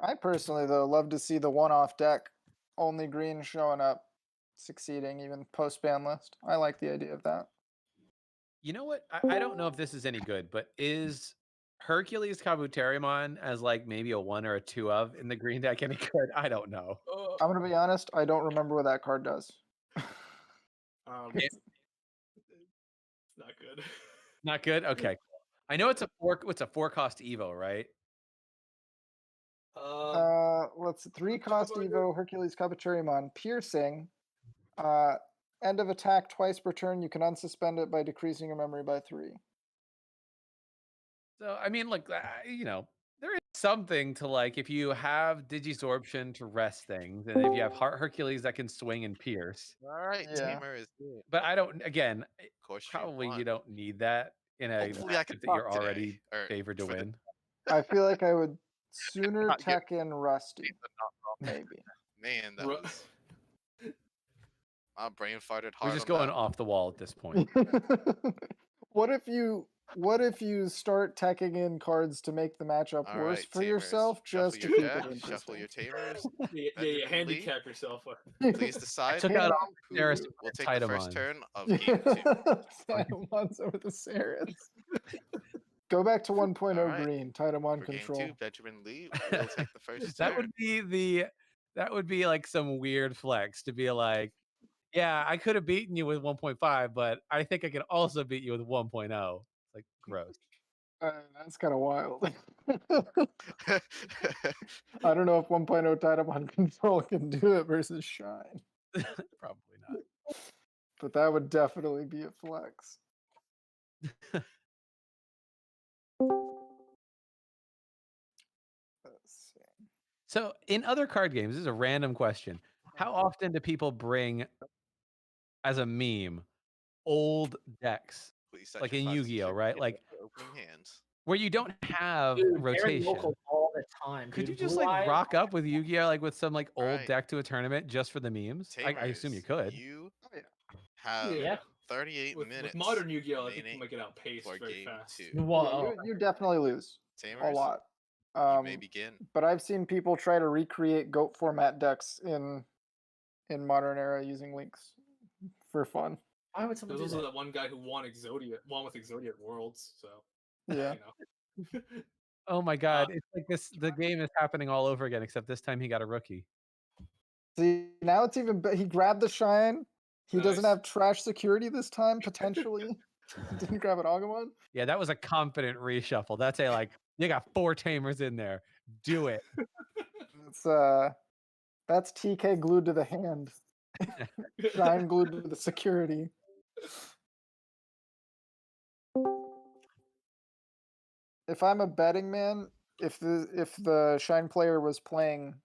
I personally, though, love to see the one-off deck, only green showing up, succeeding, even post-ban list. I like the idea of that. You know what? I don't know if this is any good, but is Hercules Kabuterimon as like maybe a 1 or a 2 of in the green deck any good? I don't know. I'm gonna be honest, I don't remember what that card does. It's not good. Not good? Okay. I know it's a 4-cost Evo, right? Let's 3-cost Evo, Hercules Kabuterimon, piercing. End of attack twice per turn. You can unsuspend it by decreasing your memory by 3. So I mean, like, there is something to like if you have Digisorption to rest things, and if you have Hercules that can swing and pierce. All right, Tamer is good. But I don't. Again, Course probably you don't need that in a Hopefully I can matchup that talk you're already today, or favored to for the- win. I feel like I would sooner Not get- tech in Rusty. Maybe. Man, that was my brain farted hard. We're just on going that. off the wall at this point. What if you start teching in cards to make the matchup All worse right, for Tamers, yourself, just to shuffle keep your it deck, interesting? shuffle your Tamers. Yeah, handicap yourself. Please decide took out who Saris will take Titamons. the first turn of game 2. Titamons over the Saris. Go back to 1.0 All right. green. Titamon For control. game 2, Benjamin Lee will take the first That turn. would be like some weird flex to be like, yeah, I could have beaten you with 1.5, but I think I can also beat you with 1.0. It's like gross. That's kind of wild. I don't know if 1.0 Titamon control can do it versus Shine. Probably not. But that would definitely be a flex. Let's see. So in other card games, this is a random question. How often do people bring as a meme old decks? Please set Like your in 5 Yu-Gi-Oh, secure right? bids Like for opening hands. where you don't have Dude, they're rotation. local all the time. Could you dude. just Blue like Eyes- rock up with Yu-Gi-Oh, like with some like old Alright. deck to a tournament just for the memes? I assume you Tamers, could. You Oh, yeah. have Yeah. 38 With minutes. modern Yu-Gi-Oh, I think you remaining might get outpaced for very game fast. 2. Whoa. Yeah, you definitely lose Tamers, a lot. you may begin. But I've seen people try to recreate GOAT format decks in modern era using links for fun. Why would someone There's do also that? that one guy who won with Exodia Worlds, so Yeah. you know. Oh my god, it's like this the game is happening all over again, except this time he got a rookie. See, now it's even he grabbed the Shine. He doesn't Nice. have trash security this time, potentially. Didn't grab an Agumon. Yeah, that was a confident reshuffle. That's a like you got 4 Tamers in there. Do it. It's That's TK glued to the hand. Shine glued to the security. If I'm a betting man, if the Shine player was playing,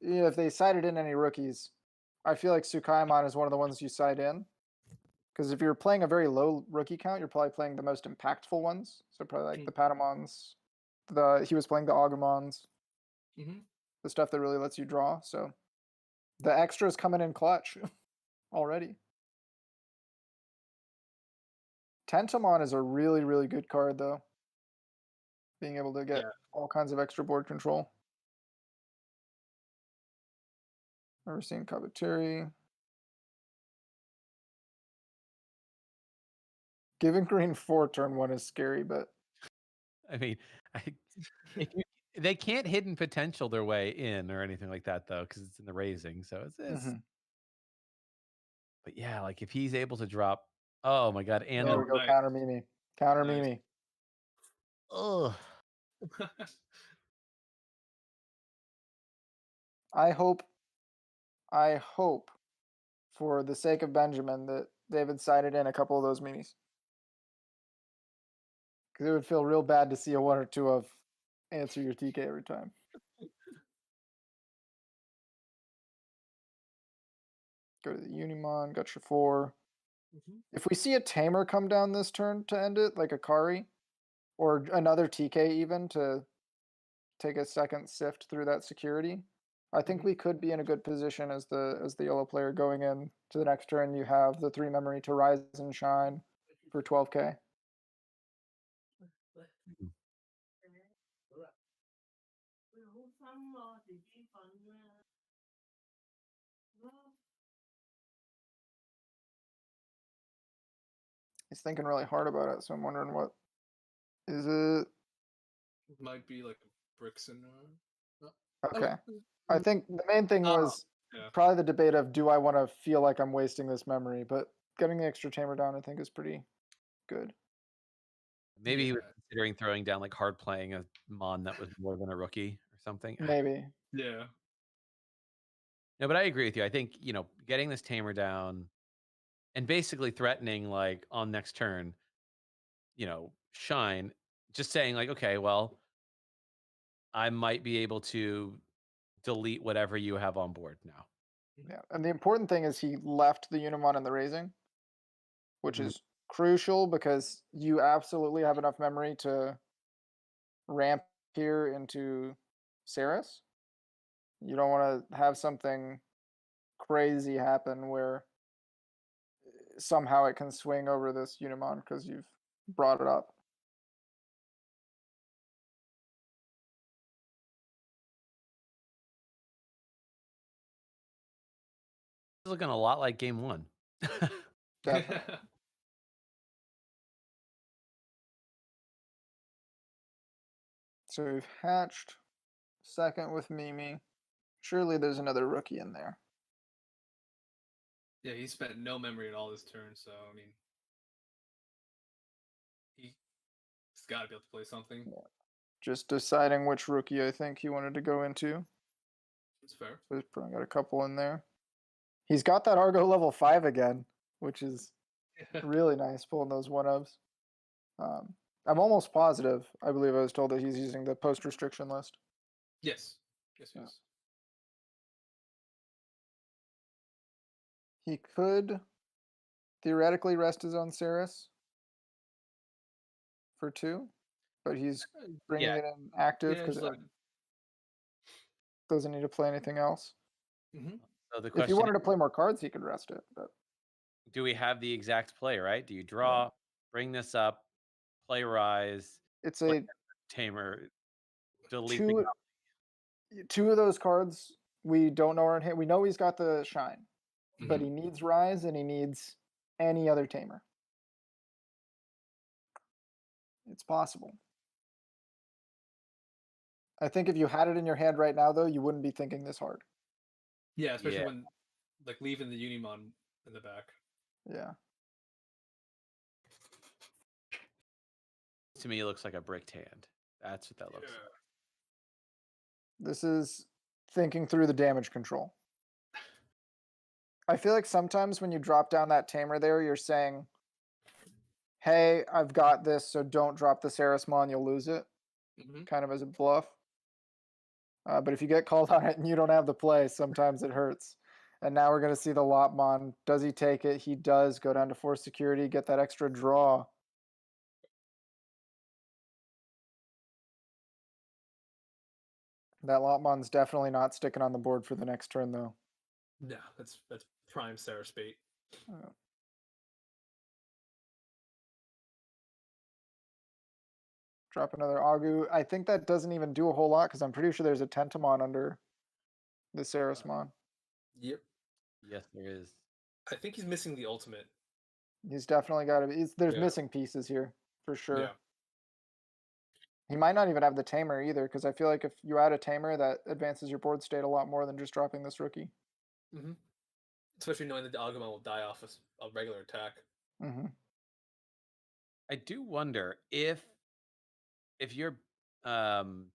if they sided in any rookies, I feel like Sukaimon is one of the ones you side in. Because if you're playing a very low rookie count, you're probably playing the most impactful ones. So probably like the Patamons. He was playing the Agumons. The stuff that really lets you draw. So the extras coming in clutch already. Tentamon is a really, really good card though. Being able to get all kinds of extra board control. Never seen Kabateri. Giving green 4 turn 1 is scary, but I mean, they can't hidden potential their way in or anything like that though, because it's in the raising. So it's But yeah, like if he's able to drop, oh my god, and there we go. nice. Counter Mimi. Counter Nice. Mimi. Ugh. I hope for the sake of Benjamin that David sided in a couple of those minis. Because it would feel real bad to see a 1 or 2 of answer your TK every time. Go to the Unimon, got your 4. If we see a Tamer come down this turn to end it, like a Kari, or another TK even to take a second sift through that security, I think we could be in a good position as the yellow player going in to the next turn. You have the 3 memory to rise and shine for 12k. He's thinking really hard about it, so I'm wondering what is it. Might be like a Brixen. Okay. I think the main thing was probably the debate of do I want to feel like I'm wasting this memory, but getting the extra Tamer down I think is pretty good. Maybe he was considering throwing down like hard playing a Mon that was more than a rookie or something. Maybe. Yeah. No, but I agree with you. I think, getting this Tamer down and basically threatening like on next turn, shine, just saying like, okay, well, I might be able to delete whatever you have on board now. Yeah, and the important thing is he left the Unimon in the raising, which is crucial because you absolutely have enough memory to ramp here into Saris. You don't want to have something crazy happen where somehow it can swing over this Unimon because you've brought it up. It's looking a lot like game 1. Definitely. So we've hatched second with Mimi. Surely there's another rookie in there. Yeah, he spent no memory at all this turn, so I mean, he's got to be able to play something. Yeah. Just deciding which rookie I think he wanted to go into. That's fair. So he's probably got a couple in there. He's got that Argo level 5 again, which is really nice, pulling those 1-ofs. I'm almost positive, I believe I was told that he's using the post-restriction list. Yes. Yes, yes. He could theoretically rest his own Saris for 2, but he's bringing it in active because it doesn't need to play anything else. So the If question he wanted to play more cards, he could rest it. But do we have the exact play, right? Do you draw, bring this up, play Rise, it's play a Tamer, delete the two of those cards we don't know are in hand. We know he's got the Shine, but he needs Rise and he needs any other Tamer. It's possible. I think if you had it in your hand right now, though, you wouldn't be thinking this hard. Yeah, especially when like leaving the Unimon in the back. Yeah. To me, it looks like a bricked hand. That's what that looks like. This is thinking through the damage control. I feel like sometimes when you drop down that Tamer there, you're saying, hey, I've got this, so don't drop the Sarismon, you'll lose it. Kind of as a bluff. But if you get called on it and you don't have the play, sometimes it hurts. And now we're going to see the Lopmon. Does he take it? He does. Go down to 4 security, get that extra draw. That Lopmon's definitely not sticking on the board for the next turn, though. No, that's prime Saris bait. Drop another Agu. I think that doesn't even do a whole lot because I'm pretty sure there's a Tentamon under the Sarismon. Yep. Yes, there is. I think he's missing the ultimate. He's definitely got to be. There's missing pieces here for sure. Yeah. He might not even have the Tamer either, because I feel like if you add a Tamer, that advances your board state a lot more than just dropping this rookie. Especially knowing that the Agumon will die off a regular attack. I do wonder if you're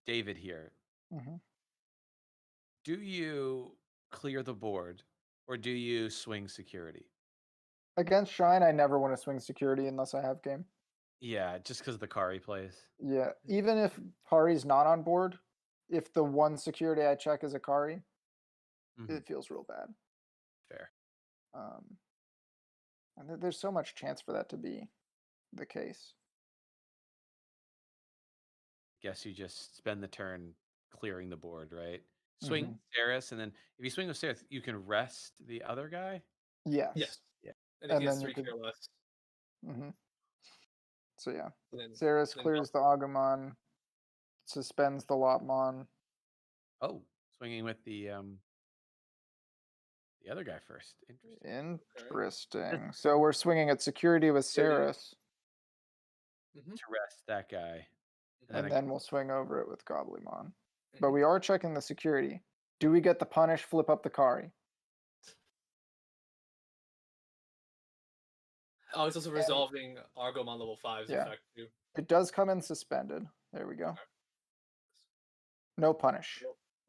David here, do you clear the board or do you swing security? Against Shine, I never want to swing security unless I have game. Yeah, just because of the Kari plays. Yeah, even if Kari's not on board, if the one security I check is a Kari, it feels real bad. Fair. And there's so much chance for that to be the case. Guess you just spend the turn clearing the board, right? Swing Saris, and then if you swing with Saris, you can rest the other guy. Yes. Yes. Yeah. And if he has 3 clear less. So yeah, Saris clears the Agumon, suspends the Lopmon. Oh, swinging with the other guy first. Interesting. So we're swinging at security with Saris. To rest that guy. And then we'll swing over it with Gobblemon. But we are checking the security. Do we get the punish, flip up the Kari? Oh, it's also resolving Argomon level 5's effect too. It does come in suspended. There we go. No punish.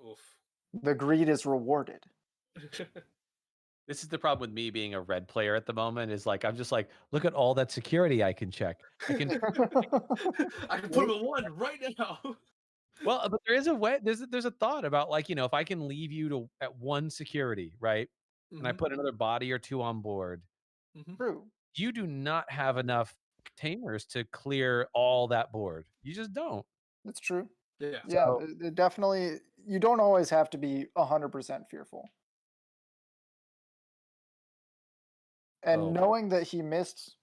Oof. The greed is rewarded. This is the problem with me being a red player at the moment. Is like I'm just like, look at all that security I can check. I can I can put him at 1 right now. Well, but there is a way. There's a thought about like if I can leave you at 1 security, right? And I put another body or 2 on board. True. You do not have enough Tamers to clear all that board. You just don't. It's true. Yeah. Yeah, it definitely. You don't always have to be 100% fearful. And knowing that he missed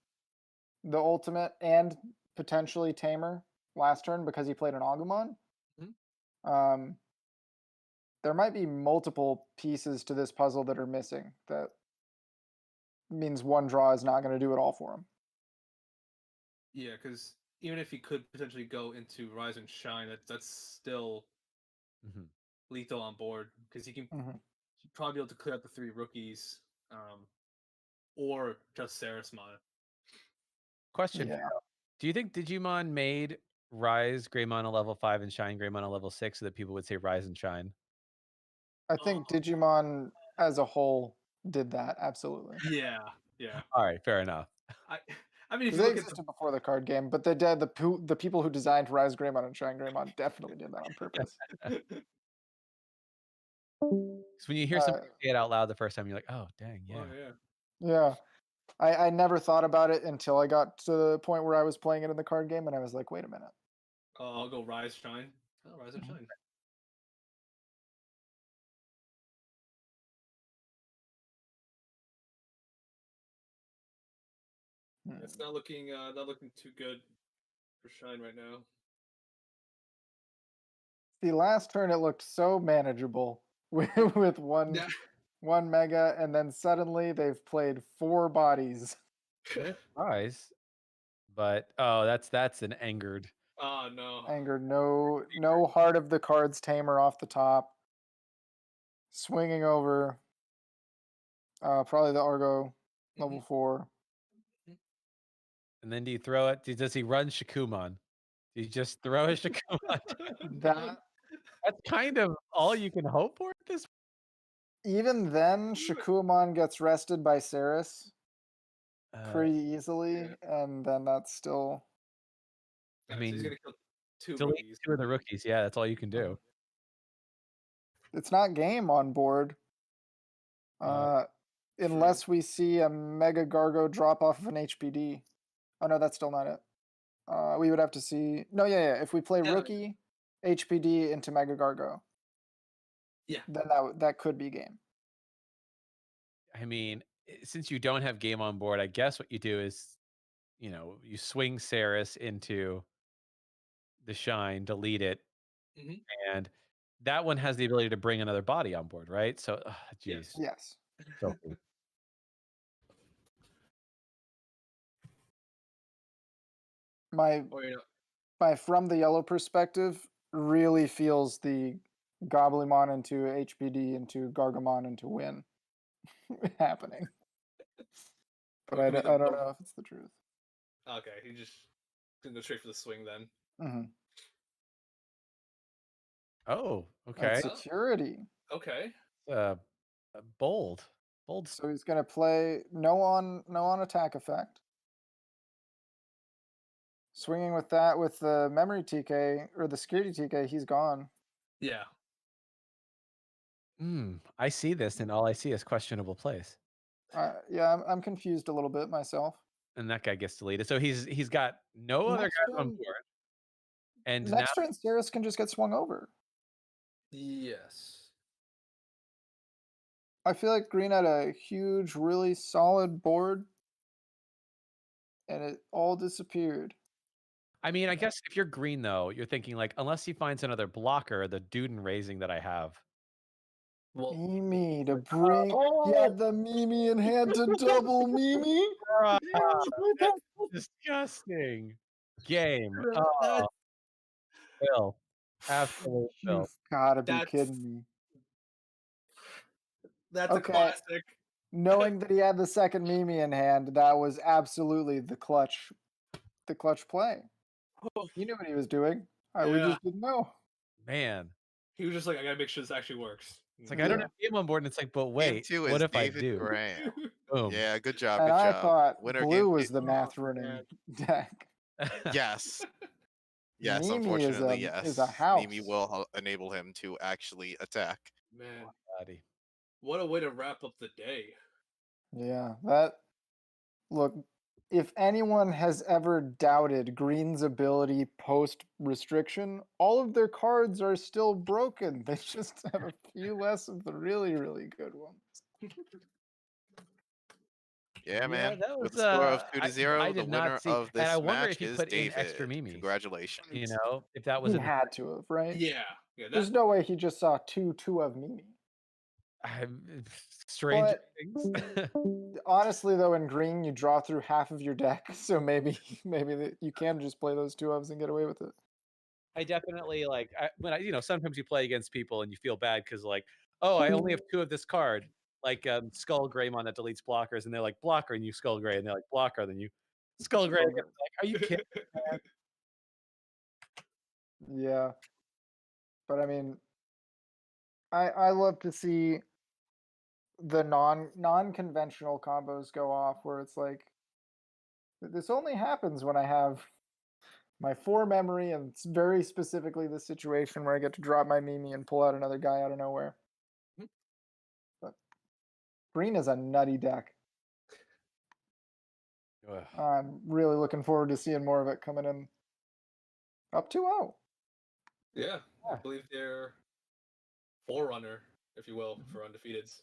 the ultimate and potentially Tamer last turn because he played an Agumon, there might be multiple pieces to this puzzle that are missing. That means 1 draw is not going to do it all for him. Yeah, because even if he could potentially go into Rise and Shine, that's still lethal on board because he can he'd probably be able to clear out the 3 rookies, or just Sarismon. Question: do you think Digimon made Rise Greymon a level 5 and Shine Greymon a level 6 so that people would say Rise and Shine? I think Digimon as a whole did that, absolutely. Yeah. All right, fair enough. I mean, if you they look existed before the card game, but the people who designed Rise Greymon and Shine Greymon definitely did that on purpose. So when you hear somebody say it out loud the first time, you're like, oh, dang, yeah. Oh, yeah. I never thought about it until I got to the point where I was playing it in the card game, and I was like, wait a minute. I'll go Rise, Shine. Oh, Rise and Shine. It's not looking too good for Shine right now. The last turn it looked so manageable with one mega, and then suddenly they've played 4 bodies. Rise, but that's an angered. Oh no. Angered, no Heart of the Cards Tamer off the top. Swinging over. Probably the Argo level 4. And then do you throw it? Does he run Shakumon? Do you just throw a Shakumon? That's kind of all you can hope for at this. Even then, Shakuamon gets rested by Saris pretty easily, yeah. and then that's still. I So he's mean, gonna kill two delete rookies. 2 of the rookies. Yeah, that's all you can do. It's not game on board. Unless we see a Mega Gargo drop off of an HPD. Oh no, that's still not it. We would have to see. No, yeah. If we play rookie, HPD into Mega Gargo, Yeah. then that could be game. I mean, since you don't have game on board, I guess what you do is, you swing Saris into the Shine, delete it, and that one has the ability to bring another body on board, right? So, geez. Yes. So cool. My from the yellow perspective really feels the Gobblemon into HPD into Gargamon into win happening. But I don't know if it's the truth. Okay, he just gonna go straight for the swing then. Mm-hmm. Oh, okay. That's security. Okay. Bold. So he's gonna play no on attack effect. Swinging with that with the memory TK or the security TK, he's gone. Yeah. I see this, and all I see is questionable plays. Yeah, I'm confused a little bit myself. And that guy gets deleted. So he's got no other guys on board. And next turn, Saris can just get swung over. Yes. I feel like Green had a huge, really solid board, and it all disappeared. I mean, I guess if you're Green, though, you're thinking, like, unless he finds another blocker, the Duden raising that I have. Well, Mimi to bring. He had the Mimi in hand to double Mimi. That's disgusting. Game. Oh. Phil. Absolutely. You've gotta be kidding me. That's a classic. Knowing that he had the second Mimi in hand, that was absolutely the clutch play. He knew what he was doing. We just didn't know. Man. He was just like, I gotta make sure this actually works. It's like, I don't have game on board, and it's like, but wait, what if David I do? Graham. Boom. Yeah, good job. And Good I job. thought Winner blue was the math running deck. Yes. Yes, Mimi unfortunately, yes. is a house. Mimi will enable him to actually attack. Man, Body. What a way to wrap up the day. Yeah, look, if anyone has ever doubted Green's ability post restriction, all of their cards are still broken. They just have a few less of the really, really good ones. Yeah, man. That was, with a score of 2-0, the did not winner see, of this and I wonder match if he is put David. in extra Mimis. Congratulations. If that was He had to have, right? Yeah. There's no way he just saw two of Mimi. Strange things. Honestly, though, in Green, you draw through half of your deck, so maybe you can just play those 2 ofs and get away with it. I definitely sometimes you play against people and you feel bad because oh, I only have 2 of this card, like Skull Greymon that deletes blockers, and they're like blocker, and you Skull Grey, and they're like blocker, then you Skull Grey. Like, are you kidding? Yeah, but I mean, I love to see the non-conventional combos go off where it's like this only happens when I have my 4 memory, and it's very specifically the situation where I get to drop my Mimi and pull out another guy out of nowhere. But Green is a nutty deck. I'm really looking forward to seeing more of it coming in. Up 2-0. Yeah, I believe they're forerunner, if you will, for undefeateds.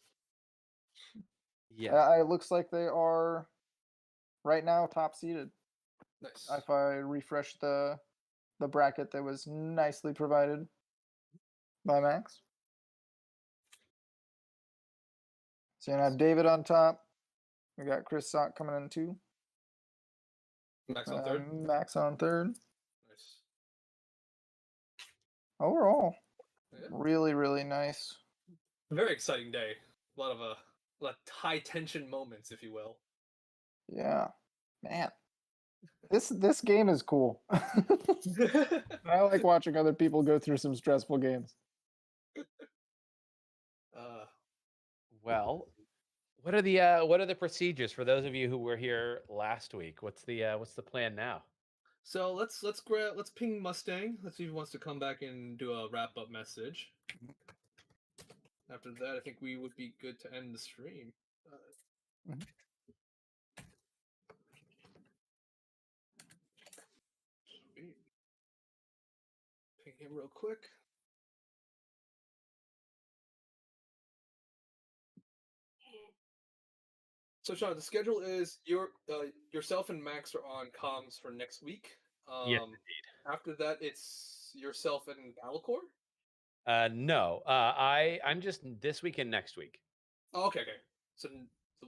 Yeah, it looks like they are right now top seeded. Nice. If I refresh the bracket that was nicely provided by Max. So you have David on top. We got Chris Sock coming in 2. Max on 3rd. Max on 3rd. Nice. Overall, really, really nice. Very exciting day. A lot of high tension moments, if you will. Yeah, man. This game is cool. I like watching other people go through some stressful games. Well, what are the procedures for those of you who were here last week? What's the plan now? So let's ping Mustang. Let's see if he wants to come back and do a wrap up message. After that, I think we would be good to end the stream. Sweet. Ping him real quick. So, Sean, the schedule is yourself and Max are on comms for next week. Yes, indeed. After that, it's yourself and Battlecore. No, I'm just this week and next week. Oh, okay. So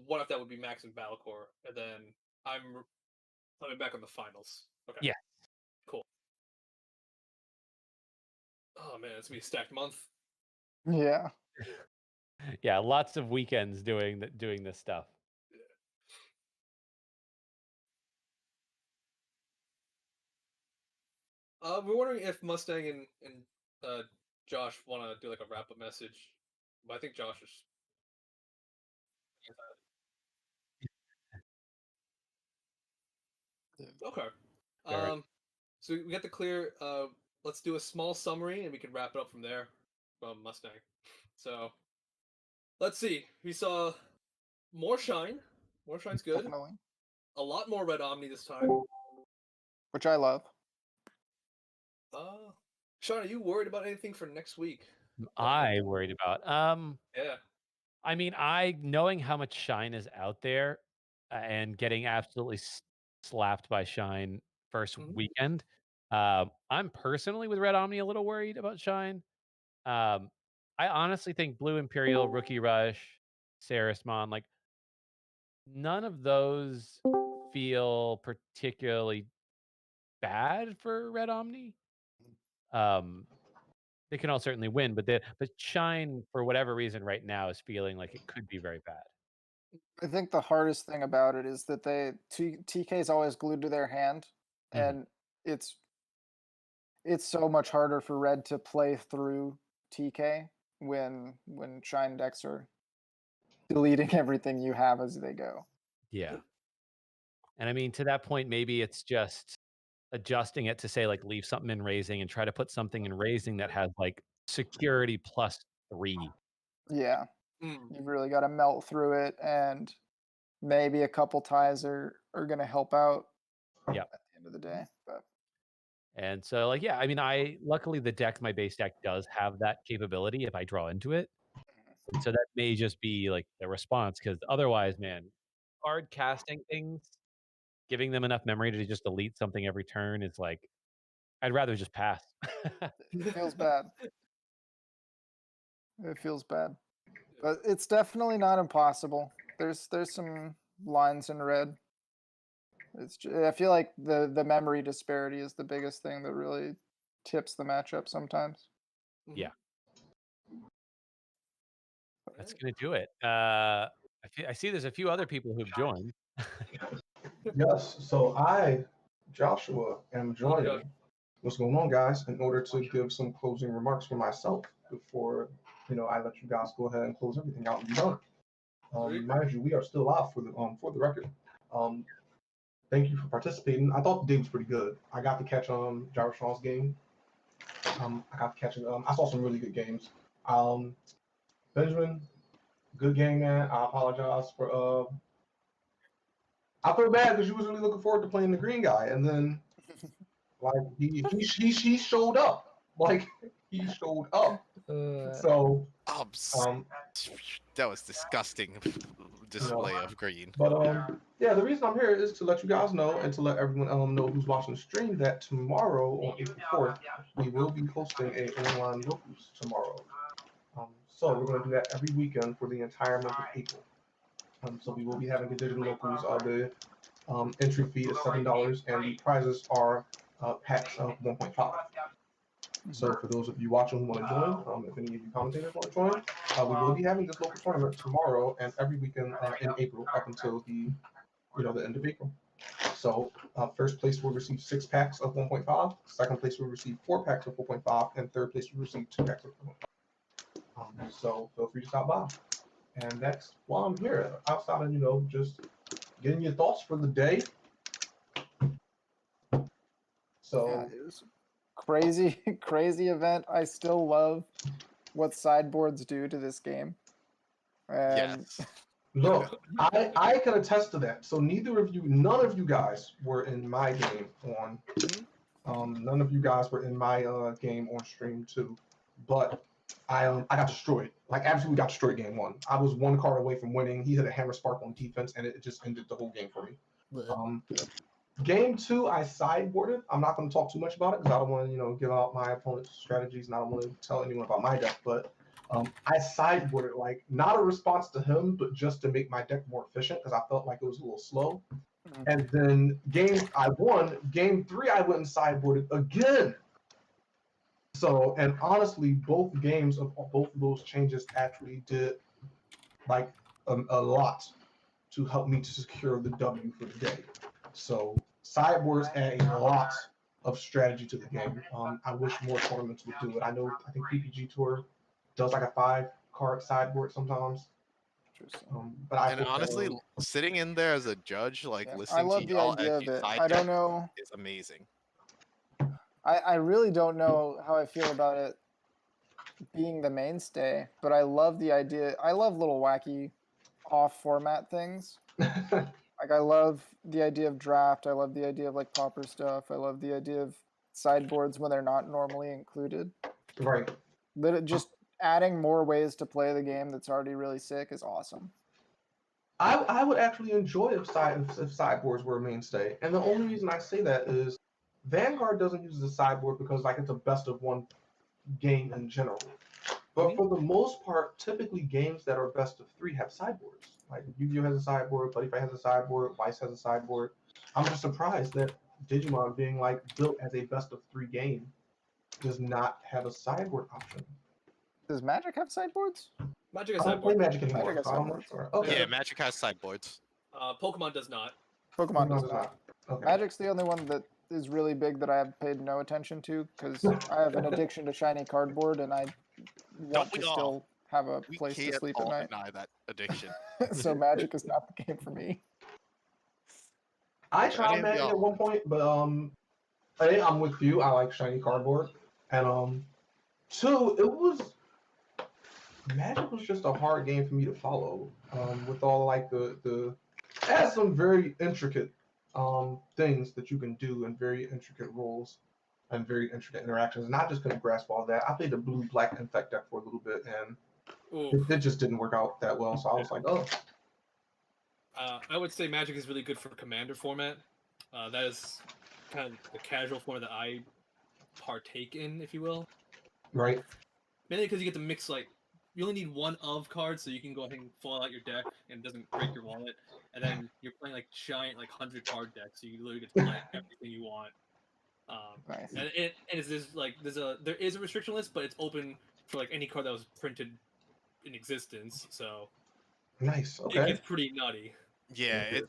one of that would be Max and Battlecore, and then I'm back on the finals. Okay. Yeah. Cool. Oh man, it's gonna be a stacked month. Yeah. Yeah, lots of weekends doing this stuff. We're wondering if Mustang and Josh want to do like a wrap up message, but I think Josh is. Okay. So we got the clear. Let's do a small summary, and we can wrap it up from there. From Mustang. So, let's see. We saw more Shine. More Shine's good. Definitely. A lot more Red Omni this time. Which I love. Sean, are you worried about anything for next week? I worried about. Yeah. I mean, knowing how much Shine is out there, and getting absolutely slapped by Shine first weekend. I'm personally with Red Omni a little worried about Shine. I honestly think Blue Imperial, Rookie Rush, Sarismon, like none of those feel particularly bad for Red Omni. They can all certainly win, but Shine for whatever reason right now is feeling like it could be very bad. I think the hardest thing about it is that TK is always glued to their hand, and it's so much harder for Red to play through TK when Shine decks are deleting everything you have as they go. Yeah. And I mean, to that point, maybe it's just adjusting it to say like leave something in raising and try to put something in raising that has like security +3. Yeah. You've really got to melt through it, and maybe a couple ties are going to help out at the end of the day. But And so like, yeah, I mean, luckily my base deck does have that capability if I draw into it. And so that may just be like the response, because otherwise, man, hard casting things, giving them enough memory to just delete something every turn is like, I'd rather just pass. It feels bad. It feels bad. But it's definitely not impossible. There's some lines in Red. I feel like the memory disparity is the biggest thing that really tips the matchup sometimes. Yeah. That's gonna do it. I see there's a few other people who've joined. Yes, so I, Joshua, am joining. What's going on, guys? In order to give some closing remarks for myself before I let you guys go ahead and close everything out and be done. Mind you, we are still live for the record. Thank you for participating. I thought the day was pretty good. I got to catch Gyro Sean's game. I got to catch I saw some really good games. Benjamin, good game, man. I apologize for I feel bad because you was really looking forward to playing the green guy, and then like he showed up. Like he showed up. So that was disgusting display of green. But yeah, the reason I'm here is to let you guys know and to let everyone know who's watching the stream that tomorrow on April 4th we will be hosting a online locus tomorrow. So we're going to do that every weekend for the entire month of April. So we will be having the digital locals. The entry fee is $7, and the prizes are packs of 1.5. So for those of you watching who want to join, if any of you commentators want to join, we will be having this local tournament tomorrow and every weekend in April up until the end of April. So first place will receive 6 packs of 1.5, second place will receive 4 packs of 4.5, and third place will receive 2 packs of 4.5. So feel free to stop by. And next, while I'm here, outside of just getting your thoughts for the day. So Yeah, it was crazy, crazy event. I still love what sideboards do to this game. And Yes. look, I can attest to that. So none of you guys were in my game on. None of you guys were in my game on stream too, but I got destroyed. Like absolutely got destroyed game one. I was one card away from winning. He hit a hammer spark on defense, and it just ended the whole game for me. Game two, I sideboarded. I'm not going to talk too much about it because I don't want to, give out my opponent's strategies, and I don't want to tell anyone about my deck. But I sideboarded, like not a response to him, but just to make my deck more efficient because I felt like it was a little slow. And then I won. Game three, I went and sideboarded again. So, and honestly, both games of both of those changes actually did like a lot to help me to secure the W for the day. So sideboards add a lot of strategy to the game. I wish more tournaments would do it. I think PPG Tour does like a 5-card sideboard sometimes. And honestly, sitting in there as a judge, like I listening love to the y'all idea as of you it. side I don't deck know. is amazing. I really don't know how I feel about it being the mainstay, but I love the idea. I love little wacky off-format things. Like I love the idea of draft. I love the idea of like pauper stuff. I love the idea of sideboards when they're not normally included. Right. Just adding more ways to play the game that's already really sick is awesome. I would actually enjoy if sideboards were a mainstay, and the only reason I say that is Vanguard doesn't use the sideboard because like it's a best of one game in general. But for the most part, typically games that are best of 3 have sideboards. Like Yu-Gi-Oh has a sideboard, Buddy Fight has a sideboard, Vice has a sideboard. I'm just surprised that Digimon, being like built as a best of 3 game, does not have a sideboard option. Does Magic have sideboards? Magic has I don't play sideboards. Magic anymore, so I'm not sure. Okay. Yeah, Magic has sideboards. Pokemon does not. Pokemon does does not. Okay. Magic's the only one that is really big that I have paid no attention to because I have an addiction to shiny cardboard and I want to still have a place to sleep at night. Deny that addiction. So Magic is not the game for me. I tried Magic at one point, but I'm with you. I like shiny cardboard, and 2, Magic was just a hard game for me to follow. With all like the it has some very intricate things that you can do and very intricate rules and very intricate interactions, and I just couldn't grasp all that. I played the blue-black infect deck for a little bit, and it just didn't work out that well. So I was like, oh. I would say Magic is really good for Commander format. That is kind of the casual format that I partake in, if you will. Right. Mainly because you get to mix you only need one of cards, so you can go ahead and fall out your deck and it doesn't break your wallet. And then you're playing giant 100-card decks, so you literally get to play everything you want. Nice. And there is a restriction list, but it's open for any card that was printed in existence. So nice. Okay. It gets pretty nutty. Yeah,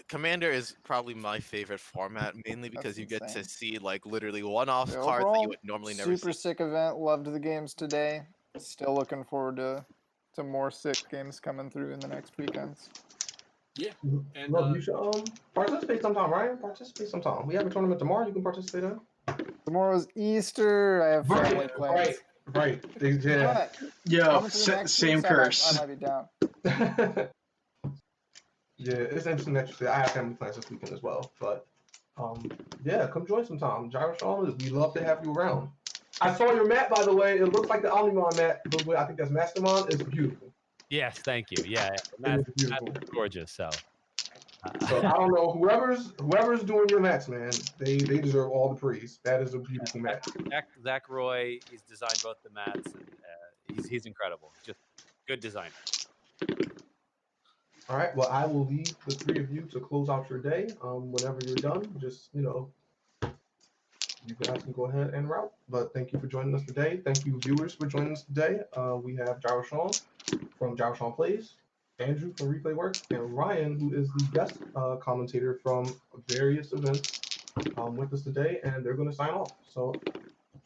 Commander is probably my favorite format, mainly because you get to see literally one-off cards that you would normally never see. Super sick event. Loved the games today. Still looking forward to more sick games coming through in the next weekends. Yeah. And you should participate sometime, Ryan. Participate sometime. We have a tournament tomorrow. You can participate in. Tomorrow's Easter. I have family plans. Right. Yeah. Yo, same curse. I might be down. Yeah, it's interesting that you say I have family plans this weekend as well. But yeah, come join sometime. Gyro Sean, we love to have you around. I saw your mat, by the way. It looks like the Omnimon mat. I think that's Mastermon. It's beautiful. Yes, thank you. Yeah, that's gorgeous. So I don't know whoever's doing your mats, man. They deserve all the praise. That is a beautiful mat. Zach Roy, he's designed both the mats, and he's incredible. Just good designer. All right. Well, I will leave the 3 of you to close out your day. Whenever you're done, just you guys can go ahead and route. But thank you for joining us today. Thank you, viewers, for joining us today. We have Gyro Sean from Gyro Sean Plays, Andrew from Replay Works, and Ryan, who is the guest commentator from various events with us today, and they're going to sign off. So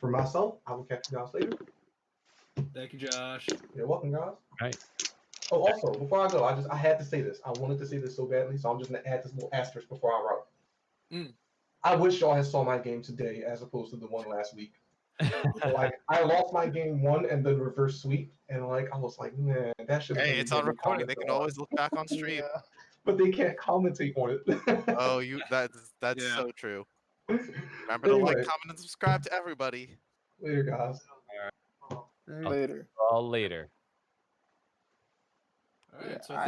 for myself, I will catch you guys later. Thank you, Josh. You're welcome, guys. All right. Oh, also, before I go, I had to say this. I wanted to say this so badly, so I'm just gonna add this little asterisk before I route. I wish y'all had saw my game today as opposed to the one last week. Like I lost my game 1 and then reverse sweep, and like I was like, man, that should. Hey, it's on recording. They can always look back on stream. Yeah, but they can't commentate on it. Oh, that's Yeah. so true. Remember to like, comment, and subscribe to everybody. Later, guys. Later. All later. All right, Yeah, so I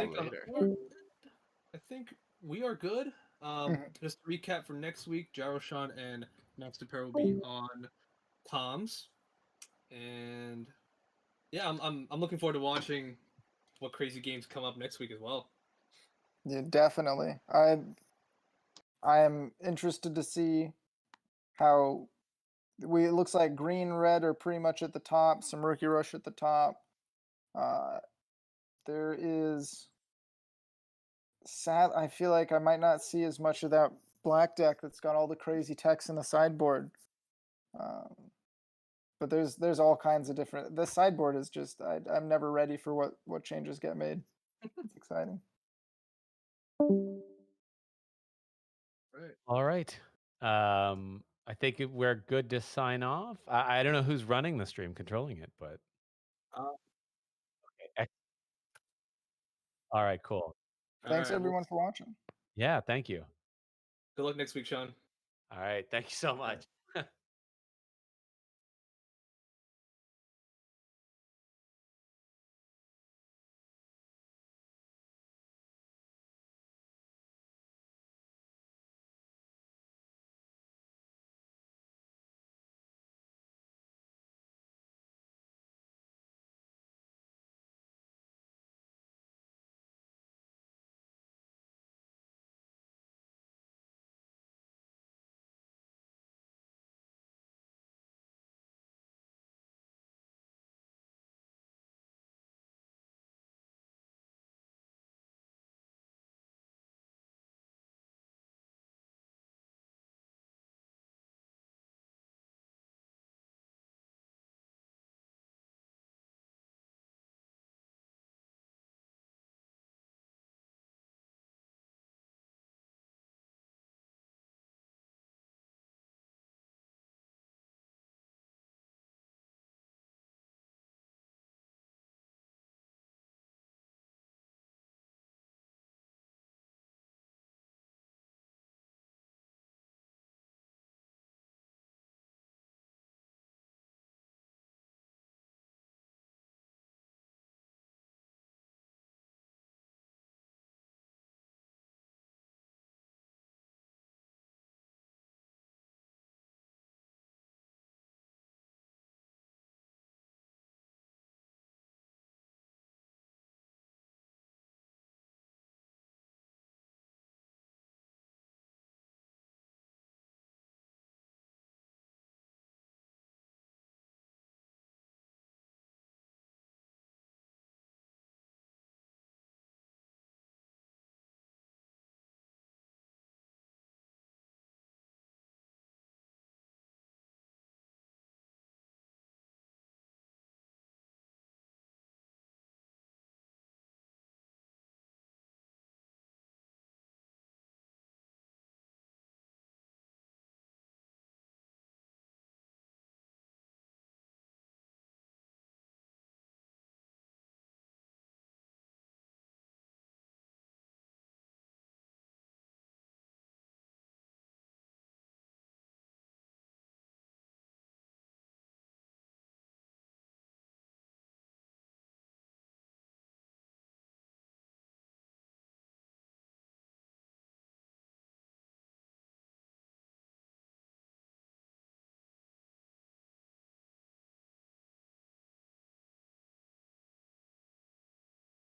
think we are good. Just to recap for next week, Jaroshan and Max DePere will be on comms, and yeah, I'm looking forward to watching what crazy games come up next week as well. Yeah, definitely. I am interested to see how it looks like green, red are pretty much at the top. Some rookie rush at the top. There is sad. I feel like I might not see as much of that black deck that's got all the crazy text in the sideboard. But there's all kinds of different. The sideboard is just I'm never ready for what changes get made. It's exciting. Right. All right. I think we're good to sign off. I don't know who's running the stream, controlling it, but okay. All right, cool. Thanks everyone for watching. Yeah, thank you. Good luck next week, Sean. All right, thank you so much.